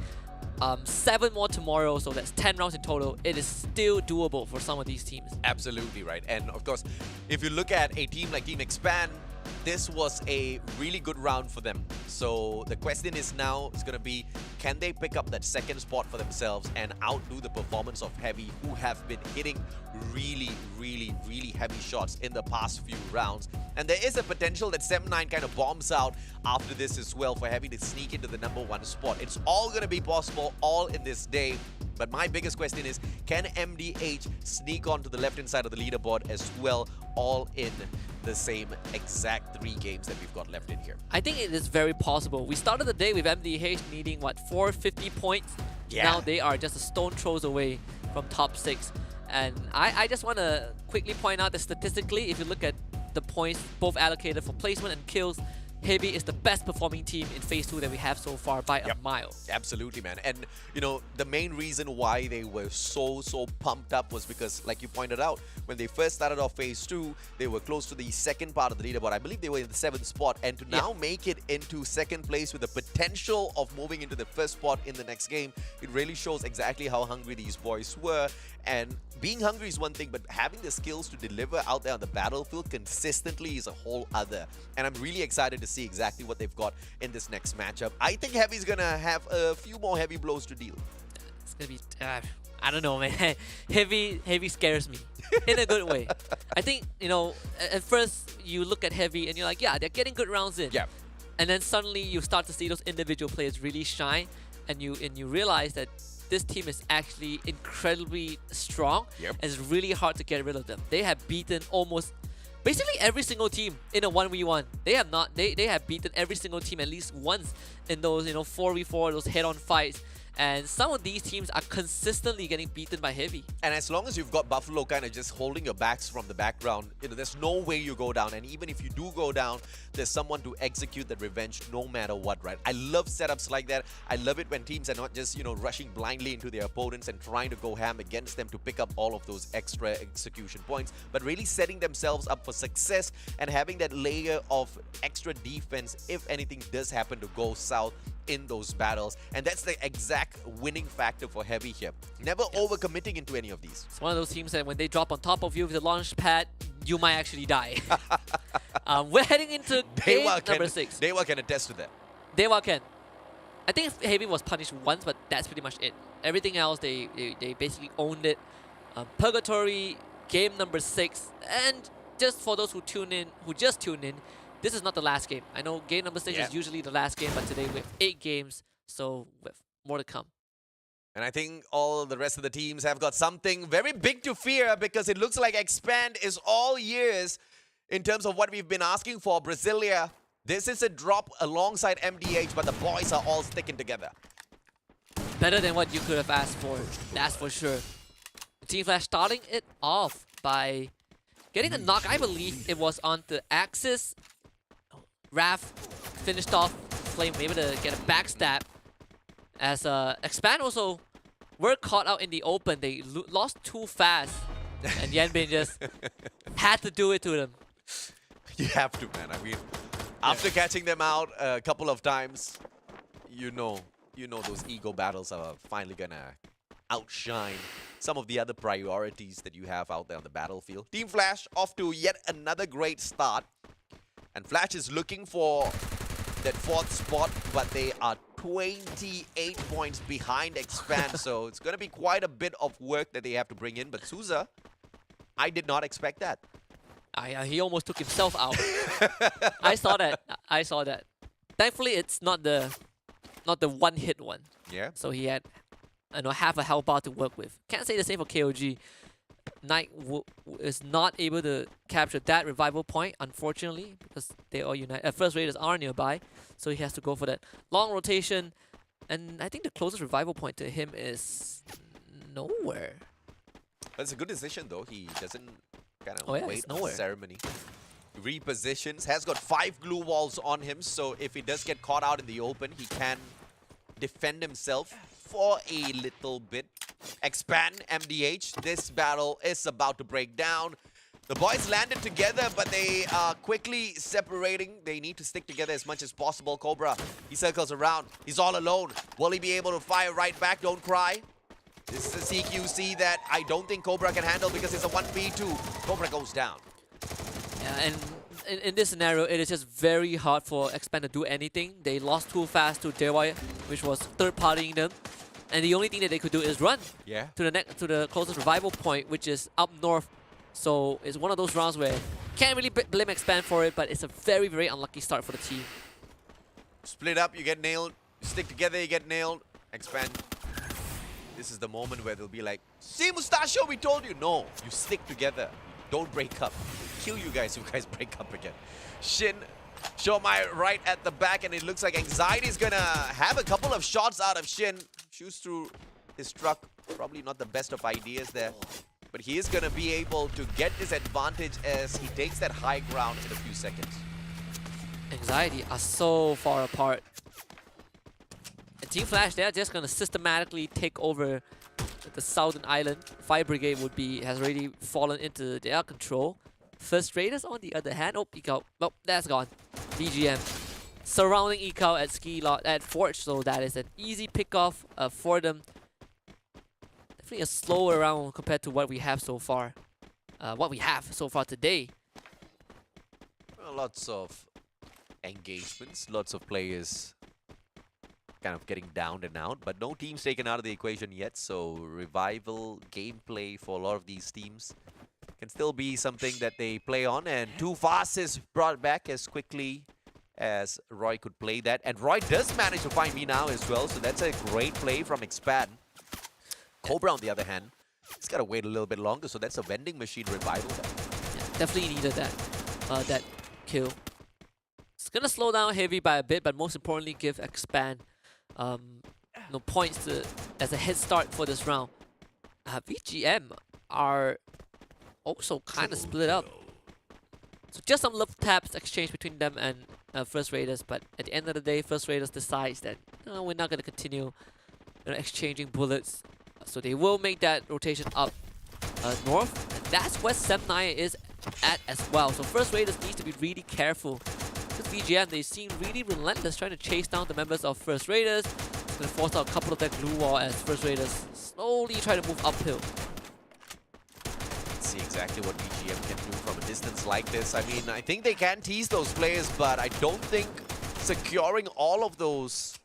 7 more tomorrow, so that's 10 rounds in total. It is still doable for some of these teams. Absolutely right. And of course, if you look at a team like Team Expand, this was a really good round for them. So the question is now is going to be, can they pick up that 2nd spot for themselves and outdo the performance of Heavy, who have been hitting really heavy shots in the past few rounds. And there is a potential that 7-9 kind of bombs out after this as well for Heavy to sneak into the #1 spot. It's all going to be possible all in this day. But my biggest question is, can MDH sneak onto the left-hand side of the leaderboard as well, all in the same exact 3 games that we've got left in here? I think it is very possible. We started the day with MDH needing, 450 points? Yeah. Now they are just a stone throws away from top 6. And I just want to quickly point out that statistically, if you look at the points both allocated for placement and kills, Heavy is the best performing team in phase 2 that we have so far by a mile. Absolutely, man. And, you know, the main reason why they were so pumped up was because, like you pointed out, when they first started off phase 2, they were close to the 2nd part of the leaderboard. I believe they were in the 7th spot. And to now make it into 2nd place with the potential of moving into the 1st spot in the next game, it really shows exactly how hungry these boys were. And being hungry is one thing, but having the skills to deliver out there on the battlefield consistently is a whole other. And I'm really excited to see exactly what they've got in this next matchup. I think Heavy's going to have a few more heavy blows to deal. It's going to be... I don't know, man. Heavy scares me in a good way. I think, you know, at first you look at Heavy and you're like, yeah, they're getting good rounds in. Yeah. And then suddenly you start to see those individual players really shine, and you realize that this team is actually incredibly strong. Yep. And it's really hard to get rid of them. They have beaten almost basically every single team in a 1v1. They have beaten every single team at least once in those 4v4, those head-on fights. And some of these teams are consistently getting beaten by Heavy. And as long as you've got Buffalo kind of just holding your backs from the background, there's no way you go down. And even if you do go down, there's someone to execute that revenge no matter what, right? I love setups like that. I love it when teams are not just, rushing blindly into their opponents and trying to go ham against them to pick up all of those extra execution points, but really setting themselves up for success and having that layer of extra defense if anything does happen to go south in those battles. And that's the exact winning factor for Heavy here. Never overcommitting into any of these. It's one of those teams that when they drop on top of you with the launch pad, you might actually die. We're heading into game number 6. DEWA can attest to that. DEWA can. I think Heavy was punished once, but that's pretty much it. Everything else, they basically owned it. Purgatory game number 6. And just for those who just tuned in, this is not the last game. I know game number 6 is usually the last game, but today we have 8 games, so with more to come. And I think all the rest of the teams have got something very big to fear, because it looks like Expand is all years in terms of what we've been asking for. Brasilia, this is a drop alongside MDH, but the boys are all sticking together. Better than what you could have asked for, that's for sure. Team Flash starting it off by getting a knock. I believe it was on the Axis. Raph finished off Flame, able to get a backstab. As Expand also were caught out in the open. They lost too fast. And Yanbin just had to do it to them. You have to, man. I mean, after catching them out a couple of times, you know those ego battles are finally gonna outshine some of the other priorities that you have out there on the battlefield. Team Flash off to yet another great start. And Flash is looking for that 4th spot, but they are 28 points behind Expand. So it's going to be quite a bit of work that they have to bring in. But Souza, I did not expect that. He almost took himself out. I saw that. Thankfully, it's not the one-hit one. Yeah. So he had half a health bar to work with. Can't say the same for KOG. Knight is not able to capture that revival point, unfortunately, because they all unite. First Raiders are nearby, so he has to go for that long rotation. And I think the closest revival point to him is nowhere. That's a good decision, though. He doesn't kind of wait nowhere. for the ceremony. Repositions, has got 5 glue walls on him, so if he does get caught out in the open, he can defend himself for a little bit. Expand MDH. This battle is about to break down. The boys landed together, but they are quickly separating. They need to stick together as much as possible. Cobra, he circles around. He's all alone. Will he be able to fire right back? Don't cry. This is a CQC that I don't think Cobra can handle, because it's a 1v2. Cobra goes down. Yeah, and in this scenario, it is just very hard for Expand to do anything. They lost too fast to DEWA, which was third-partying them. And the only thing that they could do is run to the closest revival point, which is up north. So it's one of those rounds where can't really blame Expand for it, but it's a very, very unlucky start for the team. Split up, you get nailed. Stick together, you get nailed. Expand. This is the moment where they'll be like, see, Mustachio, we told you. No, you stick together. Don't break up. Kill you guys if you guys break up again. Shin, Shomai right at the back, and it looks like Anxiety is gonna have a couple of shots out of Shin. Shoots through his truck. Probably not the best of ideas there. But he is gonna be able to get this advantage as he takes that high ground in a few seconds. Anxiety are so far apart. And Team Flash, they're just gonna systematically take over the southern island. Fire Brigade has already fallen into their control. First Raiders, on the other hand, Eco. Nope, that's gone. BGM surrounding Eco at Ski Lot at Forge, so that is an easy pickoff for them. Definitely a slower round compared to what we have so far. Today. Well, lots of engagements, lots of players kind of getting down and out, but no teams taken out of the equation yet, so revival gameplay for a lot of these teams can still be something that they play on, and Too Fast is brought back as quickly as Roy could play that, and Roy does manage to find me now as well, so that's a great play from Expand. Cobra, on the other hand, he's got to wait a little bit longer, so that's a vending machine revival there. Yeah, definitely needed that kill. It's gonna slow down Heavy by a bit, but most importantly give Expand points as a head start for this round. VGM are also kind of split up. So just some love taps exchanged between them and First Raiders, but at the end of the day, First Raiders decides that we're not going to continue exchanging bullets. So they will make that rotation up north, and that's where Sem9 is at as well. So First Raiders needs to be really careful. Because VGM, they seem really relentless trying to chase down the members of First Raiders. It's going to force out a couple of that glue wall as First Raiders slowly try to move uphill. See exactly what VGM can do from a distance like this. I mean, I think they can tease those players, but I don't think securing all of those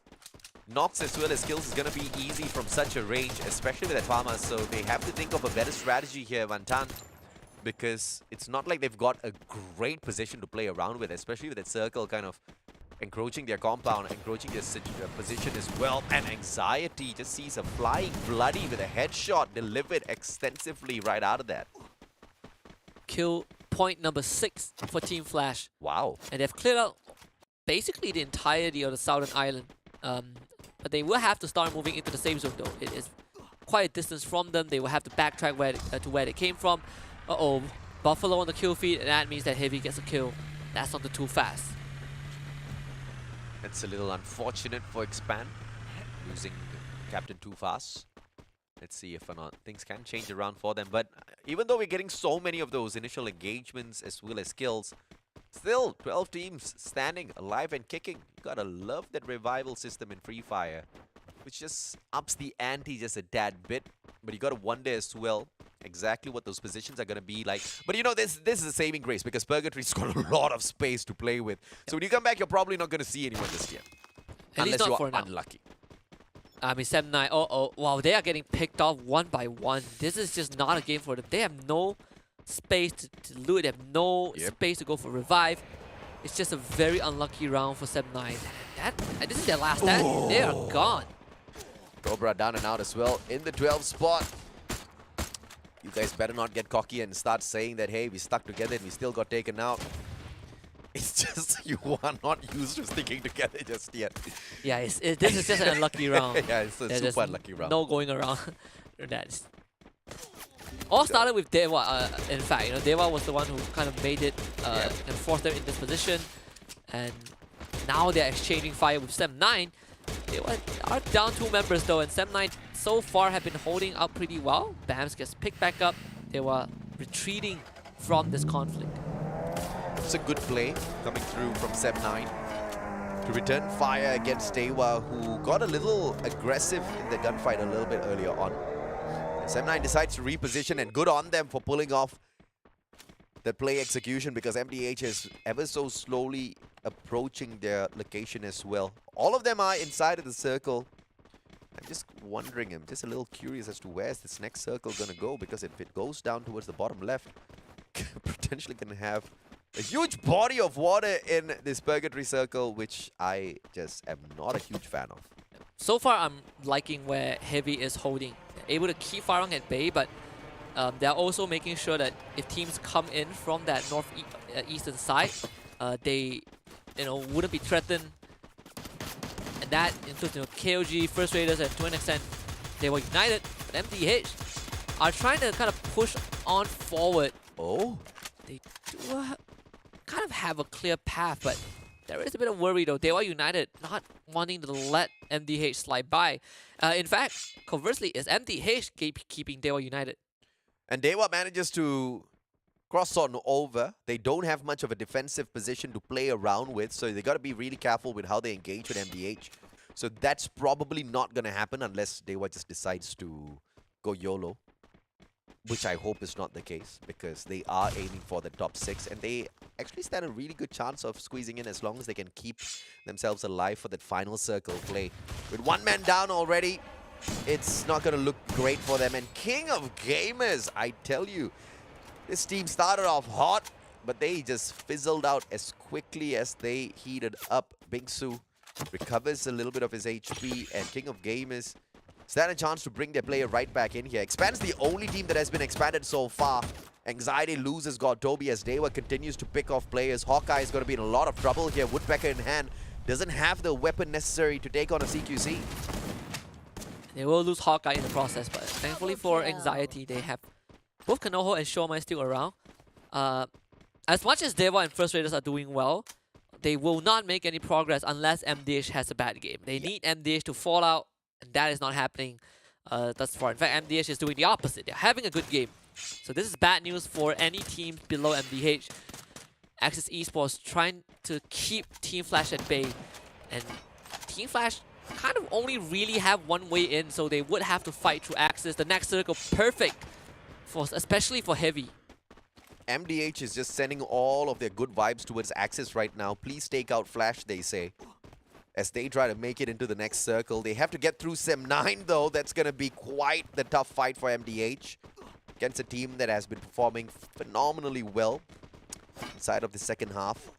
knocks as well as kills is going to be easy from such a range, especially with that farmer. So they have to think of a better strategy here. Vantan because it's not like they've got a great position to play around with, especially with that circle kind of encroaching their compound, encroaching their position as well. And Anxiety just sees a flying bloody with a headshot delivered extensively right out of that. Kill point number 6 for Team Flash. Wow. And they've cleared out basically the entirety of the southern island. But they will have to start moving into the safe zone though. It is quite a distance from them. They will have to backtrack to where they came from. Uh-oh, Buffalo on the kill feed, and that means that Heavy gets a kill. That's not too fast. It's a little unfortunate for Expand, losing Captain too fast. Let's see if or not things can change around for them. But even though we're getting so many of those initial engagements as well as kills, still 12 teams standing alive and kicking. You gotta love that revival system in Free Fire, which just ups the ante just a tad bit. But you gotta wonder as well exactly what those positions are gonna be like. But you know, this is a saving grace because Purgatory's got a lot of space to play with. So when you come back, you're probably not gonna see anyone this year. At least unless not you are for now. unlucky. I mean, 7-9, wow, they are getting picked off one by one. This is just not a game for them. They have no space to loot, they have no space to go for revive. It's just a very unlucky round for 7-9. This is their last stand. They are gone. Cobra down and out as well in the 12 spot. You guys better not get cocky and start saying that, hey, we stuck together and we still got taken out. It's just you are not used to sticking together just yet. Yeah, this is just an unlucky round. Yeah, it's a There's super unlucky round. No going around. That's all started with DEWA. In fact, you know, DEWA was the one who kind of made it and forced them in this position. And now they're exchanging fire with 7-9. They are down 2 members though, and 7-9 so far have been holding up pretty well. Bams gets picked back up. They were retreating from this conflict. It's a good play coming through from 7-9 to return fire against DEWA, who got a little aggressive in the gunfight a little bit earlier on. And 7-9 decides to reposition, and good on them for pulling off the play execution because MDH is ever so slowly approaching their location as well. All of them are inside of the circle. I'm just wondering, I'm just a little curious as to where's this next circle gonna go, because if it goes down towards the bottom left, potentially gonna have a huge body of water in this Purgatory circle, which I just am not a huge fan of. So far, I'm liking where Heavy is holding. They're able to keep FARANG at bay, but they're also making sure that if teams come in from that northeastern side, they wouldn't be threatened. And that includes KOG, First Raiders, and to an extent, they were united. But MDH are trying to kind of push on forward. Oh? They do kind of have a clear path, but there is a bit of worry though. DEWA United not wanting to let MDH slide by. In fact, conversely, is MDH keeping DEWA United. And DEWA manages to cross on over. They don't have much of a defensive position to play around with, so they got to be really careful with how they engage with MDH. So that's probably not going to happen unless DEWA just decides to go YOLO, which I hope is not the case, because they are aiming for the top 6 and they actually stand a really good chance of squeezing in as long as they can keep themselves alive for that final circle play. With 1 man down already, it's not going to look great for them. And King of Gamers, I tell you, this team started off hot, but they just fizzled out as quickly as they heated up. Bingsu recovers a little bit of his HP, and King of Gamers stand a chance to bring their player right back in here. Expand's the only team that has been expanded so far. Anxiety loses Godtobi as DEWA continues to pick off players. Hawkeye is going to be in a lot of trouble here. Woodpecker in hand doesn't have the weapon necessary to take on a CQC. They will lose Hawkeye in the process, but thankfully for Anxiety, they have both Kanoho and Shoma still around. As much as DEWA and First Raiders are doing well, they will not make any progress unless MDH has a bad game. They need MDH to fall out, and that is not happening thus far. In fact, MDH is doing the opposite. They're having a good game. So this is bad news for any teams below MDH. Axis Esports trying to keep Team Flash at bay. And Team Flash kind of only really have one way in, so they would have to fight through Axis. The next circle, perfect, especially for Heavy. MDH is just sending all of their good vibes towards Axis right now. Please take out Flash, they say, as they try to make it into the next circle. They have to get through Sem 9 though. That's going to be quite the tough fight for MDH. against a team that has been performing phenomenally well inside of the second half.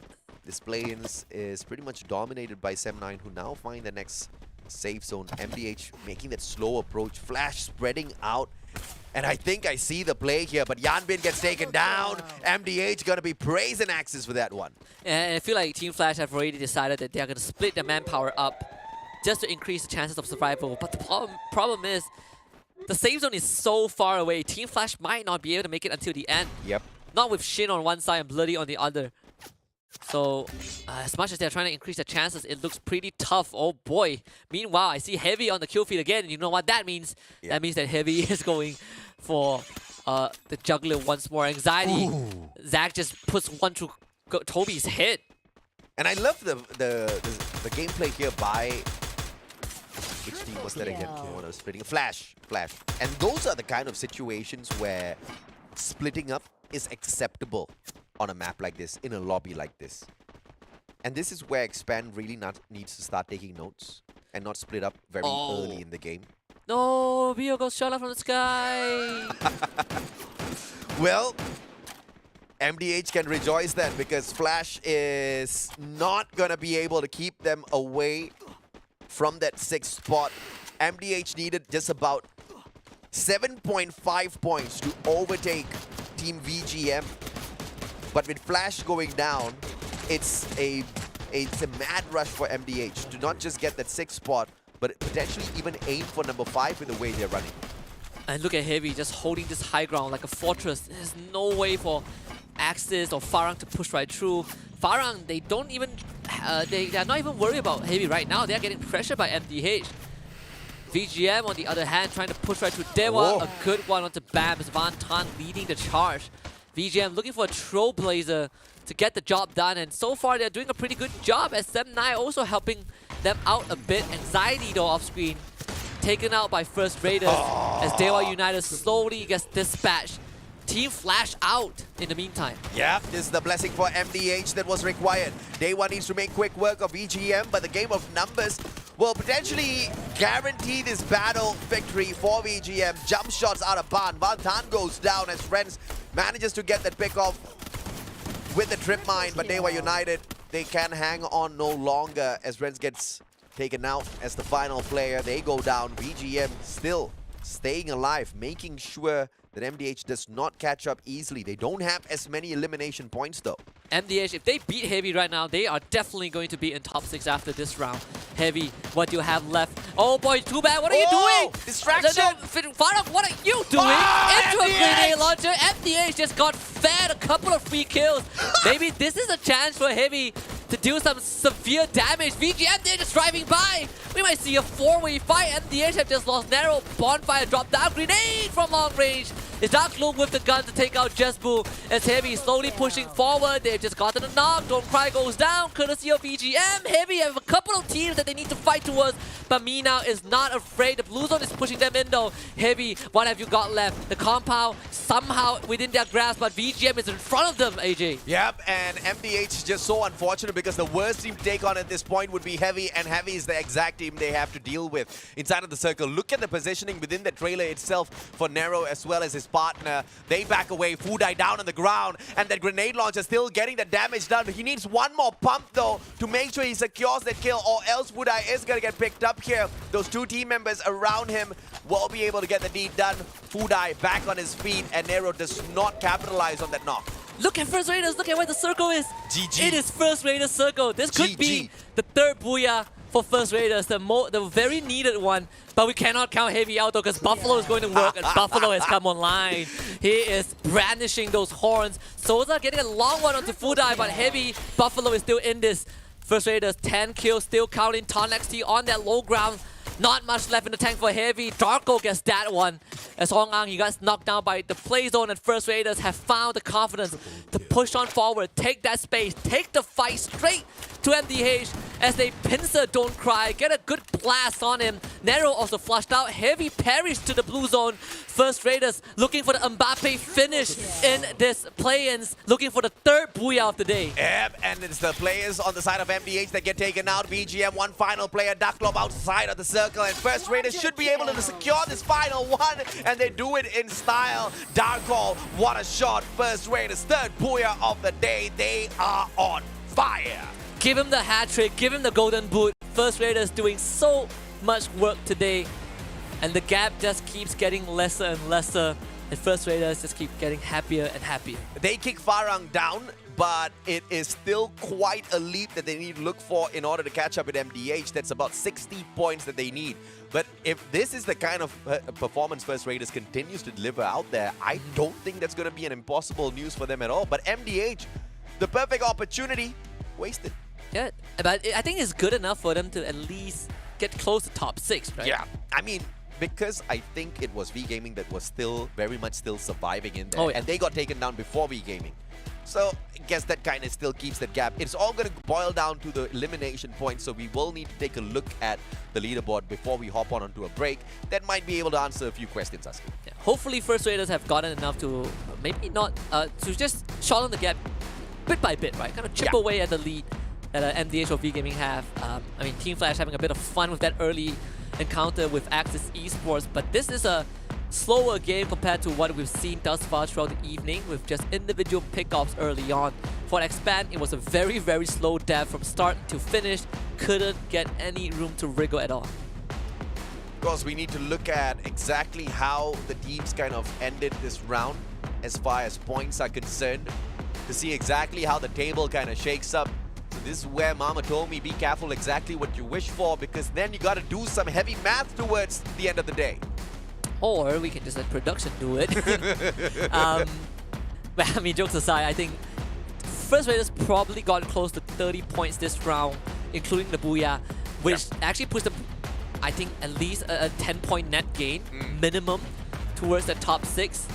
This play-ins is pretty much dominated by Sem9, who now find the next safe zone. MDH making that slow approach, Flash spreading out. And I think I see the play here, but Yanbin gets taken down. MDH gonna be praising Axis for that one. And I feel like Team Flash have already decided that they're going to split their manpower up just to increase the chances of survival. But the problem is, the safe zone is so far away. Team Flash might not be able to make it until the end. Yep. Not with Shin on one side and Bloody on the other. So, as much as they're trying to increase their chances, it looks pretty tough. Oh boy. Meanwhile, I see Heavy on the kill feed again. You know what that means? Yeah. That means that Heavy is going for the juggler once more. Anxiety. Ooh. Zach just puts one through Toby's head. And I love the gameplay here by... Which team was that again? One was splitting. Flash. And those are the kind of situations where splitting up is acceptable on a map like this, in a lobby like this. And this is where Expand really needs to start taking notes and not split up very early in the game. No, Bio goes shot out from the sky. Well, MDH can rejoice then, because Flash is not going to be able to keep them away from that 6th spot. MDH needed just about 7.5 points to overtake Team VGM. But with Flash going down, it's a mad rush for MDH to not just get that 6th spot, but potentially even aim for number 5 in the way they're running. And look at Heavy just holding this high ground like a fortress. There's no way for Axis or FARANG to push right through. FARANG, they don't even, they're not even worried about Heavy right now. They're getting pressured by MDH. VGM, on the other hand, trying to push right through DEWA. A good one onto Bam. It's Van Tan leading the charge. VGM looking for a Trailblazer to get the job done, and so far they're doing a pretty good job, as Sem9 also helping them out a bit. Anxiety though off screen, taken out by First Raiders as DEWA United slowly gets dispatched. Team Flash out in the meantime. Yeah, this is the blessing for MDH that was required. DEWA needs to make quick work of VGM, but the game of numbers will potentially guarantee this battle victory for VGM. Jump shots out of Ban. Van Tan goes down as Renz manages to get that pick off with the trip mine, but DEWA United, they can hang on no longer as Renz gets taken out as the final player. They go down. VGM still staying alive, making sure that MDH does not catch up easily. They don't have as many elimination points though. MDH, if they beat Heavy right now, they are definitely going to be in top 6 after this round. Heavy, what do you have left? Oh boy, too bad. What are you doing? Distraction! FARANG, what are you doing? Into a grenade launcher. MDH just got fed a couple of free kills. Maybe this is a chance for Heavy to do some severe damage. VGM, they're just driving by. We might see a 4-way fight. MDH have just lost Narrow. Bonfire drop down. Grenade from long range. Is Dark Loom with the gun to take out Jesbu as Heavy slowly pushing forward. They've just gotten a knock. Don't Cry goes down, courtesy of VGM. Heavy have a couple of teams that they need to fight towards, but Mina is not afraid. The blue zone is pushing them in though. Heavy, what have you got left? The compound somehow within their grasp, but VGM is in front of them, AJ. Yep, and MDH is just so unfortunate because the worst team to take on at this point would be Heavy, and Heavy is the exact team they have to deal with inside of the circle. Look at the positioning within the trailer itself for Nero as well as his partner. They back away, Fudai down on the ground, and that grenade launcher still getting the damage done. He needs one more pump though to make sure he secures that kill, or else Fudai is going to get picked up here. Those two team members around him will be able to get the deed done. Fudai back on his feet, and Nero does not capitalize on that knock. Look at First Raiders, look at where the circle is. GG. It is First Raiders circle. This could GG. be the third booyah for First Raiders, the very needed one. But we cannot count Heavy out though, because Buffalo is going to work, and Buffalo has come online. He is brandishing those horns. Souza getting a long one onto Fudai, but Heavy, Buffalo is still in this. First Raiders, 10 kills, still counting. Ton XT on that low ground. Not much left in the tank for Heavy. Darko gets that one. As Hong Ang, he got knocked down by the play zone, and First Raiders have found the confidence to push on forward, take that space, take the fight straight to MDH as they pincer Don't Cry, get a good blast on him. Nero also flushed out. Heavy parries to the blue zone. First Raiders looking for the Mbappe finish in this play-ins, looking for the third booyah of the day. Yep, and it's the players on the side of MDH that get taken out. BGM, one final player, Ducklob outside of the circle, and First Raiders should be able to secure this final one, and they do it in style. Darkall, what a shot. First Raiders, third booyah of the day. They are on fire. Give him the hat trick, give him the golden boot. First Raiders doing so much work today, and the gap just keeps getting lesser and lesser, and First Raiders just keep getting happier and happier. They kick FARANG down, but it is still quite a lead that they need to look for in order to catch up with MDH. That's about 60 points that they need. But if this is the kind of performance First Raiders continues to deliver out there, I don't think that's going to be an impossible news for them at all. But MDH, the perfect opportunity, wasted. Yeah, but I think it's good enough for them to at least get close to top 6, right? Yeah, I mean, because I think it was V-Gaming that was still very much still surviving in there. Oh, yeah. And they got taken down before V-Gaming. So I guess that kind of still keeps that gap. It's all going to boil down to the elimination points, so we will need to take a look at the leaderboard before we hop on onto a break. That might be able to answer a few questions, Aski. Yeah. Hopefully First Raiders have gotten enough to maybe not, to just shorten the gap bit by bit, right? Kind of chip away at the lead that MDH or V-Gaming have. I mean, Team Flash having a bit of fun with that early encounter with Axis Esports, but this is a slower game compared to what we've seen thus far throughout the evening with just individual pickoffs early on. For Expand, it was a very, very slow dev from start to finish. Couldn't get any room to wriggle at all. Of course, we need to look at exactly how the teams kind of ended this round as far as points are concerned to see exactly how the table kind of shakes up. So this is where Mama told me, be careful exactly what you wish for, because then you got to do some heavy math towards the end of the day. Or we can just let production do it. But I mean, jokes aside, I think First Raiders probably got close to 30 points this round, including the booyah, which actually puts them, I think, at least a 10-point net gain minimum towards the top 6.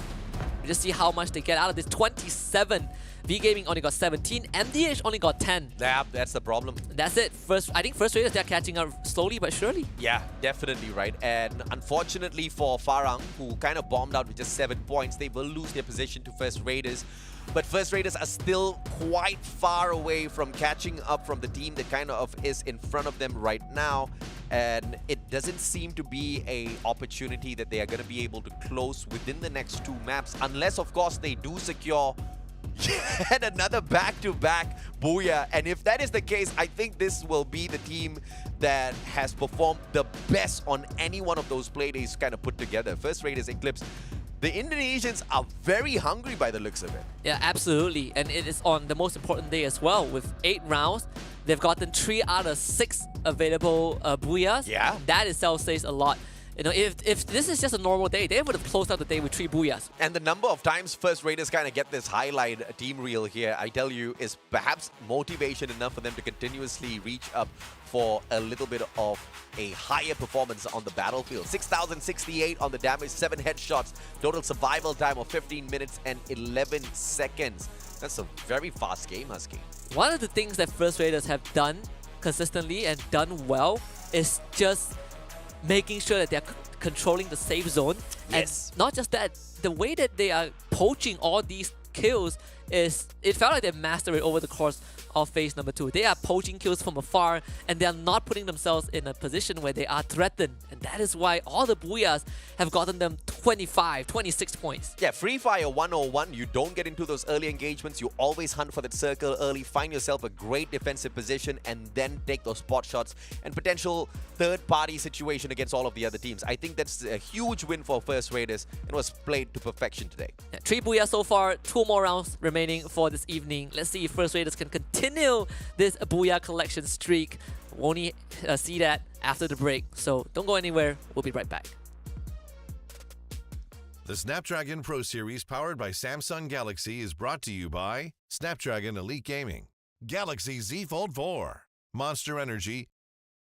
We just see how much they get out of this. 27. V-Gaming only got 17. MDH only got 10. Yeah, that's the problem. That's it. I think First Raiders, they're catching up slowly but surely. Yeah, definitely right. And unfortunately for FARANG, who kind of bombed out with just 7 points, they will lose their position to First Raiders. But First Raiders are still quite far away from catching up from the team that kind of is in front of them right now. And it doesn't seem to be an opportunity that they are going to be able to close within the next 2 maps. Unless, of course, they do secure yet another back-to-back booyah. And if that is the case, I think this will be the team that has performed the best on any one of those play days kind of put together. First Raiders, Eclipse. The Indonesians are very hungry by the looks of it. Yeah, absolutely. And it is on the most important day as well. With 8 rounds, they've gotten 3 out of 6 available booyahs. Yeah. That itself says a lot. You know, if this is just a normal day, they would have closed out the day with 3 booyahs. And the number of times First Raiders kind of get this highlight team reel here, I tell you, is perhaps motivation enough for them to continuously reach up for a little bit of a higher performance on the battlefield. 6,068 on the damage, 7 headshots, total survival time of 15 minutes and 11 seconds. That's a very fast game, Husky. One of the things that First Raiders have done consistently and done well is just making sure that they're controlling the safe zone. Yes. And not just that, the way that they are poaching all these kills is, it felt like they mastered it over the course of phase number 2. They are poaching kills from afar, and they are not putting themselves in a position where they are threatened. And that is why all the booyahs have gotten them 25, 26 points. Yeah, Free Fire 101, you don't get into those early engagements. You always hunt for that circle early, find yourself a great defensive position, and then take those spot shots and potential third-party situation against all of the other teams. I think that's a huge win for First Raiders and was played to perfection today. Yeah, 3 booyahs so far, 2 more rounds remaining for this evening. Let's see if First Raiders can continue this booyah collection streak. We'll only see that after the break, so don't go anywhere. We'll be right back. The Snapdragon Pro Series powered by Samsung Galaxy is brought to you by Snapdragon Elite Gaming, Galaxy Z Fold 4, Monster Energy,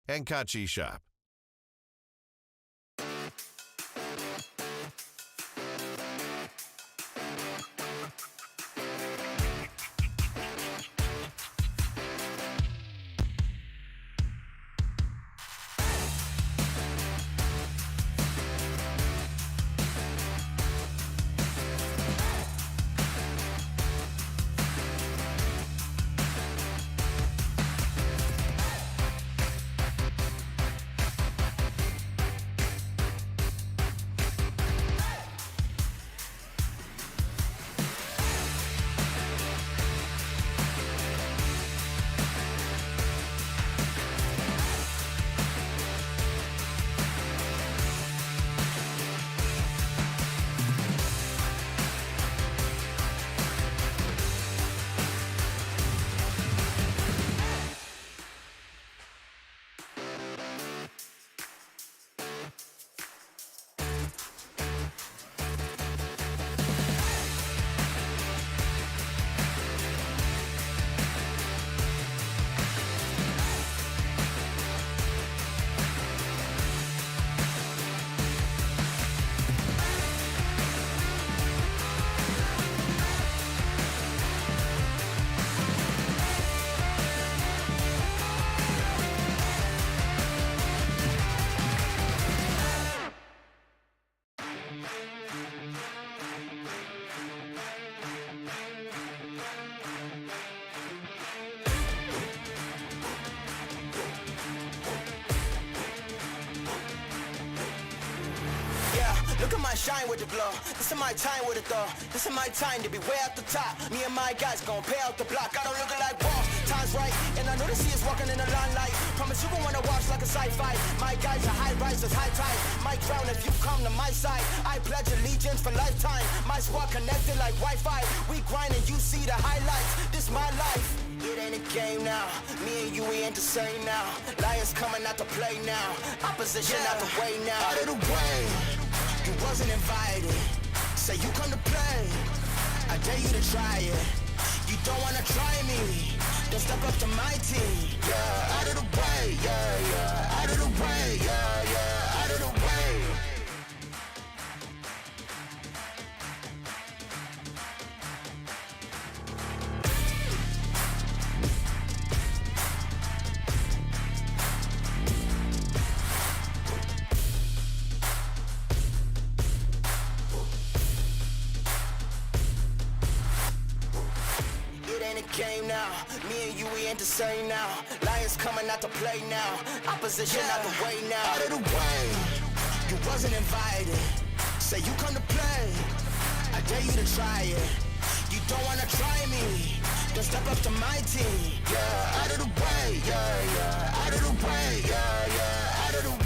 and Kachi Shop. Look at my shine with the glow. This is my time with it though. This is my time to be way at the top. Me and my guys gon' pay out the block. I don't look like boss. Time's right, and I know the sea is walking in the limelight. Promise you gon' wanna watch like a sci-fi. My guys are high risers, high tide. Might drown if you come to my side. I pledge allegiance for lifetime. My squad connected like Wi-Fi. We grind and you see the highlights. This my life. It ain't a game now. Me and you, we ain't the same now. Lions coming out to play now. Opposition out the way now. Out of the way. You wasn't invited. Say you come to play. I dare you to try it. You don't wanna try me. Then step up to my team. Yeah, out of the way. Yeah, yeah. Out of the way. Yeah, yeah. Out of the way. Game now, me and you, we ain't the same now. Lions coming out to play now. Opposition out the way now. Out of the way, you wasn't invited. Say you come to play. I dare you to try it. You don't wanna try me. Then step up to my team. Yeah, out of the way. Yeah, yeah. Out of the way. Yeah, yeah. Out of the way.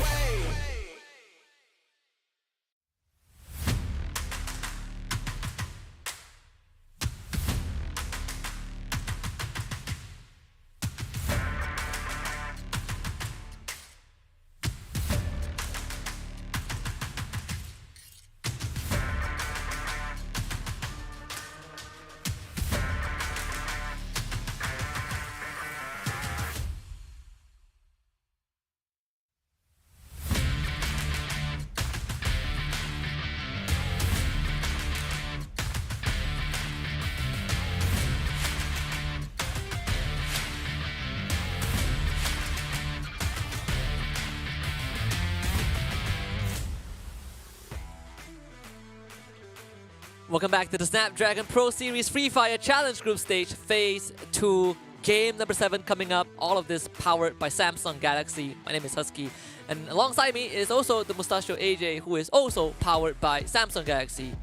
Welcome back to the Snapdragon Pro Series Free Fire Challenge Group Stage Phase 2. Game number 7 coming up. All of this powered by Samsung Galaxy. My name is Husky. And alongside me is also the Mustachio AJ, who is also powered by Samsung Galaxy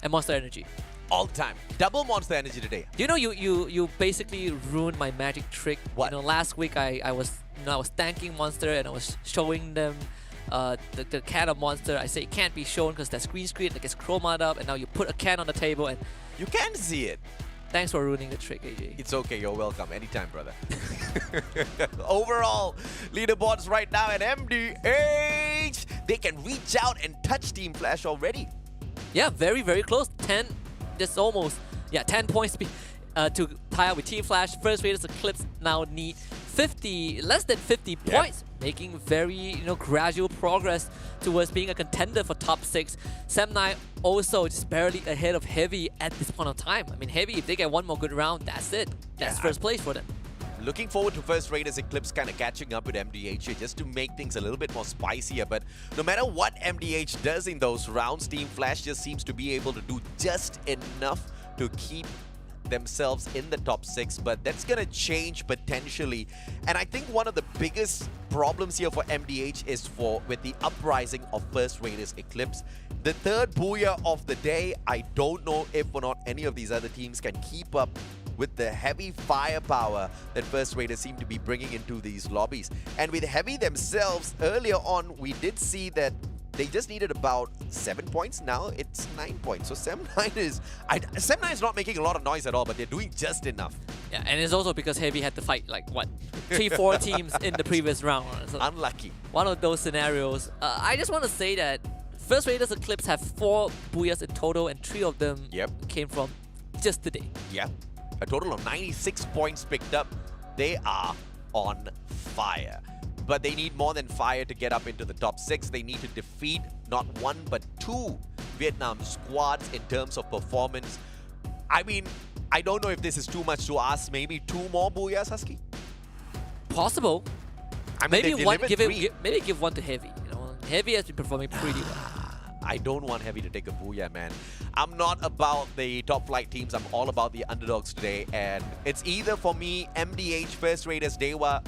and Monster Energy. All time. Double Monster Energy today. Do you know you basically ruined my magic trick? What? You know, last week I was thanking Monster and I was showing them the can of Monster. I say it can't be shown because that screen that gets chromaed up, and now you put a can on the table and You can see it. thanks for ruining the trick, AJ. It's okay, you're welcome. Anytime, brother. Overall, leaderboards right now at MDH. They can reach out and touch Team Flash already. Yeah, very, very close. 10, just almost, 10 points to tie up with Team Flash. First Raiders Eclipse now need 50, less than 50 points, making very, gradual progress towards being a contender for top 6. Sem9 also just barely ahead of Heavy at this point of time. I mean, Heavy, if they get one more good round, that's it. That's first place for them. Looking forward to First Raiders Eclipse kind of catching up with MDH here just to make things a little bit more spicier. But no matter what MDH does in those rounds, Team Flash just seems to be able to do just enough to keep themselves in the top 6, but that's gonna change potentially. And I think one of the biggest problems here for MDH is with the uprising of First Raiders Eclipse. The third booyah of the day, I don't know if or not any of these other teams can keep up with the heavy firepower that First Raiders seem to be bringing into these lobbies. And with Heavy themselves, earlier on, we did see that they just needed about 7 points. Now it's 9 points. So Sem9 is not making a lot of noise at all, but they're doing just enough. Yeah, and it's also because Heavy had to fight, 3-4 teams in the previous round. So Unlucky. one of those scenarios. I just want to say that First Raiders Eclipse have 4 booyahs in total, and 3 of them came from just today. Yep. A total of 96 points picked up. They are on fire. But they need more than fire to get up into the top 6. They need to defeat not 1 but 2 Vietnam squads in terms of performance. I mean, I don't know if this is too much to ask. Maybe 2 more booyahs, Husky? Possible. I mean, Maybe one. maybe Give one to Heavy. Heavy has been performing pretty well. I don't want Heavy to take a booyah, man. I'm not about the top flight teams. I'm all about the underdogs today. And it's either for me, MDH, First Raiders, DEWA.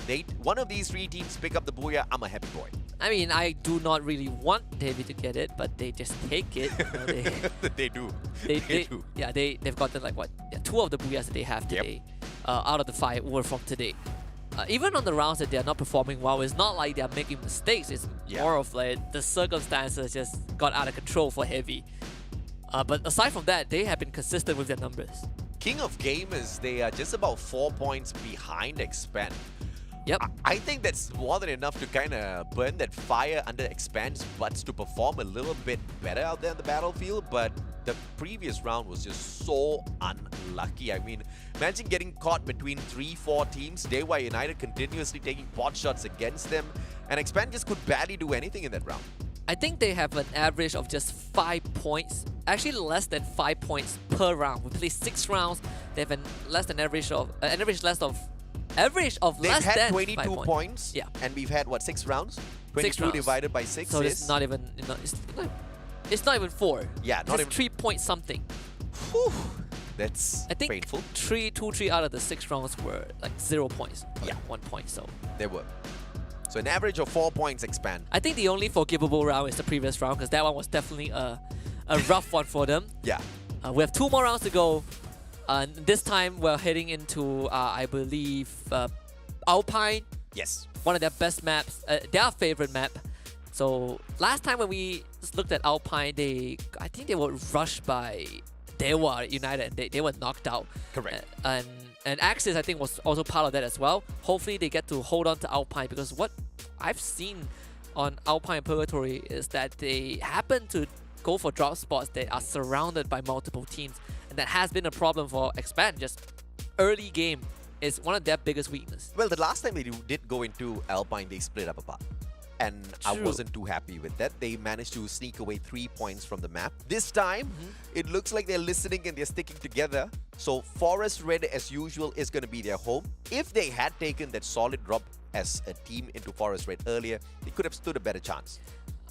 One of these 3 teams pick up the booyah. I'm a happy boy. I mean, I do not really want Davey to get it, but they just take it. You know, They do. they do. Yeah, they've gotten like what? Yeah, 2 of the booyahs that they have today. Out of the 5 were from today. Even on the rounds that they're not performing well, it's not like they're making mistakes. It's more of like the circumstances just got out of control for Heavy. But aside from that, they have been consistent with their numbers. King of Gamers, they are just about 4 points behind Expand. Yep. I think that's more than enough to kind of burn that fire under Expand's butts to perform a little bit better out there on the battlefield, but the previous round was just so unlucky. I mean, imagine getting caught between 3-4 teams, DEWA United continuously taking pot shots against them, and Expand just could barely do anything in that round. I think they have an average of just 5 points. Actually, less than 5 points per round. We play 6 rounds. They have an average of They've less had than 22 5 points, Yeah. and we've had, what, 6 rounds? 6 22 rounds. divided by 6 So is... it's not even, it's not even 4. Yeah, not Just even... 3 point something. Whew, that's I think painful. 3 out of the 6 rounds were like 0 points. Yeah. 1 point, so. They were. So an average of 4 points Expand. I think the only forgivable round is the previous round, because that one was definitely a rough one for them. Yeah. We have 2 more rounds to go. And this time we're heading into, I believe, Alpine. Yes. One of their best maps, their favorite map. So last time when we looked at Alpine, I think they were rushed by DEWA United. They were knocked out. Correct. And Axis, I think, was also part of that as well. Hopefully they get to hold on to Alpine, because what I've seen on Alpine Purgatory is that they happen to go for drop spots that are surrounded by multiple teams. And that has been a problem for Expand. Just early game is one of their biggest weaknesses. Well, the last time they did go into Alpine, they split up apart. And I True. wasn't too happy with that. They managed to sneak away 3 points from the map. This time, it looks like they're listening and they're sticking together. So Forest Red, as usual, is going to be their home. If they had taken that solid drop as a team into Forest Red earlier, they could have stood a better chance.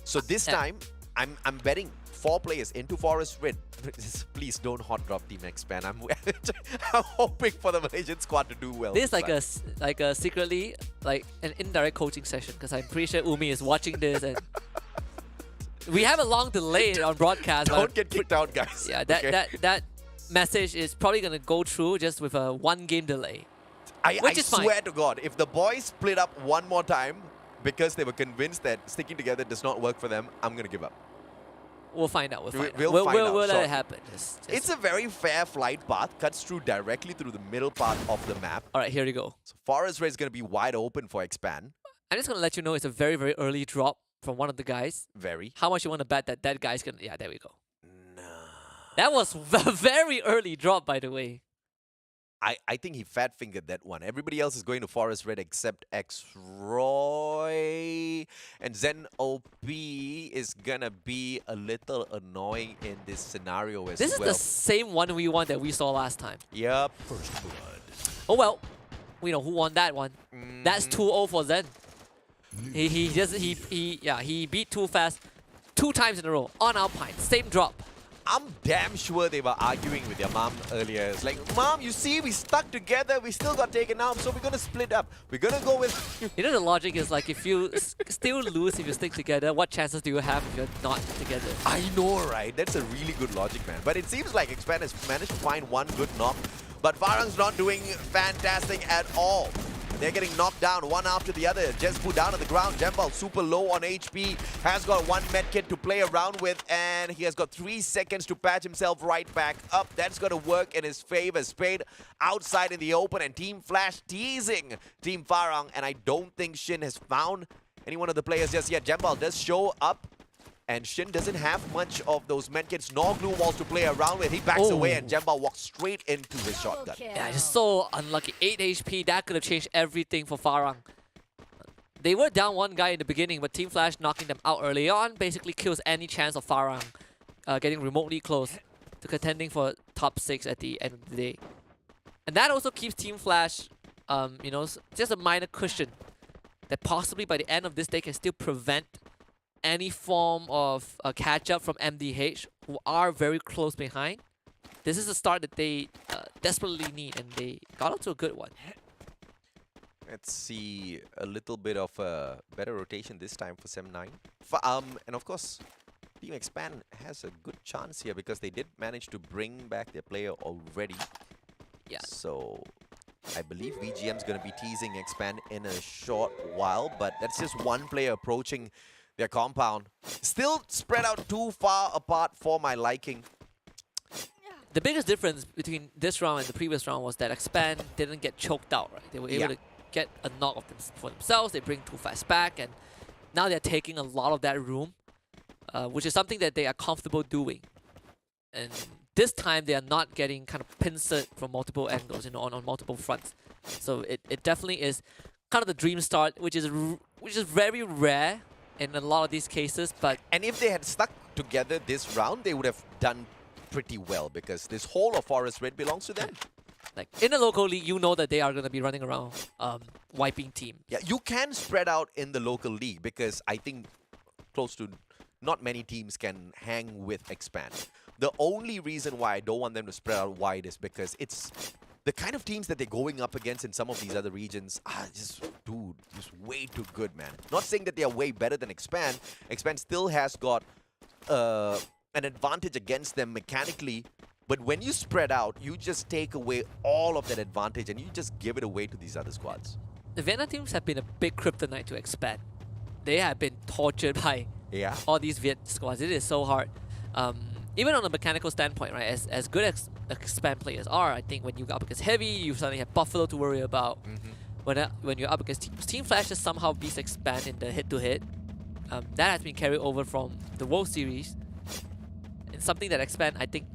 So this time, I'm betting 4 players into Forest Red. Please don't hot drop Team Expand. I'm hoping for the Malaysian squad to do well. This is like a secretly like an indirect coaching session, because I'm pretty sure Umi is watching this, and we have a long delay on broadcast. Don't get kicked out, guys. Yeah, okay? that message is probably gonna go through just with a 1 game delay. I is swear fine. to God, if the boys split up one more time because they were convinced that sticking together does not work for them, I'm gonna give up. We'll find out. We'll find We'll out. find out, We'll let sure. it happen. Just It's a very fair flight path, cuts through directly through the middle part of the map. all right, here we go. So Forest Red is going to be wide open for Expand. I'm just gonna let you know it's a very, very early drop from one of the guys. Very. How much you want to bet that that guy's gonna? Yeah, there we go. That was a very early drop, by the way. I think he fat-fingered that one. Everybody else is going to Forest Red except X-Roy. And Zen OP is gonna be a little annoying in this scenario as This is well. the same 1v1 that we saw last time. Yep. Oh well, we know who won that one. That's 2-0 for Zen. He beat Too Fast 2 times in a row on Alpine. Same drop. I'm damn sure they were arguing with their mom earlier. It's like, Mom, you see, we stuck together, we still got taken out, so we're gonna split up. We're gonna go with... You know, the logic is like, if you still lose if you stick together, what chances do you have if you're not together? I know, right? That's a really good logic, man. But it seems like Expand has managed to find one good knock. But FARANG's not doing fantastic at all. They're getting knocked down one after the other. Jespu down on the ground. Jembal super low on HP. Has got 1 medkit to play around with. And he has got 3 seconds to patch himself right back up. That's going to work in his favor. Spade outside in the open. And Team Flash teasing Team Farang. And I don't think Shin has found any one of the players just yet. Jembal does show up. And Shin doesn't have much of those medkits nor glue walls to play around with. He backs away and Jembal walks straight into his shotgun. Yeah, just so unlucky. 8 HP, that could have changed everything for Farang. They were down 1 guy in the beginning, but Team Flash knocking them out early on basically kills any chance of Farang getting remotely close to contending for top 6 at the end of the day. And that also keeps Team Flash, you know, just a minor cushion that possibly by the end of this day can still prevent any form of catch-up from MDH, who are very close behind. This is a start that they desperately need, and they got off to a good one. Let's see a little bit of a better rotation this time for Sem9. And of course, Team Expand has a good chance here because they did manage to bring back their player already. Yeah. So I believe VGM's going to be teasing Expand in a short while, but that's just one player approaching their compound. Still spread out too far apart for my liking. The biggest difference between this round and the previous round was that Expand didn't get choked out, right? They were able to get a knock of them for themselves. They bring Too Fast back, and now they're taking a lot of that room, which is something that they are comfortable doing. And this time, they are not getting kind of pincered from multiple angles, you know, on multiple fronts. So it definitely is kind of the dream start, which is very rare in a lot of these cases. But And if they had stuck together this round, they would have done pretty well because this whole of Forest Red belongs to them. like in the local league, you know that they are going to be running around wiping team. Yeah, you can spread out in the local league because I think close to not many teams can hang with Expand. The only reason why I don't want them to spread out wide is because it's the kind of teams that they're going up against in some of these other regions are just way too good, man. Not saying that they are way better than Expand. Expand still has got an advantage against them mechanically, but when you spread out, you just take away all of that advantage and you just give it away to these other squads. The Vietnam teams have been a big kryptonite to Expand. They have been tortured by all these Viet squads. It is so hard. Even on a mechanical standpoint, right? As good as Expand players are, I think when you go up against Heavy, you suddenly have Buffalo to worry about. When you're up against Team Flash, just somehow beats Expand in the hit-to-hit. That has been carried over from the World Series. It's something that Expand, I think,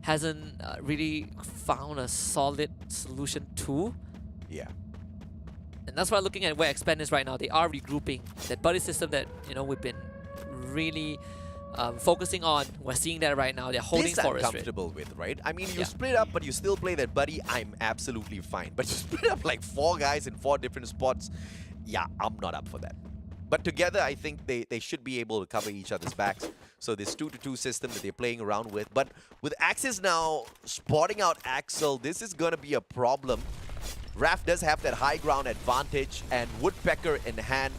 hasn't really found a solid solution to. Yeah. And that's why looking at where Expand is right now, they are regrouping. That buddy system that, you know, we've been really focusing on. We're seeing that right now. They're holding This I'm Forest Red. comfortable with, right? I mean, you split up, but you still play that buddy. I'm absolutely fine. But you split up like 4 guys in 4 different spots. Yeah, I'm not up for that. But together, I think they should be able to cover each other's backs. So this 2-to-2 system that they're playing around with. But with Axis now spotting out Axel, this is going to be a problem. Raph does have that high ground advantage and Woodpecker in hand.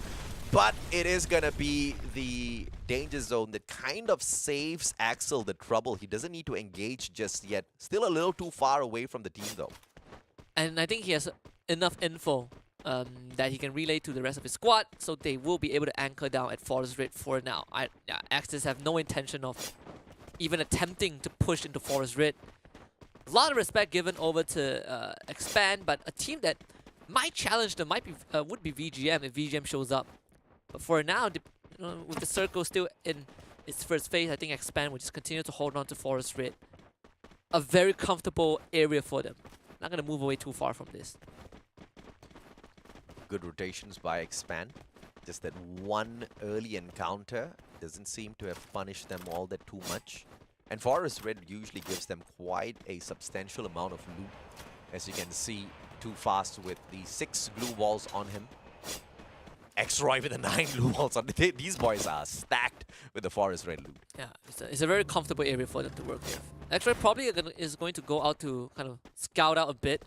But it is going to be the danger zone that kind of saves Axel the trouble. He doesn't need to engage just yet. Still a little too far away from the team, though. And I think he has enough info that he can relay to the rest of his squad, so they will be able to anchor down at Forest Red for now. Axis have no intention of even attempting to push into Forest Red. A lot of respect given over to Expand, but a team that might challenge them would be VGM if VGM shows up. But for now, with the circle still in its first phase, I think Expand will just continue to hold on to Forest Red. A very comfortable area for them. Not going to move away too far from this. Good rotations by Expand. Just that one early encounter doesn't seem to have punished them all that too much. And Forest Red usually gives them quite a substantial amount of loot. As you can see, Too Fast with the 6 glue walls on him. X-Roy with the 9 glue walls on. These boys are stacked with the Forest Red loot. Yeah, it's a very comfortable area for them to work with. X-Roy probably is going to go out to kind of scout out a bit.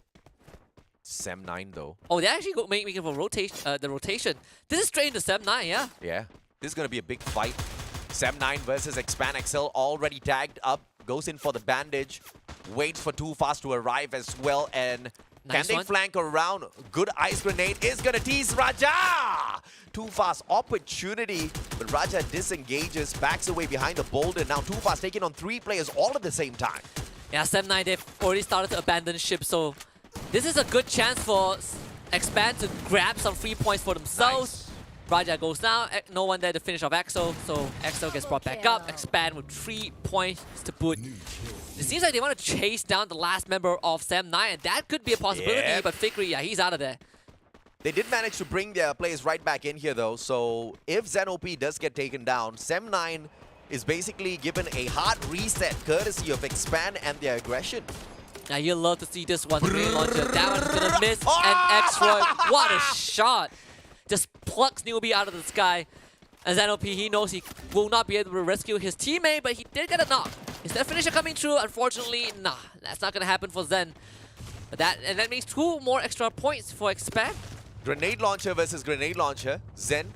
Sem9 though. Oh, they actually go making a rotation. The rotation. This is straight into Sem9, yeah. Yeah, this is gonna be a big fight. Sem9 versus Expand XL already tagged up. Goes in for the bandage. Waits for Too Fast to arrive as well. And Nice can they one. flank around? Good ice grenade is gonna tease Raja. Too Fast opportunity, but Raja disengages, backs away behind the boulder. Now Too Fast taking on 3 players all at the same time. Yeah, Sem9, they've already started to abandon ship, so this is a good chance for Expand to grab some free points for themselves. Raja goes down, no one there to finish off Axel, so Axel gets brought back up. Expand with 3 points to boot. It seems like they want to chase down the last member of Sem9, and that could be a possibility, but Fikri, yeah, he's out of there. They did manage to bring their players right back in here though, so if Zen-OP does get taken down, Sem9 is basically given a hard reset courtesy of Expand and their aggression. Now you'll love to see this one, grenade launcher. That one's gonna miss, and X-Roy, what a shot! Just plucks Newbie out of the sky. And Zen-OP, he knows he will not be able to rescue his teammate, but he did get a knock. Is that finisher coming through? Unfortunately, nah, that's not gonna happen for Zen. But that means 2 more extra points for Expand. Grenade launcher versus grenade launcher. Zen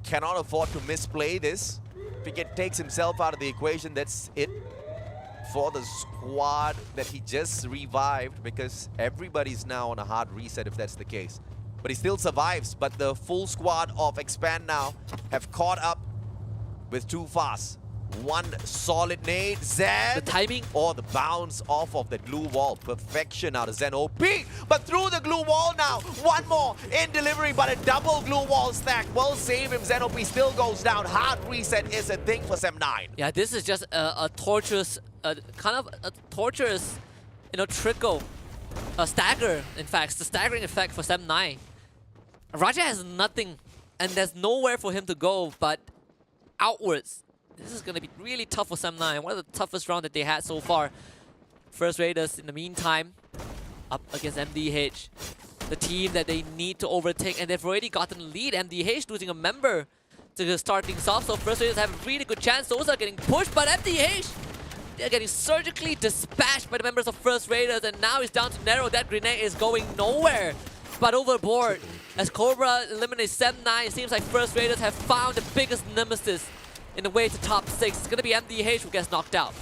cannot afford to misplay this. If he takes himself out of the equation, that's it for the squad that he just revived, because everybody's now on a hard reset if that's the case. But he still survives, but the full squad of Expand now have caught up with too fast. One solid nade, Zen. The timing. Or the bounce off of the glue wall. Perfection out of Zen OP. But through the glue wall now. One more in delivery, but a double glue wall stack will save him. Zen OP still goes down. Hard reset is a thing for Sem9. Yeah, this is just a torturous, kind of a torturous, trickle. A stagger, in fact. It's the staggering effect for Sem9. Raja has nothing, and there's nowhere for him to go but outwards. This is going to be really tough for Sem9. One of the toughest rounds that they had so far. First Raiders, in the meantime, up against MDH. The team that they need to overtake, and they've already gotten the lead. MDH losing a member to start things off, so First Raiders have a really good chance. Those are getting pushed, but MDH, they're getting surgically dispatched by the members of First Raiders, and now he's down to narrow. That grenade is going nowhere but overboard. As Cobra eliminates Sem9, it seems like First Raiders have found the biggest nemesis in the way to top 6. It's going to be MDH who gets knocked out.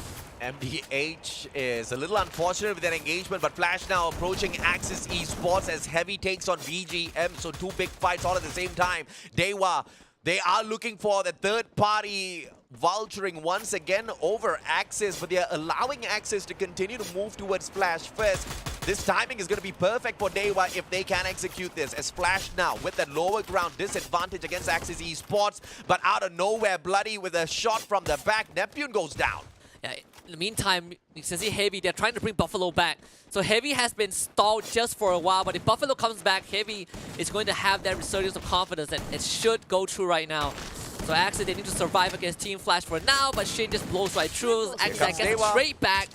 MDH is a little unfortunate with that engagement, but Flash now approaching Axis Esports as Heavy takes on VGM, so two big fights all at the same time. DEWA, they are looking for the third party vulturing once again over Axis, but they are allowing Axis to continue to move towards Flash first. This timing is going to be perfect for DEWA if they can execute this, as Flash now with that lower ground disadvantage against Axis Esports, but out of nowhere, Bloody with a shot from the back. Neptune goes down. Yeah, in the meantime, you can see Heavy, they're trying to bring Buffalo back. So Heavy has been stalled just for a while, but if Buffalo comes back, Heavy is going to have that resurgence of confidence, and it should go through right now. So Axis, they need to survive against Team Flash for now, but Shin just blows right through. Axis gets straight back.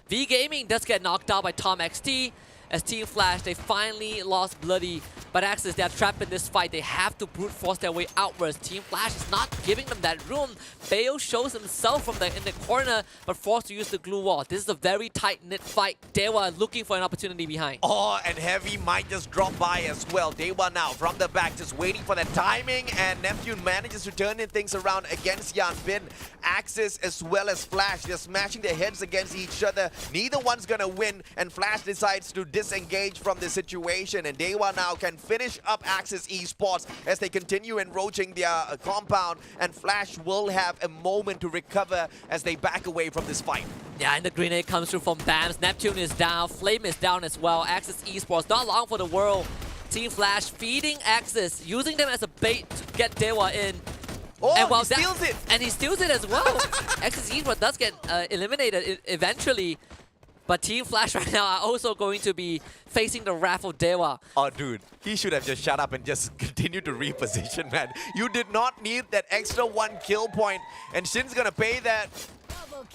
V Gaming does get knocked out by Tom XT. As Team Flash, they finally lost Bloody, but Axis, they are trapped in this fight. They have to brute force their way outwards. Team Flash is not giving them that room. Bayo shows himself from in the corner, but forced to use the glue wall. This is a very tight-knit fight. DEWA looking for an opportunity behind. Oh, and Heavy might just drop by as well. DEWA now from the back, just waiting for the timing, and Neptune manages to turn in things around against Yan Bin. Axis as well as Flash, they're smashing their heads against each other. Neither one's gonna win, and Flash decides to disengage from the situation, and DEWA now can finish up Axis Esports as they continue encroaching their compound, and Flash will have a moment to recover as they back away from this fight. Yeah, and the grenade comes through from BAMS. Neptune is down, Flame is down as well. Axis Esports, not long for the world. Team Flash feeding Axis, using them as a bait to get DEWA in. Oh, and he steals it! And he steals it as well. Axis Esports does get eliminated eventually. But Team Flash right now are also going to be facing the wrath of DEWA. Oh, dude, he should have just shut up and just continued to reposition, man. You did not need that extra 1 kill point, and Shin's gonna pay that.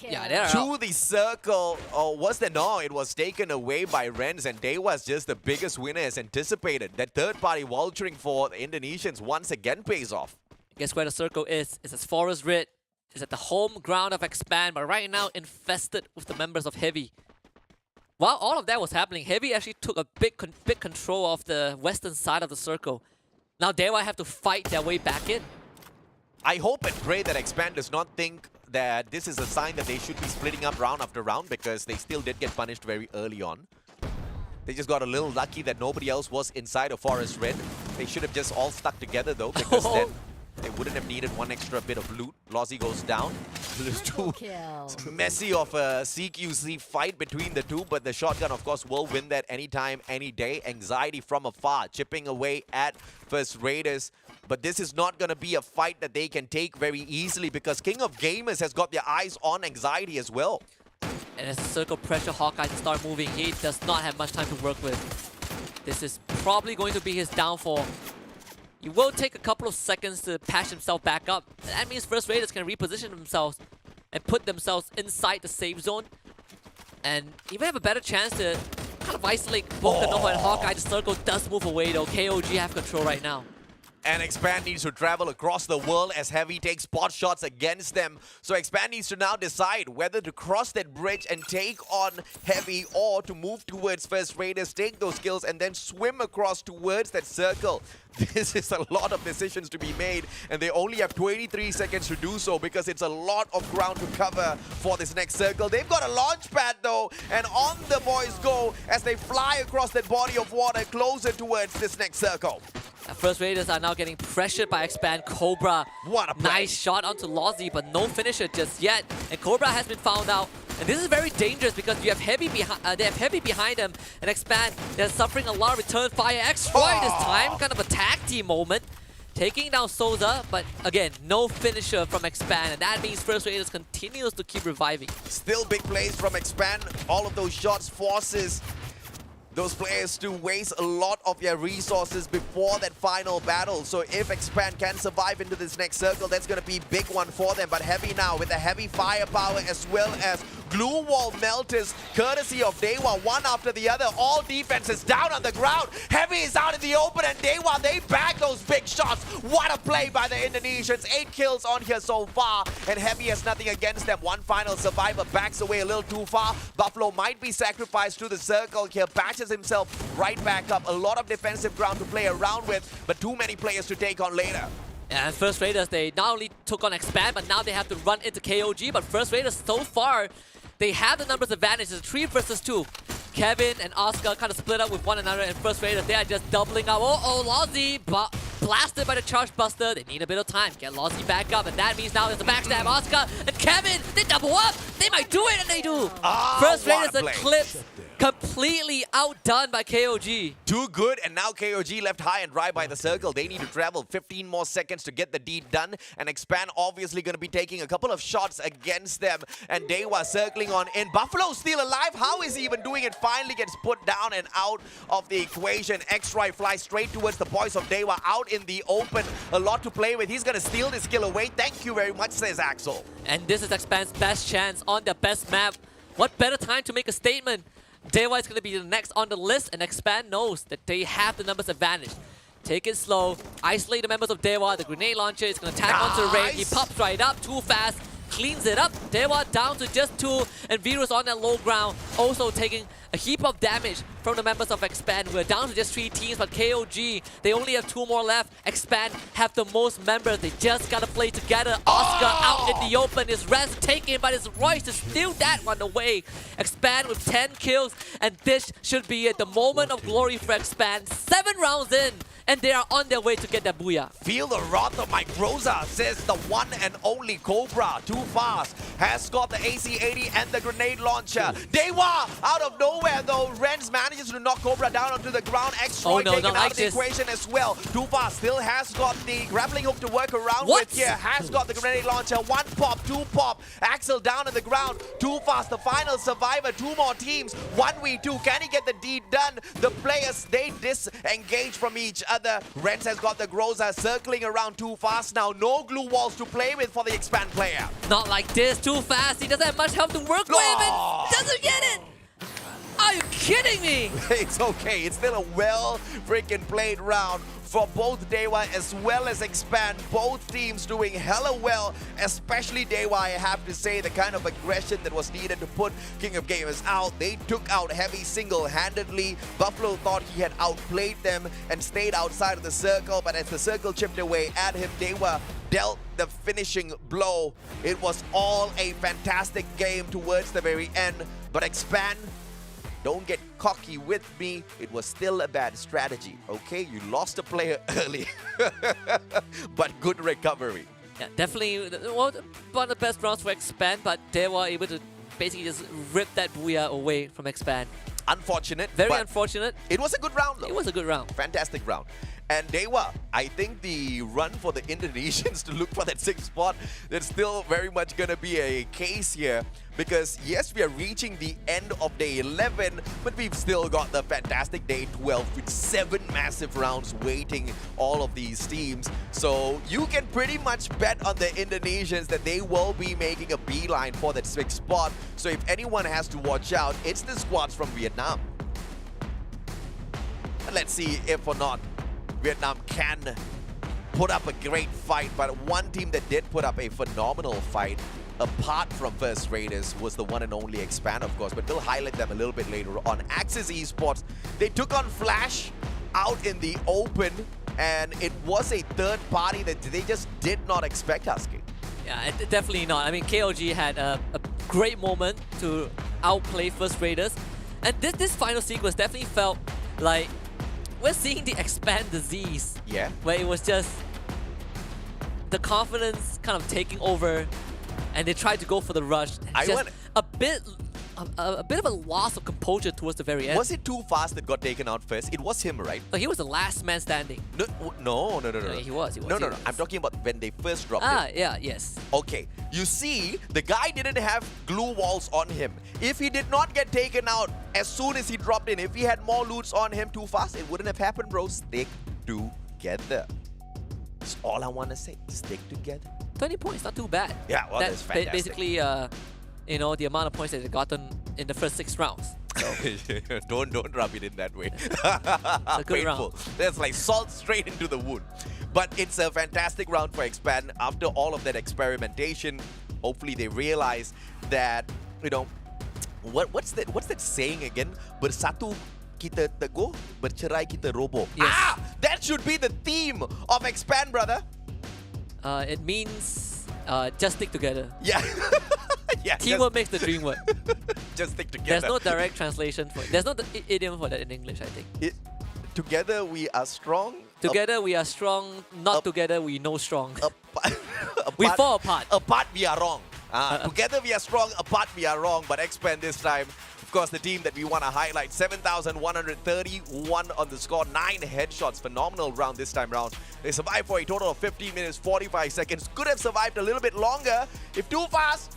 Yeah, they're to out. the circle. Oh, was there? No, it was taken away by Renz, and DEWA is just the biggest winner as anticipated. That third-party vulturing for the Indonesians once again pays off. Guess where the circle is? It's at Forest Red. It's at the home ground of Expand, but right now infested with the members of Heavy. While all of that was happening, Heavy actually took a big control of the western side of the circle. Now DEWA have to fight their way back in. I hope and pray that Expand does not think that this is a sign that they should be splitting up round after round, because they still did get punished very early on. They just got a little lucky that nobody else was inside of Forest Red. They should have just all stuck together though, because then they wouldn't have needed one extra bit of loot. Lozzy goes down. There's too messy of a CQC fight between the two, but the shotgun, of course, will win that anytime, any day. Anxiety from afar, chipping away at First Raiders. But this is not going to be a fight that they can take very easily, because King of Gamers has got their eyes on Anxiety as well. And as the circle pressure Hawkeye to start moving, he does not have much time to work with. This is probably going to be his downfall. He will take a couple of seconds to patch himself back up. That means First Raiders can reposition themselves and put themselves inside the safe zone, and even have a better chance to kind of isolate both the Nova and Hawkeye. The circle does move away though. KOG have control right now. And Expand needs to travel across the world as Heavy takes pot shots against them. So Expand needs to now decide whether to cross that bridge and take on Heavy or to move towards First Raiders, take those kills, and then swim across towards that circle. This is a lot of decisions to be made, and they only have 23 seconds to do so because it's a lot of ground to cover for this next circle. They've got a launch pad though, and on the boys go as they fly across that body of water closer towards this next circle. First Raiders are now getting pressured by Expand Cobra. What a play. Nice shot onto Lozzy, but no finisher just yet. And Cobra has been found out. And this is very dangerous because you have Heavy behind. They have Heavy behind them, and Expand. They're suffering a lot of return fire. X-Roy this time, kind of a tag team moment, taking down Souza. But again, no finisher from Expand, and that means First Raiders continues to keep reviving. Still big plays from Expand. All of those shots forces those players to waste a lot of their resources before that final battle. So if Expand can survive into this next circle, that's going to be a big one for them. But Heavy now with the heavy firepower as well as glue wall melters, courtesy of DEWA, one after the other. All defenses down on the ground. Heavy is out in the open, and DEWA, they bag those big shots. What a play by the Indonesians. 8 kills on here so far, and Heavy has nothing against them. One final survivor backs away a little too far. Buffalo might be sacrificed to the circle here, patches himself right back up. A lot of defensive ground to play around with, but too many players to take on later. And First Raiders, they not only took on Expand, but now they have to run into KOG. But First Raiders, so far, they have the numbers advantage. It's 3 versus 2. Kevin and Oscar kind of split up with one another, and First Raiders, they are just doubling up. Oh, Lozzy, but blasted by the Charge Buster. They need a bit of time to get Lozzy back up, and that means now there's a backstab. Oscar and Kevin, they double up. They might do it, and they do. First Raiders Eclipse completely outdone by KOG. Too good, and now KOG left high and dry by the circle. They need to travel 15 more seconds to get the deed done, and Expand obviously going to be taking a couple of shots against them, and DEWA circling on in. Buffalo still alive. How is he even doing it? Finally gets put down and out of the equation. X-Ray flies straight towards the boys of DEWA out in the open. A lot to play with. He's going to steal this kill away. Thank you very much, says Axel. And this is Expand's best chance on their best map. What better time to make a statement? DEWA is going to be the next on the list, and Expand knows that they have the numbers advantage. Take it slow, isolate the members of DEWA. The grenade launcher is going to tap onto Rain. He pops right up too fast, cleans it up. DEWA down to just 2, and Virus on that low ground, also taking a heap of damage from the members of Expand. We're down to just 3 teams, but KOG, they only have 2 more left. Expand have the most members. They just gotta play together. Oscar out in the open. His res taken, but it's Royce to steal that one away. Expand with 10 kills, and this should be it. The moment of glory for Expand. 7 rounds in, and they are on their way to get that booyah. Feel the wrath of my Groza, says the one and only Cobra. Too fast. Has got the AC-80 and the grenade launcher. DEWA out of nowhere though. Renz manages to knock Cobra down onto the ground. X-Roy taken out of the equation as well. Too fast. Still has got the grappling hook to work around with here. Has got the grenade launcher. 1 pop, 2 pop. Axel down on the ground. Too fast. The final survivor. 2 more teams. 1v2. Can he get the deed done? The players, they disengage from each other. Renz has got the Groza circling around too fast now. No glue walls to play with for the Expand player. Not like this. Too fast. He doesn't have much help to work with, and doesn't get it. Are you kidding me? It's okay. It's still a well freaking played round for both DEWA as well as Expand. Both teams doing hella well, especially DEWA, I have to say. The kind of aggression that was needed to put King of Gamers out. They took out Heavy single-handedly. Buffalo thought he had outplayed them and stayed outside of the circle, but as the circle chipped away at him, DEWA dealt the finishing blow. It was all a fantastic game towards the very end, but Expand, don't get cocky with me. It was still a bad strategy, okay? You lost a player early, but good recovery. Yeah, definitely one of the best rounds for Expand, but they were able to basically just rip that booyah away from Expand. Unfortunate. Very unfortunate. It was a good round though. It was a good round. Fantastic round. And DEWA, I think the run for the Indonesians to look for that 6th spot, that's still very much going to be a case here. Because yes, we are reaching the end of day 11, but we've still got the fantastic day 12 with 7 massive rounds waiting all of these teams. So you can pretty much bet on the Indonesians that they will be making a beeline for that 6th spot. So if anyone has to watch out, it's the squads from Vietnam. And let's see if or not Vietnam can put up a great fight, but one team that did put up a phenomenal fight, apart from First Raiders, was the one and only Expand, of course, but we'll highlight them a little bit later on. Axis Esports, they took on Flash out in the open, and it was a third party that they just did not expect, Husky. Yeah, definitely not. I mean, KOG had a great moment to outplay First Raiders, and this final sequence definitely felt like we're seeing the Expand disease. Yeah. Where it was just the confidence kind of taking over, and they tried to go for the rush. A bit of a loss of composure towards the very end. Was it Too Fast that got taken out first? It was him, right? He was the last man standing. No. He was. No. I'm talking about when they first dropped him. Yes. Okay, you see, the guy didn't have glue walls on him. If he did not get taken out as soon as he dropped in, if he had more loots on him Too Fast, it wouldn't have happened, bro. Stick together. That's all I want to say. Stick together. 20 points, not too bad. Yeah, well, that's fantastic. Basically, the amount of points that they gotten in the first 6 rounds. So. don't rub it in that way. A good Painful. round. That's like salt straight into the wound. But it's a fantastic round for Expand. After all of that experimentation, hopefully they realize that, what's that saying again? Bersatu kita teguh, bercerai kita roboh. Yes. That should be the theme of Expand, brother. It means just stick together. Yeah. Yeah. Teamwork makes the dream work. Just stick together. There's no direct translation for it. There's no idiom for that in English, I think. Together we are strong. Together we are strong. Not together we know strong. We Apart- fall apart. Apart we are wrong. Together we are strong, apart we are wrong. But Expand this time, of course, the team that we want to highlight, 7,131 on the score, 9 headshots. Phenomenal round this time round. They survived for a total of 15 minutes, 45 seconds. Could have survived a little bit longer if Too Fast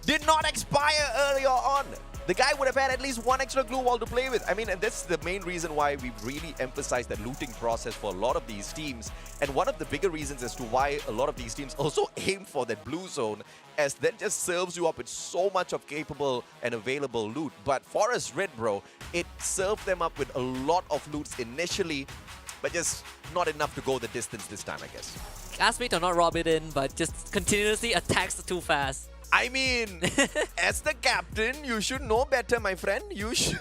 did not expire earlier on. The guy would have had at least one extra glue wall to play with. I mean, and that's the main reason why we really emphasize the looting process for a lot of these teams. And one of the bigger reasons as to why a lot of these teams also aim for that blue zone, as that just serves you up with so much of capable and available loot. But Forest Red, bro, it served them up with a lot of loots initially, but just not enough to go the distance this time, I guess. Ask me to not rob it in, but just continuously attacks Too Fast. I mean, as the captain, you should know better, my friend. You should.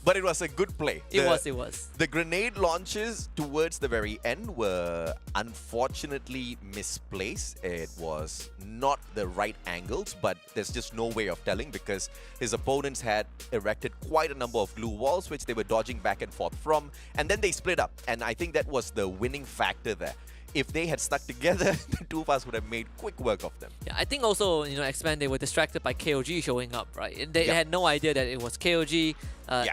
But it was a good play. It was. The grenade launches towards the very end were unfortunately misplaced. It was not the right angles, but there's just no way of telling because his opponents had erected quite a number of glue walls, which they were dodging back and forth from. And then they split up. And I think that was the winning factor there. If they had stuck together, the two of us would have made quick work of them. Yeah, I think also, Expand, they were distracted by KOG showing up, right? They had no idea that it was KOG.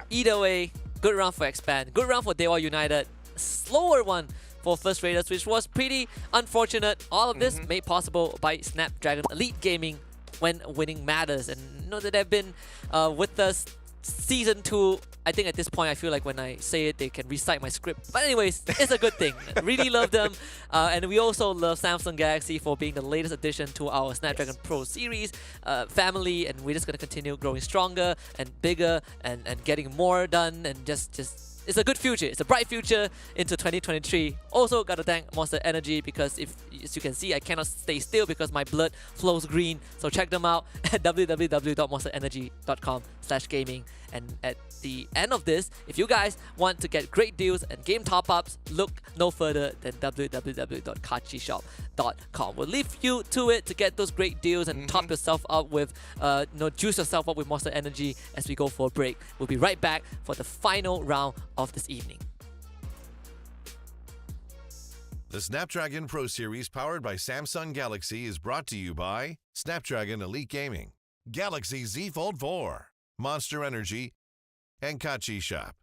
Either way, good round for Expand. Good round for DEWA United. Slower one for First Raiders, which was pretty unfortunate. All of this made possible by Snapdragon Elite Gaming when winning matters. And that they've been with us Season 2. I think at this point, I feel like when I say it, they can recite my script. But anyways, it's a good thing. Really love them. And we also love Samsung Galaxy for being the latest addition to our Snapdragon Pro Series family. And we're just going to continue growing stronger and bigger and getting more done. And just it's a good future. It's a bright future into 2023. Also, got to thank Monster Energy because as you can see, I cannot stay still because my blood flows green. So check them out at www.monsterenergy.com/gaming. And at the end of this, if you guys want to get great deals and game top-ups, look no further than www.kachishop.com. We'll leave you to it to get those great deals and top yourself up with, juice yourself up with Monster Energy as we go for a break. We'll be right back for the final round of this evening. The Snapdragon Pro Series powered by Samsung Galaxy is brought to you by Snapdragon Elite Gaming, Galaxy Z Fold 4, Monster Energy, and Kachi Shop.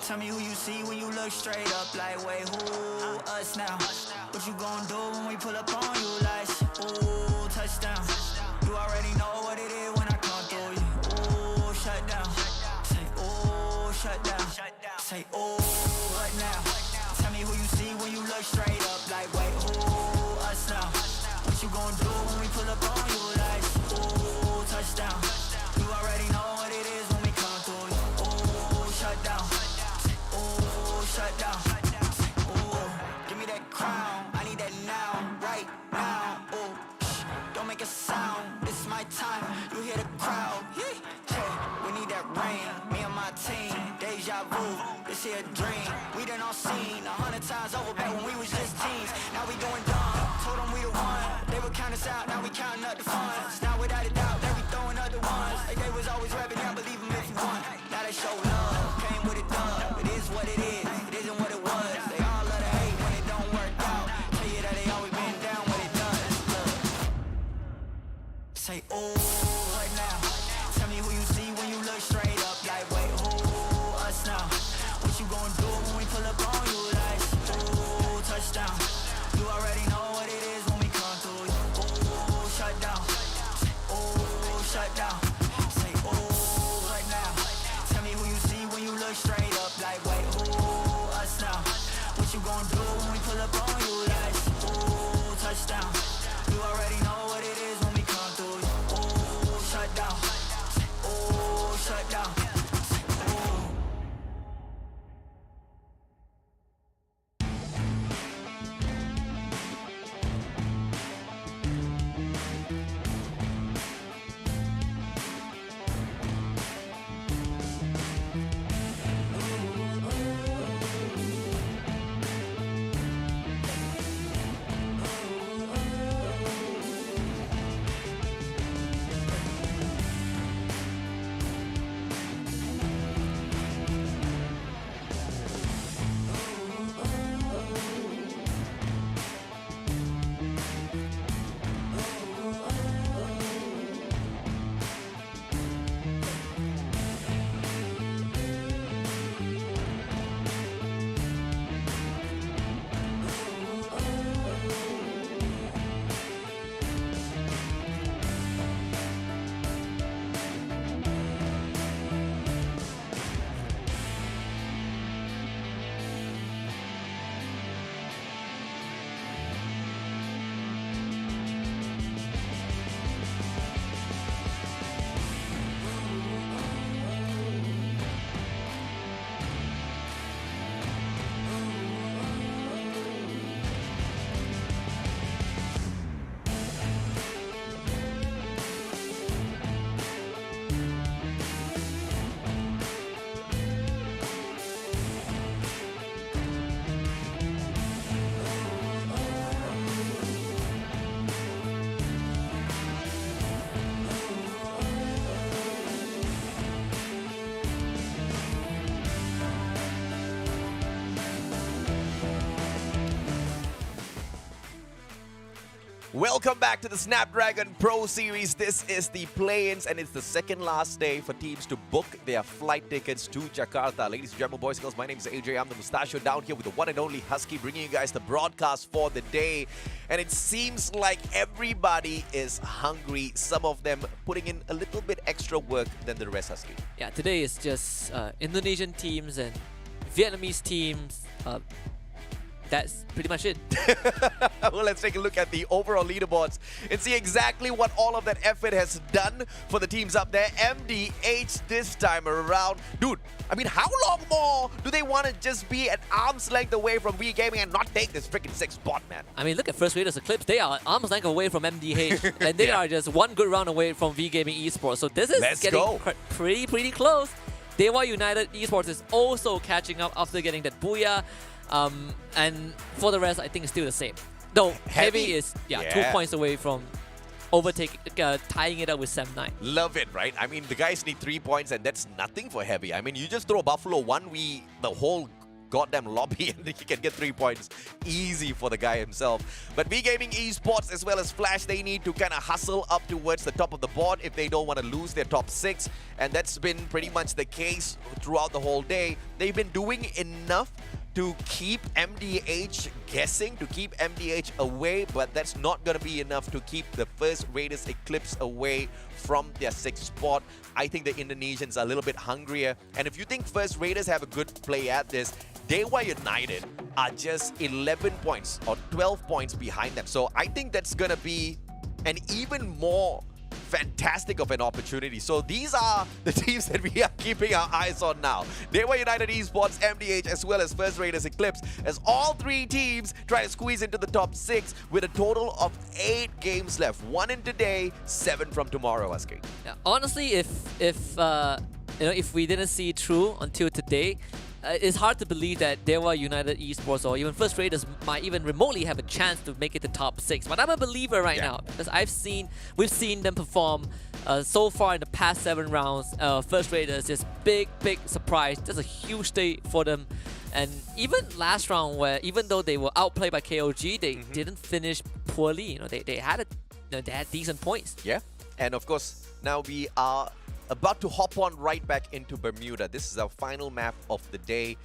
Tell me who you see when you look straight up like, wait, who us now? What you gonna do we pull up on you like, ooh, touchdown. You already know what it is when I come through you. Ooh, shut down. Say, ooh, shut down. Say, ooh, what now? Tell me who you see when you look straight up like, wait, ooh, us now. What you gonna do when we pull up on you like, ooh, touchdown. You already know what it is when we come through you. Ooh, shut down. Ooh, shut down. Ooh, give me that crown. I need that now, right now. Ooh, don't make a sound. This is my time. You hear the crowd. Hey, we need that rain. Me and my team. Deja vu. This here a dream. We done all seen 100 times over back when we was just teens. Now we going dumb. Told them we the one. They would count us out. Now we counting up the funds. Now without a doubt, they be throwing up the ones. Like they was always rapping. Now believe them if you want. Now they show love. Came with a dub. It is what it is. It isn't what it was. They all love to hate when it don't work out. Tell you that they always been down when it does. Look. Say, ooh, what now? Tell me who you see when you look straight up. Like, wait, who? Us now. What you gonna do when we pull up on you? Like, ooh, touchdown. You already know what it is when we come through you. Ooh, shut down. Ooh, shut down. Say, ooh, what now? Tell me who you see when you look straight up. Like, wait, ooh, us now. What you gonna do when we pull up on you? Like, ooh, touchdown. You already know what it is when we come through you. Ooh, shut down. Ooh, shut down. Ooh. Welcome back to the Snapdragon Pro Series. This is the play-ins and it's the second last day for teams to book their flight tickets to Jakarta. Ladies and gentlemen, boys and girls, my name is AJ. I'm the Mustachio down here with the one and only Husky, bringing you guys the broadcast for the day. And it seems like everybody is hungry. Some of them putting in a little bit extra work than the rest, Husky. Yeah, today is just Indonesian teams and Vietnamese teams. That's pretty much it. Well, let's take a look at the overall leaderboards and see exactly what all of that effort has done for the teams up there. MDH this time around. Dude, I mean, how long more do they want to just be at arm's length away from V Gaming and not take this freaking 6th spot, man? I mean, look at First Raiders Eclipse. They are arm's length away from MDH, and they are just one good round away from V Gaming Esports. So this is getting pretty close. DEWA United Esports is also catching up after getting that booyah. And for the rest, I think it's still the same. Though Heavy is 2 points away from tying it up with Sem9. Love it, right? I mean, the guys need 3 points and that's nothing for Heavy. I mean, you just throw Buffalo 1v the whole goddamn lobby and he can get 3 points easy for the guy himself. But V Gaming Esports as well as Flash, they need to kind of hustle up towards the top of the board if they don't want to lose their top 6, and that's been pretty much the case throughout the whole day. They've been doing enough to keep MDH guessing, to keep MDH away, but that's not going to be enough to keep the first Raiders Eclipse away from their 6th spot. I think the Indonesians are a little bit hungrier. And if you think first Raiders have a good play at this, DEWA United are just 11 points or 12 points behind them. So I think that's going to be an even more fantastic of an opportunity. So these are the teams that we are keeping our eyes on now. DEWA United Esports, MDH, as well as First Raiders Eclipse, as all 3 teams try to squeeze into the top 6 with a total of 8 games left. 1 in today, 7 from tomorrow, Askey. Yeah, honestly, if we didn't see it through until today, it's hard to believe that DEWA United Esports or even First Raiders might even remotely have a chance to make it to top 6. But I'm a believer right now because we've seen them perform so far in the past 7 rounds. First Raiders, just big surprise, just a huge day for them. And even last round, where even though they were outplayed by KOG, they didn't finish poorly. They had decent points. Yeah, and of course now we are about to hop on right back into Bermuda. This is our final map of the day.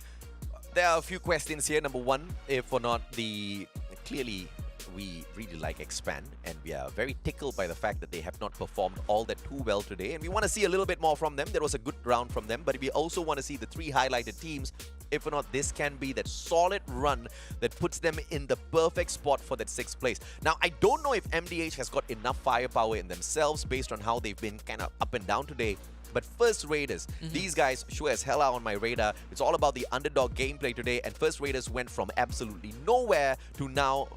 There are a few questions here. Number one, if or not clearly we really like Expand, and we are very tickled by the fact that they have not performed all that too well today, and we want to see a little bit more from them. There was a good round from them, but we also want to see the 3 highlighted teams. If or not this can be that solid run that puts them in the perfect spot for that 6th place. Now, I don't know if MDH has got enough firepower in themselves based on how they've been kind of up and down today. But First Raiders, these guys sure as hell are on my radar. It's all about the underdog gameplay today, and First Raiders went from absolutely nowhere to now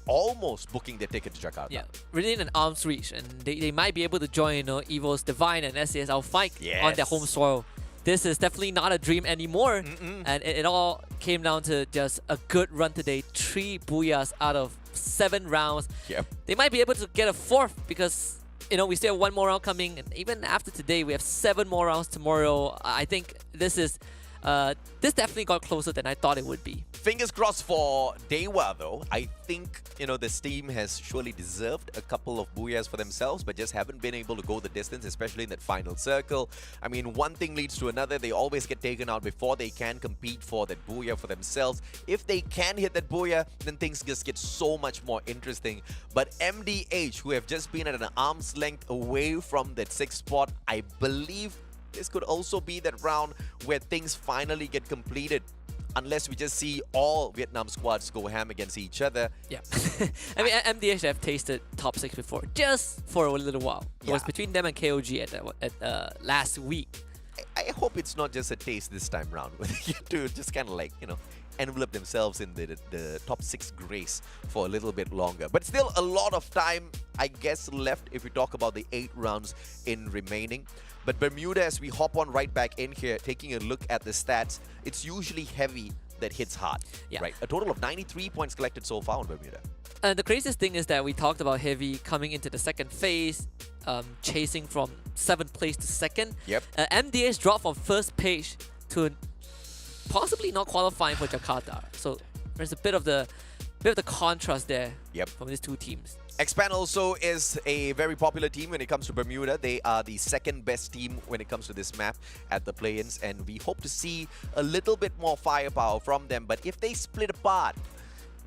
almost booking their ticket to Jakarta. Yeah, within an arm's reach, and they might be able to join Evo's Divine and SCSL fight on their home soil. This is definitely not a dream anymore, and it all came down to just a good run today. 3 booyahs out of 7 rounds. Yep. They might be able to get a 4th because we still have 1 more round coming, and even after today, we have 7 more rounds tomorrow. I think this this definitely got closer than I thought it would be. Fingers crossed for DEWA though. I think, this team has surely deserved a couple of booyahs for themselves, but just haven't been able to go the distance, especially in that final circle. I mean, one thing leads to another. They always get taken out before they can compete for that booyah for themselves. If they can hit that booyah, then things just get so much more interesting. But MDH, who have just been at an arm's length away from that 6th spot, I believe this could also be that round where things finally get completed. Unless we just see all Vietnam squads go ham against each other. Yeah. I mean, MDH have tasted top 6 before, just for a little while. It was between them and KOG at last week. I hope it's not just a taste this time round, where they get to just kind of like, envelop themselves in the top 6 grace for a little bit longer. But still a lot of time, I guess, left if we talk about the 8 rounds in remaining. But Bermuda, as we hop on right back in here, taking a look at the stats, it's usually heavy that hits hard. Yeah. Right? A total of 93 points collected so far on Bermuda. And the craziest thing is that we talked about Heavy coming into the 2nd phase, chasing from 7th place to 2nd. Yep. MDH dropped from 1st page to possibly not qualifying for Jakarta. So there's a bit of the contrast there from these 2 teams. Expand also is a very popular team when it comes to Bermuda. They are the 2nd best team when it comes to this map at the play-ins, and we hope to see a little bit more firepower from them. But if they split apart,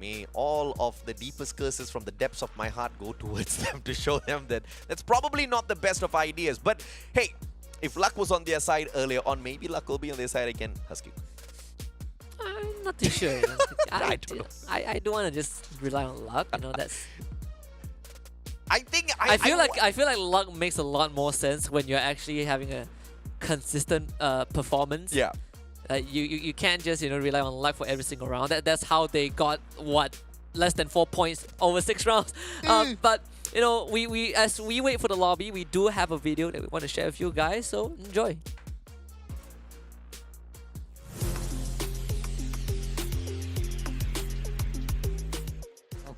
may all of the deepest curses from the depths of my heart go towards them to show them that that's probably not the best of ideas. But hey, if luck was on their side earlier on, maybe luck will be on their side again, Husky. I'm not too sure. I don't know. I don't want to just rely on luck. That's. I think I feel like luck makes a lot more sense when you're actually having a consistent performance. Yeah. You can't just rely on luck for every single round. That's how they got less than 4 points over 6 rounds. But we as we wait for the lobby, we do have a video that we want to share with you guys. So enjoy.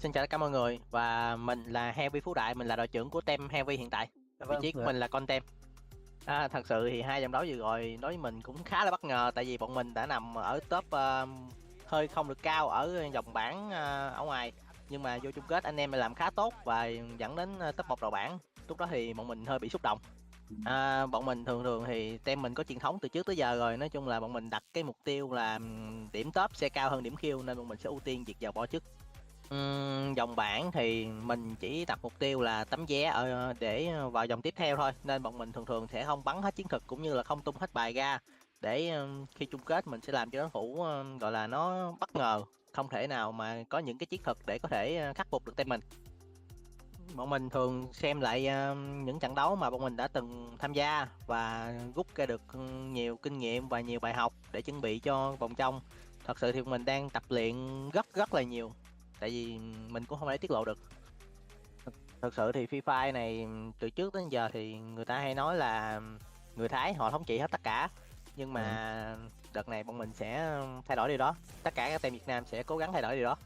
Xin chào tất cả mọi người, và mình là Heavy Phú Đại, mình là đội trưởng của team Heavy hiện tại. Vị trí của mình là con tem. Thật sự thì 2 vòng đấu vừa rồi đối với mình cũng khá là bất ngờ, tại vì bọn mình đã nằm ở top hơi không được cao ở vòng bảng ở ngoài, nhưng mà vô chung kết anh em lại làm khá tốt và dẫn đến top 1 đầu bảng. Lúc đó thì bọn mình hơi bị xúc động. Bọn mình thường thì team mình có truyền thống từ trước tới giờ rồi. Nói chung là bọn mình đặt cái mục tiêu là điểm top sẽ cao hơn điểm kill, nên bọn mình sẽ ưu tiên việc vào bo trước. Vòng bảng thì mình chỉ đặt mục tiêu là tấm vé để vào vòng tiếp theo thôi, nên bọn mình thường sẽ không bắn hết chiến thuật cũng như là không tung hết bài ra, để khi chung kết mình sẽ làm cho đối thủ gọi là nó bất ngờ, không thể nào mà có những cái chiến thuật để có thể khắc phục được team mình. Bọn mình thường xem lại những trận đấu mà bọn mình đã từng tham gia và rút ra được nhiều kinh nghiệm và nhiều bài học để chuẩn bị cho vòng trong. Thật sự thì mình đang tập luyện rất là nhiều, tại vì mình cũng không thể tiết lộ được. Thật sự thì FIFA này từ trước đến giờ thì người ta hay nói là người Thái họ thống trị hết tất cả, nhưng mà đợt này bọn mình sẽ thay đổi điều đó. Tất cả các team Việt Nam sẽ cố gắng thay đổi điều đó.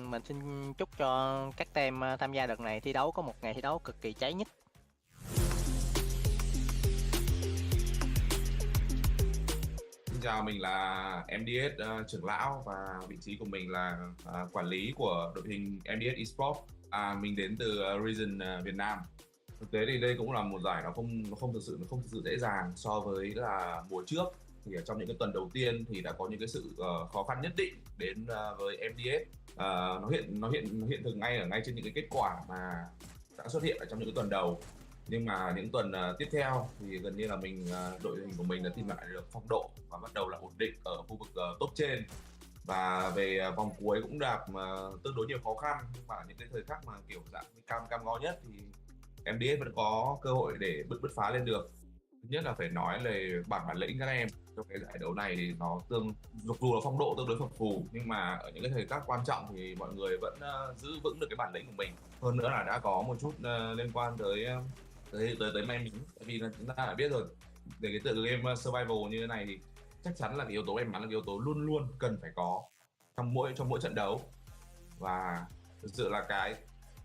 Mình xin chúc cho các team tham gia đợt này thi đấu có một ngày thi đấu cực kỳ cháy nhất. Xin chào, mình là MDS trưởng lão và vị trí của mình là quản lý của đội hình MDS Esports. Mình đến từ region Việt Nam. Thực tế thì đây cũng là một giải nó không thực sự dễ dàng so với là mùa trước. Thì ở trong những cái tuần đầu tiên thì đã có những cái sự khó khăn nhất định đến với MDS. Nó hiện thực ngay trên những cái kết quả mà đã xuất hiện ở trong những cái tuần đầu. Nhưng mà những tuần tiếp theo thì gần như là đội hình của mình đã tìm lại được phong độ và bắt đầu là ổn định ở khu vực top trên. Và về vòng cuối cũng gặp tương đối nhiều khó khăn, nhưng mà những cái thời khắc mà kiểu dạng cam go nhất thì MDS vẫn có cơ hội để bứt phá lên được. Thứ nhất là phải nói về bản lĩnh các em trong cái giải đấu này thì nó dù là phong độ tương đối phập phù, nhưng mà ở những cái thời khắc quan trọng thì mọi người vẫn giữ vững được cái bản lĩnh của mình. Hơn nữa là đã có một chút liên quan tới may mắn, tại vì là chúng ta đã biết rồi, để cái tựa game survival như thế này thì chắc chắn là cái yếu tố may mắn là cái yếu tố luôn luôn cần phải có trong mỗi trận đấu. Và thực sự là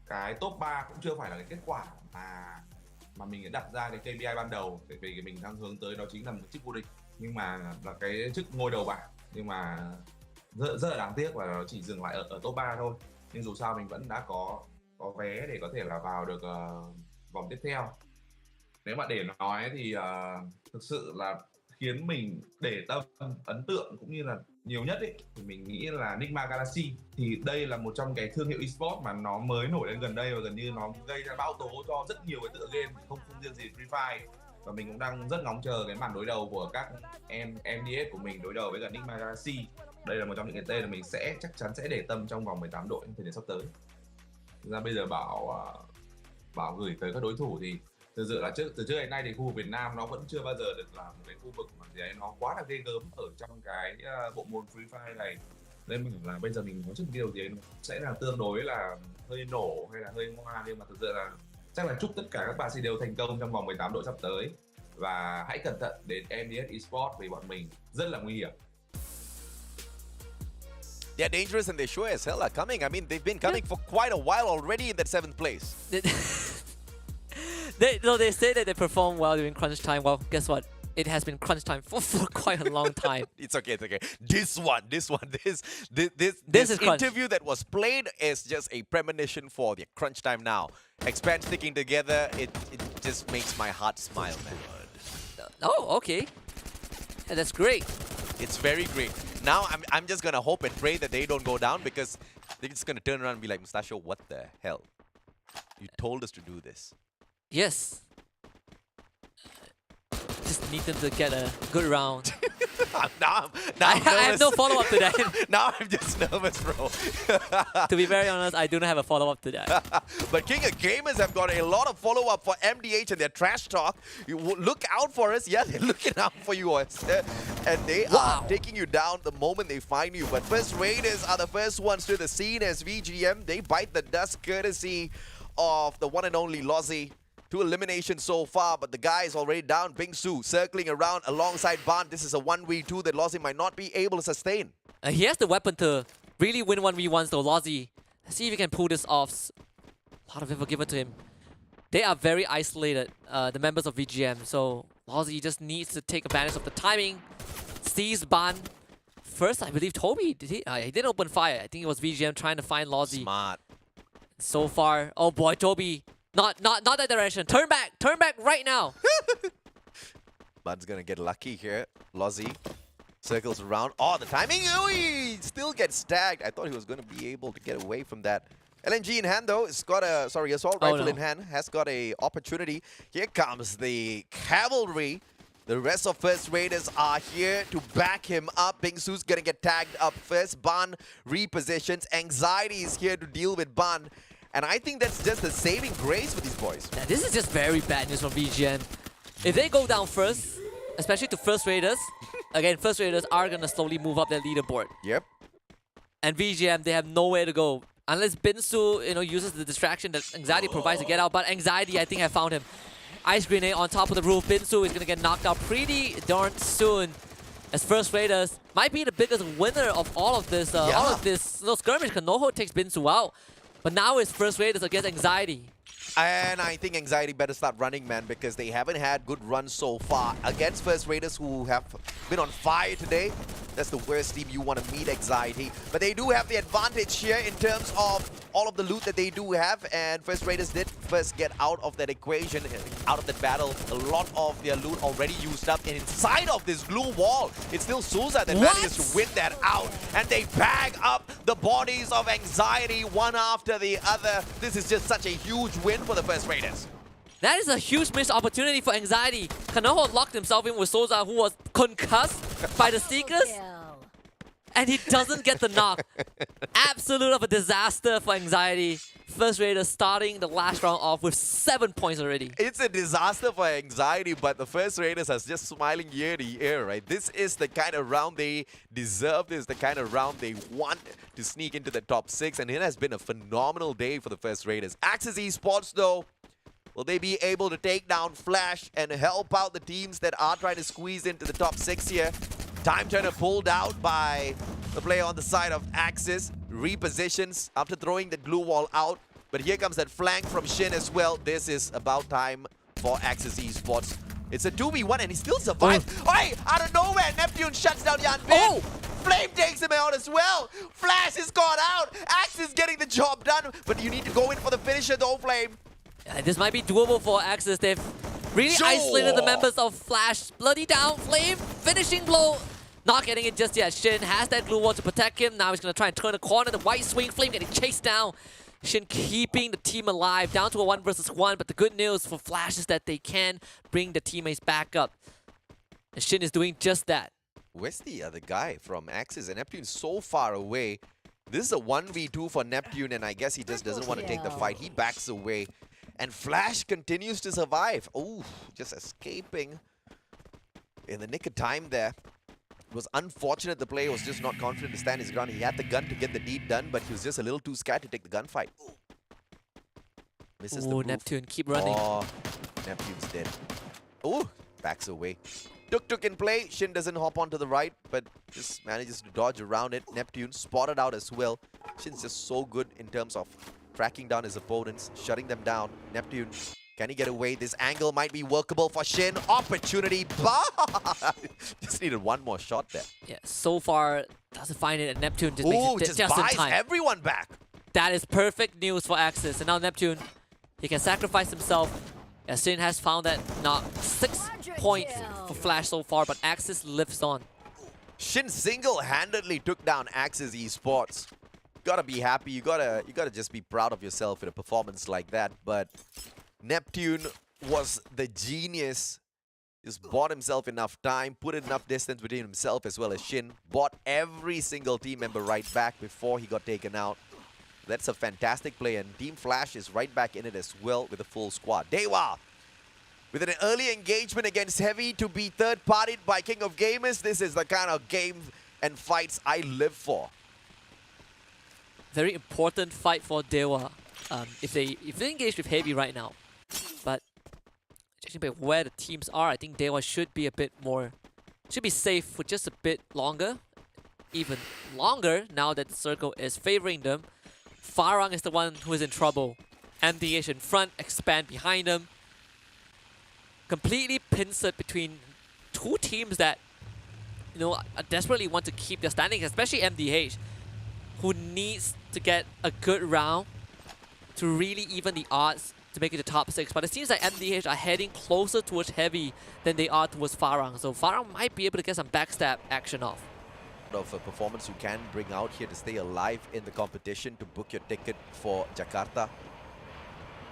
cái top 3 cũng chưa phải là cái kết quả mà mình đã đặt ra cái KPI ban đầu, tại vì mình đang hướng tới đó chính là một chức vô địch, nhưng mà là cái chức ngôi đầu bảng. Nhưng mà rất là đáng tiếc là nó chỉ dừng lại ở top 3 thôi. Nhưng dù sao mình vẫn đã có vé để có thể là vào được vòng tiếp theo. Nếu mà để nói thì thực sự là khiến mình để tâm ấn tượng cũng như là nhiều nhất ấy, thì mình nghĩ là Nigma Galaxy. Thì đây là một trong cái thương hiệu esports mà nó mới nổi lên gần đây và gần như nó gây ra bão tố cho rất nhiều cái tựa game, không riêng gì Free Fire. Và mình cũng đang rất ngóng chờ cái màn đối đầu của các em MDS của mình đối đầu với cả Nigma Galaxy. Đây là một trong những cái tên là mình chắc chắn sẽ để tâm trong vòng 18 đội thời điểm sắp tới. Thực ra bây giờ bảo gửi tới các đối thủ thì thực sự là từ trước đến nay thì khu vực Việt Nam nó vẫn chưa bao giờ được là một cái khu vực mà gì ấy nó quá là ghê gớm ở trong cái bộ môn Free Fire này, nên mình là bây giờ mình nói chút điều gì ấy, nó sẽ là tương đối là hơi nổ hay là hơi ngoa, nhưng mà thực sự là chắc là chúc tất cả các bạn sẽ đều thành công trong vòng 18 đội sắp tới, và hãy cẩn thận đến MDS Esports vì bọn mình rất là nguy hiểm. They're dangerous and they sure as hell are coming. I mean, they've been coming for quite a while already in that 7th place. They say that they perform well during crunch time. Well, guess what? It has been crunch time for quite a long time. It's okay. This This is crunch. interview that was played is just a premonition for the crunch time now. Expand sticking together, it just makes my heart smile, man. Oh, okay. Yeah, that's great. It's very great. Now I'm just gonna hope and pray that they don't go down, because they're just gonna turn around and be like, Mustachio, what the hell? You told us to do this. Yes. Just need them to get a good round. now I have no follow-up to that. Now I'm just nervous, bro. To be very honest, I do not have a follow-up to that. But King of Gamers have got a lot of follow-up for MDH and their trash talk. You look out for us. Yeah, they're looking out for you. And they are taking you down the moment they find you. But first Raiders are the first ones to the scene as VGM. They bite the dust courtesy of the one and only Lozzy. 2 eliminations so far, but the guy is already down. Bingsu circling around alongside Ban. This is a 1v2 that Lozzy might not be able to sustain. He has the weapon to really win 1v1s though, Lozzy. Let's see if he can pull this off. A lot of info given to him. They are very isolated, the members of VGM, so Lozzy just needs to take advantage of the timing. Sees Ban. First, I believe Toby, he didn't open fire. I think it was VGM trying to find Lozzy. Smart. So far, oh boy, Toby Not that direction. Turn back right now. Bud's gonna get lucky here. Lozzie circles around. Oh, the timing! Oh, he still gets tagged. I thought he was gonna be able to get away from that. LNG in hand though. It's got a assault rifle in hand. Has got a opportunity. Here comes the cavalry. The rest of First Raiders are here to back him up. Bingsu's gonna get tagged up first. Ban repositions. Anxiety is here to deal with Ban. And I think that's just the saving grace for these boys. Yeah, this is just very bad news from VGM. If they go down first, especially to First Raiders, again, First Raiders are gonna slowly move up their leaderboard. Yep. And VGM, they have nowhere to go. Unless Binsu, uses the distraction that Anxiety provides to get out. But Anxiety, I think, have found him. Ice Grenade on top of the roof. Binsu is going to get knocked out pretty darn soon. As First Raiders might be the biggest winner of all of this skirmish. Kanoho takes Binsu out. But now it's First Raiders against Anxiety. And I think Anxiety better start running, man, because they haven't had good runs so far. Against First Raiders, who have been on fire today, that's the worst team you want to meet, Anxiety. But they do have the advantage here in terms of all of the loot that they do have. And First Raiders did first get out of that equation, out of that battle. A lot of their loot already used up. And inside of this glue wall, it's still Souza that manages to win that out. And they bag up the bodies of Anxiety one after the other. This is just such a huge win for the First Raiders. That is a huge missed opportunity for Anxiety. Kanoho locked himself in with Souza, who was concussed by the Seekers. And he doesn't get the knock. Absolute of a disaster for Anxiety. First Raiders starting the last round off with 7 points already. It's a disaster for Anxiety, but the First Raiders are just smiling ear to ear, right? This is the kind of round they deserve. This is the kind of round they want to sneak into the top 6. And it has been a phenomenal day for the First Raiders. Axis Esports, though, will they be able to take down Flash and help out the teams that are trying to squeeze into the top 6 here? Time Turner pulled out by the player on the side of Axis. Repositions after throwing the glue wall out. But here comes that flank from Shin as well. This is about time for Axis Esports. It's a 2v1 and he still survives. Oi! Out of nowhere, Neptune shuts down Yan Bin. Flame takes him out as well. Flash is gone out. Axis getting the job done. But you need to go in for the finisher though, Flame. This might be doable for Axis. They've really isolated the members of Flash. Bloody down, Flame, finishing blow. Not getting it just yet. Shin has that glue wall to protect him. Now he's going to try and turn the corner. The white swing, Flame getting chased down. Shin keeping the team alive, down to a 1 versus 1. But the good news for Flash is that they can bring the teammates back up. And Shin is doing just that. Where's the other guy from Axis? And Neptune's so far away. This is a 1v2 for Neptune, and I guess he just doesn't want to take the fight. He backs away. And Flash continues to survive. Oh, just escaping in the nick of time there. It was unfortunate the player was just not confident to stand his ground. He had the gun to get the deed done, but he was just a little too scared to take the gunfight. Misses the move. Neptune, keep running. Oh, Neptune's dead. Oh, backs away. Tuk in play. Shin doesn't hop onto the right, but just manages to dodge around it. Neptune spotted out as well. Shin's just so good in terms of tracking down his opponents, shutting them down. Neptune, can he get away? This angle might be workable for Shin. Opportunity, but just needed one more shot there. Yeah, so far doesn't find it, and Neptune just Ooh, makes it just just in buys time. everyone back. That is perfect news for Axis. And now Neptune, he can sacrifice himself. As Shin has found that knock. 6 points for Flash so far, but Axis lives on. Shin single-handedly took down Axis Esports. Gotta be happy. You gotta just be proud of yourself in a performance like that. But Neptune was the genius. Just bought himself enough time, put enough distance between himself as well as Shin. Bought every single team member right back before he got taken out. That's a fantastic play, and Team Flash is right back in it as well with a full squad. DEWA with an early engagement against Heavy to be third-partied by King of Gamers. This is the kind of game and fights I live for. Very important fight for DEWA if they engage with Heavy right now. But judging by where the teams are, I think DEWA should be a bit more, should be safe for just a bit longer. Even longer now that the circle is favoring them. FARANG is the one who is in trouble. MDH in front, expand behind them. Completely pincered between two teams that, desperately want to keep their standing, especially MDH, who needs to get a good round to really even the odds to make it to top 6. But it seems like MDH are heading closer towards Heavy than they are towards FARANG. So FARANG might be able to get some backstab action off. Of a performance you can bring out here to stay alive in the competition, to book your ticket for Jakarta.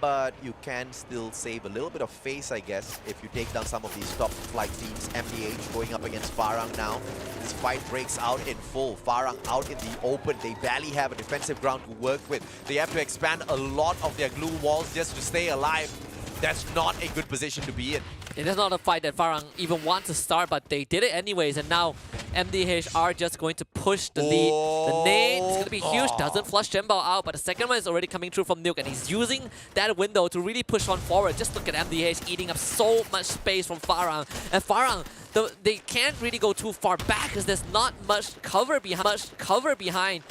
But you can still save a little bit of face, I guess, if you take down some of these top flight teams. MDH going up against FARANG now. This fight breaks out in full. FARANG out in the open. They barely have a defensive ground to work with. They have to expand a lot of their glue walls just to stay alive. That's not a good position to be in. It is not a fight that FARANG even wants to start, but they did it anyways, and now MDH are just going to push the lead. The nade is going to be huge, doesn't flush Jembao out, but the second one is already coming through from Nuke, and he's using that window to really push on forward. Just look at MDH eating up so much space from FARANG, and FARANG, they can't really go too far back because there's not much cover behind.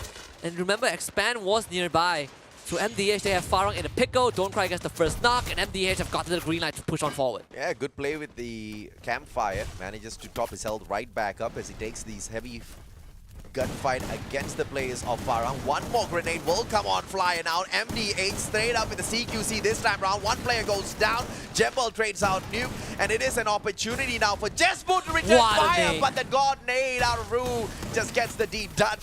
And remember, Expand was nearby. So MDH, they have FARANG in a pickle. Don't Cry gets the first knock, and MDH have gotten the green light to push on forward. Yeah, good play with the campfire. Manages to top his health right back up as he takes these heavy gunfight against the players of FARANG. One more grenade will come on flying out. MDH straight up with the CQC this time round. One player goes down. Jembal trades out Nuke, and it is an opportunity now for Jespo to return fire, but the god nade out of Rue just gets the deep done.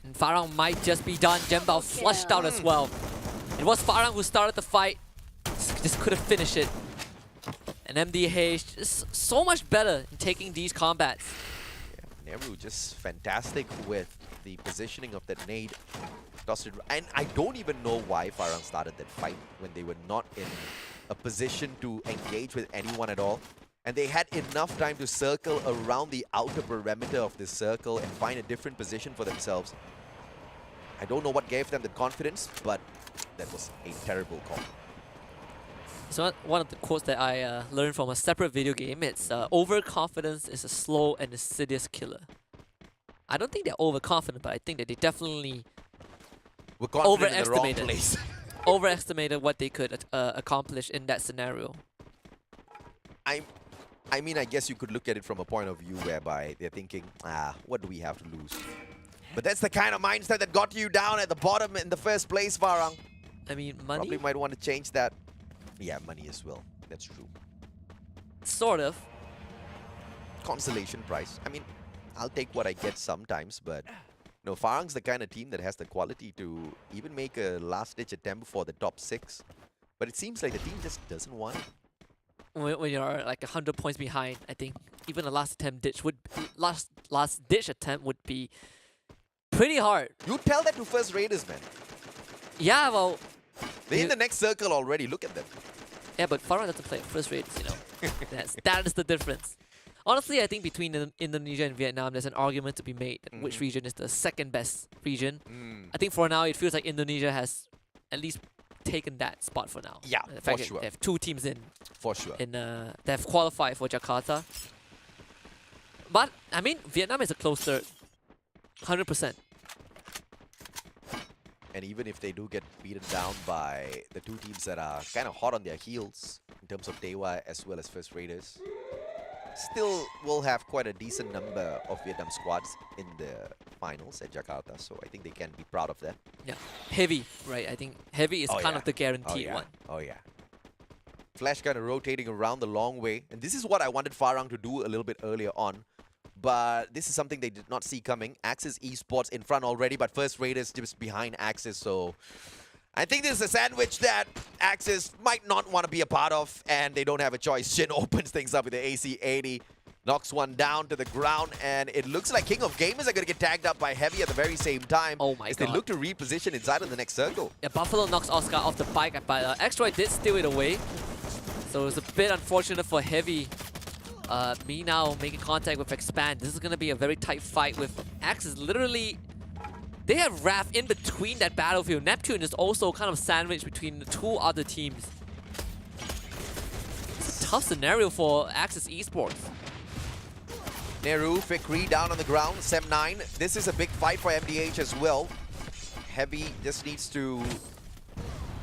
And FARANG might just be done. Jembao flushed out as well. It was FARANG who started the fight. Just couldn't finish it. And MDH just so much better in taking these combats. Yeah, Nehru just fantastic with the positioning of that nade. Tossed it, and I don't even know why FARANG started that fight when they were not in a position to engage with anyone at all. And they had enough time to circle around the outer perimeter of this circle and find a different position for themselves. I don't know what gave them the confidence, but that was a terrible call. So one of the quotes that I learned from a separate video game, it's overconfidence is a slow and insidious killer. I don't think they're overconfident, but I think that they definitely overestimated what they could accomplish in that scenario. I mean, I guess you could look at it from a point of view whereby they're thinking, what do we have to lose? But that's the kind of mindset that got you down at the bottom in the first place, FARANG. I mean, money? Probably might want to change that. Yeah, money as well. That's true. Sort of. Consolation prize. I mean, I'll take what I get sometimes, but no, FARANG's the kind of team that has the quality to even make a last-ditch attempt for the top 6. But it seems like the team just doesn't want it. When you're like 100 points behind, I think even a last ditch attempt would be pretty hard. You tell that to first raiders, man. Yeah, well, they're in the next circle already. Look at them. Yeah, but FARANG doesn't play first raiders, you know. that is the difference. Honestly, I think between Indonesia and Vietnam, there's an argument to be made. Which region is the second best region? I think for now, it feels like Indonesia has at least taken that spot for now. Yeah, in fact, for sure. They have 2 teams in. For sure. They have qualified for Jakarta. But, I mean, Vietnam is a close third. 100%. And even if they do get beaten down by the 2 teams that are kind of hot on their heels in terms of DEWA as well as First Raiders, still will have quite a decent number of Vietnam squads in the finals at Jakarta. So I think they can be proud of that. Yeah. Heavy, right? I think Heavy is kind of the guaranteed one. Oh, yeah. Flash kind of rotating around the long way. And this is what I wanted FARANG to do a little bit earlier on. But this is something they did not see coming. Axis Esports in front already, but First Raiders just behind Axis. So I think this is a sandwich that Axis might not want to be a part of, and they don't have a choice. Shin opens things up with the AC-80, knocks one down to the ground, and it looks like King of Gamers are going to get tagged up by Heavy at the very same time. Oh my god. As they look to reposition inside of the next circle. Yeah, Buffalo knocks Oscar off the bike, but X-Droid did steal it away. So it's a bit unfortunate for Heavy. Me now making contact with Expand. This is going to be a very tight fight with Axis. Literally, they have Raph in between that battlefield. Neptune is also kind of sandwiched between the 2 other teams. It's a tough scenario for Axis Esports. Nehru, Fikri down on the ground, Sem9. This is a big fight for MDH as well. Heavy just needs to...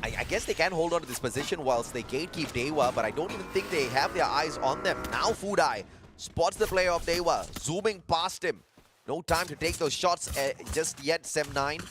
I guess they can hold on to this position whilst they gatekeep DEWA, but I don't even think they have their eyes on them. Now Fudai spots the player of DEWA, zooming past him. No time to take those shots just yet, Sem9.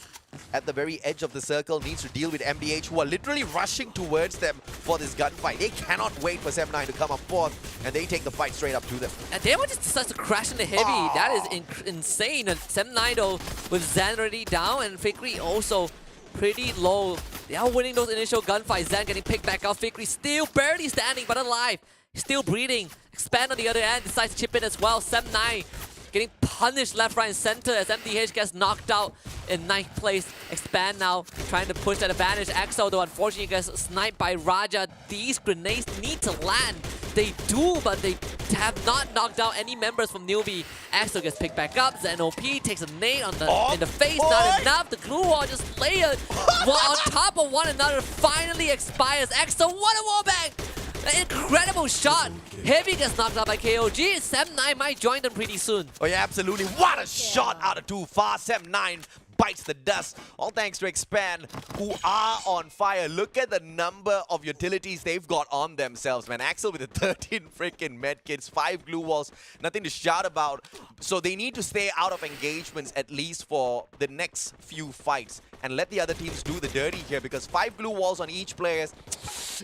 at the very edge of the circle needs to deal with MDH, who are literally rushing towards them for this gunfight. They cannot wait for 7-9 to come up fourth, and they take the fight straight up to them. And DEWA just decides to crash into heavy. That is insane. And 7-9 though, with Zan already down, and Fikri also pretty low. They are winning those initial gunfights. Zan getting picked back out. Fikri still barely standing, but alive. Still breathing. Expand on the other end, decides to chip in as well. 7-9 getting punished left, right, and center as MDH gets knocked out in 9th place. Expand now, trying to push that advantage. Exo, though, unfortunately gets sniped by Raja. These grenades need to land. They do, but they have not knocked down any members from Newbie. Exo gets picked back up. ZNOP takes a nade on in the face. Not enough. The glue wall just layered on top of one another. Finally expires. Exo, what a wallbang! An incredible shot. Heavy gets knocked out by KOG. 7-9 might join them pretty soon. Oh yeah, absolutely. What a shot out of too far. 7-9 bites the dust. All thanks to Expand, who are on fire. Look at the number of utilities they've got on themselves, man. Axel with the 13 freaking medkits, 5 glue walls, nothing to shout about. So they need to stay out of engagements at least for the next few fights and let the other teams do the dirty here, because 5 glue walls on each player,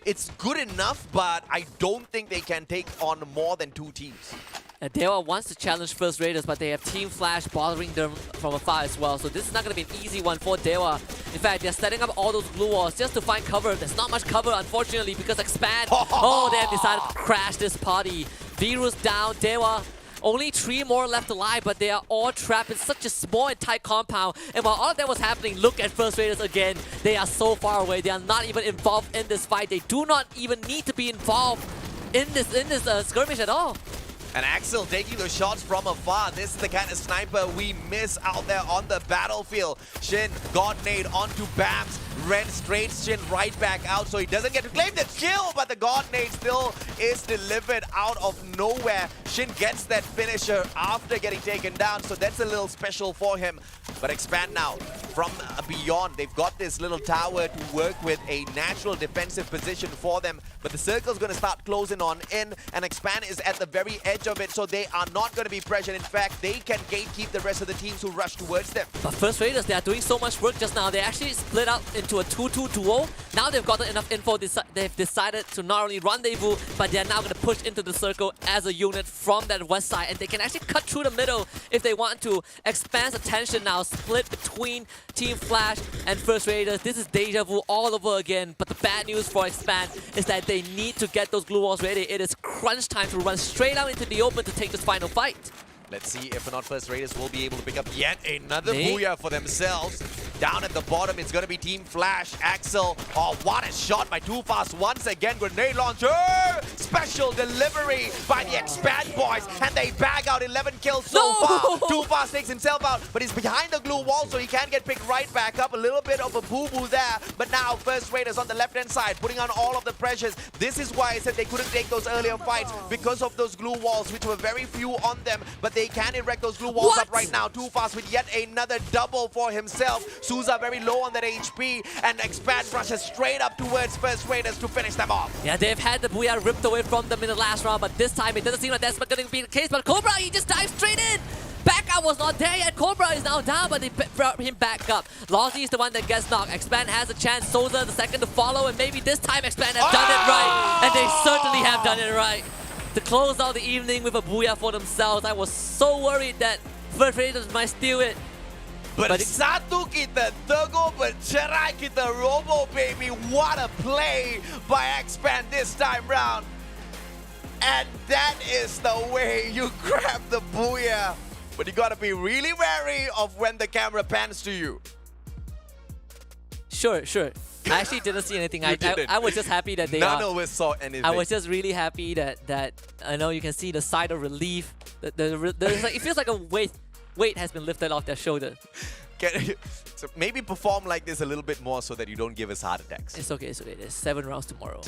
it's good enough, but I don't think they can take on more than 2 teams. DEWA wants to challenge First Raiders, but they have Team Flash bothering them from afar as well. So this is not going to be an easy one for DEWA. In fact, they're setting up all those glue walls just to find cover. There's not much cover, unfortunately, because Expand, they have decided to crash this party. Virus down, DEWA. Only 3 more left alive, but they are all trapped in such a small and tight compound. And while all of that was happening, look at First Raiders again. They are so far away. They are not even involved in this fight. They do not even need to be involved in this skirmish at all. And Axel taking those shots from afar. This is the kind of sniper we miss out there on the battlefield. Shin, God nade onto Bams. Ren straight Shin right back out, so he doesn't get to claim the kill, but the God nade still is delivered out of nowhere. Shin gets that finisher after getting taken down, so that's a little special for him. But Expand now from beyond. They've got this little tower to work with, a natural defensive position for them, but the circle's going to start closing on in, and Expand is at the very edge of it, so they are not going to be pressured. In fact, they can gatekeep the rest of the teams who rush towards them. But First Raiders, they are doing so much work just now. They actually split up into a 2-2 duo. Now they've gotten enough info. They've decided to not only rendezvous, but they're now going to push into the circle as a unit from that west side, and they can actually cut through the middle if they want to. Expand's attention now split between Team Flash and First Raiders. This is deja vu all over again, but the bad news for Expand is that they need to get those glue walls ready. It is crunch time to run straight out into the open to take this final fight. Let's see if or not First Raiders will be able to pick up yet another booyah for themselves. Down at the bottom, it's going to be Team Flash. Axel, oh, what a shot by Too Fast once again. Grenade launcher! Special delivery by the Expand boys, and they bag out 11 kills so far. Too Fast takes himself out, but he's behind the glue wall, so he can't get picked right back up. A little bit of a boo-boo there, but now First Raiders on the left-hand side, putting on all of the pressures. This is why I said they couldn't take those earlier fights, because of those glue walls, which were very few on them, but they can erect those glue walls up right now. Too Fast with yet another double for himself. Souza very low on that HP, and Expand rushes straight up towards First Raiders to finish them off. Yeah, they've had the booyah ripped away from them in the last round, but this time it doesn't seem like that's going to be the case. But Cobra, he just dives straight in. Backup was not there yet. Cobra is now down, but they brought him back up. Lozzy is the one that gets knocked. Expand has a chance. Souza the second to follow, and maybe this time Expand have done it right. And they certainly have done it right. To close out the evening with a booyah for themselves. I was so worried that First Raiders might steal it. Bersatu kita, teguh bercerai kita, Robo baby. What a play by Expand this time round. And that is the way you grab the booyah. But you gotta be really wary of when the camera pans to you. Sure. I actually didn't see anything. I was just happy that they None of us saw anything. I was just really happy that I know you can see the side of relief. It feels like a weight has been lifted off their shoulder. So maybe perform like this a little bit more so that you don't give us heart attacks. It's okay. There's 7 rounds tomorrow.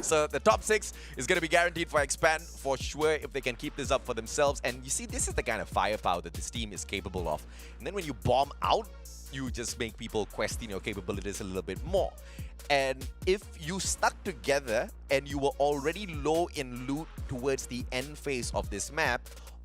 So the top 6 is going to be guaranteed for Expand for sure if they can keep this up for themselves. And you see, this is the kind of firepower that this team is capable of. And then when you bomb out, you just make people question your capabilities a little bit more. And if you stuck together and you were already low in loot towards the end phase of this map,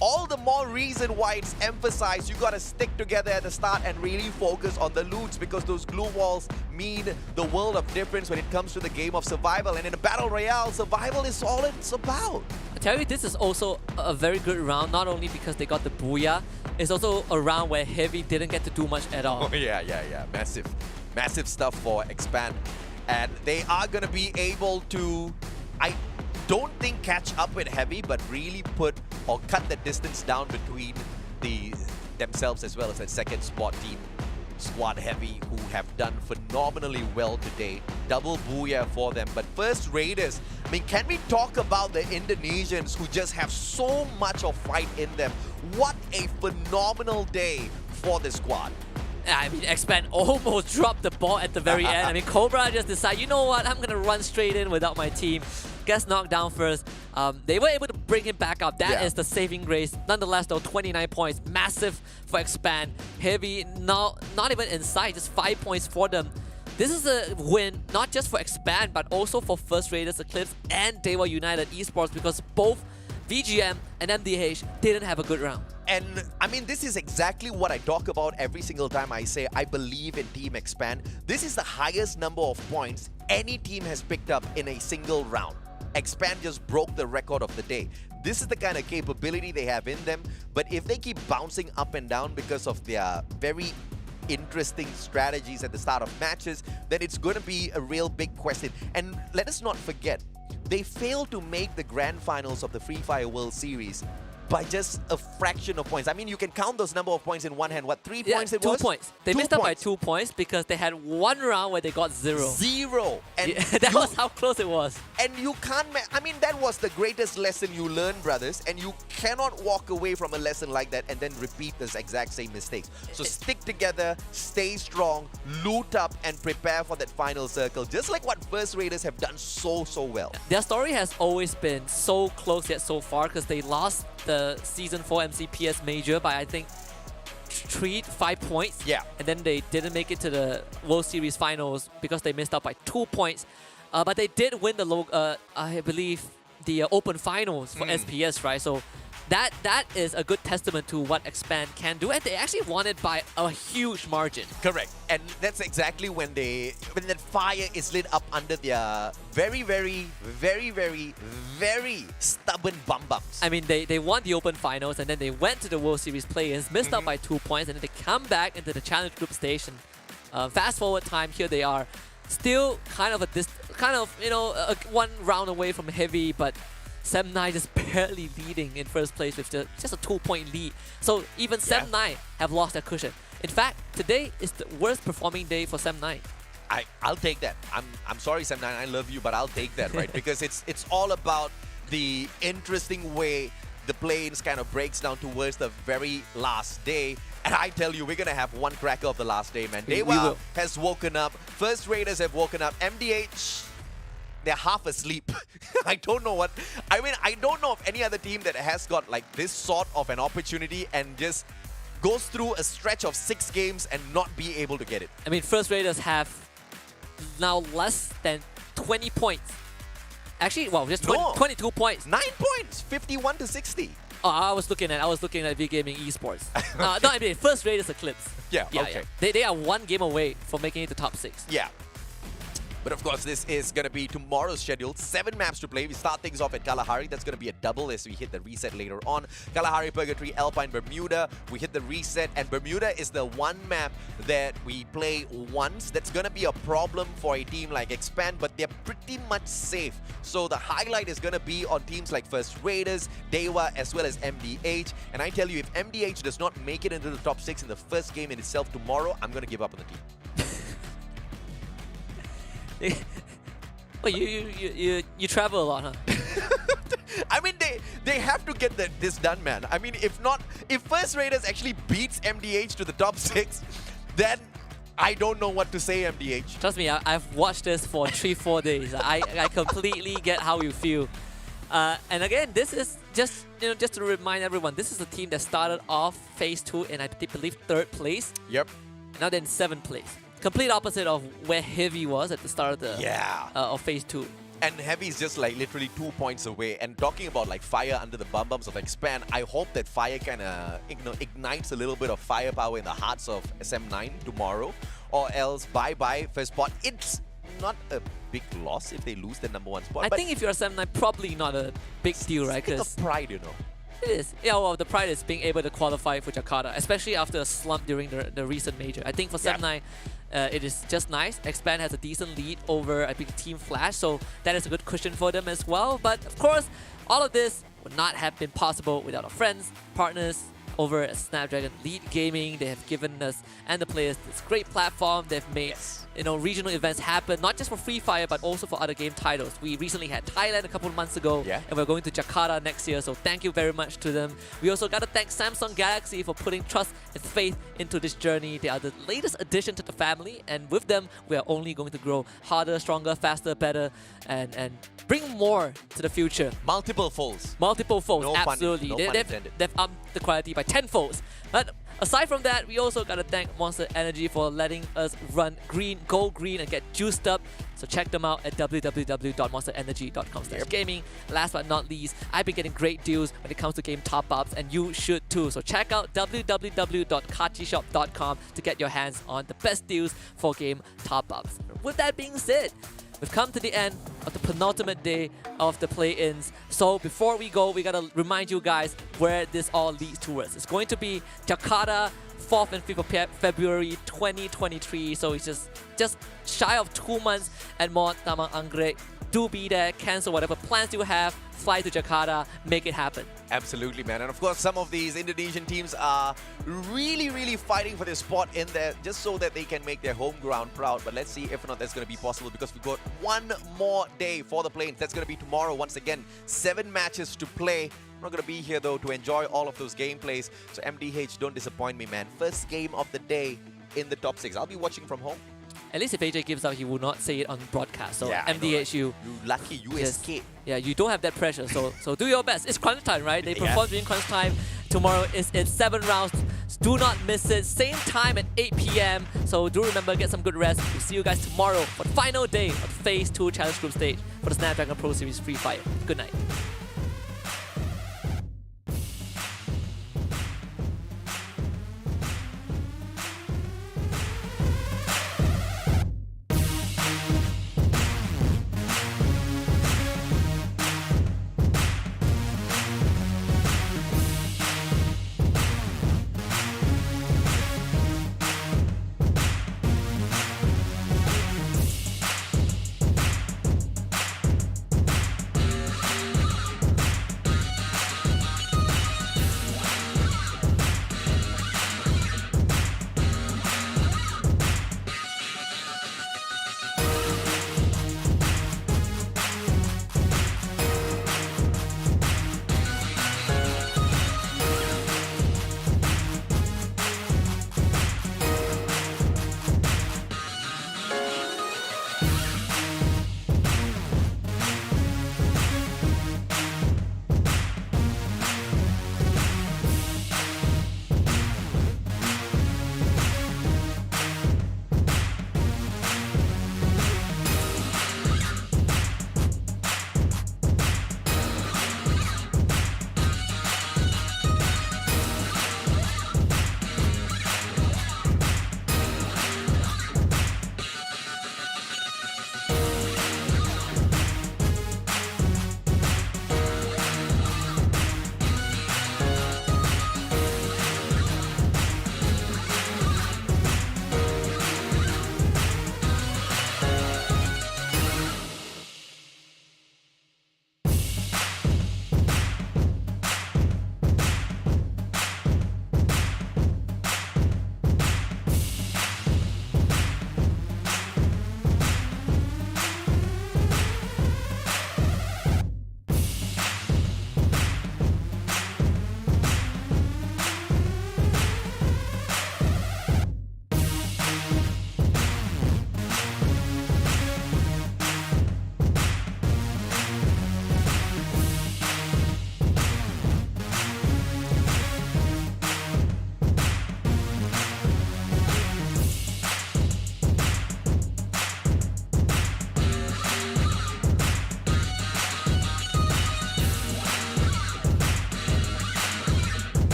all the more reason why it's emphasized you gotta stick together at the start and really focus on the loots, because those glue walls mean the world of difference when it comes to the game of survival. And in a battle royale, survival is all it's about. I tell you, this is also a very good round, not only because they got the booyah, it's also a round where Heavy didn't get to do much at all. Oh yeah. Massive stuff for Expand. And they are going to be able to, I don't think catch up with Heavy, but really put or cut the distance down between themselves as well as that second spot team, Squad Heavy, who have done phenomenally well today. Double booyah for them. But first, Raiders, I mean, can we talk about the Indonesians who just have so much of fight in them? What a phenomenal day for the squad. I mean, Expand almost dropped the ball at the very end. I mean, Cobra just decided, you know what, I'm going to run straight in without my team. Gets knocked down first. They were able to bring him back up. That is the saving grace. Nonetheless, though, 29 points. Massive for Expand. Heavy, not even in sight, just 5 points for them. This is a win, not just for Expand, but also for First Raiders, Eclipse, and DEWA United Esports, because both VGM and MDH didn't have a good round. And I mean, this is exactly what I talk about every single time I say I believe in Team Expand. This is the highest number of points any team has picked up in a single round. Expand just broke the record of the day. This is the kind of capability they have in them, but if they keep bouncing up and down because of their very interesting strategies at the start of matches, then it's going to be a real big question. And let us not forget, they failed to make the grand finals of the Free Fire World Series by just a fraction of points. I mean, you can count those number of points in one hand. What, 3 points it was? 2 points. They missed out by 2 points because they had one round where they got 0. 0. And that was how close it was. And you can't... I mean, that was the greatest lesson you learn, brothers. And you cannot walk away from a lesson like that and then repeat this exact same mistakes. So stick together, stay strong, loot up, and prepare for that final circle. Just like what First Raiders have done so well. Their story has always been so close yet so far, because they lost the Season 4 MCPS Major by, I think, 5 points. Yeah. And then they didn't make it to the World Series Finals because they missed out by 2 points. But they did win the, I believe, the Open Finals for SPS, right? So that is a good testament to what Expand can do, and they actually won it by a huge margin. Correct. And that's exactly when that fire is lit up under their very stubborn bum-bums. I mean, they won the Open Finals, and then they went to the World Series play-ins, missed out by 2 points, and then they come back into the Challenge Group station. Fast forward time, here they are, still kind of one round away from Heavy, but Sem9 just barely leading in first place with just a 2-point lead. So even Sem9 have lost their cushion. In fact, today is the worst performing day for Sem9. I'll take that. I'm sorry, Sem9, I love you, but I'll take that, right? Because it's all about the interesting way the play-ins kind of breaks down towards the very last day. And I tell you, we're going to have one cracker of the last day, man. DEWA has woken up. First Raiders have woken up. MDH, they're half asleep. I don't know what... I mean, I don't know of any other team that has got like this sort of an opportunity and just goes through a stretch of 6 games and not be able to get it. I mean, First Raiders have now less than 20 points. Actually, well, just 22 points. 9 points, 51 to 60. Oh, I was looking at V-Gaming Esports. No, I mean, First Raiders Eclipse. Yeah, okay. Yeah. They are 1 game away from making it to top 6. Yeah. But of course, this is going to be tomorrow's schedule. 7 maps to play. We start things off at Kalahari. That's going to be a double as we hit the reset later on. Kalahari, Purgatory, Alpine, Bermuda. We hit the reset. And Bermuda is the one map that we play once. That's going to be a problem for a team like Expand, but they're pretty much safe. So the highlight is going to be on teams like First Raiders, DEWA, as well as MDH. And I tell you, if MDH does not make it into the top 6 in the first game in itself tomorrow, I'm going to give up on the team. Well, you travel a lot, huh? I mean, they have to get this done, man. I mean, if First Raiders actually beats MDH to the top 6, then I don't know what to say, MDH. Trust me, I've watched this for 3-4 days. I completely get how you feel. And again, this is just to remind everyone, this is a team that started off Phase 2 in, I believe, 3rd place. Yep. Now they're in 7th place. complete opposite of where Heavy was at the start of the of phase 2. And Heavy is just like literally 2 points away. And talking about like fire under the bum-bums of Expand, I hope that fire kind of ignites a little bit of firepower in the hearts of SM9 tomorrow. Or else bye-bye first spot. It's not a big loss if they lose the #1 spot. I think if you're SM9, probably not a big deal, right? It's of pride, you know. It is. Yeah, well, the pride is being able to qualify for Jakarta, especially after a slump during the recent major. I think for SM9, it is just nice. Expand has a decent lead over, I think, Team Flash, so that is a good cushion for them as well. But of course, all of this would not have been possible without our friends, partners over at Snapdragon Lead Gaming. They have given us and the players this great platform. They've made regional events happen, not just for Free Fire, but also for other game titles. We recently had Thailand a couple of months ago, and we're going to Jakarta next year, so thank you very much to them. We also got to thank Samsung Galaxy for putting trust and faith into this journey. They are the latest addition to the family, and with them, we are only going to grow harder, stronger, faster, better, and bring more to the future. Multiple folds. Multiple folds, No absolutely. pun intended. They've upped the quality by 10 folds. But aside from that, we also gotta thank Monster Energy for letting us run go green and get juiced up. So check them out at www.monsterenergy.com/gaming. Last but not least, I've been getting great deals when it comes to game top-ups, and you should too. So check out www.kachishop.com to get your hands on the best deals for game top-ups. With that being said, we've come to the end of the penultimate day of the play-ins. So before we go, we gotta remind you guys where this all leads towards. It's going to be Jakarta, 4th and 5th of February 2023. So it's just shy of 2 months and more. Tamang Anggrek, do be there, cancel whatever plans you have, fly to Jakarta, make it happen. Absolutely, man. And of course, some of these Indonesian teams are really fighting for their spot in there just so that they can make their home ground proud. But let's see if or not that's going to be possible, because we've got one more day for the play-ins. That's going to be tomorrow once again. 7 matches to play. I'm not going to be here, though, to enjoy all of those gameplays. So MDH, don't disappoint me, man. First game of the day in the top 6. I'll be watching from home. At least if AJ gives out, he will not say it on broadcast. So Yeah, I know, MDH, right? you lucky, you escape. Yeah, you don't have that pressure. So do your best. It's crunch time, right? They perform during crunch time. Tomorrow is in 7 rounds. Do not miss it. Same time at 8 p.m. So do remember, get some good rest. We'll see you guys tomorrow for the final day of the Phase 2 Challenge Group stage for the Snapdragon Pro Series Free Fire. Good night.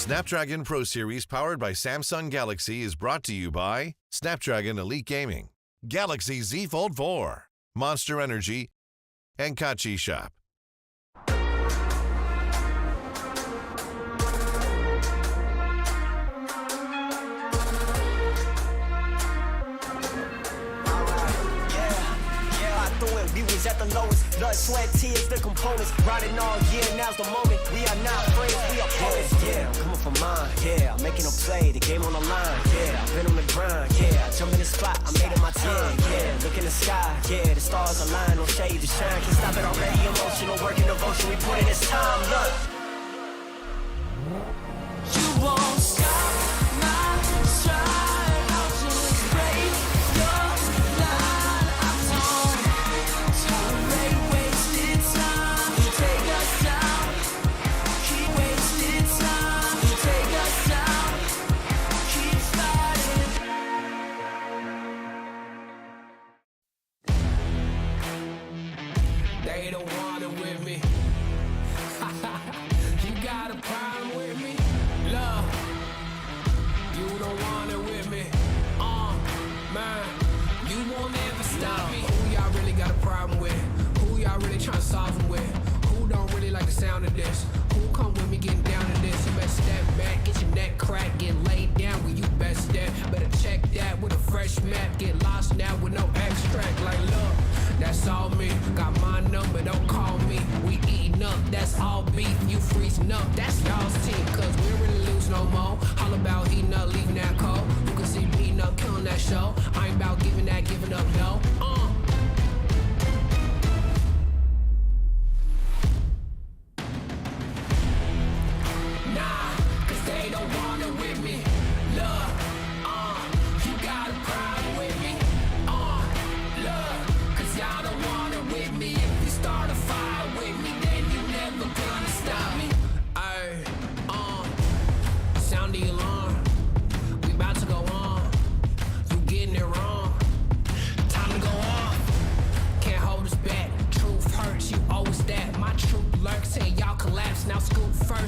Snapdragon Pro Series powered by Samsung Galaxy is brought to you by Snapdragon Elite Gaming, Galaxy Z Fold 4, Monster Energy, and Kachi Shop. We was at the lowest, blood, sweat, tears, the components. Riding all year, now's the moment. We are not friends, we are opponents. Yeah, I'm coming for mine, yeah. I'm making a play, the game on the line, yeah. I've been on the grind, yeah. I jump in the spot, I made it my time, yeah. Look in the sky, yeah. The stars align, no shade to shine. Can't stop it already, emotional work and devotion. We put in this time, look. You won't stop my stride. I'll just break your line. I'm torn. Tolerate wasted time. You take us down. Keep wasted time. You take us down. Keep fighting. They don't want it with me. You got a problem with me? Love, you don't want it with me. Man, you won't ever stop me. Who y'all really got a problem with? Who y'all really trying to solve it with? Who don't really like the sound of this? Who come with me getting down to this? You better step back, get your neck cracked, get laid down where you best step. Better check that with a fresh map. Get lost now with no extract. Like, look, that's all me. Got my number, don't call me. We eating up, that's all beef. You freezing up, that's y'all's team. Cause we don't really lose no more. All about heating up, leaving that cold. You can see me eating up, killing that show. I ain't about giving up, no. Nah, cause they don't want it with me. Look, you got a problem with me. Look, cause y'all don't want it with me. If you start a fire with me, then you never gonna stop me. Ay, sound the alarm. We about to go on. You getting it wrong. Time to go off. Can't hold us back. Truth hurts, you owe us that. My truth lurks, say y'all collapse, now scoop first.